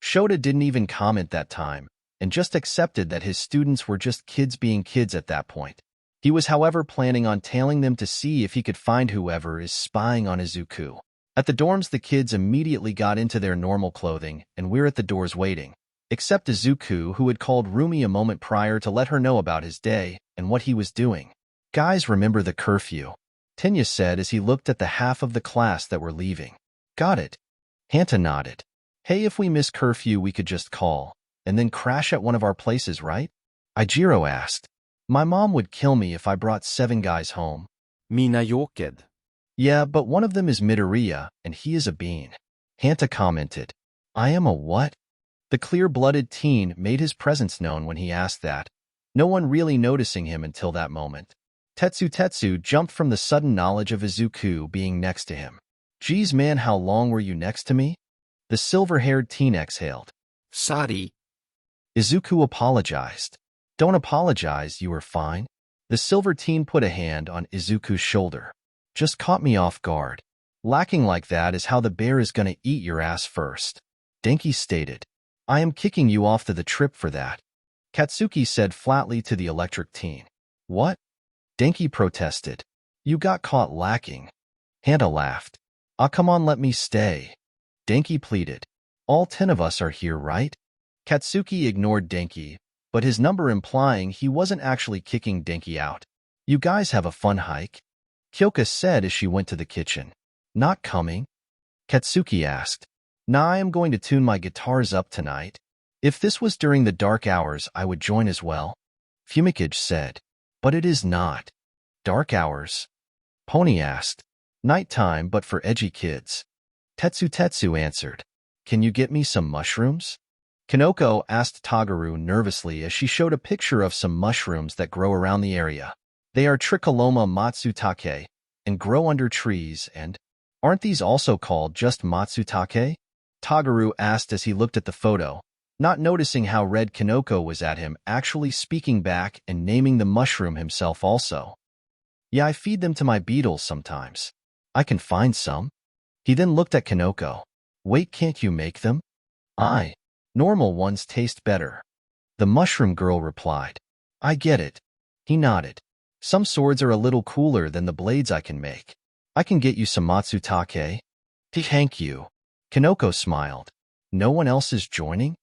Shota didn't even comment that time, and just accepted that his students were just kids being kids at that point. He was, however, planning on tailing them to see if he could find whoever is spying on Izuku. At the dorms, the kids immediately got into their normal clothing, and we're at the doors waiting. Except Izuku, who had called Rumi a moment prior to let her know about his day and what he was doing. Guys, remember the curfew? Tenya said as he looked at the half of the class that were leaving. Got it. Hanta nodded. Hey, if we miss curfew, we could just call, and then crash at one of our places, right? Ijiro asked. My mom would kill me if I brought 7 guys home. Mina joked. Yeah, but one of them is Midoriya, and he is a bean. Hanta commented. I am a what? The clear-blooded teen made his presence known when he asked that, no one really noticing him until that moment. Tetsu jumped from the sudden knowledge of Izuku being next to him. Geez, man, how long were you next to me? The silver-haired teen exhaled. Sorry. Izuku apologized. Don't apologize, you were fine. The silver teen put a hand on Izuku's shoulder. Just caught me off guard. Lacking like that is how the bear is gonna eat your ass first. Denki stated. I am kicking you off the trip for that. Katsuki said flatly to the electric teen. What? Denki protested. You got caught lacking. Hanta laughed. Ah, come on, let me stay. Denki pleaded. All 10 of us are here, right? Katsuki ignored Denki, but his number implying he wasn't actually kicking Denki out. You guys have a fun hike? Kyoka said as she went to the kitchen. Not coming? Katsuki asked. Nah, I am going to tune my guitars up tonight. If this was during the dark hours, I would join as well. Fumikage said. But it is not. Dark hours? Pony asked. Nighttime, but for edgy kids. Tetsu answered. Can you get me some mushrooms? Kinoko asked Tagaru nervously as she showed a picture of some mushrooms that grow around the area. They are Tricholoma matsutake and grow under trees, and aren't these also called just matsutake? Tagaru asked as he looked at the photo, not noticing how red Kinoko was at him, actually speaking back and naming the mushroom himself also. Yeah, I feed them to my beetles sometimes. I can find some. He then looked at Kinoko. Wait, can't you make them? Normal ones taste better. The mushroom girl replied. I get it. He nodded. Some swords are a little cooler than the blades I can make. I can get you some matsutake. Thank you. Kinoko smiled. No one else is joining?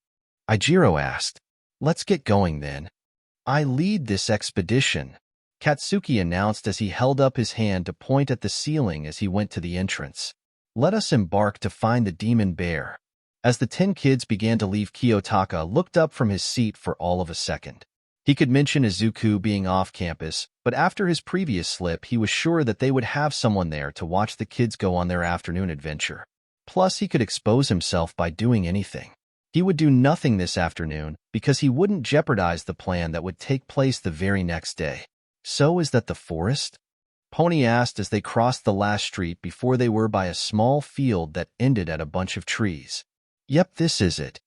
Ijiro asked. Let's get going then. I lead this expedition, Katsuki announced as he held up his hand to point at the ceiling as he went to the entrance. Let us embark to find the demon bear. As the 10 kids began to leave, Kiyotaka looked up from his seat for all of a second. He could mention Izuku being off campus, but after his previous slip, he was sure that they would have someone there to watch the kids go on their afternoon adventure. Plus, he could expose himself by doing anything. He would do nothing this afternoon because he wouldn't jeopardize the plan that would take place the very next day. So is that the forest? Pony asked as they crossed the last street before they were by a small field that ended at a bunch of trees. Yep, this is it.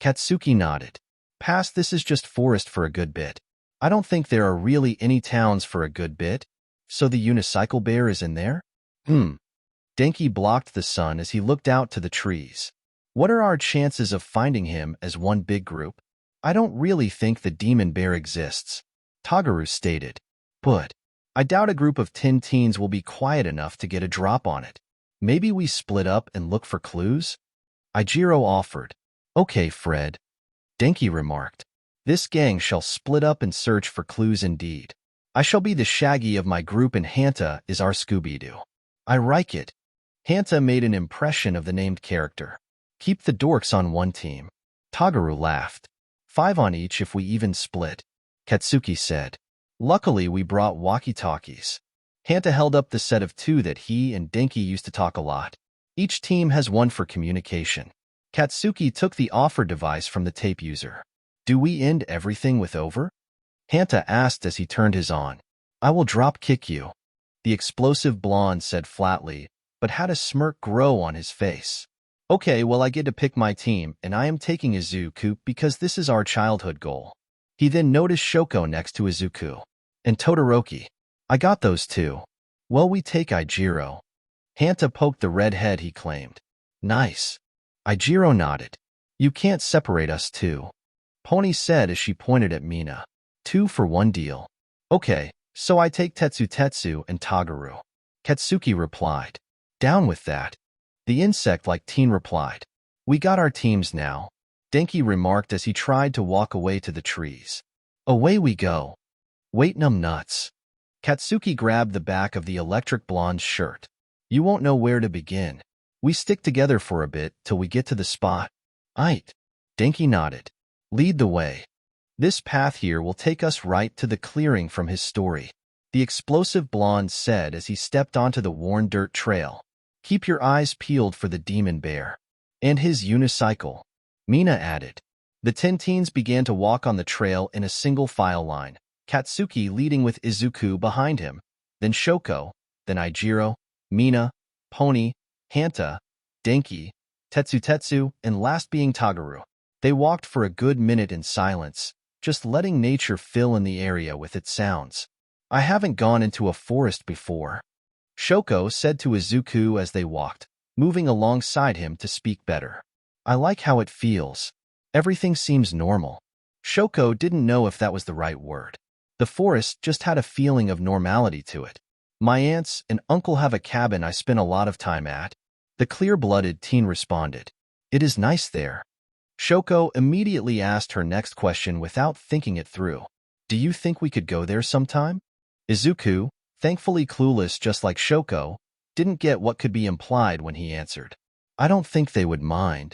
Katsuki nodded. Past this is just forest for a good bit. I don't think there are really any towns for a good bit. So the unicycle bear is in there? Denki blocked the sun as he looked out to the trees. What are our chances of finding him as one big group? I don't really think the demon bear exists, Tagaru stated. But I doubt a group of 10 teens will be quiet enough to get a drop on it. Maybe we split up and look for clues? Ijiro offered. Okay, Fred, Denki remarked. This gang shall split up and search for clues indeed. I shall be the Shaggy of my group and Hanta is our Scooby-Doo. I like it. Hanta made an impression of the named character. Keep the dorks on one team. Tagaru laughed. 5 on each if we even split, Katsuki said. Luckily we brought walkie-talkies. Hanta held up the set of 2 that he and Denki used to talk a lot. Each team has one for communication. Katsuki took the offer device from the tape user. Do we end everything with over? Hanta asked as he turned his on. I will drop kick you, the explosive blonde said flatly, but had a smirk grow on his face. Okay, well I get to pick my team, and I am taking Izuku because this is our childhood goal. He then noticed Shoko next to Izuku. And Todoroki. I got those 2. Well, we take Ijiro. Hanta poked the red head, he claimed. Nice. Ijiro nodded. You can't separate us 2. Pony said as she pointed at Mina. 2 for 1 deal. Okay, so I take Tetsu and Tagaru. Katsuki replied. Down with that. The insect-like teen replied. We got our teams now, Denki remarked as he tried to walk away to the trees. Away we go. Wait, numb nuts. Katsuki grabbed the back of the electric blonde's shirt. You won't know where to begin. We stick together for a bit till we get to the spot. Aight. Denki nodded. Lead the way. This path here will take us right to the clearing from his story, the explosive blonde said as he stepped onto the worn dirt trail. Keep your eyes peeled for the demon bear. And his unicycle, Mina added. The 10 teens began to walk on the trail in a single file line, Katsuki leading with Izuku behind him, then Shoko, then Ijiro, Mina, Pony, Hanta, Denki, Tetsu, and last being Tagaru. They walked for a good minute in silence, just letting nature fill in the area with its sounds. I haven't gone into a forest before, Shoko said to Izuku as they walked, moving alongside him to speak better. I like how it feels. Everything seems normal. Shoko didn't know if that was the right word. The forest just had a feeling of normality to it. My aunts and uncle have a cabin I spend a lot of time at, the clear-blooded teen responded. It is nice there. Shoko immediately asked her next question without thinking it through. Do you think we could go there sometime? Izuku, thankfully clueless just like Shoko, didn't get what could be implied when he answered. I don't think they would mind.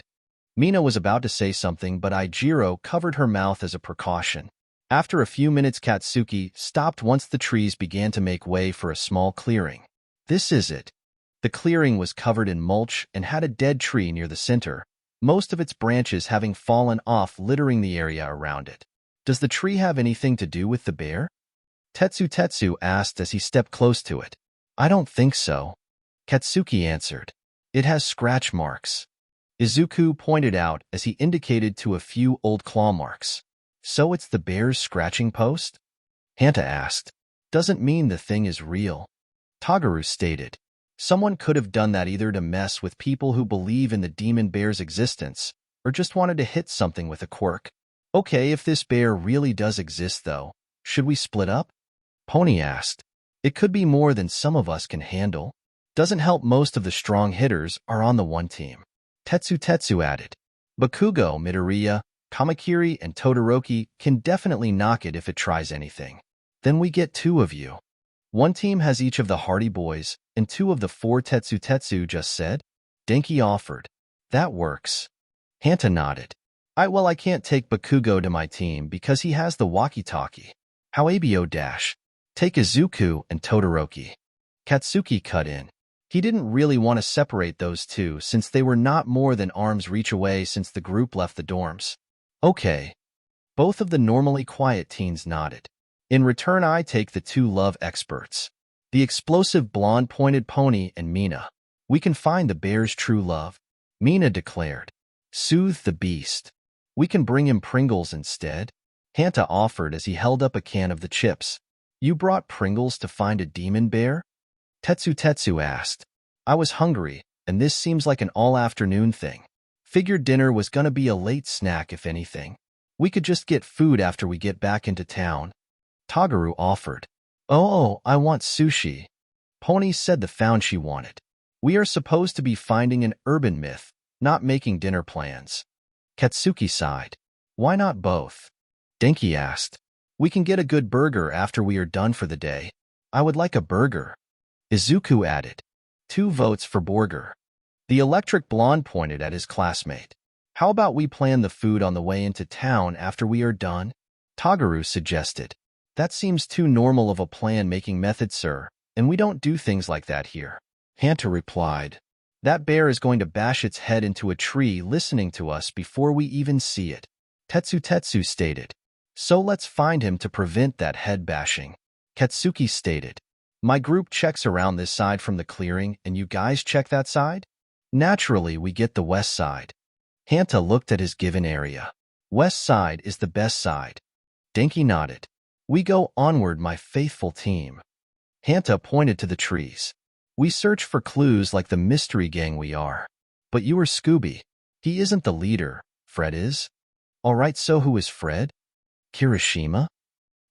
Mina was about to say something, but Ijiro covered her mouth as a precaution. After a few minutes, Katsuki stopped once the trees began to make way for a small clearing. This is it. The clearing was covered in mulch and had a dead tree near the center, most of its branches having fallen off, littering the area around it. Does the tree have anything to do with the bear? Tetsu asked as he stepped close to it. I don't think so, Katsuki answered. It has scratch marks, Izuku pointed out as he indicated to a few old claw marks. So it's the bear's scratching post? Hanta asked. Doesn't mean the thing is real, Tagaru stated. Someone could have done that either to mess with people who believe in the demon bear's existence, or just wanted to hit something with a quirk. Okay, if this bear really does exist though, should we split up? Pony asked. It could be more than some of us can handle. Doesn't help most of the strong hitters are on the one team. Tetsu added. Bakugo, Midoriya, Kamakiri, and Todoroki can definitely knock it if it tries anything. Then we get 2 of you. One team has each of the Hardy Boys, and 2 of the 4 Tetsu just said. Denki offered. That works. Hanta nodded. I can't take Bakugo to my team because he has the walkie-talkie. How Abio dash. Take Izuku and Todoroki. Katsuki cut in. He didn't really want to separate those 2 since they were not more than arm's reach away since the group left the dorms. Okay. Both of the normally quiet teens nodded. In return, I take the 2 love experts. The explosive blonde pointed Pony and Mina. We can find the bear's true love, Mina declared. Soothe the beast. We can bring him Pringles instead, Hanta offered as he held up a can of the chips. You brought Pringles to find a demon bear? Tetsu asked. I was hungry, and this seems like an all-afternoon thing. Figured dinner was gonna be a late snack if anything. We could just get food after we get back into town. Tagaru offered. Oh, I want sushi. Pony said the found she wanted. We are supposed to be finding an urban myth, not making dinner plans. Katsuki sighed. Why not both? Denki asked. We can get a good burger after we are done for the day. I would like a burger. Izuku added. 2 votes for burger. The electric blonde pointed at his classmate. How about we plan the food on the way into town after we are done? Tagaru suggested. That seems too normal of a plan-making method, sir, and we don't do things like that here. Hanta replied. That bear is going to bash its head into a tree listening to us before we even see it. Tetsu stated. So let's find him to prevent that head bashing. Katsuki stated. My group checks around this side from the clearing, and you guys check that side? Naturally, we get the west side. Hanta looked at his given area. West side is the best side. Denki nodded. We go onward, my faithful team. Hanta pointed to the trees. We search for clues like the mystery gang we are. But you are Scooby. He isn't the leader. Fred is? Alright, so who is Fred? Kirishima?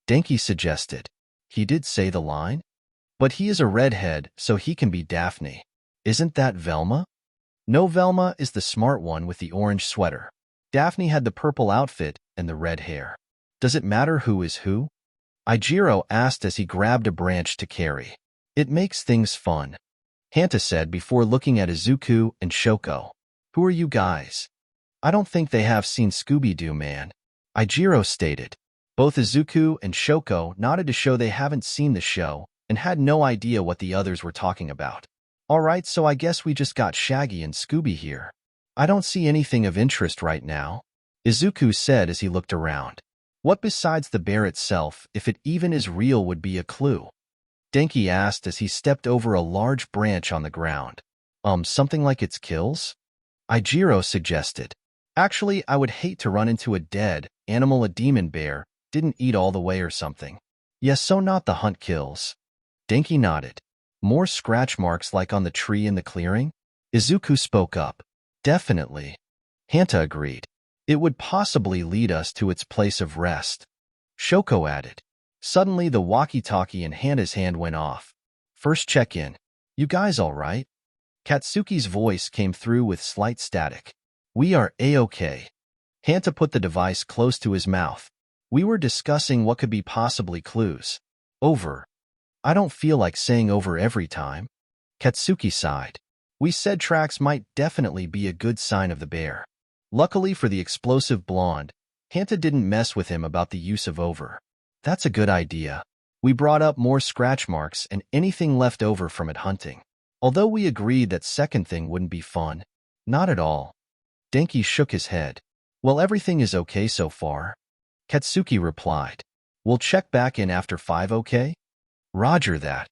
Denki suggested. He did say the line? But he is a redhead, so he can be Daphne. Isn't that Velma? No, Velma is the smart one with the orange sweater. Daphne had the purple outfit and the red hair. Does it matter who is who? Ijiro asked as he grabbed a branch to carry. It makes things fun. Hanta said before looking at Izuku and Shoko. Who are you guys? I don't think they have seen Scooby-Doo, man. Ijiro stated. Both Izuku and Shoko nodded to show they haven't seen the show and had no idea what the others were talking about. Alright, so I guess we just got Shaggy and Scooby here. I don't see anything of interest right now, Izuku said as he looked around. What besides the bear itself, if it even is real, would be a clue? Denki asked as he stepped over a large branch on the ground. Something like its kills? Ijiro suggested. Actually, I would hate to run into a dead animal, a demon bear didn't eat all the way or something. Yes, so not the hunt kills. Denki nodded. More scratch marks like on the tree in the clearing? Izuku spoke up. Definitely. Hanta agreed. It would possibly lead us to its place of rest. Shoko added. Suddenly the walkie-talkie in Hanta's hand went off. First check-in. You guys all right? Katsuki's voice came through with slight static. We are A-OK. Hanta put the device close to his mouth. We were discussing what could be possibly clues. Over. I don't feel like saying over every time. Katsuki sighed. We said tracks might definitely be a good sign of the bear. Luckily for the explosive blonde, Hanta didn't mess with him about the use of over. That's a good idea. We brought up more scratch marks and anything left over from it hunting. Although we agreed that second thing wouldn't be fun. Not at all. Denki shook his head. Well, everything is okay so far. Katsuki replied. We'll check back in after 5, okay? Roger that.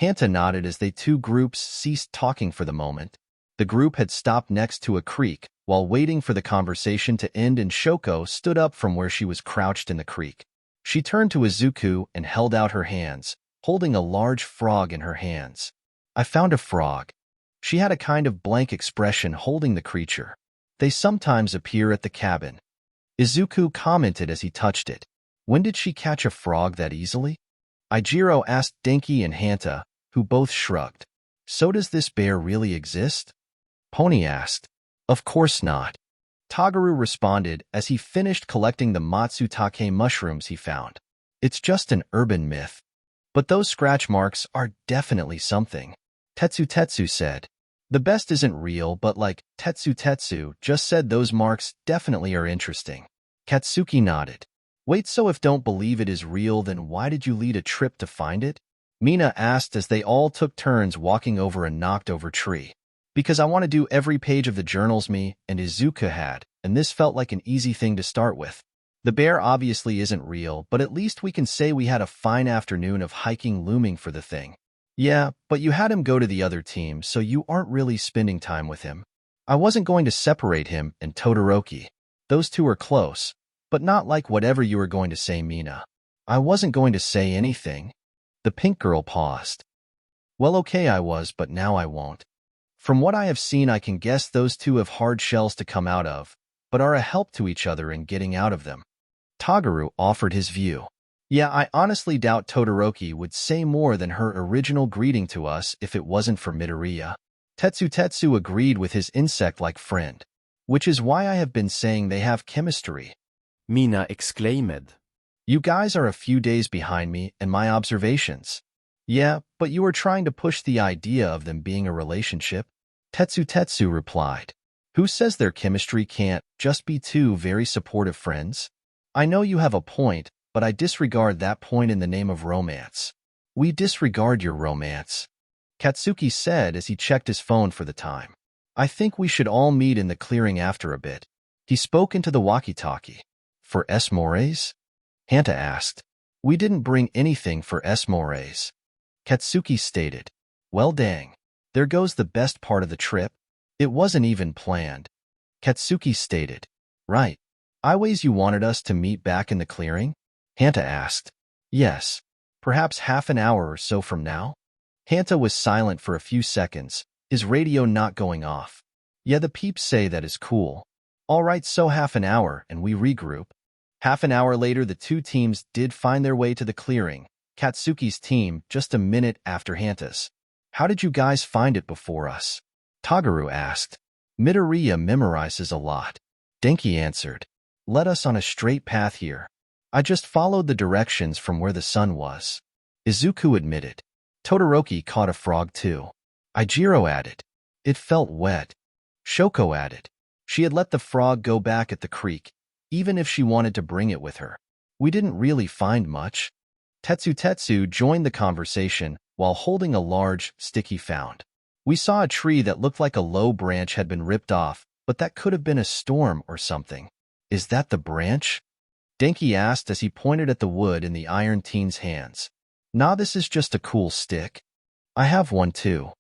Hanta nodded as they two groups ceased talking for the moment. The group had stopped next to a creek while waiting for the conversation to end, and Shoko stood up from where she was crouched in the creek. She turned to Izuku and held out her hands, holding a large frog in her hands. I found a frog. She had a kind of blank expression holding the creature. They sometimes appear at the cabin. Izuku commented as he touched it. When did she catch a frog that easily? Ijiro asked Denki and Hanta, who both shrugged. So does this bear really exist? Pony asked. Of course not. Tagaru responded as he finished collecting the Matsutake mushrooms he found. It's just an urban myth. But those scratch marks are definitely something. Tetsu said. The best isn't real, but like Tetsu just said, those marks definitely are interesting. Katsuki nodded. Wait, so if don't believe it is real, then why did you lead a trip to find it? Mina asked as they all took turns walking over a knocked-over tree. Because I want to do every page of the journals me and Izuku had, and this felt like an easy thing to start with. The bear obviously isn't real, but at least we can say we had a fine afternoon of hiking looming for the thing. Yeah, but you had him go to the other team, so you aren't really spending time with him. I wasn't going to separate him and Todoroki. Those two are close, but not like whatever you were going to say, Mina. I wasn't going to say anything. The pink girl paused. Well, okay, I was, but now I won't. From what I have seen, I can guess those two have hard shells to come out of, but are a help to each other in getting out of them. Toguro offered his view. Yeah, I honestly doubt Todoroki would say more than her original greeting to us if it wasn't for Midoriya. Tetsu agreed with his insect-like friend, which is why I have been saying they have chemistry. Mina exclaimed. You guys are a few days behind me in my observations. Yeah, but you are trying to push the idea of them being a relationship. Tetsu replied. Who says their chemistry can't just be two very supportive friends? I know you have a point, but I disregard that point in the name of romance. We disregard your romance, Katsuki said as he checked his phone for the time. I think we should all meet in the clearing after a bit. He spoke into the walkie-talkie. For Mores? Hanta asked. We didn't bring anything for Mores. Katsuki stated. Well dang. There goes the best part of the trip. It wasn't even planned. Katsuki stated. Right. Iways, you wanted us to meet back in the clearing? Hanta asked. Yes. Perhaps half an hour or so from now? Hanta was silent for a few seconds, his radio not going off. Yeah, the peeps say that is cool. All right, so half an hour and we regroup. Half an hour later, the two teams did find their way to the clearing, Katsuki's team just a minute after Hanta's. How did you guys find it before us? Toguro asked. Midoriya memorizes a lot. Denki answered. Led us on a straight path here. I just followed the directions from where the sun was. Izuku admitted. Todoroki caught a frog too. Ijiro added. It felt wet. Shoko added. She had let the frog go back at the creek, even if she wanted to bring it with her. We didn't really find much. Tetsu joined the conversation while holding a large stick he found. We saw a tree that looked like a low branch had been ripped off, but that could have been a storm or something. Is that the branch? Denki asked as he pointed at the wood in the Iron Teen's hands. Nah, this is just a cool stick. I have one too.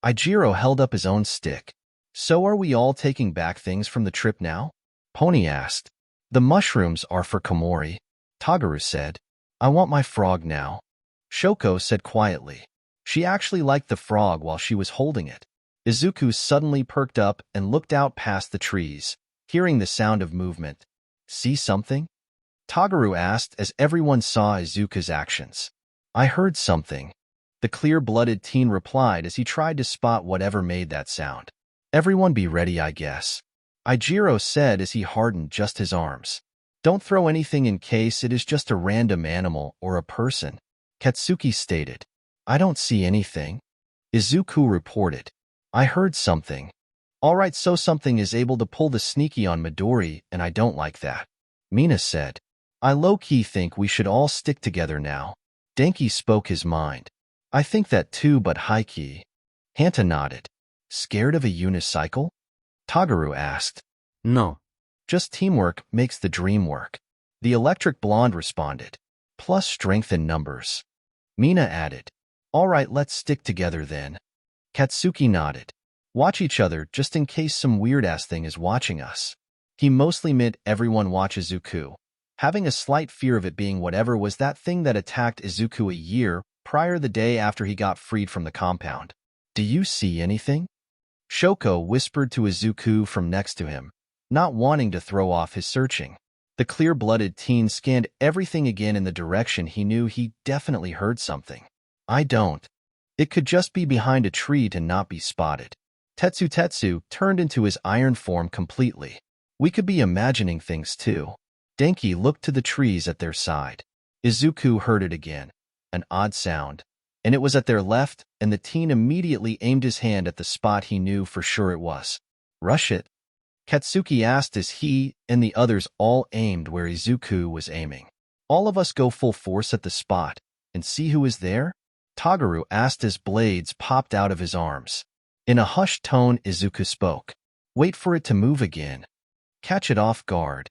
Ijiro held up his own stick. So are we all taking back things from the trip now? Pony asked. The mushrooms are for Komori. Toguro said. I want my frog now. Shoko said quietly. She actually liked the frog while she was holding it. Izuku suddenly perked up and looked out past the trees, hearing the sound of movement. See something? Toguro asked as everyone saw Izuku's actions. I heard something. The clear-blooded teen replied as he tried to spot whatever made that sound. Everyone be ready, I guess. Ijiro said as he hardened just his arms. Don't throw anything in case it is just a random animal or a person. Katsuki stated. I don't see anything. Izuku reported. I heard something. All right, so something is able to pull the sneaky on Midori, and I don't like that. Mina said. I low-key think we should all stick together now. Denki spoke his mind. I think that too, but high-key. Hanta nodded. Scared of a unicycle? Toguro asked. No. Just teamwork makes the dream work. The electric blonde responded. Plus strength in numbers. Mina added. All right, let's stick together then. Katsuki nodded. Watch each other just in case some weird-ass thing is watching us. He mostly meant everyone watch Izuku, having a slight fear of it being whatever was that thing that attacked Izuku a year prior the day after he got freed from the compound. Do you see anything? Shoko whispered to Izuku from next to him, not wanting to throw off his searching. The clear-blooded teen scanned everything again in the direction he knew he definitely heard something. I don't. It could just be behind a tree to not be spotted. Tetsu turned into his iron form completely. We could be imagining things too. Denki looked to the trees at their side. Izuku heard it again, an odd sound, and it was at their left, and the teen immediately aimed his hand at the spot he knew for sure it was. Rush it? Katsuki asked as he and the others all aimed where Izuku was aiming. All of us go full force at the spot, and see who is there? Toguro asked as blades popped out of his arms. In a hushed tone, Izuku spoke. Wait for it to move again. Catch it off guard.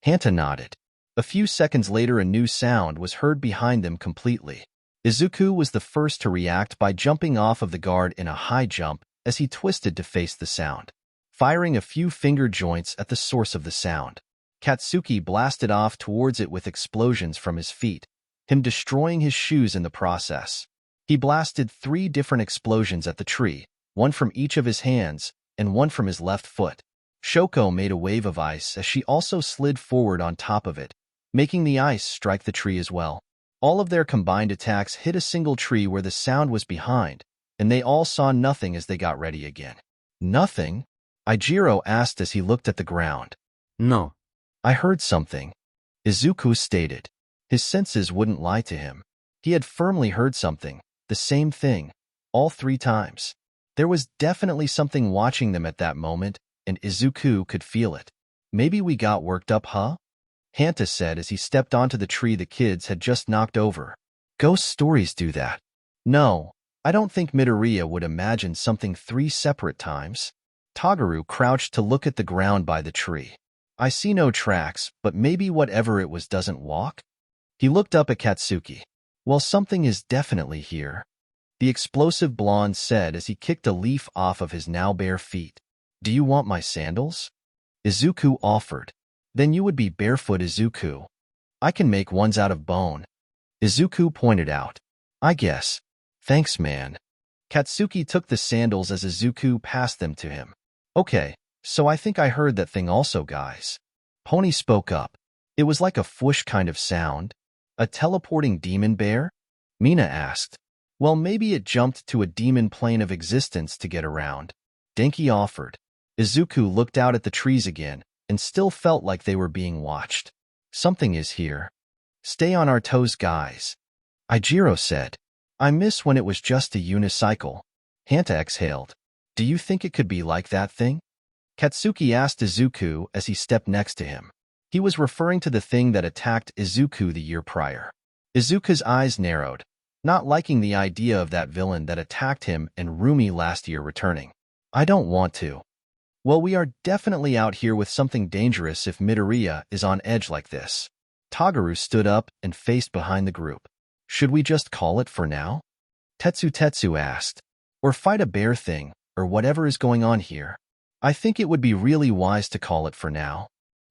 Hanta nodded. A few seconds later, a new sound was heard behind them completely. Izuku was the first to react by jumping off of the guard in a high jump as he twisted to face the sound, firing a few finger joints at the source of the sound. Katsuki blasted off towards it with explosions from his feet, him destroying his shoes in the process. He blasted 3 different explosions at the tree, one from each of his hands and one from his left foot. Shoko made a wave of ice as she also slid forward on top of it, making the ice strike the tree as well. All of their combined attacks hit a single tree where the sound was behind, and they all saw nothing as they got ready again. Nothing? Ijiro asked as he looked at the ground. No. I heard something, Izuku stated. His senses wouldn't lie to him. He had firmly heard something, the same thing, all 3 times. There was definitely something watching them at that moment, and Izuku could feel it. Maybe we got worked up, huh? Hanta said as he stepped onto the tree the kids had just knocked over. Ghost stories do that. No, I don't think Midoriya would imagine something 3 separate times. Toguru crouched to look at the ground by the tree. I see no tracks, but maybe whatever it was doesn't walk? He looked up at Katsuki. Well, something is definitely here, the explosive blonde said as he kicked a leaf off of his now bare feet. Do you want my sandals? Izuku offered. Then you would be barefoot, Izuku. I can make ones out of bone. Izuku pointed out. I guess. Thanks, man. Katsuki took the sandals as Izuku passed them to him. Okay, so I think I heard that thing also, guys. Pony spoke up. It was like a whoosh kind of sound. A teleporting demon bear? Mina asked. Well, maybe it jumped to a demon plane of existence to get around. Denki offered. Izuku looked out at the trees again and still felt like they were being watched. Something is here. Stay on our toes, guys. Ijiro said. I miss when it was just a unicycle. Hanta exhaled. Do you think it could be like that thing? Katsuki asked Izuku as he stepped next to him. He was referring to the thing that attacked Izuku the year prior. Izuku's eyes narrowed, not liking the idea of that villain that attacked him and Rumi last year returning. I don't want to. Well, we are definitely out here with something dangerous if Midoriya is on edge like this. Toguru stood up and faced behind the group. Should we just call it for now? Tetsu asked. Or fight a bear thing, or whatever is going on here. I think it would be really wise to call it for now.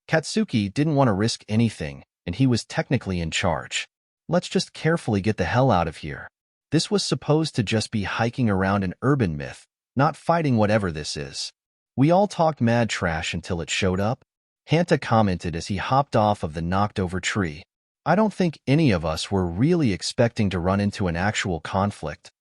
Katsuki didn't want to risk anything, and he was technically in charge. Let's just carefully get the hell out of here. This was supposed to just be hiking around an urban myth, not fighting whatever this is. We all talked mad trash until it showed up, Hanta commented as he hopped off of the knocked-over tree. I don't think any of us were really expecting to run into an actual conflict.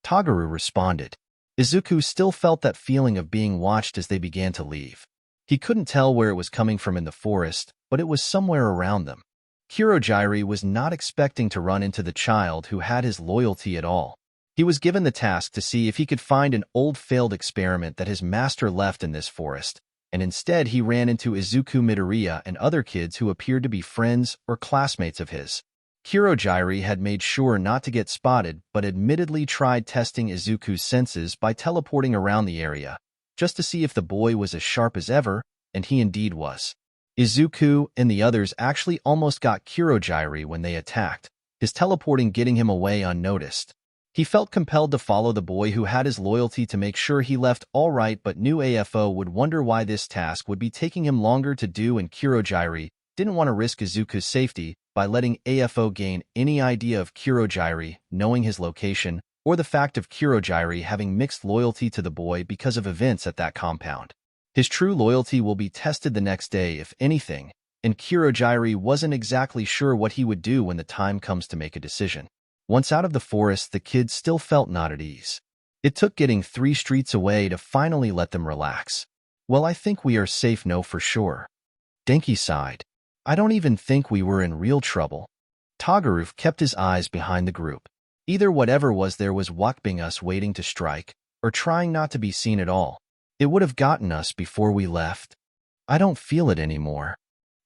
Toguru responded. Izuku still felt that feeling of being watched as they began to leave. He couldn't tell where it was coming from in the forest, but it was somewhere around them. Kurogyri was not expecting to run into the child who had his loyalty at all. He was given the task to see if he could find an old failed experiment that his master left in this forest, and instead he ran into Izuku Midoriya and other kids who appeared to be friends or classmates of his. Kurogyri had made sure not to get spotted but admittedly tried testing Izuku's senses by teleporting around the area, just to see if the boy was as sharp as ever, and he indeed was. Izuku and the others actually almost got Kurogyri when they attacked, his teleporting getting him away unnoticed. He felt compelled to follow the boy who had his loyalty to make sure he left all right, but knew AFO would wonder why this task would be taking him longer to do, and Kurogyri didn't want to risk Izuku's safety by letting AFO gain any idea of Kurogyri knowing his location, or the fact of Kurogyri having mixed loyalty to the boy because of events at that compound. His true loyalty will be tested the next day, if anything, and Kurogyri wasn't exactly sure what he would do when the time comes to make a decision. Once out of the forest, the kids still felt not at ease. It took getting 3 streets away to finally let them relax. Well, I think we are safe, no, for sure. Denki sighed. I don't even think we were in real trouble. Toguru kept his eyes behind the group. Either whatever was there was watching us waiting to strike, or trying not to be seen at all. It would have gotten us before we left. I don't feel it anymore.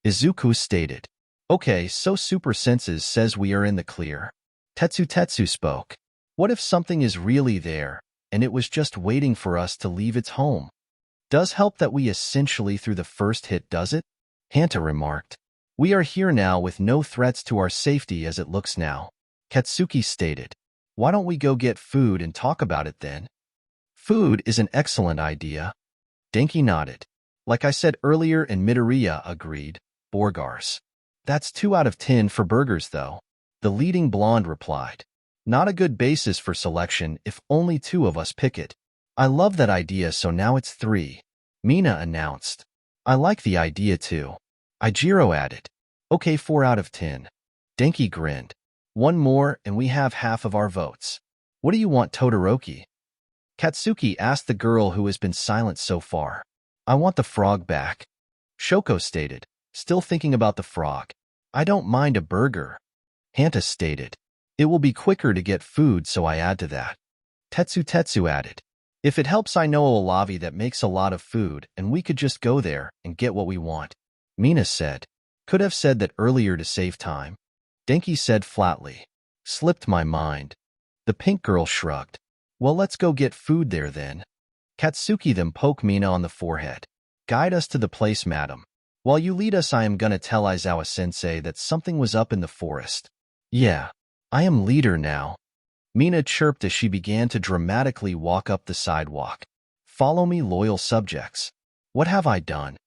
Izuku stated. Okay, so Super Senses says we are in the clear. Tetsu spoke. What if something is really there, and it was just waiting for us to leave its home? Does help that we essentially through the first hit, does it? Hanta remarked. We are here now with no threats to our safety as it looks now. Katsuki stated. Why don't we go get food and talk about it then? Food is an excellent idea. Denki nodded. Like I said earlier, and Midoriya agreed. Burgers. That's 2 out of 10 for burgers though. The leading blonde replied. Not a good basis for selection if only 2 of us pick it. I love that idea, so now it's 3. Mina announced. I like the idea too. Ijiro added. Okay, 4 out of 10. Denki grinned. One more and we have half of our votes. What do you want, Todoroki? Katsuki asked the girl who has been silent so far. I want the frog back. Shoko stated, still thinking about the frog. I don't mind a burger. Hanta stated. It will be quicker to get food, so I add to that. Tetsu added. If it helps, I know a lobby that makes a lot of food, and we could just go there and get what we want. Mina said. Could have said that earlier to save time. Denki said flatly. Slipped my mind. The pink girl shrugged. Well, let's go get food there then. Katsuki then poked Mina on the forehead. Guide us to the place, madam. While you lead us, I am gonna tell Aizawa-sensei that something was up in the forest. Yeah, I am leader now. Mina chirped as she began to dramatically walk up the sidewalk. Follow me, loyal subjects. What have I done?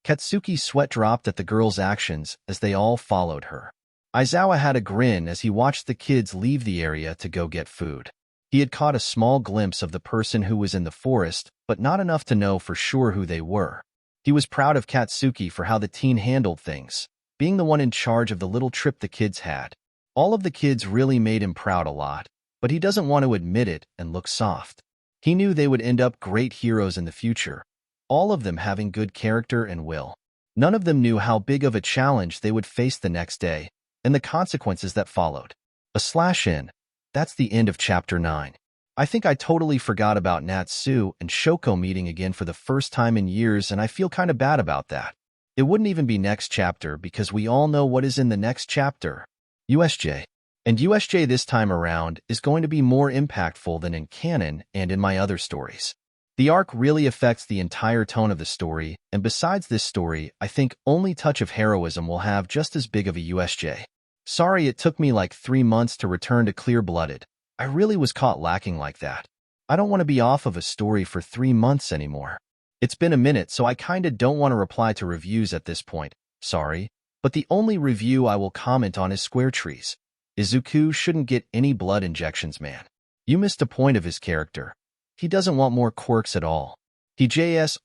Katsuki's sweat dropped at the girl's actions as they all followed her. Aizawa had a grin as he watched the kids leave the area to go get food. He had caught a small glimpse of the person who was in the forest, but not enough to know for sure who they were. He was proud of Katsuki for how the teen handled things, being the one in charge of the little trip the kids had. All of the kids really made him proud a lot, but he doesn't want to admit it and look soft. He knew they would end up great heroes in the future, all of them having good character and will. None of them knew how big of a challenge they would face the next day, and the consequences that followed. /n. That's the end of Chapter 9. I think I totally forgot about Natsu and Shoko meeting again for the first time in years, and I feel kind of bad about that. It wouldn't even be next chapter because we all know what is in the next chapter. USJ. And USJ this time around is going to be more impactful than in canon and in my other stories. The arc really affects the entire tone of the story, and besides this story, I think only Touch of Heroism will have just as big of a USJ. Sorry it took me like 3 months to return to Clear-Blooded. I really was caught lacking like that. I don't want to be off of a story for 3 months anymore. It's been a minute, so I kinda don't want to reply to reviews at this point. Sorry. But the only review I will comment on is Square Trees. Izuku shouldn't get any blood injections, man. You missed a point of his character. He doesn't want more quirks at all. He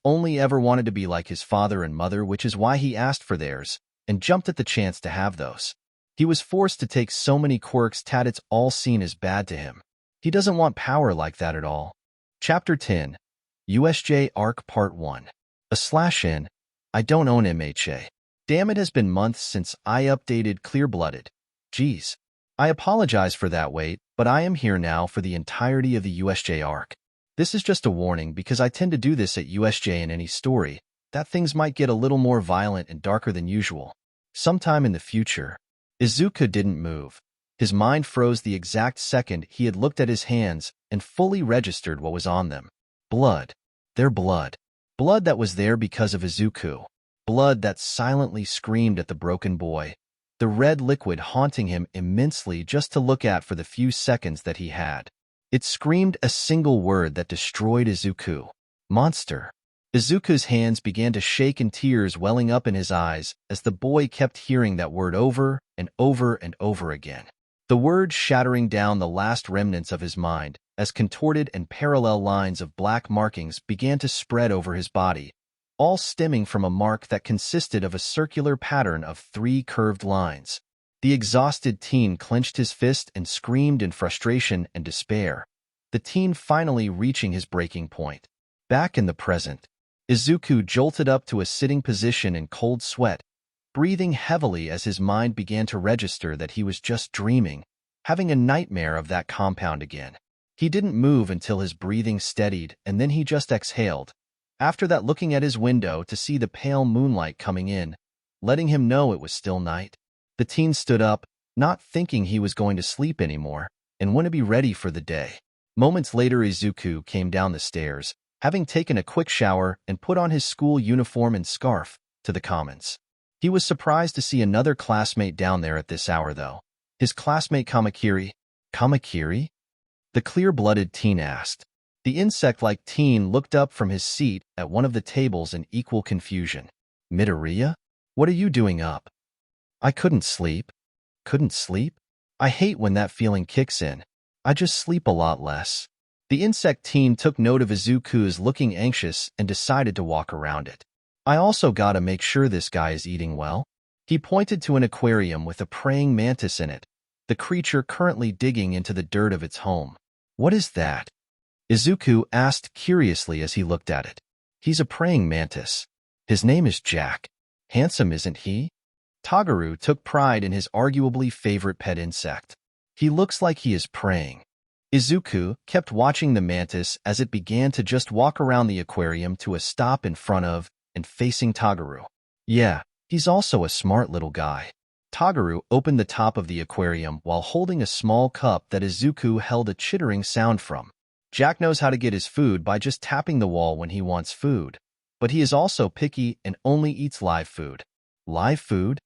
only ever wanted to be like his father and mother, which is why he asked for theirs, and jumped at the chance to have those. He was forced to take so many quirks that it's all seen as bad to him. He doesn't want power like that at all. Chapter 10. USJ Arc Part 1. /n. I don't own MHA. Damn, it has been months since I updated Clear-Blooded. Geez. I apologize for that wait, but I am here now for the entirety of the USJ arc. This is just a warning because I tend to do this at USJ in any story, that things might get a little more violent and darker than usual. Sometime in the future. Izuku didn't move. His mind froze the exact second he had looked at his hands and fully registered what was on them. Blood. Their blood. Blood that was there because of Izuku. Blood that silently screamed at the broken boy. The red liquid haunting him immensely just to look at for the few seconds that he had. It screamed a single word that destroyed Izuku. Monster. Izuku's hands began to shake and tears welling up in his eyes as the boy kept hearing that word over and over and over again. The word shattering down the last remnants of his mind as contorted and parallel lines of black markings began to spread over his body, all stemming from a mark that consisted of a circular pattern of 3 curved lines. The exhausted teen clenched his fist and screamed in frustration and despair, the teen finally reaching his breaking point. Back in the present, Izuku jolted up to a sitting position in cold sweat, breathing heavily as his mind began to register that he was just dreaming, having a nightmare of that compound again. He didn't move until his breathing steadied, and then he just exhaled. After that, looking at his window to see the pale moonlight coming in, letting him know it was still night. The teen stood up, not thinking he was going to sleep anymore, and want to be ready for the day. Moments later, Izuku came down the stairs, having taken a quick shower and put on his school uniform and scarf, to the commons. He was surprised to see another classmate down there at this hour, though. His classmate Kamakiri. Kamakiri? The clear-blooded teen asked. The insect-like teen looked up from his seat at one of the tables in equal confusion. Midoriya? What are you doing up? I couldn't sleep. Couldn't sleep? I hate when that feeling kicks in. I just sleep a lot less. The insect team took note of Izuku's looking anxious and decided to walk around it. I also gotta make sure this guy is eating well. He pointed to an aquarium with a praying mantis in it, the creature currently digging into the dirt of its home. What is that? Izuku asked curiously as he looked at it. He's a praying mantis. His name is Jack. Handsome, isn't he? Tagaru took pride in his arguably favorite pet insect. He looks like he is praying. Izuku kept watching the mantis as it began to just walk around the aquarium to a stop in front of and facing Tagaru. Yeah, he's also a smart little guy. Tagaru opened the top of the aquarium while holding a small cup that Izuku held a chittering sound from. Jack knows how to get his food by just tapping the wall when he wants food, but he is also picky and only eats live food. Live food?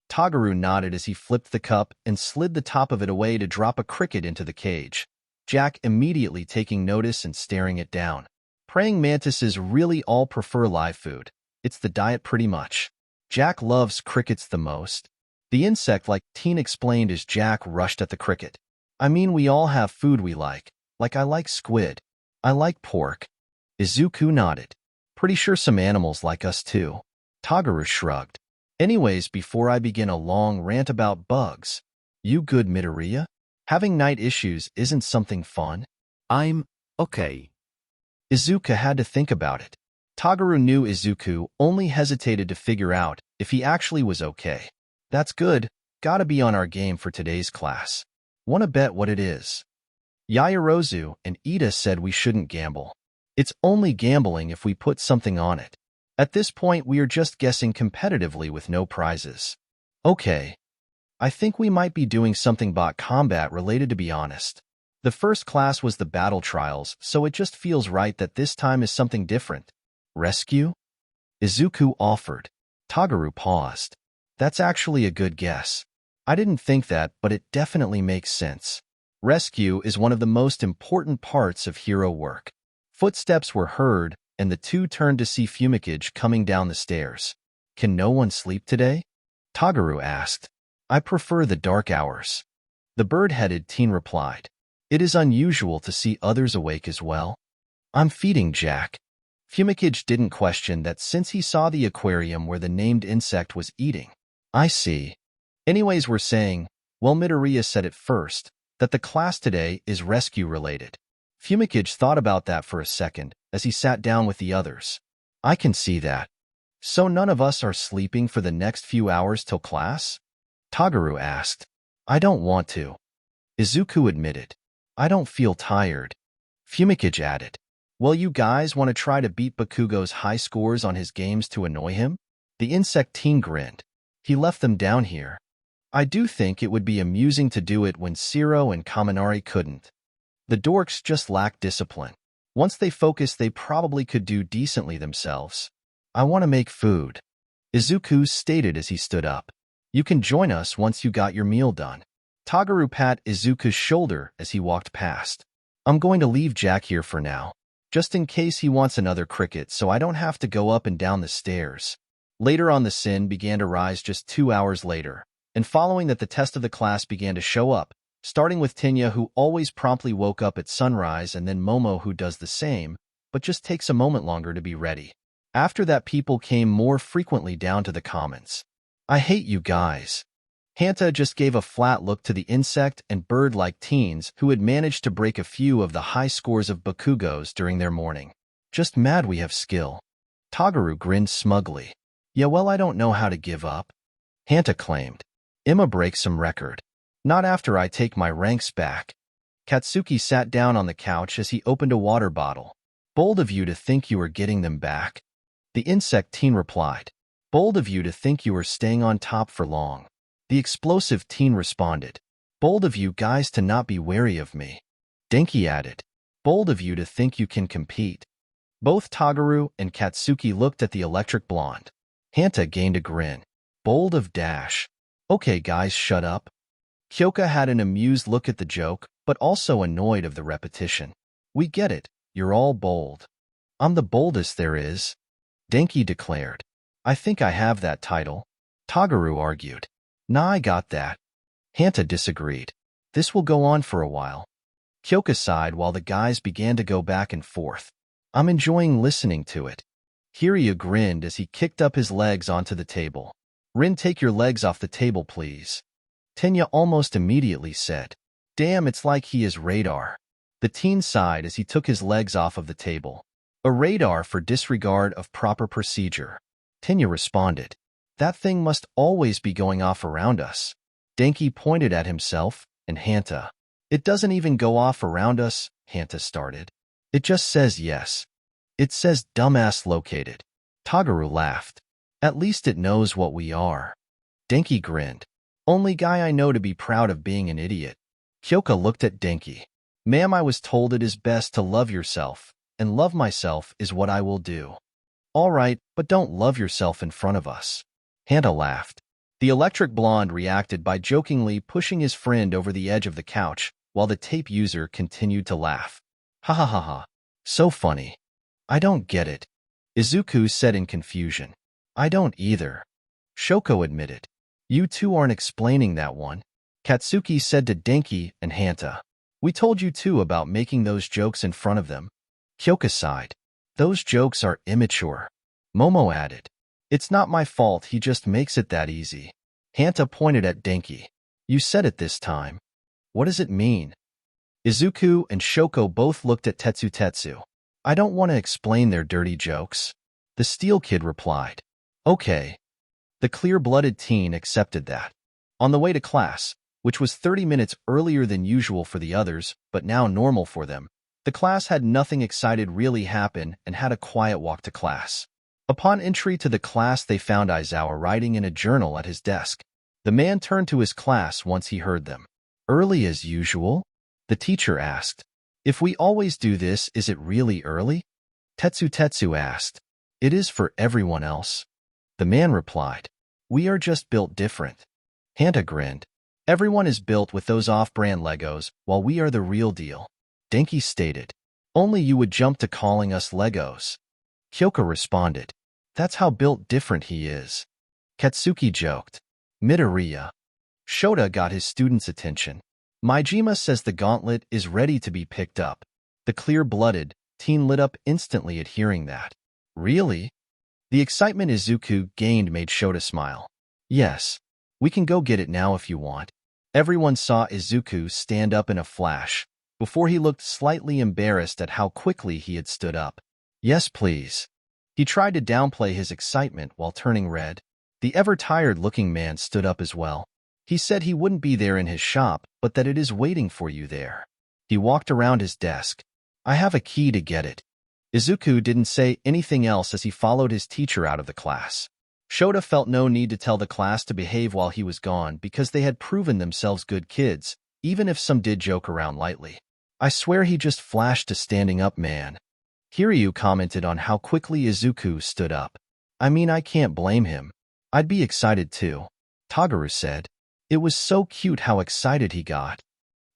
Tagaru nodded as he flipped the cup and slid the top of it away to drop a cricket into the cage. Jack immediately taking notice and staring it down. Praying mantises really all prefer live food. It's the diet pretty much. Jack loves crickets the most. The insect like Teen explained as Jack rushed at the cricket. I mean, we all have food we like I like squid. I like pork. Izuku nodded. Pretty sure some animals like us too. Tagaru shrugged. Anyways, before I begin a long rant about bugs, you good Midoriya? Having night issues isn't something fun? I'm okay. Izuku had to think about it. Tagaru knew Izuku only hesitated to figure out if he actually was okay. That's good. Gotta be on our game for today's class. Wanna bet what it is? Yaoyorozu and Ida said we shouldn't gamble. It's only gambling if we put something on it. At this point, we are just guessing competitively with no prizes. Okay. I think we might be doing something bot combat related, to be honest. The first class was the battle trials, so it just feels right that this time is something different. Rescue? Izuku offered. Tagaru paused. That's actually a good guess. I didn't think that, but it definitely makes sense. Rescue is one of the most important parts of hero work. Footsteps were heard, and the two turned to see Fumikage coming down the stairs. Can no one sleep today? Tagaru asked. I prefer the dark hours. The bird-headed teen replied. It is unusual to see others awake as well. I'm feeding Jack. Fumikage didn't question that since he saw the aquarium where the named insect was eating. I see. Anyways, we're saying, well, Midoriya said it first, that the class today is rescue-related. Fumikage thought about that for a second as he sat down with the others. I can see that. So none of us are sleeping for the next few hours till class? Tagaru asked. I don't want to. Izuku admitted. I don't feel tired. Fumikage added. Well, you guys want to try to beat Bakugo's high scores on his games to annoy him? The insect teen grinned. He left them down here. I do think it would be amusing to do it when Shiro and Kaminari couldn't. The dorks just lack discipline. Once they focus, they probably could do decently themselves. I want to make food. Izuku stated as he stood up. You can join us once you got your meal done. Tagaru pat Izuku's shoulder as he walked past. I'm going to leave Jack here for now, just in case he wants another cricket so I don't have to go up and down the stairs. Later on, the sun began to rise just 2 hours later, and following that the test of the class began to show up, starting with Tinya, who always promptly woke up at sunrise, and then Momo, who does the same, but just takes a moment longer to be ready. After that, people came more frequently down to the commons. I hate you guys. Hanta just gave a flat look to the insect and bird-like teens who had managed to break a few of the high scores of Bakugos during their morning. Just mad we have skill. Tagaru grinned smugly. Yeah, well, I don't know how to give up. Hanta claimed. Emma breaks some record. Not after I take my ranks back. Katsuki sat down on the couch as he opened a water bottle. Bold of you to think you are getting them back. The insect teen replied. Bold of you to think you are staying on top for long. The explosive teen responded. Bold of you guys to not be wary of me. Denki added. Bold of you to think you can compete. Both Tagaru and Katsuki looked at the electric blonde. Hanta gained a grin. Bold of Dash. Okay guys, shut up. Kyoka had an amused look at the joke, but also annoyed of the repetition. We get it, you're all bold. I'm the boldest there is. Denki declared. I think I have that title. Tagaru argued. Nah, I got that. Hanta disagreed. This will go on for a while. Kyoka sighed while the guys began to go back and forth. I'm enjoying listening to it. Kiryu grinned as he kicked up his legs onto the table. Rin, take your legs off the table, please. Tenya almost immediately said. Damn, it's like he is radar. The teen sighed as he took his legs off of the table. A radar for disregard of proper procedure. Tenya responded. That thing must always be going off around us. Denki pointed at himself, and Hanta. It doesn't even go off around us, Hanta started. It just says yes. It says dumbass located. Tagaru laughed. At least it knows what we are. Denki grinned. Only guy I know to be proud of being an idiot. Kyoka looked at Denki. Ma'am, I was told it is best to love yourself, and love myself is what I will do. All right, but don't love yourself in front of us. Hanta laughed. The electric blonde reacted by jokingly pushing his friend over the edge of the couch, while the tape user continued to laugh. Ha ha ha ha. So funny. I don't get it. Izuku said in confusion. I don't either. Shoko admitted. You two aren't explaining that one. Katsuki said to Denki and Hanta. We told you too about making those jokes in front of them. Kyoka sighed. Those jokes are immature. Momo added. It's not my fault, he just makes it that easy. Hanta pointed at Denki. You said it this time. What does it mean? Izuku and Shoko both looked at Tetsu. I don't want to explain their dirty jokes. The Steel Kid replied. Okay. The clear-blooded teen accepted that. On the way to class, which was 30 minutes earlier than usual for the others, but now normal for them, the class had nothing exciting really happen and had a quiet walk to class. Upon entry to the class, they found Aizawa writing in a journal at his desk. The man turned to his class once he heard them. Early as usual? The teacher asked. If we always do this, is it really early? Tetsu asked. It is for everyone else. The man replied. We are just built different. Hanta grinned. Everyone is built with those off-brand Legos, while we are the real deal. Denki stated. Only you would jump to calling us Legos. Kyoka responded. That's how built different he is. Katsuki joked. Midoriya. Shota got his students' attention. Maijima says the gauntlet is ready to be picked up. The clear-blooded teen lit up instantly at hearing that. Really? The excitement Izuku gained made Shota smile. Yes. We can go get it now if you want. Everyone saw Izuku stand up in a flash, before he looked slightly embarrassed at how quickly he had stood up. Yes, please. He tried to downplay his excitement while turning red. The ever-tired-looking man stood up as well. He said he wouldn't be there in his shop, but that it is waiting for you there. He walked around his desk. I have a key to get it. Izuku didn't say anything else as he followed his teacher out of the class. Shota felt no need to tell the class to behave while he was gone because they had proven themselves good kids, even if some did joke around lightly. I swear he just flashed to standing up, man. Kiryu commented on how quickly Izuku stood up. I mean, I can't blame him. I'd be excited too. Tagaru said. It was so cute how excited he got.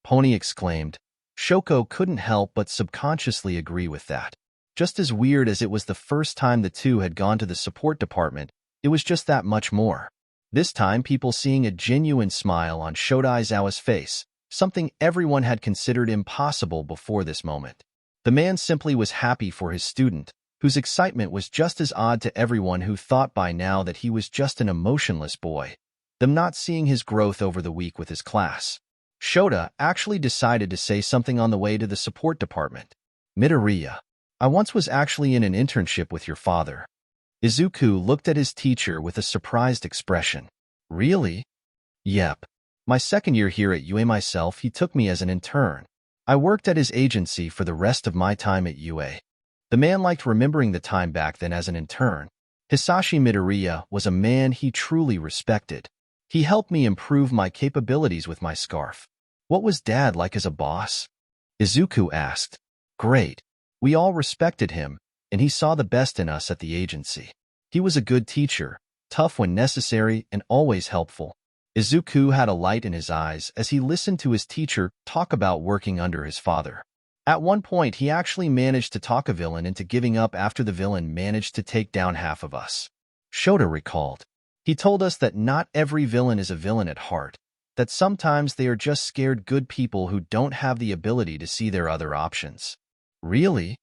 Pony exclaimed. Shoko couldn't help but subconsciously agree with that. Just as weird as it was the first time the two had gone to the support department, it was just that much more. This time, people seeing a genuine smile on Shota Aizawa's face, something everyone had considered impossible before this moment. The man simply was happy for his student, whose excitement was just as odd to everyone who thought by now that he was just an emotionless boy, them not seeing his growth over the week with his class. Shota actually decided to say something on the way to the support department. Midoriya, I once was actually in an internship with your father. Izuku looked at his teacher with a surprised expression. Really? Yep. My second year here at UA myself, he took me as an intern. I worked at his agency for the rest of my time at UA. The man liked remembering the time back then as an intern. Hisashi Midoriya was a man he truly respected. He helped me improve my capabilities with my scarf. What was Dad like as a boss? Izuku asked. Great. We all respected him, and he saw the best in us at the agency. He was a good teacher, tough when necessary and always helpful. Izuku had a light in his eyes as he listened to his teacher talk about working under his father. At one point, he actually managed to talk a villain into giving up after the villain managed to take down half of us. Shota recalled. He told us that not every villain is a villain at heart. that sometimes they are just scared good people who don't have the ability to see their other options. Really?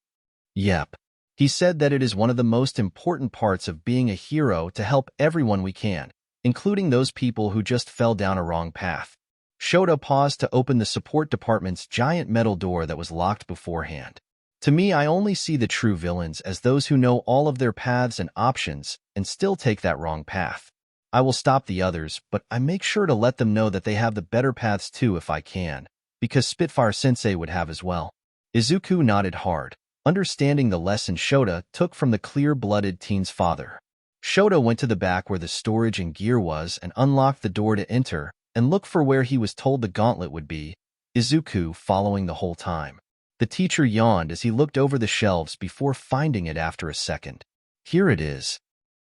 Yep. He said that it is one of the most important parts of being a hero to help everyone we can, including those people who just fell down a wrong path. Shoto paused to open the support department's giant metal door that was locked beforehand. To me, I only see the true villains as those who know all of their paths and options and still take that wrong path. I will stop the others, but I make sure to let them know that they have the better paths too if I can, because Spitfire-sensei would have as well. Izuku nodded hard, understanding the lesson Shota took from the clear-blooded teen's father. Shota went to the back where the storage and gear was and unlocked the door to enter and look for where he was told the gauntlet would be, Izuku following the whole time. The teacher yawned as he looked over the shelves before finding it after a second. Here it is.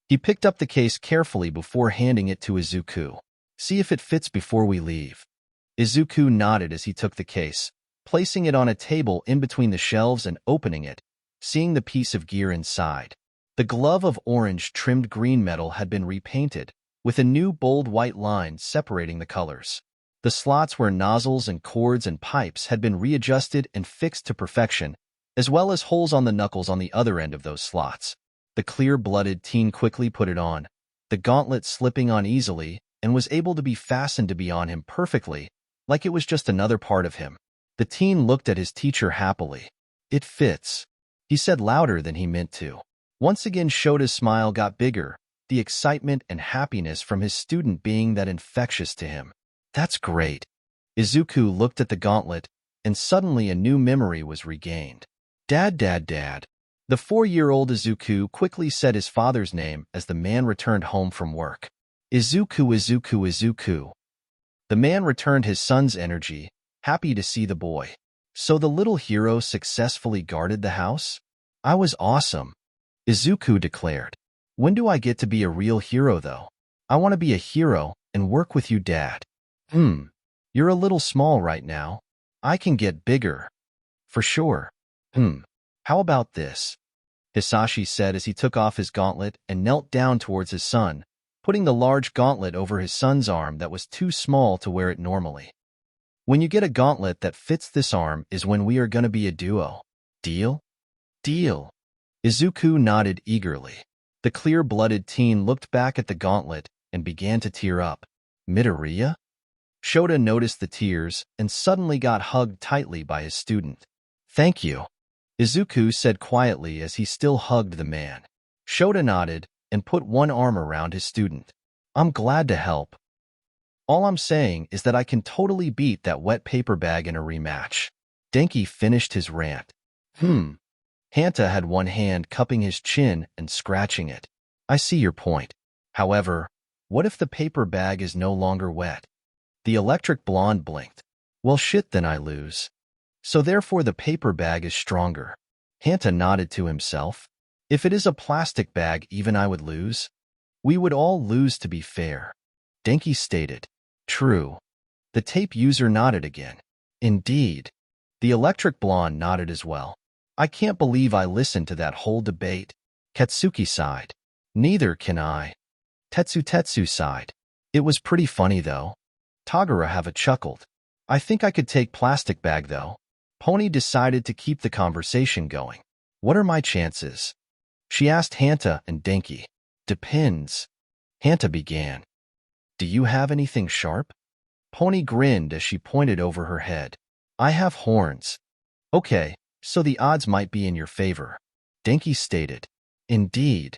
He picked up the case carefully before handing it to Izuku. See if it fits before we leave. Izuku nodded as he took the case, placing it on a table in between the shelves and opening it, seeing the piece of gear inside. The glove of orange-trimmed green metal had been repainted, with a new bold white line separating the colors. The slots where nozzles and cords and pipes had been readjusted and fixed to perfection, as well as holes on the knuckles on the other end of those slots. The clear-blooded teen quickly put it on, the gauntlet slipping on easily, and was able to be fastened to be on him perfectly, like it was just another part of him. The teen looked at his teacher happily. It fits, he said louder than he meant to. Once again, Shota's smile got bigger, the excitement and happiness from his student being that infectious to him. That's great. Izuku looked at the gauntlet, and suddenly a new memory was regained. Dad. The 4-year-old Izuku quickly said his father's name as the man returned home from work. Izuku. The man returned his son's energy, happy to see the boy. So the little hero successfully guarded the house? I was awesome, Izuku declared. When do I get to be a real hero, though? I want to be a hero and work with you, Dad. You're a little small right now. I can get bigger. For sure. How about this? Hisashi said as he took off his gauntlet and knelt down towards his son, putting the large gauntlet over his son's arm that was too small to wear it normally. When you get a gauntlet that fits this arm is when we are going to be a duo. Deal? Deal. Izuku nodded eagerly. The clear-blooded teen looked back at the gauntlet and began to tear up. Midoriya? Shota noticed the tears and suddenly got hugged tightly by his student. Thank you, Izuku said quietly as he still hugged the man. Shota nodded and put one arm around his student. I'm glad to help. All I'm saying is that I can totally beat that wet paper bag in a rematch. Denki finished his rant. Hanta had one hand cupping his chin and scratching it. I see your point. However, what if the paper bag is no longer wet? The electric blonde blinked. Well shit, then I lose. So therefore the paper bag is stronger. Hanta nodded to himself. If it is a plastic bag, even I would lose. We would all lose to be fair. Denki stated. True. The tape user nodded again. Indeed. The electric blonde nodded as well. I can't believe I listened to that whole debate. Katsuki sighed. Neither can I. Tetsu sighed. It was pretty funny though. Tagara have a chuckled. I think I could take plastic bag though. Pony decided to keep the conversation going. What are my chances? She asked Hanta and Denki. Depends. Hanta began. Do you have anything sharp? Pony grinned as she pointed over her head. I have horns. Okay, so the odds might be in your favor. Denki stated. Indeed.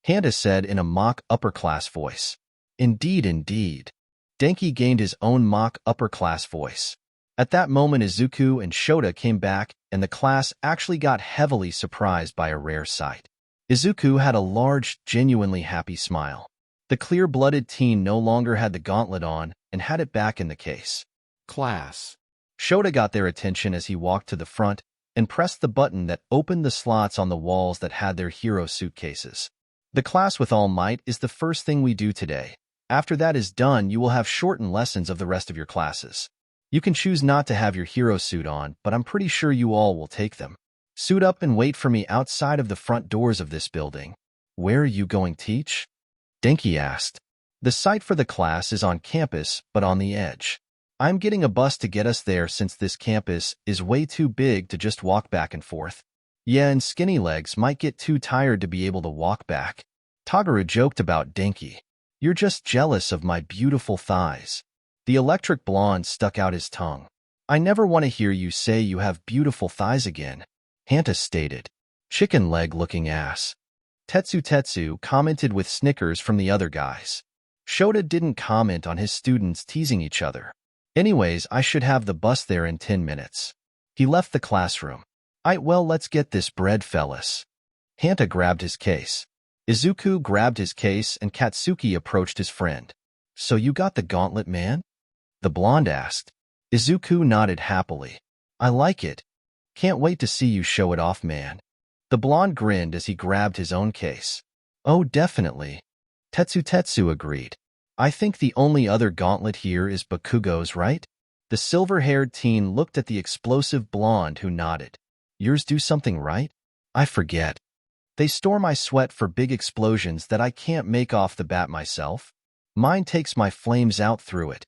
Hanta said in a mock upper-class voice. Indeed. Denki gained his own mock upper-class voice. At that moment, Izuku and Shota came back, and the class actually got heavily surprised by a rare sight. Izuku had a large, genuinely happy smile. The clear-blooded teen no longer had the gauntlet on and had it back in the case. Class. Shota got their attention as he walked to the front and pressed the button that opened the slots on the walls that had their hero suitcases. The class with all might is the first thing we do today. After that is done, you will have shortened lessons of the rest of your classes. You can choose not to have your hero suit on, but I'm pretty sure you all will take them. Suit up and wait for me outside of the front doors of this building. Where are you going, teach? Denki asked. The site for the class is on campus, but on the edge. I'm getting a bus to get us there since this campus is way too big to just walk back and forth. Yeah, and skinny legs might get too tired to be able to walk back. Tagaru joked about Denki. You're just jealous of my beautiful thighs. The electric blonde stuck out his tongue. I never want to hear you say you have beautiful thighs again, Hanta stated. Chicken leg looking ass. Tetsu commented with snickers from the other guys. Shota didn't comment on his students teasing each other. Anyways, I should have the bus there in 10 minutes. He left the classroom. Well, let's get this bread, fellas. Hanta grabbed his case. Izuku grabbed his case and Katsuki approached his friend. So you got the gauntlet, man? The blonde asked. Izuku nodded happily. I like it. Can't wait to see you show it off, man. The blonde grinned as he grabbed his own case. Oh, definitely. Tetsu agreed. I think the only other gauntlet here is Bakugo's, right? The silver-haired teen looked at the explosive blonde who nodded. Yours do something right? I forget. They store my sweat for big explosions that I can't make off the bat myself. Mine takes my flames out through it.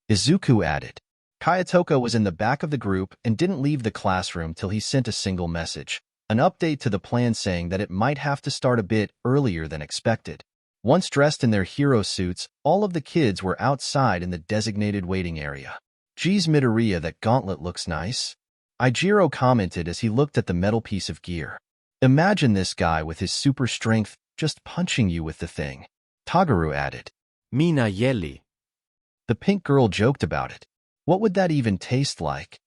Izuku added. Kayatoko was in the back of the group and didn't leave the classroom till he sent a single message, an update to the plan saying that it might have to start a bit earlier than expected. Once dressed in their hero suits, all of the kids were outside in the designated waiting area. Geez, Midoriya, that gauntlet looks nice. Ijiro commented as he looked at the metal piece of gear. Imagine this guy with his super strength just punching you with the thing. Tagaru added. Mina Yeli. The pink girl joked about it. What would that even taste like?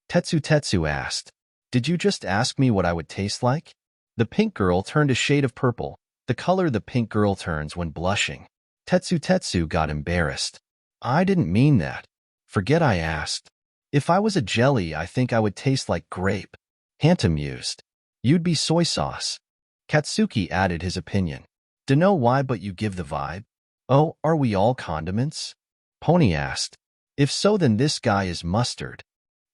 Tetsu asked. Did you just ask me what I would taste like? The pink girl turned a shade of purple, the color the pink girl turns when blushing. Tetsu got embarrassed. I didn't mean that. Forget I asked. If I was a jelly, I think I would taste like grape. Hanta mused. You'd be soy sauce. Katsuki added his opinion. Dunno why, but you give the vibe. Oh, are we all condiments? Pony asked. If so, then this guy is mustard.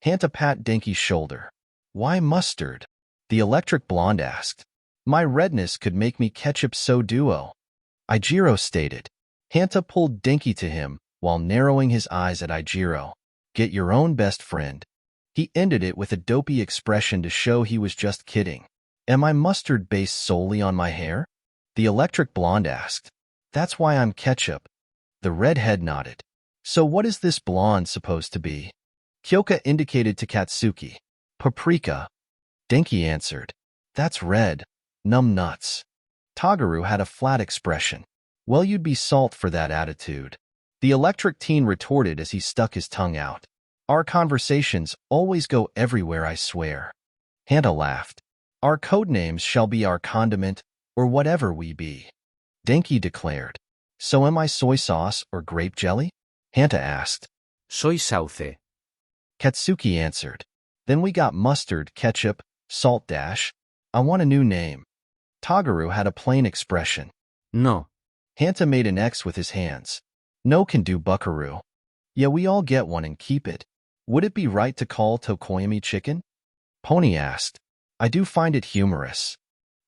Hanta pat Denki's shoulder. Why mustard? The electric blonde asked. My redness could make me ketchup so duo. Ijiro stated. Hanta pulled Denki to him while narrowing his eyes at Ijiro. Get your own best friend. He ended it with a dopey expression to show he was just kidding. Am I mustard based solely on my hair? The electric blonde asked. That's why I'm ketchup. The redhead nodded. So what is this blonde supposed to be? Kyoka indicated to Katsuki. Paprika. Denki answered. That's red. Numb nuts. Tagaru had a flat expression. Well, you'd be salt for that attitude. The electric teen retorted as he stuck his tongue out. Our conversations always go everywhere, I swear. Hanta laughed. Our codenames shall be our condiment, or whatever we be. Denki declared. So am I soy sauce or grape jelly? Hanta asked. Soy sauce. Katsuki answered. Then we got mustard, ketchup, salt dash. I want a new name. Tagaru had a plain expression. No. Hanta made an X with his hands. No can do, buckaroo. Yeah, we all get one and keep it. Would it be right to call Tokoyami chicken? Pony asked. I do find it humorous.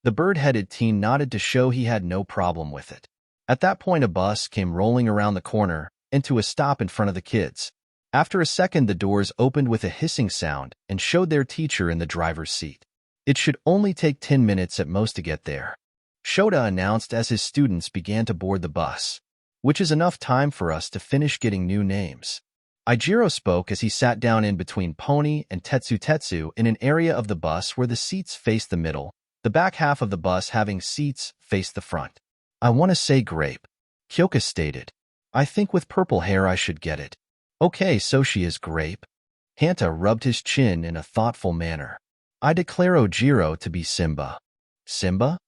The bird-headed teen nodded to show he had no problem with it. At that point, a bus came rolling around the corner and to a stop in front of the kids. After a second, the doors opened with a hissing sound and showed their teacher in the driver's seat. It should only take 10 minutes at most to get there. Shota announced as his students began to board the bus, which is enough time for us to finish getting new names. Ijiro spoke as he sat down in between Pony and Tetsu in an area of the bus where the seats faced the middle, the back half of the bus having seats faced the front. I want to say grape, Kyoka stated. I think with purple hair I should get it. Okay, so she is grape. Hanta rubbed his chin in a thoughtful manner. I declare Ojiro to be Simba. Simba?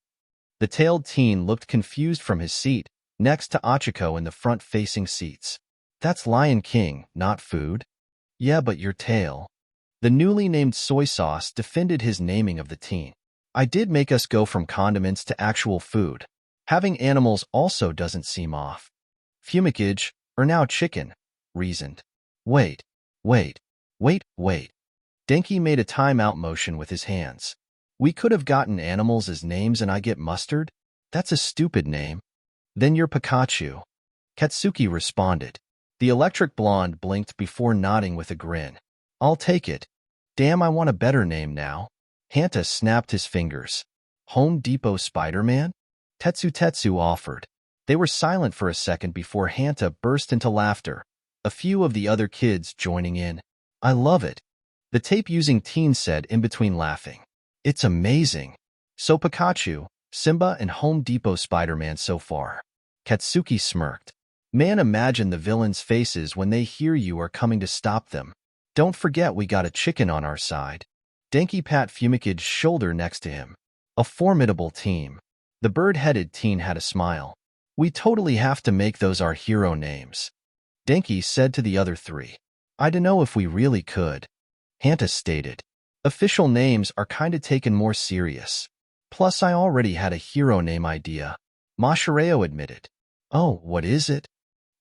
The tailed teen looked confused from his seat, next to Achiko in the front-facing seats. That's Lion King, not food. Yeah, but your tail. The newly named soy sauce defended his naming of the teen. I did make us go from condiments to actual food. Having animals also doesn't seem off. Fumigage, or now chicken, reasoned. Wait. Denki made a time-out motion with his hands. We could have gotten animals as names and I get mustard? That's a stupid name. Then you're Pikachu. Katsuki responded. The electric blonde blinked before nodding with a grin. I'll take it. Damn, I want a better name now. Hanta snapped his fingers. Home Depot Spider-Man? Tetsu offered. They were silent for a second before Hanta burst into laughter, a few of the other kids joining in. I love it. The tape-using teen said in between laughing. It's amazing. So Pikachu, Simba, and Home Depot Spider-Man so far. Katsuki smirked. Man, imagine the villains' faces when they hear you are coming to stop them. Don't forget we got a chicken on our side. Denki pat Fumicade's shoulder next to him. A formidable team. The bird-headed teen had a smile. We totally have to make those our hero names. Denki said to the other three. I don't know if we really could. Hanta stated. Official names are kinda taken more serious. Plus I already had a hero name idea. Mashireo admitted. Oh, what is it?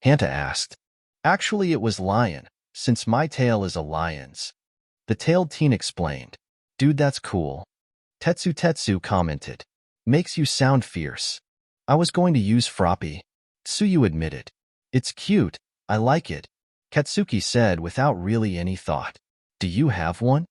Hanta asked. Actually it was Lion, since my tail is a lion's. The tailed teen explained. Dude, that's cool. Tetsu commented. Makes you sound fierce. I was going to use Froppy. Tsuyu admitted. It's cute, I like it. Katsuki said without really any thought. Do you have one?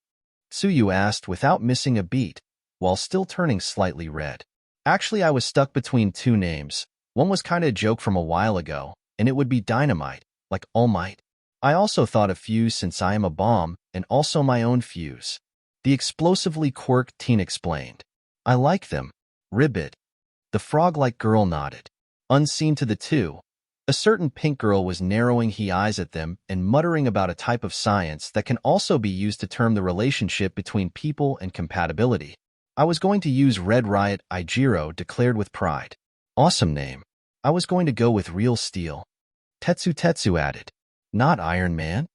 Tsuyu asked without missing a beat, while still turning slightly red. Actually, I was stuck between two names. One was kinda a joke from a while ago, and it would be Dynamite, like All Might. I also thought of Fuse since I am a bomb, and also my own Fuse. The explosively quirk teen explained. I like them. Ribbit. The frog-like girl nodded. Unseen to the two, a certain pink girl was narrowing her eyes at them and muttering about a type of science that can also be used to term the relationship between people and compatibility. I was going to use Red Riot, Ijiro declared with pride. Awesome name. I was going to go with Real Steel. Tetsu added. Not Iron Man?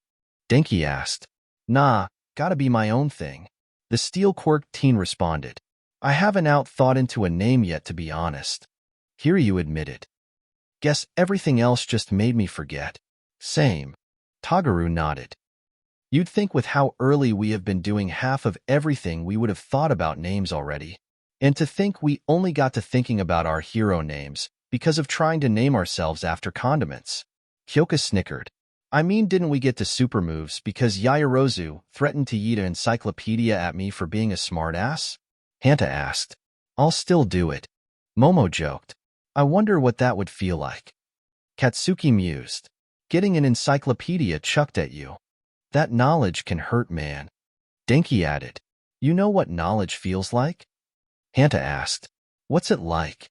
Denki asked. Nah, gotta be my own thing. The steel quirk teen responded. I haven't thought into a name yet, to be honest. Hiryu admitted. Guess everything else just made me forget. Same. Tagaru nodded. You'd think with how early we have been doing half of everything we would have thought about names already. And to think we only got to thinking about our hero names because of trying to name ourselves after condiments. Kyoka snickered. I mean, didn't we get to super moves because Yaoyorozu threatened to yeet an encyclopedia at me for being a smartass? Hanta asked. I'll still do it. Momo joked. I wonder what that would feel like. Katsuki mused. Getting an encyclopedia chucked at you. That knowledge can hurt, man. Denki added. You know what knowledge feels like? Hanta asked. What's it like?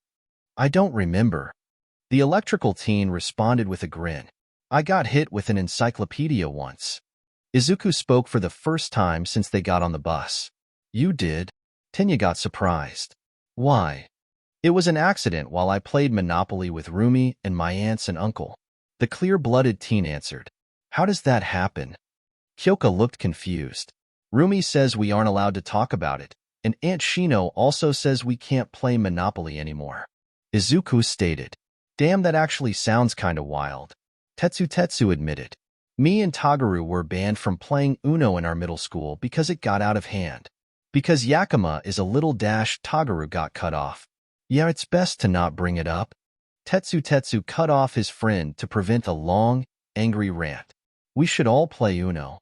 I don't remember. The electrical teen responded with a grin. I got hit with an encyclopedia once. Izuku spoke for the first time since they got on the bus. You did? Tenya got surprised. Why? It was an accident while I played Monopoly with Rumi and my aunts and uncle. The clear-blooded teen answered. How does that happen? Kyoka looked confused. Rumi says we aren't allowed to talk about it, and Aunt Shino also says we can't play Monopoly anymore. Izuku stated. Damn, that actually sounds kinda wild. Tetsu admitted. Me and Tagaru were banned from playing Uno in our middle school because it got out of hand. Because Yakima is a little dash, Tagaru got cut off. Yeah, it's best to not bring it up. Tetsu cut off his friend to prevent a long, angry rant. We should all play Uno.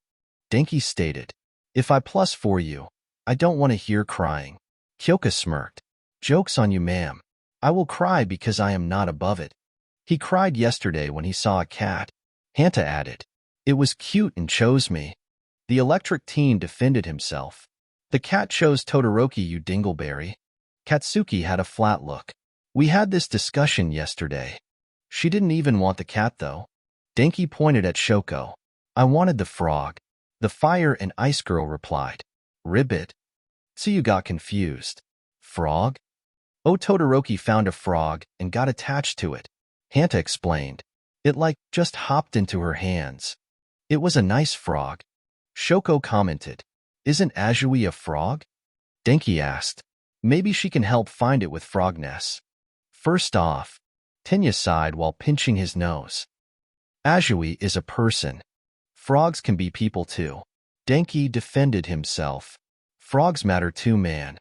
Denki stated. If I plus for you, I don't want to hear crying. Kyoka smirked. Joke's on you, ma'am. I will cry because I am not above it. He cried yesterday when he saw a cat. Hanta added. It was cute and chose me. The electric teen defended himself. The cat chose Todoroki, you dingleberry. Katsuki had a flat look. We had this discussion yesterday. She didn't even want the cat, though. Denki pointed at Shoko. I wanted the frog. The fire and ice girl replied. Ribbit. Tsuyu got confused. Frog? Oh, Todoroki found a frog and got attached to it. Hanta explained. It just hopped into her hands. It was a nice frog. Shoko commented. Isn't Azui a frog? Denki asked. Maybe she can help find it with Frogness. First off, Tenya sighed while pinching his nose. Azui is a person. Frogs can be people too. Denki defended himself. Frogs matter too, man.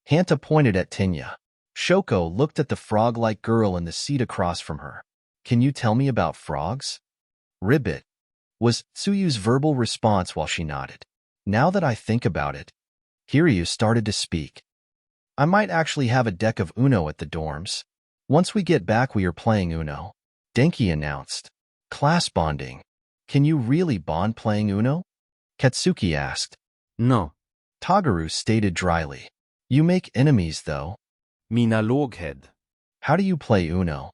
Hanta pointed at Tenya. Shoko looked at the frog-like girl in the seat across from her. Can you tell me about frogs? Ribbit, was Tsuyu's verbal response while she nodded. Now that I think about it, Kiryu started to speak. I might actually have a deck of Uno at the dorms. Once we get back, we are playing Uno. Denki announced. Class bonding. Can you really bond playing Uno? Katsuki asked. No. Tagaru stated dryly. You make enemies, though. Mina låghed. How do you play Uno?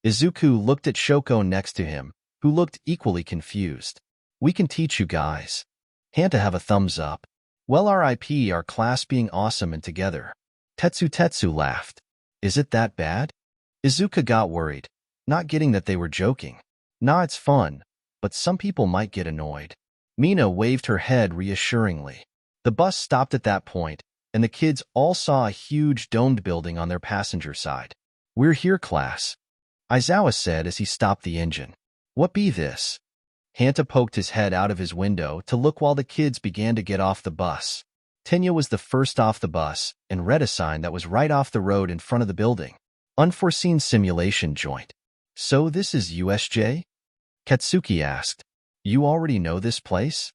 Izuku looked at Shoko next to him, who looked equally confused. We can teach you guys. Hanta have a thumbs up. Well, RIP our class being awesome and together. Tetsu laughed. Is it that bad? Izuku got worried, not getting that they were joking. Nah, it's fun, but some people might get annoyed. Mina waved her head reassuringly. The bus stopped at that point, and the kids all saw a huge domed building on their passenger side. We're here, class, Aizawa said as he stopped the engine. What be this? Hanta poked his head out of his window to look while the kids began to get off the bus. Tenya was the first off the bus and read a sign that was right off the road in front of the building. Unforeseen simulation joint. So this is USJ? Katsuki asked. You already know this place?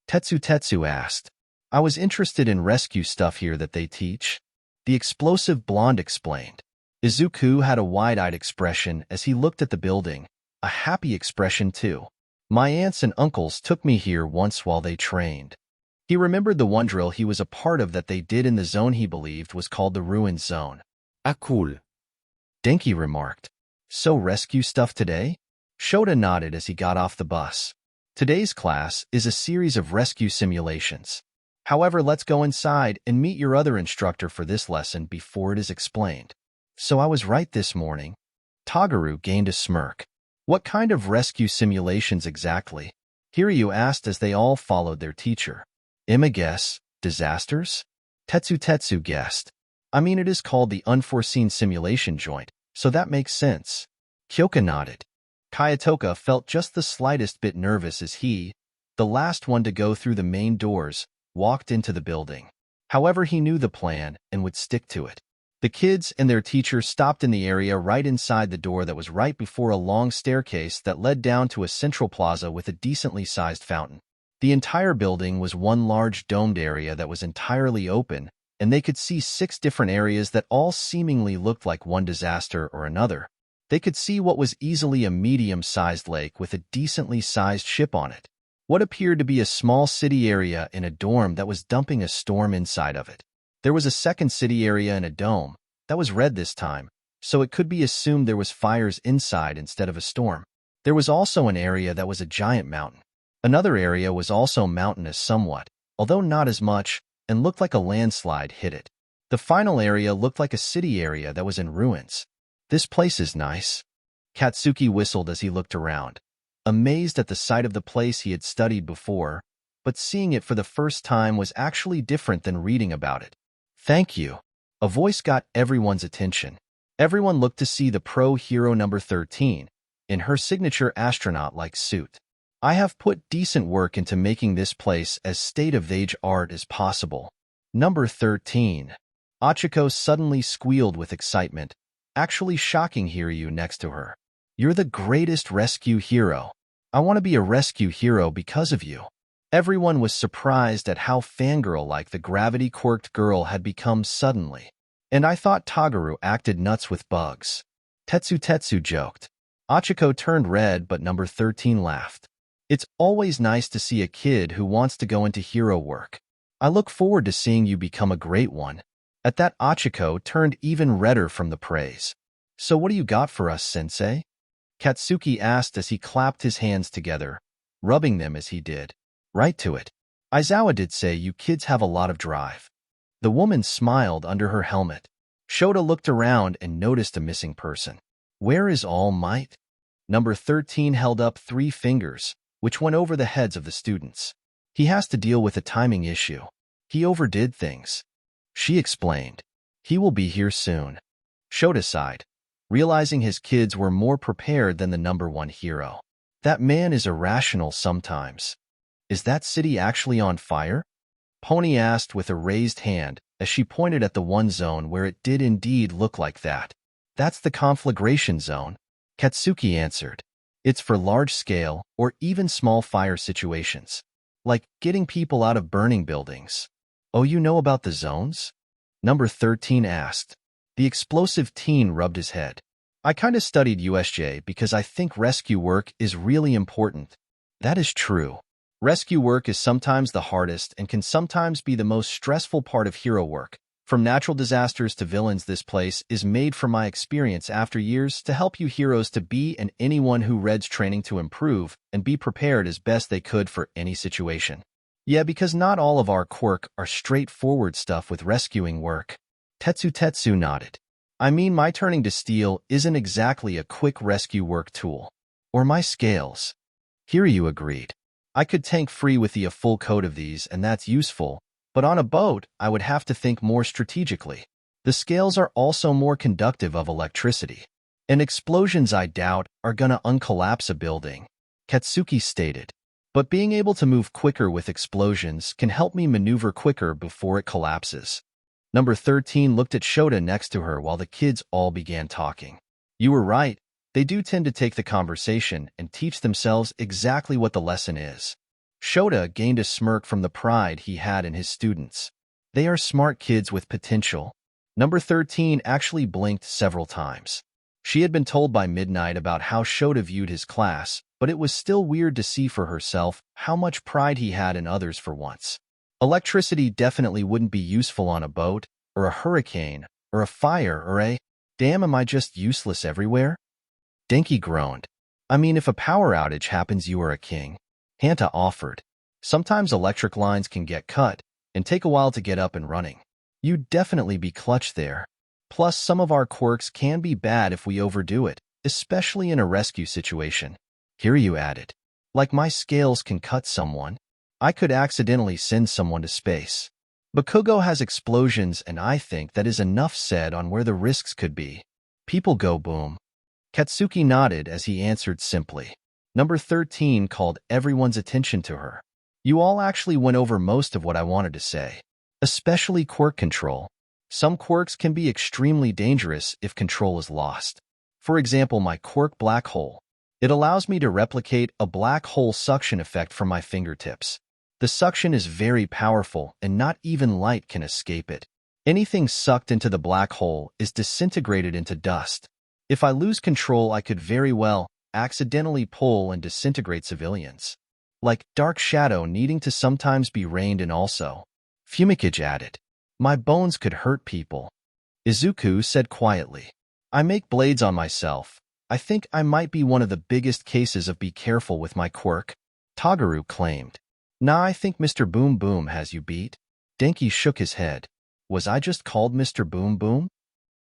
Tetsu asked. I was interested in rescue stuff here that they teach. The explosive blonde explained. Izuku had a wide-eyed expression as he looked at the building, a happy expression too. My aunts and uncles took me here once while they trained. He remembered the one drill he was a part of that they did in the zone he believed was called the Ruined Zone. Ah, cool. Denki remarked. So rescue stuff today? Shota nodded as he got off the bus. Today's class is a series of rescue simulations. However, let's go inside and meet your other instructor for this lesson before it is explained. So I was right this morning. Tagaru gained a smirk. What kind of rescue simulations exactly? Kiryu asked as they all followed their teacher. Emma guess, disasters? Tetsu guessed. I mean, it is called the unforeseen simulation joint, so that makes sense. Kyoka nodded. Kayatoka felt just the slightest bit nervous as he, the last one to go through the main doors, walked into the building. However, he knew the plan and would stick to it. The kids and their teacher stopped in the area right inside the door that was right before a long staircase that led down to a central plaza with a decently sized fountain. The entire building was one large domed area that was entirely open, and they could see 6 different areas that all seemingly looked like one disaster or another. They could see what was easily a medium-sized lake with a decently sized ship on it. What appeared to be a small city area in a dorm that was dumping a storm inside of it. There was a second city area in a dome that was red this time, so it could be assumed there was fires inside instead of a storm. There was also an area that was a giant mountain. Another area was also mountainous somewhat, although not as much, and looked like a landslide hit it. The final area looked like a city area that was in ruins. This place is nice. Katsuki whistled as he looked around, amazed at the sight of the place he had studied before, but seeing it for the first time was actually different than reading about it. Thank you. A voice got everyone's attention. Everyone looked to see the pro hero number 13, in her signature astronaut-like suit. I have put decent work into making this place as state-of-the-art art as possible. Number 13. Achiko suddenly squealed with excitement, actually shocking Hiryu next to her. You're the greatest rescue hero. I want to be a rescue hero because of you. Everyone was surprised at how fangirl-like the gravity-quirked girl had become suddenly. And I thought Tagaru acted nuts with bugs. Tetsu joked. Achiko turned red, but number 13 laughed. It's always nice to see a kid who wants to go into hero work. I look forward to seeing you become a great one. At that, Achiko turned even redder from the praise. So what do you got for us, sensei? Katsuki asked as he clapped his hands together, rubbing them as he did. Right to it. Aizawa did say you kids have a lot of drive. The woman smiled under her helmet. Shota looked around and noticed a missing person. Where is All Might? Number 13 held up 3 fingers, which went over the heads of the students. He has to deal with a timing issue. He overdid things. She explained. He will be here soon. Shota sighed, realizing his kids were more prepared than the number 1 hero. That man is irrational sometimes. Is that city actually on fire? Pony asked with a raised hand as she pointed at the one zone where it did indeed look like that. That's the conflagration zone. Katsuki answered. It's for large-scale or even small fire situations, like getting people out of burning buildings. Oh, you know about the zones? Number 13 asked. The explosive teen rubbed his head. I kinda studied USJ because I think rescue work is really important. That is true. Rescue work is sometimes the hardest and can sometimes be the most stressful part of hero work. From natural disasters to villains, this place is made from my experience after years to help you heroes to be and anyone who reads training to improve and be prepared as best they could for any situation. Yeah, because not all of our quirk are straightforward stuff with rescuing work. Tetsu nodded. I mean, my turning to steel isn't exactly a quick rescue work tool. Or my scales. Hiryu agreed. I could tank free with a full coat of these, and that's useful, but on a boat, I would have to think more strategically. The scales are also more conductive of electricity. And explosions, I doubt, are gonna uncollapse a building, Katsuki stated. But being able to move quicker with explosions can help me maneuver quicker before it collapses. Number 13 looked at Shota next to her while the kids all began talking. You were right. They do tend to take the conversation and teach themselves exactly what the lesson is. Shota gained a smirk from the pride he had in his students. They are smart kids with potential. Number 13 actually blinked several times. She had been told by midnight about how Shota viewed his class, but it was still weird to see for herself how much pride he had in others for once. Electricity definitely wouldn't be useful on a boat, or a hurricane, or a fire, or a, damn, am I just useless everywhere? Denki groaned. I mean, if a power outage happens, you are a king. Hanta offered. Sometimes electric lines can get cut and take a while to get up and running. You'd definitely be clutch there. Plus, some of our quirks can be bad if we overdo it, especially in a rescue situation. Hiryu added. Like my scales can cut someone. I could accidentally send someone to space. Bakugo has explosions, and I think that is enough said on where the risks could be. People go boom. Katsuki nodded as he answered simply. Number 13 called everyone's attention to her. You all actually went over most of what I wanted to say. Especially quirk control. Some quirks can be extremely dangerous if control is lost. For example, my quirk black hole. It allows me to replicate a black hole suction effect from my fingertips. The suction is very powerful and not even light can escape it. Anything sucked into the black hole is disintegrated into dust. If I lose control, I could very well accidentally pull and disintegrate civilians. Like Dark Shadow needing to sometimes be reined in also. Fumikage added. My bones could hurt people. Izuku said quietly. I make blades on myself. I think I might be one of the biggest cases of be careful with my quirk. Tagaru claimed. Nah, I think Mr. Boom Boom has you beat. Denki shook his head. Was I just called Mr. Boom Boom?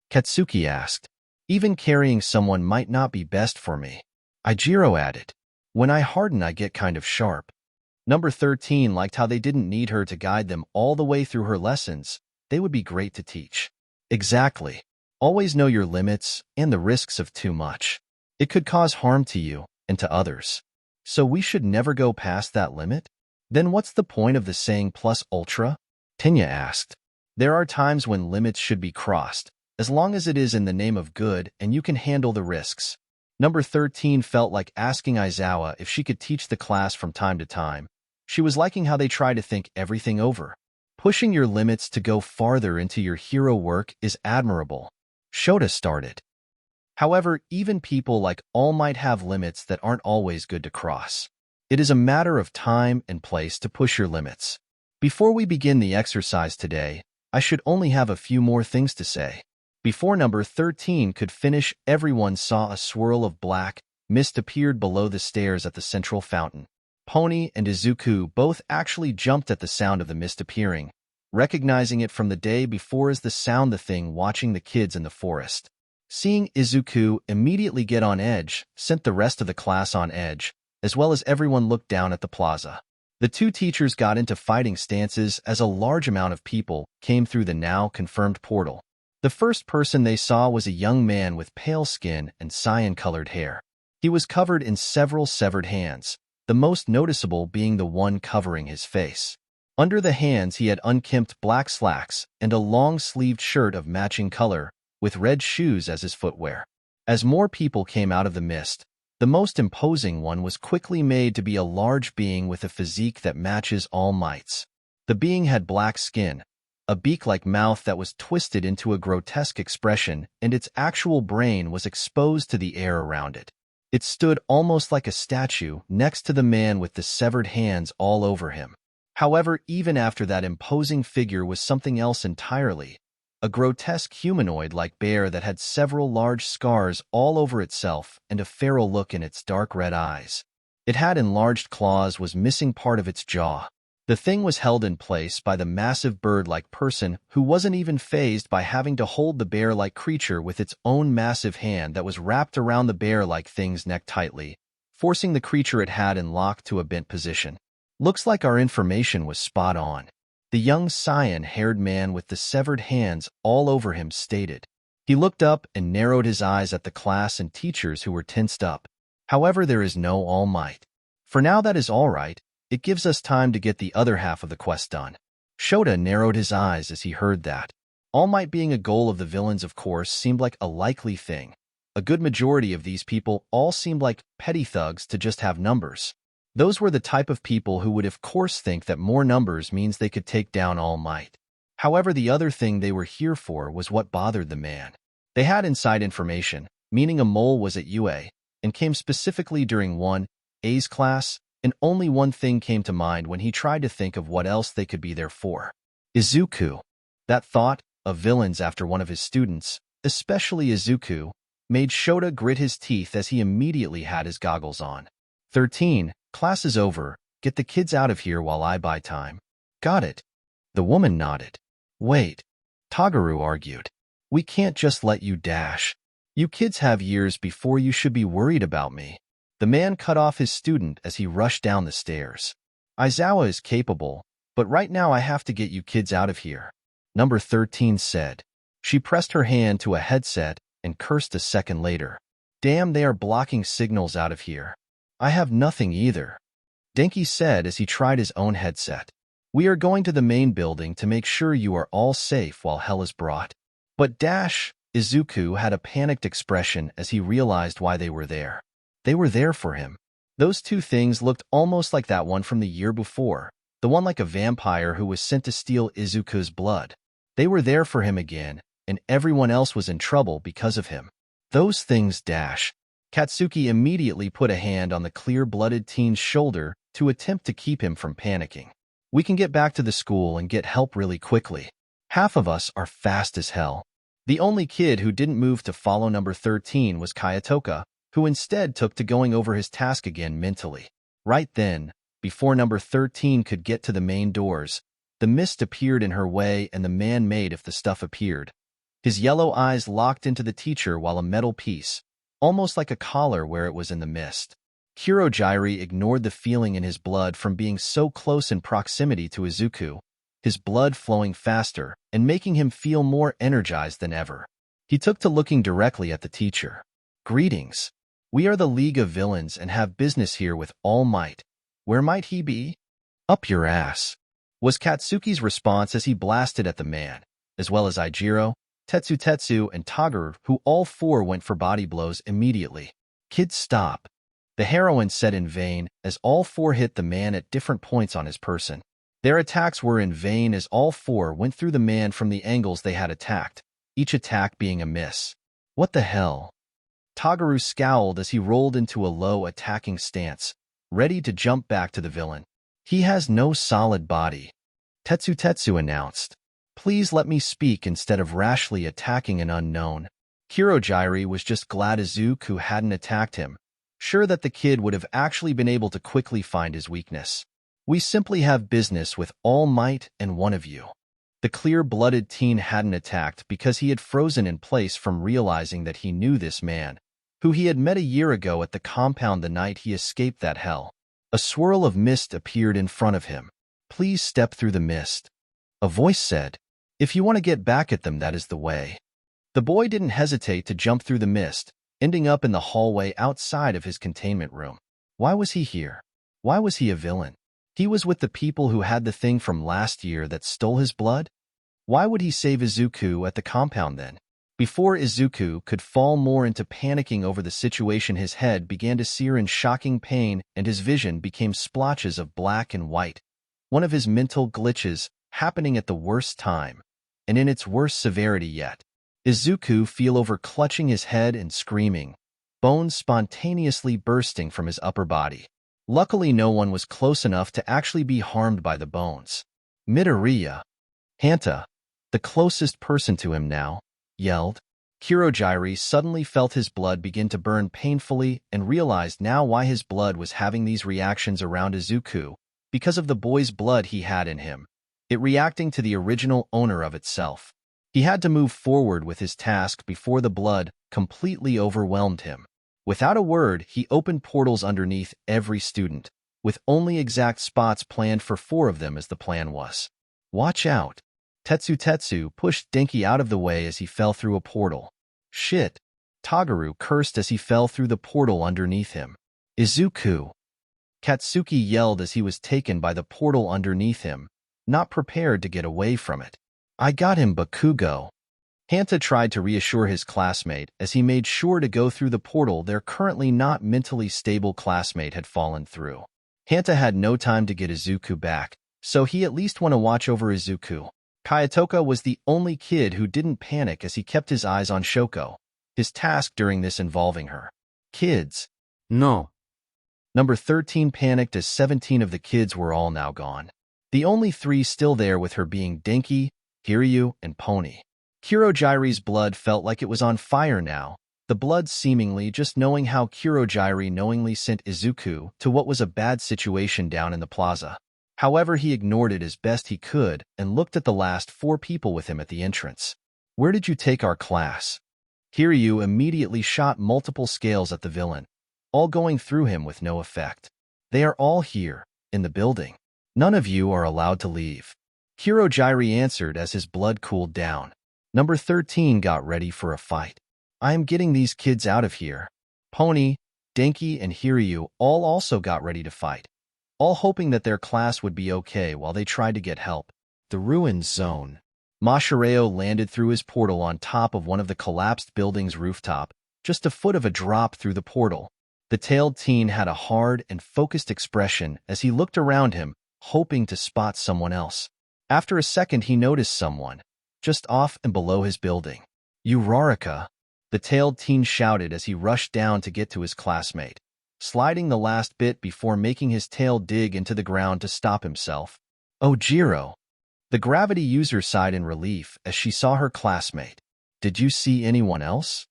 Katsuki asked. Even carrying someone might not be best for me. Ijiro added. When I harden, I get kind of sharp. Number 13 liked how they didn't need her to guide them all the way through her lessons. They would be great to teach. Exactly. Always know your limits and the risks of too much. It could cause harm to you and to others. So we should never go past that limit? Then what's the point of the saying plus ultra? Tenya asked. There are times when limits should be crossed, as long as it is in the name of good and you can handle the risks. Number 13 felt like asking Aizawa if she could teach the class from time to time. She was liking how they try to think everything over. Pushing your limits to go farther into your hero work is admirable. Shota started. However, even people like All might have limits that aren't always good to cross. It is a matter of time and place to push your limits. Before we begin the exercise today, I should only have a few more things to say. Before number 13 could finish, everyone saw a swirl of black mist appeared below the stairs at the central fountain. Pony and Izuku both actually jumped at the sound of the mist appearing, recognizing it from the day before as the sound the thing watching the kids in the forest. Seeing Izuku immediately get on edge sent the rest of the class on edge, as well as everyone looked down at the plaza. The two teachers got into fighting stances as a large amount of people came through the now confirmed portal. The first person they saw was a young man with pale skin and cyan-colored hair. He was covered in several severed hands, the most noticeable being the one covering his face. Under the hands he had unkempt black slacks and a long-sleeved shirt of matching color, with red shoes as his footwear. As more people came out of the mist, the most imposing one was quickly made to be a large being with a physique that matches All Might's. The being had black skin, a beak-like mouth that was twisted into a grotesque expression, and its actual brain was exposed to the air around it. It stood almost like a statue next to the man with the severed hands all over him. However, even after that imposing figure was something else entirely, a grotesque humanoid-like bear that had several large scars all over itself and a feral look in its dark red eyes. It had enlarged claws, was missing part of its jaw. The thing was held in place by the massive bird-like person who wasn't even fazed by having to hold the bear-like creature with its own massive hand that was wrapped around the bear-like thing's neck tightly, forcing the creature it had in lock to a bent position. Looks like our information was spot on, the young cyan-haired man with the severed hands all over him stated. He looked up and narrowed his eyes at the class and teachers who were tensed up. However, there is no All Might. For now, that is all right. It gives us time to get the other half of the quest done. Shota narrowed his eyes as he heard that. All Might being a goal of the villains, of course, seemed like a likely thing. A good majority of these people all seemed like petty thugs to just have numbers. Those were the type of people who would of course think that more numbers means they could take down All Might. However, the other thing they were here for was what bothered the man. They had inside information, meaning a mole was at UA, and came specifically during 1A's class, and only one thing came to mind when he tried to think of what else they could be there for. Izuku. That thought of villains after one of his students, especially Izuku, made Shota grit his teeth as he immediately had his goggles on. 13. Class is over. Get the kids out of here while I buy time. Got it. The woman nodded. Wait. Tagaru argued. We can't just let you dash. You kids have years before you should be worried about me. The man cut off his student as he rushed down the stairs. Aizawa is capable, but right now I have to get you kids out of here, Number 13 said. She pressed her hand to a headset and cursed a second later. Damn, they are blocking signals out of here. I have nothing either, Denki said as he tried his own headset. We are going to the main building to make sure you are all safe while hell is brought. But Izuku had a panicked expression as he realized why they were there. They were there for him. Those two things looked almost like that one from the year before, the one like a vampire who was sent to steal Izuku's blood. They were there for him again, and everyone else was in trouble because of him. Those things Katsuki immediately put a hand on the clear-blooded teen's shoulder to attempt to keep him from panicking. We can get back to the school and get help really quickly. Half of us are fast as hell. The only kid who didn't move to follow number 13 was Kayatoka, who instead took to going over his task again mentally. Right then, before number 13 could get to the main doors, the mist appeared in her way and the man made if the stuff appeared. His yellow eyes locked into the teacher while a metal piece, almost like a collar where it was in the mist. Kurogyri ignored the feeling in his blood from being so close in proximity to Izuku, his blood flowing faster and making him feel more energized than ever. He took to looking directly at the teacher. Greetings. We are the League of Villains and have business here with All Might. Where might he be? Up your ass, was Katsuki's response as he blasted at the man, as well as Ijiro, Tetsu, and Tagaru, who all four went for body blows immediately. Kids, stop, the heroine said in vain as all four hit the man at different points on his person. Their attacks were in vain as all four went through the man from the angles they had attacked, each attack being a miss. What the hell? Tagaru scowled as he rolled into a low attacking stance, ready to jump back to the villain. He has no solid body, Tetsu announced. Please let me speak instead of rashly attacking an unknown. Kurogyri was just glad Izuku hadn't attacked him, sure that the kid would have actually been able to quickly find his weakness. We simply have business with All Might and one of you. The clear-blooded teen hadn't attacked because he had frozen in place from realizing that he knew this man, who he had met a year ago at the compound the night he escaped that hell. A swirl of mist appeared in front of him. Please step through the mist, a voice said. If you want to get back at them, that is the way. The boy didn't hesitate to jump through the mist, ending up in the hallway outside of his containment room. Why was he here? Why was he a villain? He was with the people who had the thing from last year that stole his blood? Why would he save Izuku at the compound then? Before Izuku could fall more into panicking over the situation, his head began to sear in shocking pain and his vision became splotches of black and white. One of his mental glitches happening at the worst time, and in its worst severity yet. Izuku fell over, clutching his head and screaming, bones spontaneously bursting from his upper body. Luckily, no one was close enough to actually be harmed by the bones. Midoriya, Hanta, the closest person to him now, yelled. Kurogiri suddenly felt his blood begin to burn painfully and realized now why his blood was having these reactions around Izuku, because of the boy's blood he had in him, it reacting to the original owner of itself. He had to move forward with his task before the blood completely overwhelmed him. Without a word, he opened portals underneath every student, with only exact spots planned for 4 of them as the plan was. Watch out! Tetsu pushed Denki out of the way as he fell through a portal. Shit! Tagaru cursed as he fell through the portal underneath him. Izuku! Katsuki yelled as he was taken by the portal underneath him, not prepared to get away from it. I got him, Bakugo. Hanta tried to reassure his classmate as he made sure to go through the portal their currently not mentally stable classmate had fallen through. Hanta had no time to get Izuku back, so he at least want to watch over Izuku. Kayatoka was the only kid who didn't panic as he kept his eyes on Shoko, his task during this involving her. Kids. No. Number 13 panicked as 17 of the kids were all now gone. The only 3 still there with her being Denki, Hiryu, and Pony. Kurogiri's blood felt like it was on fire now, the blood seemingly just knowing how Kurogiri knowingly sent Izuku to what was a bad situation down in the plaza. However, he ignored it as best he could and looked at the last 4 people with him at the entrance. Where did you take our class? Hiryu immediately shot multiple scales at the villain, all going through him with no effect. They are all here, in the building. None of you are allowed to leave. Kurogiri answered as his blood cooled down. Number 13 got ready for a fight. I am getting these kids out of here. Pony, Denki, and Hiryu all also got ready to fight, all hoping that their class would be okay while they tried to get help. The ruined zone. Mashireo landed through his portal on top of one of the collapsed building's rooftop, just a foot of a drop through the portal. The tailed teen had a hard and focused expression as he looked around him, hoping to spot someone else. After a second, he noticed someone, just off and below his building. Uraraka, the tailed teen shouted as he rushed down to get to his classmate, sliding the last bit before making his tail dig into the ground to stop himself. Oh, Jiro. The gravity user sighed in relief as she saw her classmate. Did you see anyone else?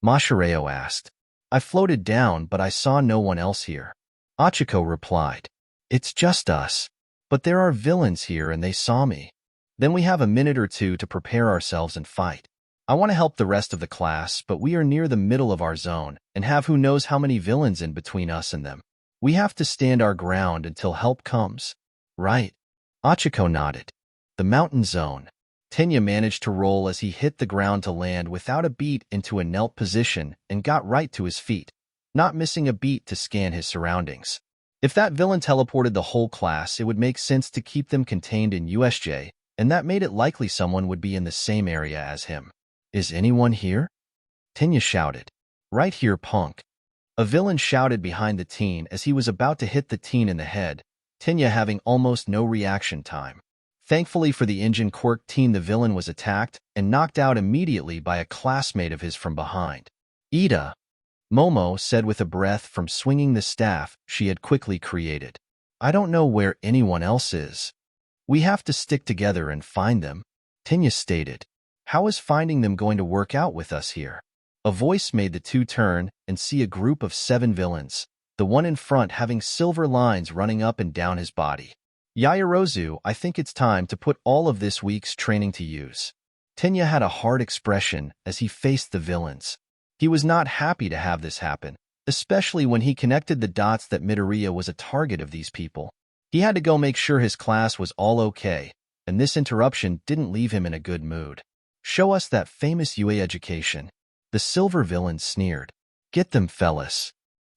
Mashireo asked. I floated down, but I saw no one else here. Achiko replied. It's just us. But there are villains here and they saw me. Then we have a minute or 2 to prepare ourselves and fight. I want to help the rest of the class, but we are near the middle of our zone and have who knows how many villains in between us and them. We have to stand our ground until help comes. Right. Achiko nodded. The mountain zone. Tenya managed to roll as he hit the ground to land without a beat into a knelt position and got right to his feet, not missing a beat to scan his surroundings. If that villain teleported the whole class, it would make sense to keep them contained in USJ, and that made it likely someone would be in the same area as him. Is anyone here? Tenya shouted. Right here, punk. A villain shouted behind the teen as he was about to hit the teen in the head, Tenya having almost no reaction time. Thankfully for the engine quirk teen, the villain was attacked and knocked out immediately by a classmate of his from behind. Ida, Momo said with a breath from swinging the staff she had quickly created. I don't know where anyone else is. We have to stick together and find them, Tenya stated. How is finding them going to work out with us here? A voice made the 2 turn and see a group of 7 villains, the one in front having silver lines running up and down his body. Yaoyorozu, I think it's time to put all of this week's training to use. Tenya had a hard expression as he faced the villains. He was not happy to have this happen, especially when he connected the dots that Midoriya was a target of these people. He had to go make sure his class was all okay, and this interruption didn't leave him in a good mood. Show us that famous UA education. The silver villain sneered. Get them, fellas.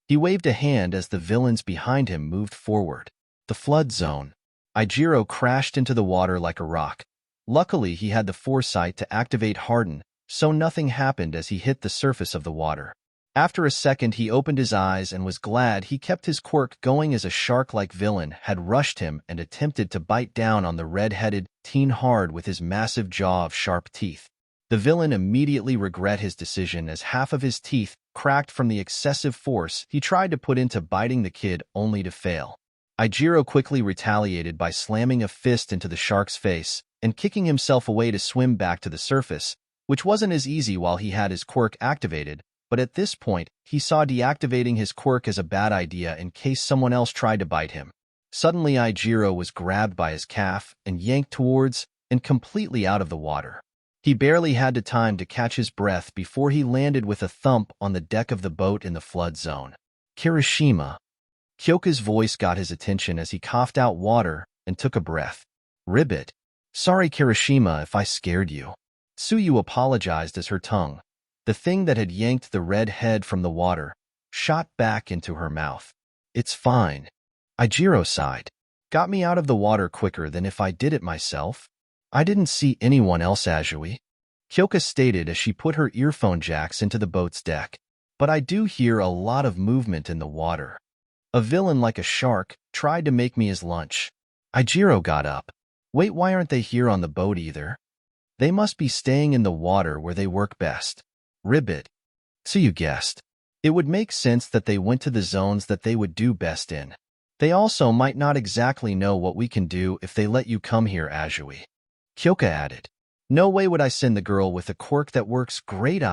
He waved a hand as the villains behind him moved forward. The flood zone. Ijiro crashed into the water like a rock. Luckily, he had the foresight to activate Harden, so nothing happened as he hit the surface of the water. After a second, he opened his eyes and was glad he kept his quirk going as a shark-like villain had rushed him and attempted to bite down on the red-headed teen hard with his massive jaw of sharp teeth. The villain immediately regret his decision as half of his teeth cracked from the excessive force he tried to put into biting the kid only to fail. Izuku quickly retaliated by slamming a fist into the shark's face and kicking himself away to swim back to the surface, which wasn't as easy while he had his quirk activated, but at this point, he saw deactivating his quirk as a bad idea in case someone else tried to bite him. Suddenly, Izuku was grabbed by his calf and yanked towards and completely out of the water. He barely had the time to catch his breath before he landed with a thump on the deck of the boat in the flood zone. Kirishima. Kyoka's voice got his attention as he coughed out water and took a breath. Ribbit. Sorry, Kirishima, if I scared you. Tsuyu apologized as her tongue, the thing that had yanked the red head from the water, shot back into her mouth. It's fine. Izuku sighed. Got me out of the water quicker than if I did it myself. I didn't see anyone else, Azui. Kyoka stated as she put her earphone jacks into the boat's deck. But I do hear a lot of movement in the water. A villain like a shark tried to make me his lunch. Izuku got up. Wait, why aren't they here on the boat either? They must be staying in the water where they work best. Ribbit. So you guessed. It would make sense that they went to the zones that they would do best in. They also might not exactly know what we can do if they let you come here, Azui. Kyoka added. No way would I send the girl with a quirk that works great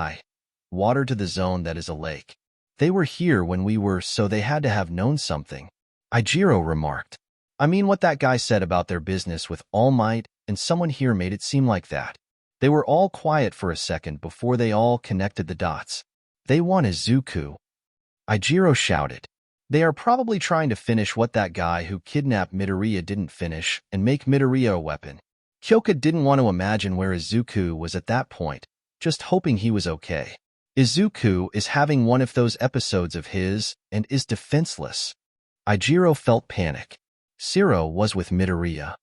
water to the zone that is a lake. They were here when we were, so they had to have known something. Izuku remarked. I mean, what that guy said about their business with All Might and someone here made it seem like that. They were all quiet for a second before they all connected the dots. They want Izuku. Izuku shouted. They are probably trying to finish what that guy who kidnapped Midoriya didn't finish and make Midoriya a weapon. Kyoka didn't want to imagine where Izuku was at that point, just hoping he was okay. Izuku is having one of those episodes of his and is defenseless. Izuku felt panic. Zero was with Midoriya.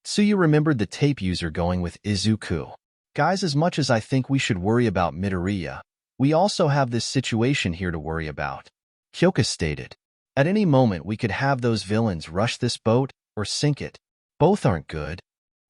Tsuyu remembered the tape user going with Izuku. Guys, as much as I think we should worry about Midoriya, we also have this situation here to worry about. Kyoka stated. At any moment we could have those villains rush this boat or sink it. Both aren't good.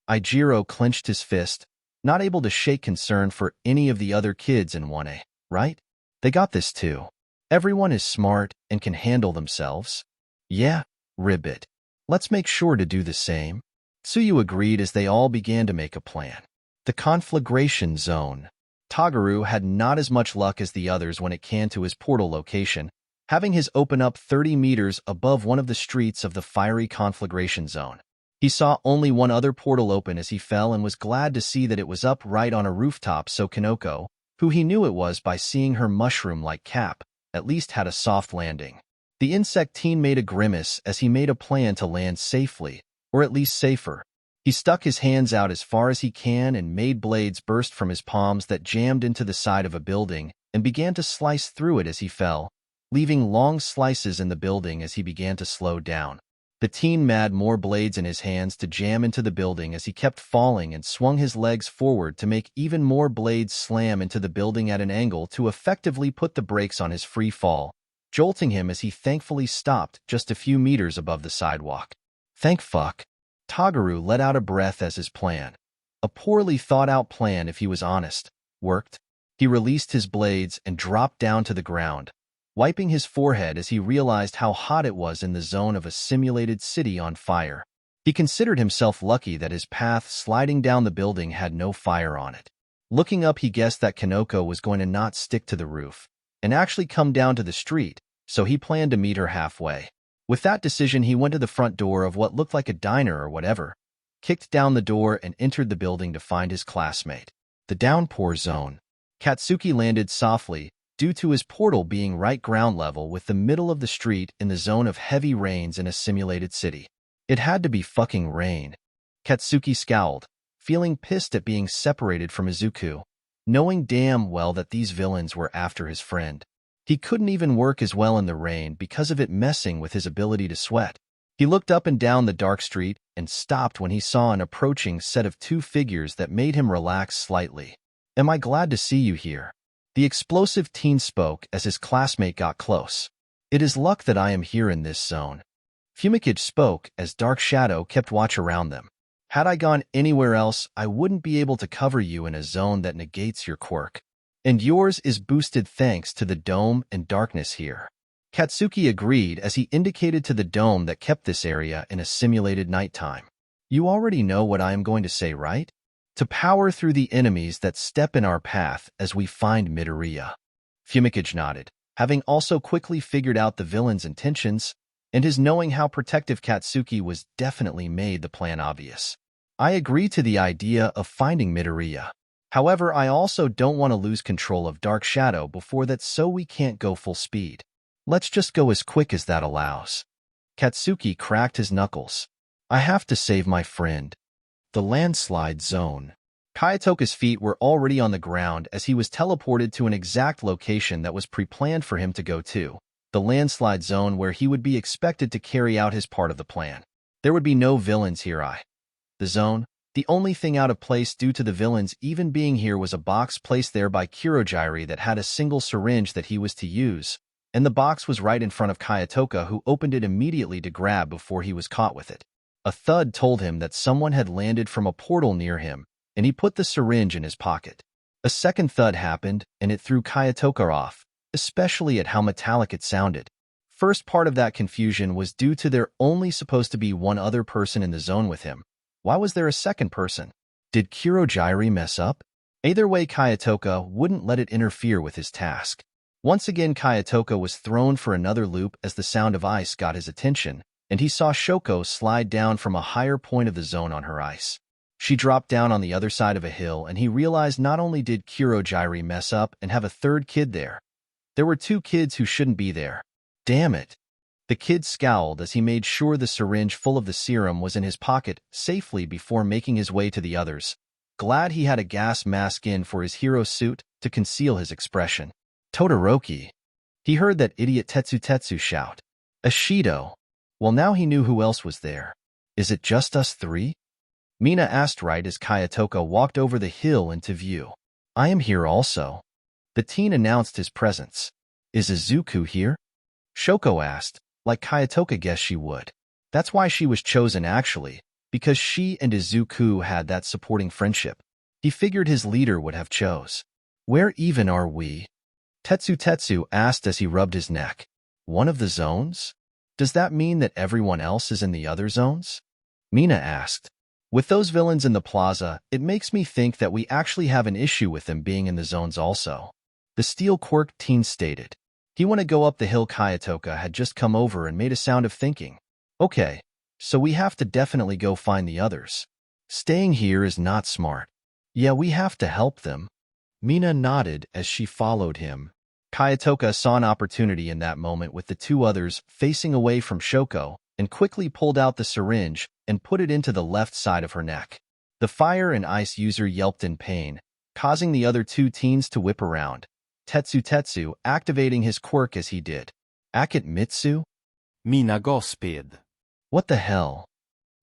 Izuku clenched his fist, not able to shake concern for any of the other kids in 1A, right? They got this too. Everyone is smart and can handle themselves. Yeah, Ribbit. Let's make sure to do the same. Tsuyu agreed as they all began to make a plan. The conflagration zone. Toguro had not as much luck as the others when it came to his portal location, having his open up 30 meters above one of the streets of the fiery conflagration zone. He saw only one other portal open as he fell and was glad to see that it was up right on a rooftop, so Kanoko, who he knew it was by seeing her mushroom-like cap, at least had a soft landing. The insect teen made a grimace as he made a plan to land safely, or at least safer. He stuck his hands out as far as he can and made blades burst from his palms that jammed into the side of a building and began to slice through it as he fell, leaving long slices in the building as he began to slow down. The teen made more blades in his hands to jam into the building as he kept falling and swung his legs forward to make even more blades slam into the building at an angle to effectively put the brakes on his free fall, jolting him as he thankfully stopped just a few meters above the sidewalk. Thank fuck. Toguro let out a breath as his plan, a poorly thought-out plan if he was honest, worked. He released his blades and dropped down to the ground, wiping his forehead as he realized how hot it was in the zone of a simulated city on fire. He considered himself lucky that his path sliding down the building had no fire on it. Looking up, he guessed that Kanoko was going to not stick to the roof and actually come down to the street, so he planned to meet her halfway. With that decision, he went to the front door of what looked like a diner or whatever, kicked down the door and entered the building to find his classmate. The downpour zone. Katsuki landed softly, due to his portal being right ground level with the middle of the street in the zone of heavy rains in a simulated city. It had to be fucking rain. Katsuki scowled, feeling pissed at being separated from Izuku, knowing damn well that these villains were after his friend. He couldn't even work as well in the rain because of it messing with his ability to sweat. He looked up and down the dark street and stopped when he saw an approaching set of two figures that made him relax slightly. Am I glad to see you here? The explosive teen spoke as his classmate got close. It is luck that I am here in this zone. Fumikage spoke as Dark Shadow kept watch around them. Had I gone anywhere else, I wouldn't be able to cover you in a zone that negates your quirk. And yours is boosted thanks to the dome and darkness here. Katsuki agreed as he indicated to the dome that kept this area in a simulated nighttime. You already know what I am going to say, right? To power through the enemies that step in our path as we find Midoriya. Fumikage nodded, having also quickly figured out the villain's intentions, and his knowing how protective Katsuki was definitely made the plan obvious. I agree to the idea of finding Midoriya. However, I also don't want to lose control of Dark Shadow before that, so we can't go full speed. Let's just go as quick as that allows. Katsuki cracked his knuckles. I have to save my friend. The landslide zone. Kayatoka's feet were already on the ground as he was teleported to an exact location that was pre-planned for him to go to, the landslide zone where he would be expected to carry out his part of the plan. There would be no villains here. The zone. The only thing out of place due to the villains even being here was a box placed there by Kurogiri that had a single syringe that he was to use, and the box was right in front of Kayatoka, who opened it immediately to grab before he was caught with it. A thud told him that someone had landed from a portal near him, and he put the syringe in his pocket. A second thud happened, and it threw Kayatoka off, especially at how metallic it sounded. First part of that confusion was due to there only supposed to be one other person in the zone with him. Why was there a second person? Did Kurogiri mess up? Either way, Kayatoka wouldn't let it interfere with his task. Once again, Kayatoka was thrown for another loop as the sound of ice got his attention, and he saw Shoko slide down from a higher point of the zone on her ice. She dropped down on the other side of a hill, and he realized not only did Kurogiri mess up and have a third kid there were two kids who shouldn't be there. Damn it. The kid scowled as he made sure the syringe full of the serum was in his pocket safely before making his way to the others, glad he had a gas mask in for his hero suit to conceal his expression. Todoroki. He heard that idiot Tetsu shout. Ashido. Well, now he knew who else was there. Is it just us three? Mina asked right as Kayatoka walked over the hill into view. I am here also. The teen announced his presence. Is Izuku here? Shoko asked, like Kayatoka guessed she would. That's why she was chosen actually, because she and Izuku had that supporting friendship. He figured his leader would have chose. Where even are we? Tetsu asked as he rubbed his neck. One of the zones? Does that mean that everyone else is in the other zones? Mina asked. With those villains in the plaza, it makes me think that we actually have an issue with them being in the zones also. The steel quirk teen stated. He wanted to go up the hill. Kayatoka had just come over and made a sound of thinking. Okay, so we have to definitely go find the others. Staying here is not smart. Yeah, we have to help them. Mina nodded as she followed him. Kayatoka saw an opportunity in that moment with the two others facing away from Shoko and quickly pulled out the syringe and put it into the left side of her neck. The fire and ice user yelped in pain, causing the other two teens to whip around. Tetsu activating his quirk as he did. Akit Mitsu? Mina gasped. What the hell?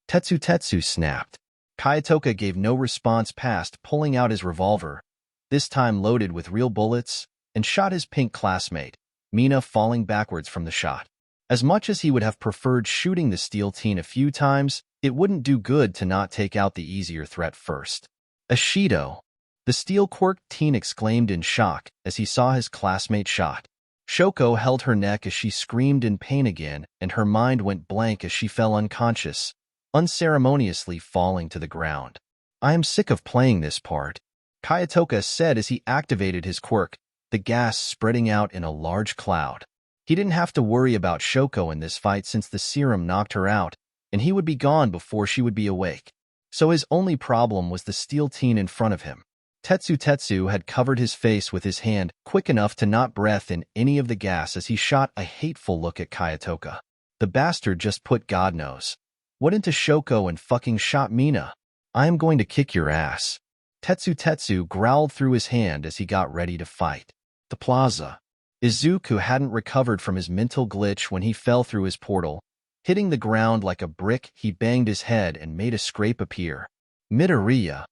Tetsu snapped. Kayatoka gave no response past pulling out his revolver, this time loaded with real bullets, and shot his pink classmate, Mina, falling backwards from the shot. As much as he would have preferred shooting the steel teen a few times, it wouldn't do good to not take out the easier threat first. Ashido! The steel quirk teen exclaimed in shock as he saw his classmate shot. Shoko held her neck as she screamed in pain again, and her mind went blank as she fell unconscious, unceremoniously falling to the ground. I am sick of playing this part, Kayatoka said as he activated his quirk, the gas spreading out in a large cloud. He didn't have to worry about Shoko in this fight since the serum knocked her out, and he would be gone before she would be awake. So his only problem was the steel teen in front of him. Tetsu had covered his face with his hand, quick enough to not breath in any of the gas as he shot a hateful look at Kayatoka. The bastard just put God knows what into Shoko and fucking shot Mina. I am going to kick your ass. Tetsu growled through his hand as he got ready to fight. The plaza. Izuku hadn't recovered from his mental glitch when he fell through his portal. Hitting the ground like a brick, he banged his head and made a scrape appear. Midoriya.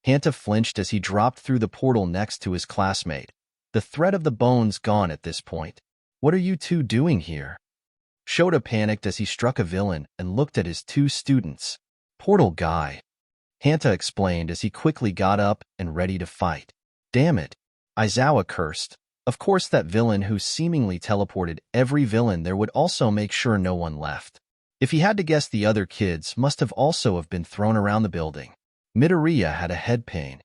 Hanta flinched as he dropped through the portal next to his classmate, the threat of the bones gone at this point. What are you two doing here? Shota panicked as he struck a villain and looked at his two students. Portal guy, Hanta explained as he quickly got up and ready to fight. Damn it, Izawa cursed. Of course that villain who seemingly teleported every villain there would also make sure no one left. If he had to guess, the other kids must have also been thrown around the building. Midoriya had a head pain,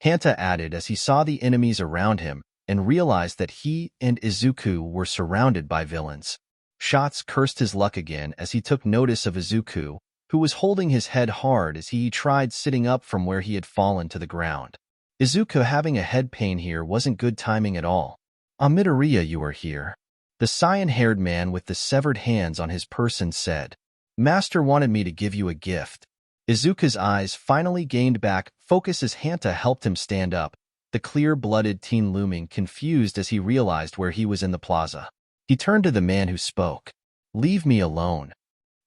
Hanta added as he saw the enemies around him and realized that he and Izuku were surrounded by villains. Shots cursed his luck again as he took notice of Izuku, who was holding his head hard as he tried sitting up from where he had fallen to the ground. Izuku having a head pain here wasn't good timing at all. Midoriya, you are here. The cyan-haired man with the severed hands on his person said. Master wanted me to give you a gift. Izuku's eyes finally gained back focus as Hanta helped him stand up, the clear-blooded teen looming confused as he realized where he was in the plaza. He turned to the man who spoke. Leave me alone.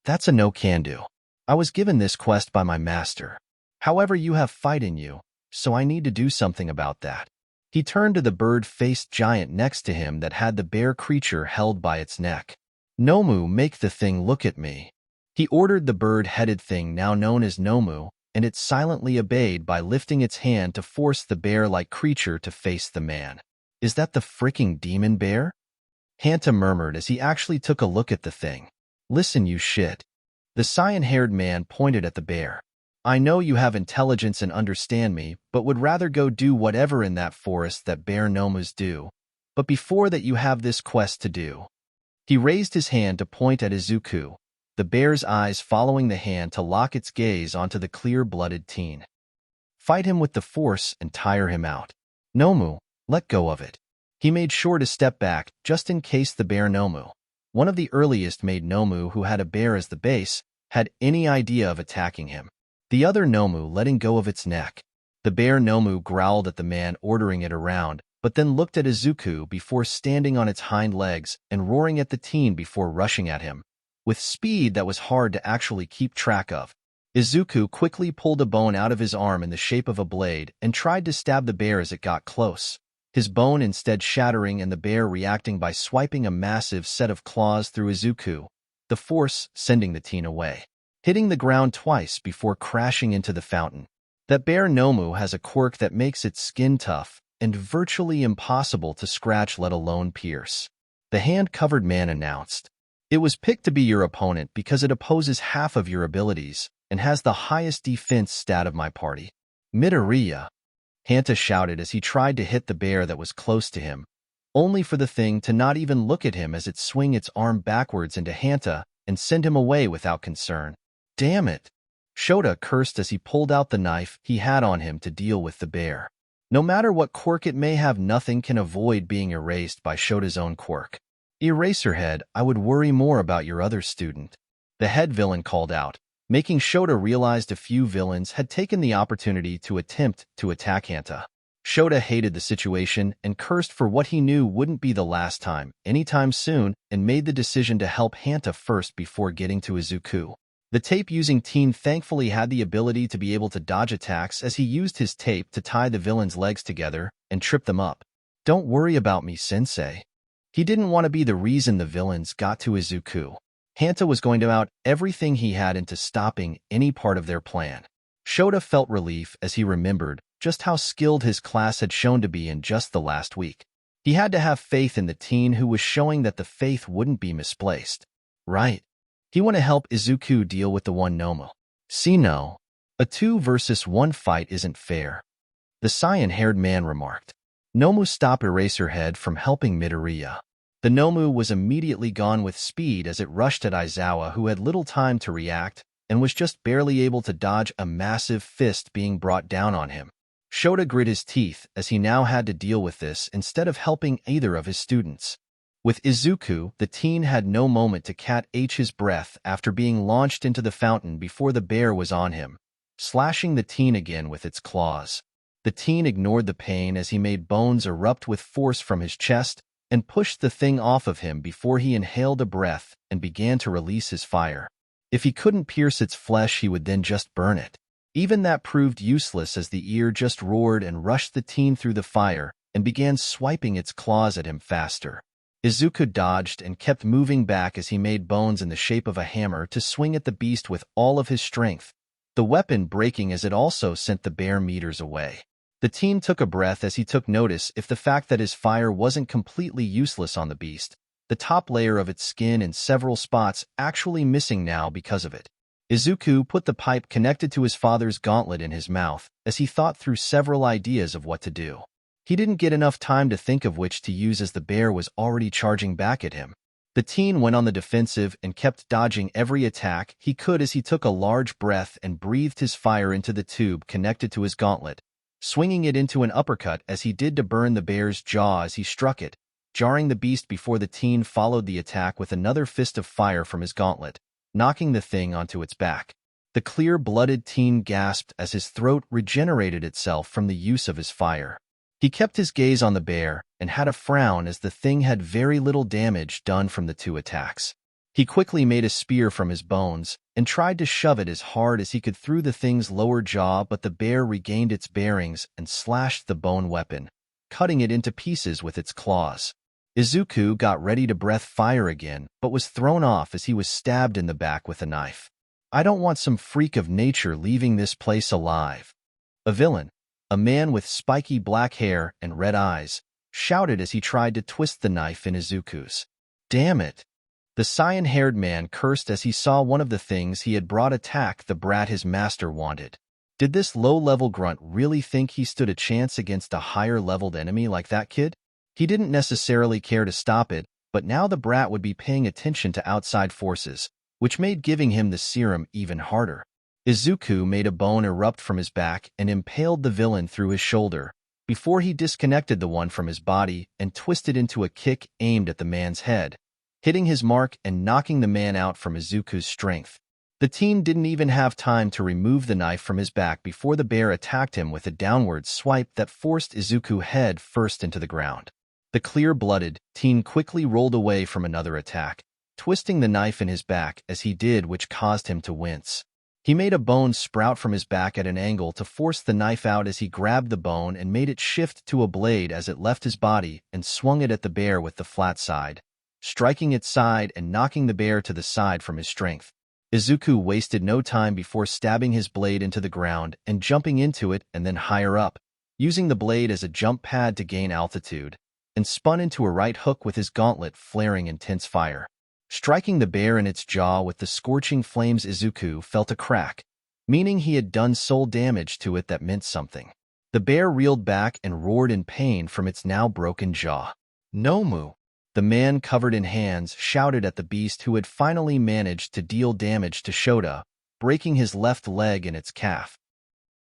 That's a no-can-do. I was given this quest by my master. However, you have fight in you, so I need to do something about that. He turned to the bird-faced giant next to him that had the bear creature held by its neck. Nomu, make the thing look at me. He ordered the bird-headed thing now known as Nomu, and it silently obeyed by lifting its hand to force the bear-like creature to face the man. Is that the fricking demon bear? Hanta murmured as he actually took a look at the thing. Listen, you shit. The cyan-haired man pointed at the bear. I know you have intelligence and understand me, but would rather go do whatever in that forest that bear Nomus do. But before that you have this quest to do. He raised his hand to point at Izuku, the bear's eyes following the hand to lock its gaze onto the clear-blooded teen. Fight him with the force and tire him out. Nomu, let go of it. He made sure to step back just in case the bear Nomu, one of the earliest made Nomu who had a bear as the base, had any idea of attacking him. The other Nomu letting go of its neck. The bear Nomu growled at the man ordering it around, but then looked at Izuku before standing on its hind legs and roaring at the teen before rushing at him. With speed that was hard to actually keep track of, Izuku quickly pulled a bone out of his arm in the shape of a blade and tried to stab the bear as it got close, his bone instead shattering and the bear reacting by swiping a massive set of claws through Izuku, the force sending the teen away, hitting the ground twice before crashing into the fountain. That bear Nomu has a quirk that makes its skin tough and virtually impossible to scratch, let alone pierce. The hand-covered man announced. It was picked to be your opponent because it opposes half of your abilities and has the highest defense stat of my party. Midoriya, Hanta shouted as he tried to hit the bear that was close to him, only for the thing to not even look at him as it swung its arm backwards into Hanta and send him away without concern. Damn it! Shota cursed as he pulled out the knife he had on him to deal with the bear. No matter what quirk it may have, nothing can avoid being erased by Shota's own quirk. Eraserhead, I would worry more about your other student. The head villain called out, making Shota realize a few villains had taken the opportunity to attempt to attack Hanta. Shota hated the situation and cursed for what he knew wouldn't be the last time, anytime soon, and made the decision to help Hanta first before getting to Izuku. The tape-using teen thankfully had the ability to be able to dodge attacks as he used his tape to tie the villain's legs together and trip them up. Don't worry about me, sensei. He didn't want to be the reason the villains got to Izuku. Hanta was going to out everything he had into stopping any part of their plan. Shota felt relief as he remembered just how skilled his class had shown to be in just the last week. He had to have faith in the teen who was showing that the faith wouldn't be misplaced. Right. He want to help Izuku deal with the one Nomu. See, no. A 2 versus 1 fight isn't fair. The cyan-haired man remarked. Nomu stopped Eraserhead from helping Midoriya. The Nomu was immediately gone with speed as it rushed at Izawa, who had little time to react and was just barely able to dodge a massive fist being brought down on him. Shota grit his teeth as he now had to deal with this instead of helping either of his students. With Izuku, the teen had no moment to catch his breath after being launched into the fountain before the bear was on him, slashing the teen again with its claws. The teen ignored the pain as he made bones erupt with force from his chest and pushed the thing off of him before he inhaled a breath and began to release his fire. If he couldn't pierce its flesh, he would then just burn it. Even that proved useless as the ear just roared and rushed the teen through the fire and began swiping its claws at him faster. Izuku dodged and kept moving back as he made bones in the shape of a hammer to swing at the beast with all of his strength, the weapon breaking as it also sent the bear meters away. The teen took a breath as he took notice of the fact that his fire wasn't completely useless on the beast, the top layer of its skin in several spots actually missing now because of it. Izuku put the pipe connected to his father's gauntlet in his mouth as he thought through several ideas of what to do. He didn't get enough time to think of which to use as the bear was already charging back at him. The teen went on the defensive and kept dodging every attack he could as he took a large breath and breathed his fire into the tube connected to his gauntlet, swinging it into an uppercut as he did to burn the bear's jaw as he struck it, jarring the beast before the teen followed the attack with another fist of fire from his gauntlet, knocking the thing onto its back. The clear-blooded teen gasped as his throat regenerated itself from the use of his fire. He kept his gaze on the bear and had a frown as the thing had very little damage done from the two attacks. He quickly made a spear from his bones and tried to shove it as hard as he could through the thing's lower jaw, but the bear regained its bearings and slashed the bone weapon, cutting it into pieces with its claws. Izuku got ready to breath fire again, but was thrown off as he was stabbed in the back with a knife. "I don't want some freak of nature leaving this place alive." A villain, a man with spiky black hair and red eyes, shouted as he tried to twist the knife in Izuku's. "Damn it!" The cyan-haired man cursed as he saw one of the things he had brought attack the brat his master wanted. Did this low-level grunt really think he stood a chance against a higher-leveled enemy like that kid? He didn't necessarily care to stop it, but now the brat would be paying attention to outside forces, which made giving him the serum even harder. Izuku made a bone erupt from his back and impaled the villain through his shoulder, before he disconnected the one from his body and twisted into a kick aimed at the man's head, hitting his mark and knocking the man out from Izuku's strength. The teen didn't even have time to remove the knife from his back before the bear attacked him with a downward swipe that forced Izuku head first into the ground. The clear-blooded teen quickly rolled away from another attack, twisting the knife in his back as he did, which caused him to wince. He made a bone sprout from his back at an angle to force the knife out as he grabbed the bone and made it shift to a blade as it left his body and swung it at the bear with the flat side, striking its side and knocking the bear to the side from his strength. Izuku wasted no time before stabbing his blade into the ground and jumping into it and then higher up, using the blade as a jump pad to gain altitude, and spun into a right hook with his gauntlet flaring intense fire. Striking the bear in its jaw with the scorching flames, Izuku felt a crack, meaning he had done soul damage to it that meant something. The bear reeled back and roared in pain from its now broken jaw. "Nomu!" The man covered in hands shouted at the beast, who had finally managed to deal damage to Shota, breaking his left leg and its calf.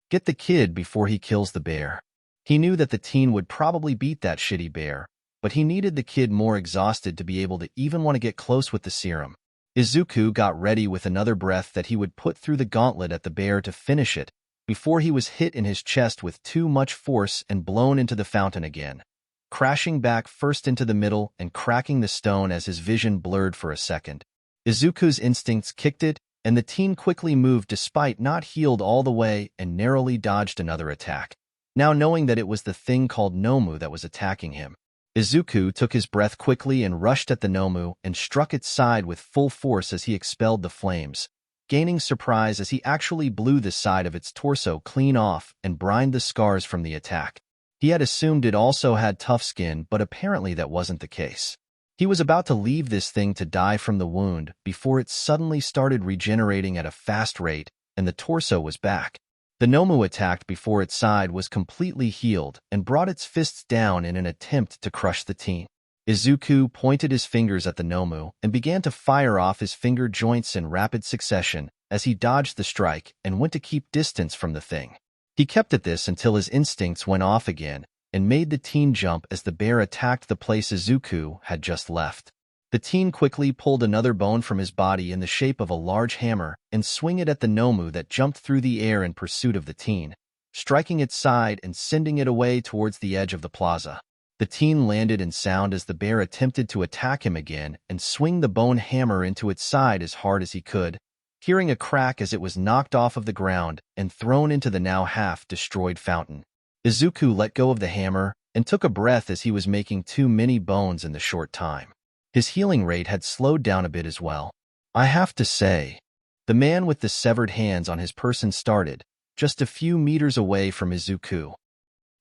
"Get the kid before he kills the bear." He knew that the teen would probably beat that shitty bear, but he needed the kid more exhausted to be able to even want to get close with the serum. Izuku got ready with another breath that he would put through the gauntlet at the bear to finish it, before he was hit in his chest with too much force and blown into the fountain again, crashing back first into the middle and cracking the stone as his vision blurred for a second. Izuku's instincts kicked it, and the teen quickly moved despite not healed all the way and narrowly dodged another attack. Now knowing that it was the thing called Nomu that was attacking him, Izuku took his breath quickly and rushed at the Nomu and struck its side with full force as he expelled the flames, gaining surprise as he actually blew the side of its torso clean off and brined the scars from the attack. He had assumed it also had tough skin, but apparently that wasn't the case. He was about to leave this thing to die from the wound before it suddenly started regenerating at a fast rate, and the torso was back. The Nomu attacked before its side was completely healed and brought its fists down in an attempt to crush the teen. Izuku pointed his fingers at the Nomu and began to fire off his finger joints in rapid succession as he dodged the strike and went to keep distance from the thing. He kept at this until his instincts went off again and made the teen jump as the bear attacked the place Izuku had just left. The teen quickly pulled another bone from his body in the shape of a large hammer and swung it at the Nomu that jumped through the air in pursuit of the teen, striking its side and sending it away towards the edge of the plaza. The teen landed in sound as the bear attempted to attack him again and swing the bone hammer into its side as hard as he could, hearing a crack as it was knocked off of the ground and thrown into the now half-destroyed fountain. Izuku let go of the hammer and took a breath as he was making too many bones in the short time. His healing rate had slowed down a bit as well. I have to say, the man with the severed hands on his person started, just a few meters away from Izuku.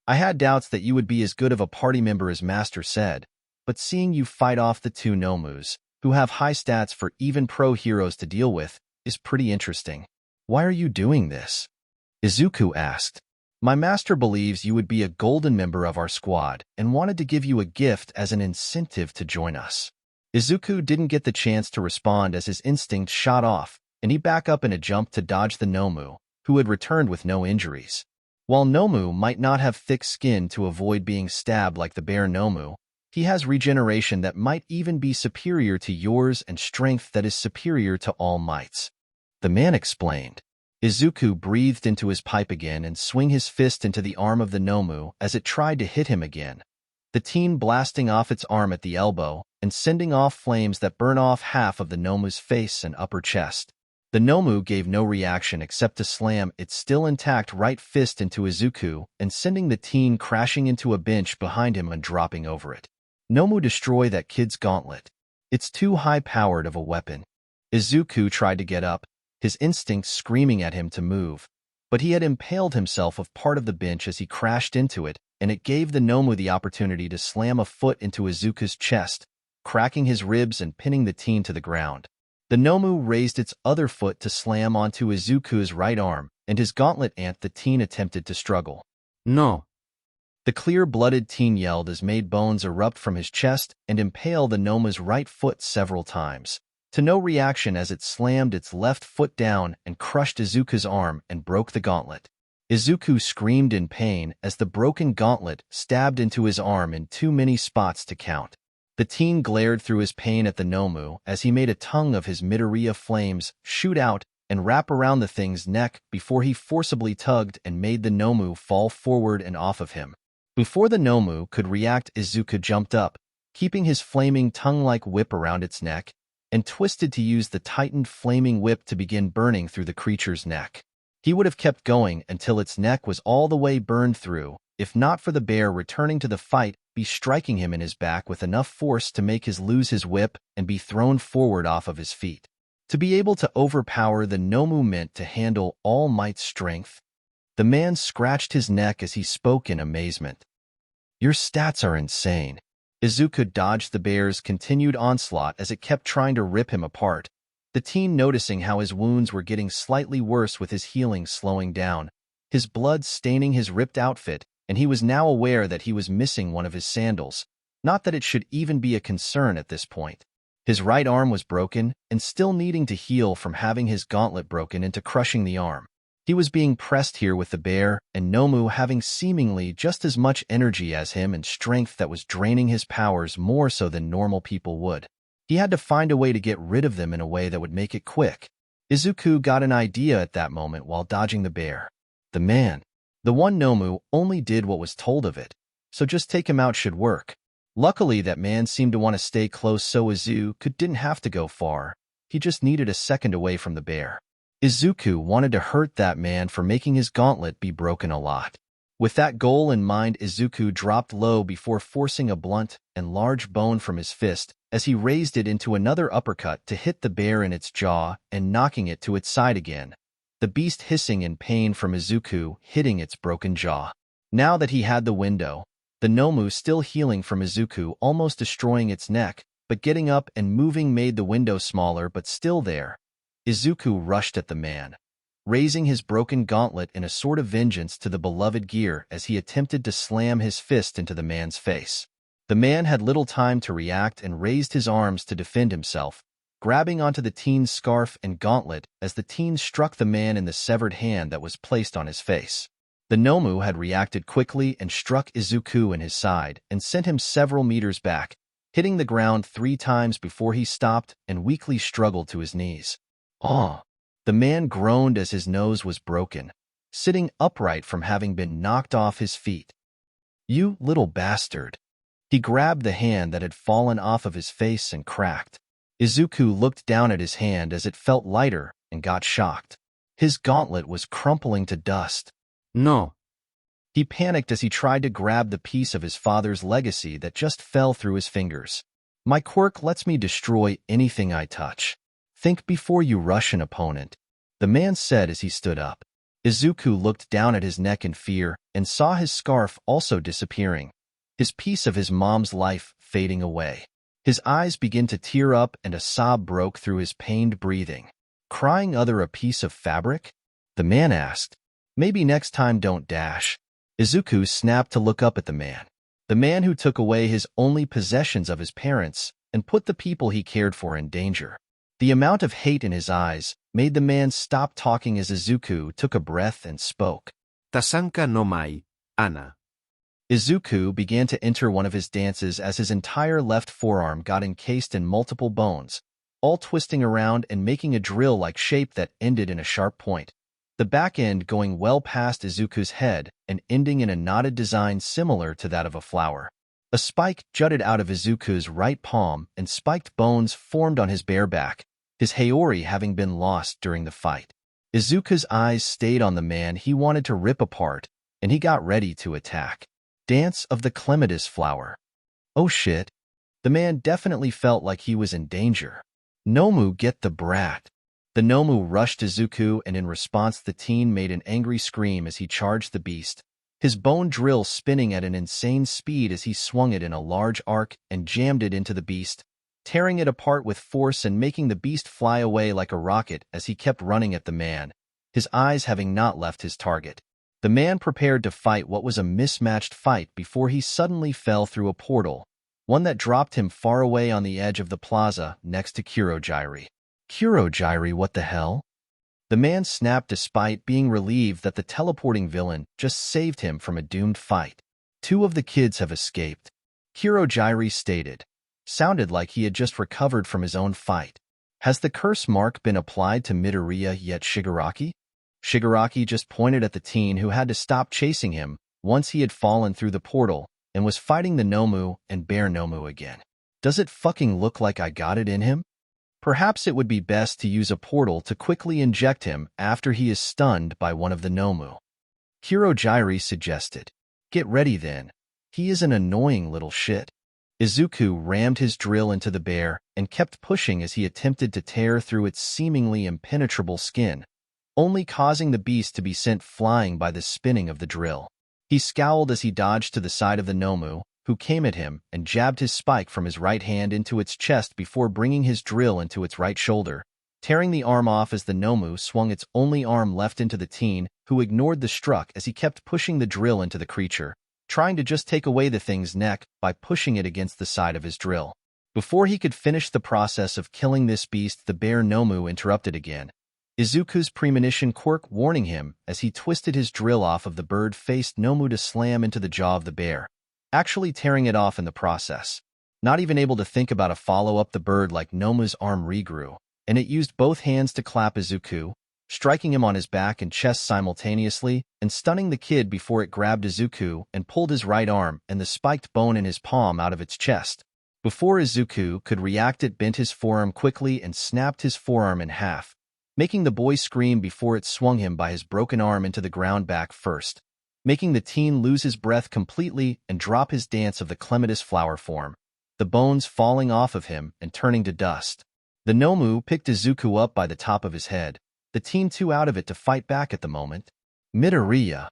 I had doubts that you would be as good of a party member as Master said, but seeing you fight off the two Nomus, who have high stats for even pro heroes to deal with, is pretty interesting. Why are you doing this? Izuku asked. My master believes you would be a golden member of our squad and wanted to give you a gift as an incentive to join us. Izuku didn't get the chance to respond as his instinct shot off, and he backed up in a jump to dodge the Nomu, who had returned with no injuries. While Nomu might not have thick skin to avoid being stabbed like the bear Nomu, he has regeneration that might even be superior to yours and strength that is superior to All Might's. The man explained. Izuku breathed into his pipe again and swung his fist into the arm of the Nomu as it tried to hit him again, the teen blasting off its arm at the elbow and sending off flames that burn off half of the Nomu's face and upper chest. The Nomu gave no reaction except to slam its still intact right fist into Izuku and sending the teen crashing into a bench behind him and dropping over it. Nomu, destroy that kid's gauntlet. It's too high-powered of a weapon. Izuku tried to get up, his instincts screaming at him to move, but he had impaled himself of part of the bench as he crashed into it, and it gave the Nomu the opportunity to slam a foot into Izuku's chest, cracking his ribs and pinning the teen to the ground. The Nomu raised its other foot to slam onto Izuku's right arm, and his gauntlet the teen attempted to struggle. No. The clear-blooded teen yelled as made bones erupt from his chest and impale the Nomu's right foot several times, to no reaction as it slammed its left foot down and crushed Izuku's arm and broke the gauntlet. Izuku screamed in pain as the broken gauntlet stabbed into his arm in too many spots to count. The teen glared through his pain at the Nomu as he made a tongue of his Midoriya flames shoot out and wrap around the thing's neck before he forcibly tugged and made the Nomu fall forward and off of him. Before the Nomu could react, Izuku jumped up, keeping his flaming tongue-like whip around its neck, and twisted to use the tightened flaming whip to begin burning through the creature's neck. He would have kept going until its neck was all the way burned through, if not for the bear returning to the fight, be striking him in his back with enough force to make his lose his whip and be thrown forward off of his feet. To be able to overpower the Nomu meant to handle All Might's strength. The man scratched his neck as he spoke in amazement. Your stats are insane. Izuku dodged the bear's continued onslaught as it kept trying to rip him apart, the teen noticing how his wounds were getting slightly worse with his healing slowing down, his blood staining his ripped outfit, and he was now aware that he was missing one of his sandals, not that it should even be a concern at this point. His right arm was broken and still needing to heal from having his gauntlet broken into crushing the arm. He was being pressed here with the bear and Nomu having seemingly just as much energy as him and strength that was draining his powers more so than normal people would. He had to find a way to get rid of them in a way that would make it quick. Izuku got an idea at that moment while dodging the bear. The one Nomu only did what was told of it, so just take him out should work. Luckily that man seemed to want to stay close so Izuku didn't have to go far. He just needed a second away from the bear. Izuku wanted to hurt that man for making his gauntlet be broken a lot. With that goal in mind, Izuku dropped low before forcing a blunt and large bone from his fist as he raised it into another uppercut to hit the bear in its jaw and knocking it to its side again, the beast hissing in pain from Izuku hitting its broken jaw. Now that he had the window, the Nomu still healing from Izuku almost destroying its neck, but getting up and moving made the window smaller but still there. Izuku rushed at the man, raising his broken gauntlet in a sort of vengeance to the beloved gear as he attempted to slam his fist into the man's face. The man had little time to react and raised his arms to defend himself, grabbing onto the teen's scarf and gauntlet as the teen struck the man in the severed hand that was placed on his face. The Nomu had reacted quickly and struck Izuku in his side and sent him several meters back, hitting the ground 3 times before he stopped and weakly struggled to his knees. "Oh!" The man groaned as his nose was broken, sitting upright from having been knocked off his feet. "You little bastard." He grabbed the hand that had fallen off of his face and cracked. Izuku looked down at his hand as it felt lighter, and got shocked. His gauntlet was crumpling to dust. No. He panicked as he tried to grab the piece of his father's legacy that just fell through his fingers. My quirk lets me destroy anything I touch. Think before you rush an opponent, the man said as he stood up. Izuku looked down at his neck in fear and saw his scarf also disappearing, his piece of his mom's life fading away. His eyes began to tear up and a sob broke through his pained breathing. Crying other a piece of fabric? The man asked. Maybe next time don't dash. Izuku snapped to look up at the man who took away his only possessions of his parents and put the people he cared for in danger. The amount of hate in his eyes made the man stop talking as Izuku took a breath and spoke. Tasanka no mai, Ana. Izuku began to enter one of his dances as his entire left forearm got encased in multiple bones, all twisting around and making a drill-like shape that ended in a sharp point. The back end going well past Izuku's head and ending in a knotted design similar to that of a flower. A spike jutted out of Izuku's right palm and spiked bones formed on his bare back, his Haori having been lost during the fight. Izuku's eyes stayed on the man he wanted to rip apart, and he got ready to attack. Dance of the clematis flower. Oh shit. The man definitely felt like he was in danger. Nomu, get the brat. The Nomu rushed Izuku, and in response the teen made an angry scream as he charged the beast, his bone drill spinning at an insane speed as he swung it in a large arc and jammed it into the beast, tearing it apart with force and making the beast fly away like a rocket as he kept running at the man, his eyes having not left his target. The man prepared to fight what was a mismatched fight before he suddenly fell through a portal, one that dropped him far away on the edge of the plaza next to Kurogiri. Kurogiri, what the hell? The man snapped despite being relieved that the teleporting villain just saved him from a doomed fight. 2 of the kids have escaped, Kurogiri stated. Sounded like he had just recovered from his own fight. Has the curse mark been applied to Midoriya yet, Shigaraki? Shigaraki just pointed at the teen who had to stop chasing him once he had fallen through the portal and was fighting the Nomu and Bear Nomu again. Does it fucking look like I got it in him? Perhaps it would be best to use a portal to quickly inject him after he is stunned by one of the Nomu. Kurogiri suggested. Get ready then. He is an annoying little shit. Izuku rammed his drill into the bear and kept pushing as he attempted to tear through its seemingly impenetrable skin, only causing the beast to be sent flying by the spinning of the drill. He scowled as he dodged to the side of the Nomu, who came at him and jabbed his spike from his right hand into its chest before bringing his drill into its right shoulder, tearing the arm off as the Nomu swung its only arm left into the teen, who ignored the struck as he kept pushing the drill into the creature, trying to just take away the thing's neck by pushing it against the side of his drill. Before he could finish the process of killing this beast, the bear Nomu interrupted again, Izuku's premonition quirk warning him as he twisted his drill off of the bird-faced Nomu to slam into the jaw of the bear, actually tearing it off in the process. Not even able to think about a follow-up, the bird-like Nomu's arm regrew, and it used both hands to clap Izuku, striking him on his back and chest simultaneously and stunning the kid before it grabbed Izuku and pulled his right arm and the spiked bone in his palm out of its chest. Before Izuku could react, it bent his forearm quickly and snapped his forearm in half, making the boy scream before it swung him by his broken arm into the ground back first, making the teen lose his breath completely and drop his dance of the clematis flower form, the bones falling off of him and turning to dust. The Nomu picked Izuku up by the top of his head, the teen too out of it to fight back at the moment. Midoriya,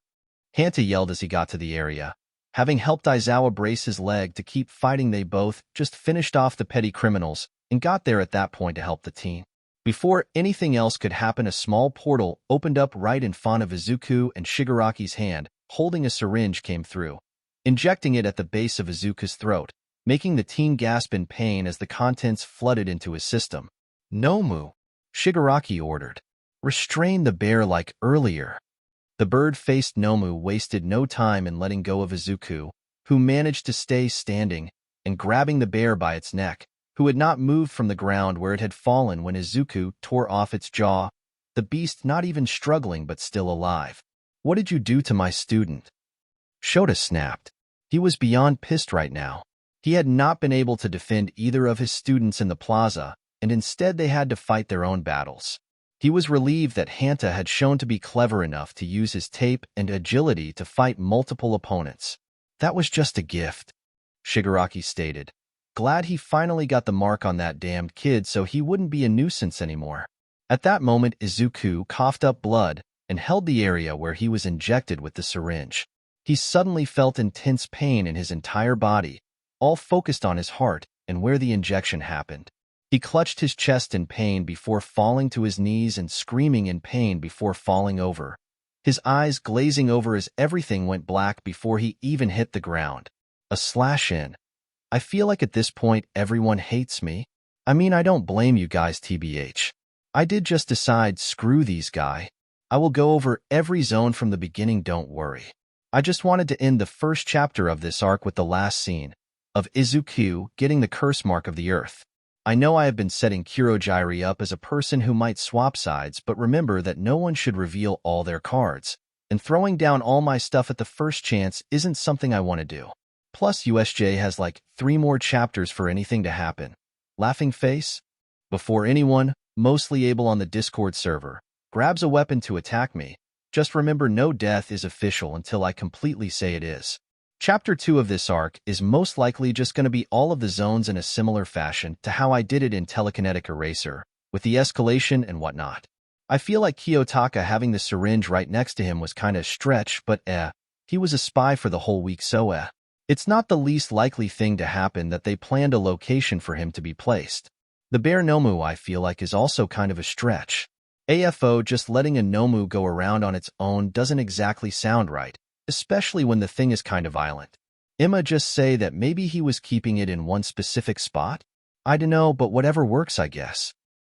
Hanta yelled as he got to the area. Having helped Aizawa brace his leg to keep fighting, they both just finished off the petty criminals and got there at that point to help the teen. Before anything else could happen, a small portal opened up right in front of Izuku, and Shigaraki's hand, holding a syringe, came through, injecting it at the base of Izuku's throat, making the teen gasp in pain as the contents flooded into his system. Nomu, Shigaraki ordered. Restrain the bear like earlier. The bird-faced Nomu wasted no time in letting go of Izuku, who managed to stay standing, and grabbing the bear by its neck, who had not moved from the ground where it had fallen when Izuku tore off its jaw, the beast not even struggling but still alive. What did you do to my student? Shota snapped. He was beyond pissed right now. He had not been able to defend either of his students in the plaza, and instead they had to fight their own battles. He was relieved that Hanta had shown to be clever enough to use his tape and agility to fight multiple opponents. That was just a gift, Shigaraki stated. Glad he finally got the mark on that damned kid so he wouldn't be a nuisance anymore. At that moment, Izuku coughed up blood and held the area where he was injected with the syringe. He suddenly felt intense pain in his entire body, all focused on his heart and where the injection happened. He clutched his chest in pain before falling to his knees and screaming in pain before falling over, his eyes glazing over as everything went black before he even hit the ground. A slash in. I feel like at this point everyone hates me. I mean, I don't blame you guys, TBH. I did just decide, screw these guys. I will go over every zone from the beginning, don't worry. I just wanted to end the first chapter of this arc with the last scene, of Izuku getting the curse mark of the earth. I know I have been setting Kurogiri up as a person who might swap sides, but remember that no one should reveal all their cards, and throwing down all my stuff at the first chance isn't something I want to do. Plus, USJ has like 3 more chapters for anything to happen. Laughing face? Before anyone, mostly able on the Discord server, grabs a weapon to attack me, just remember no death is official until I completely say it is. Chapter 2 of this arc is most likely just going to be all of the zones in a similar fashion to how I did it in Telekinetic Eraser, with the escalation and whatnot. I feel like Kiyotaka having the syringe right next to him was kinda stretch, but he was a spy for the whole week, so it's not the least likely thing to happen that they planned a location for him to be placed. The Bear Nomu I feel like is also kind of a stretch. AFO just letting a Nomu go around on its own doesn't exactly sound right, especially when the thing is kind of violent. Emma just say that maybe he was keeping it in one specific spot? I dunno, but whatever works, I guess.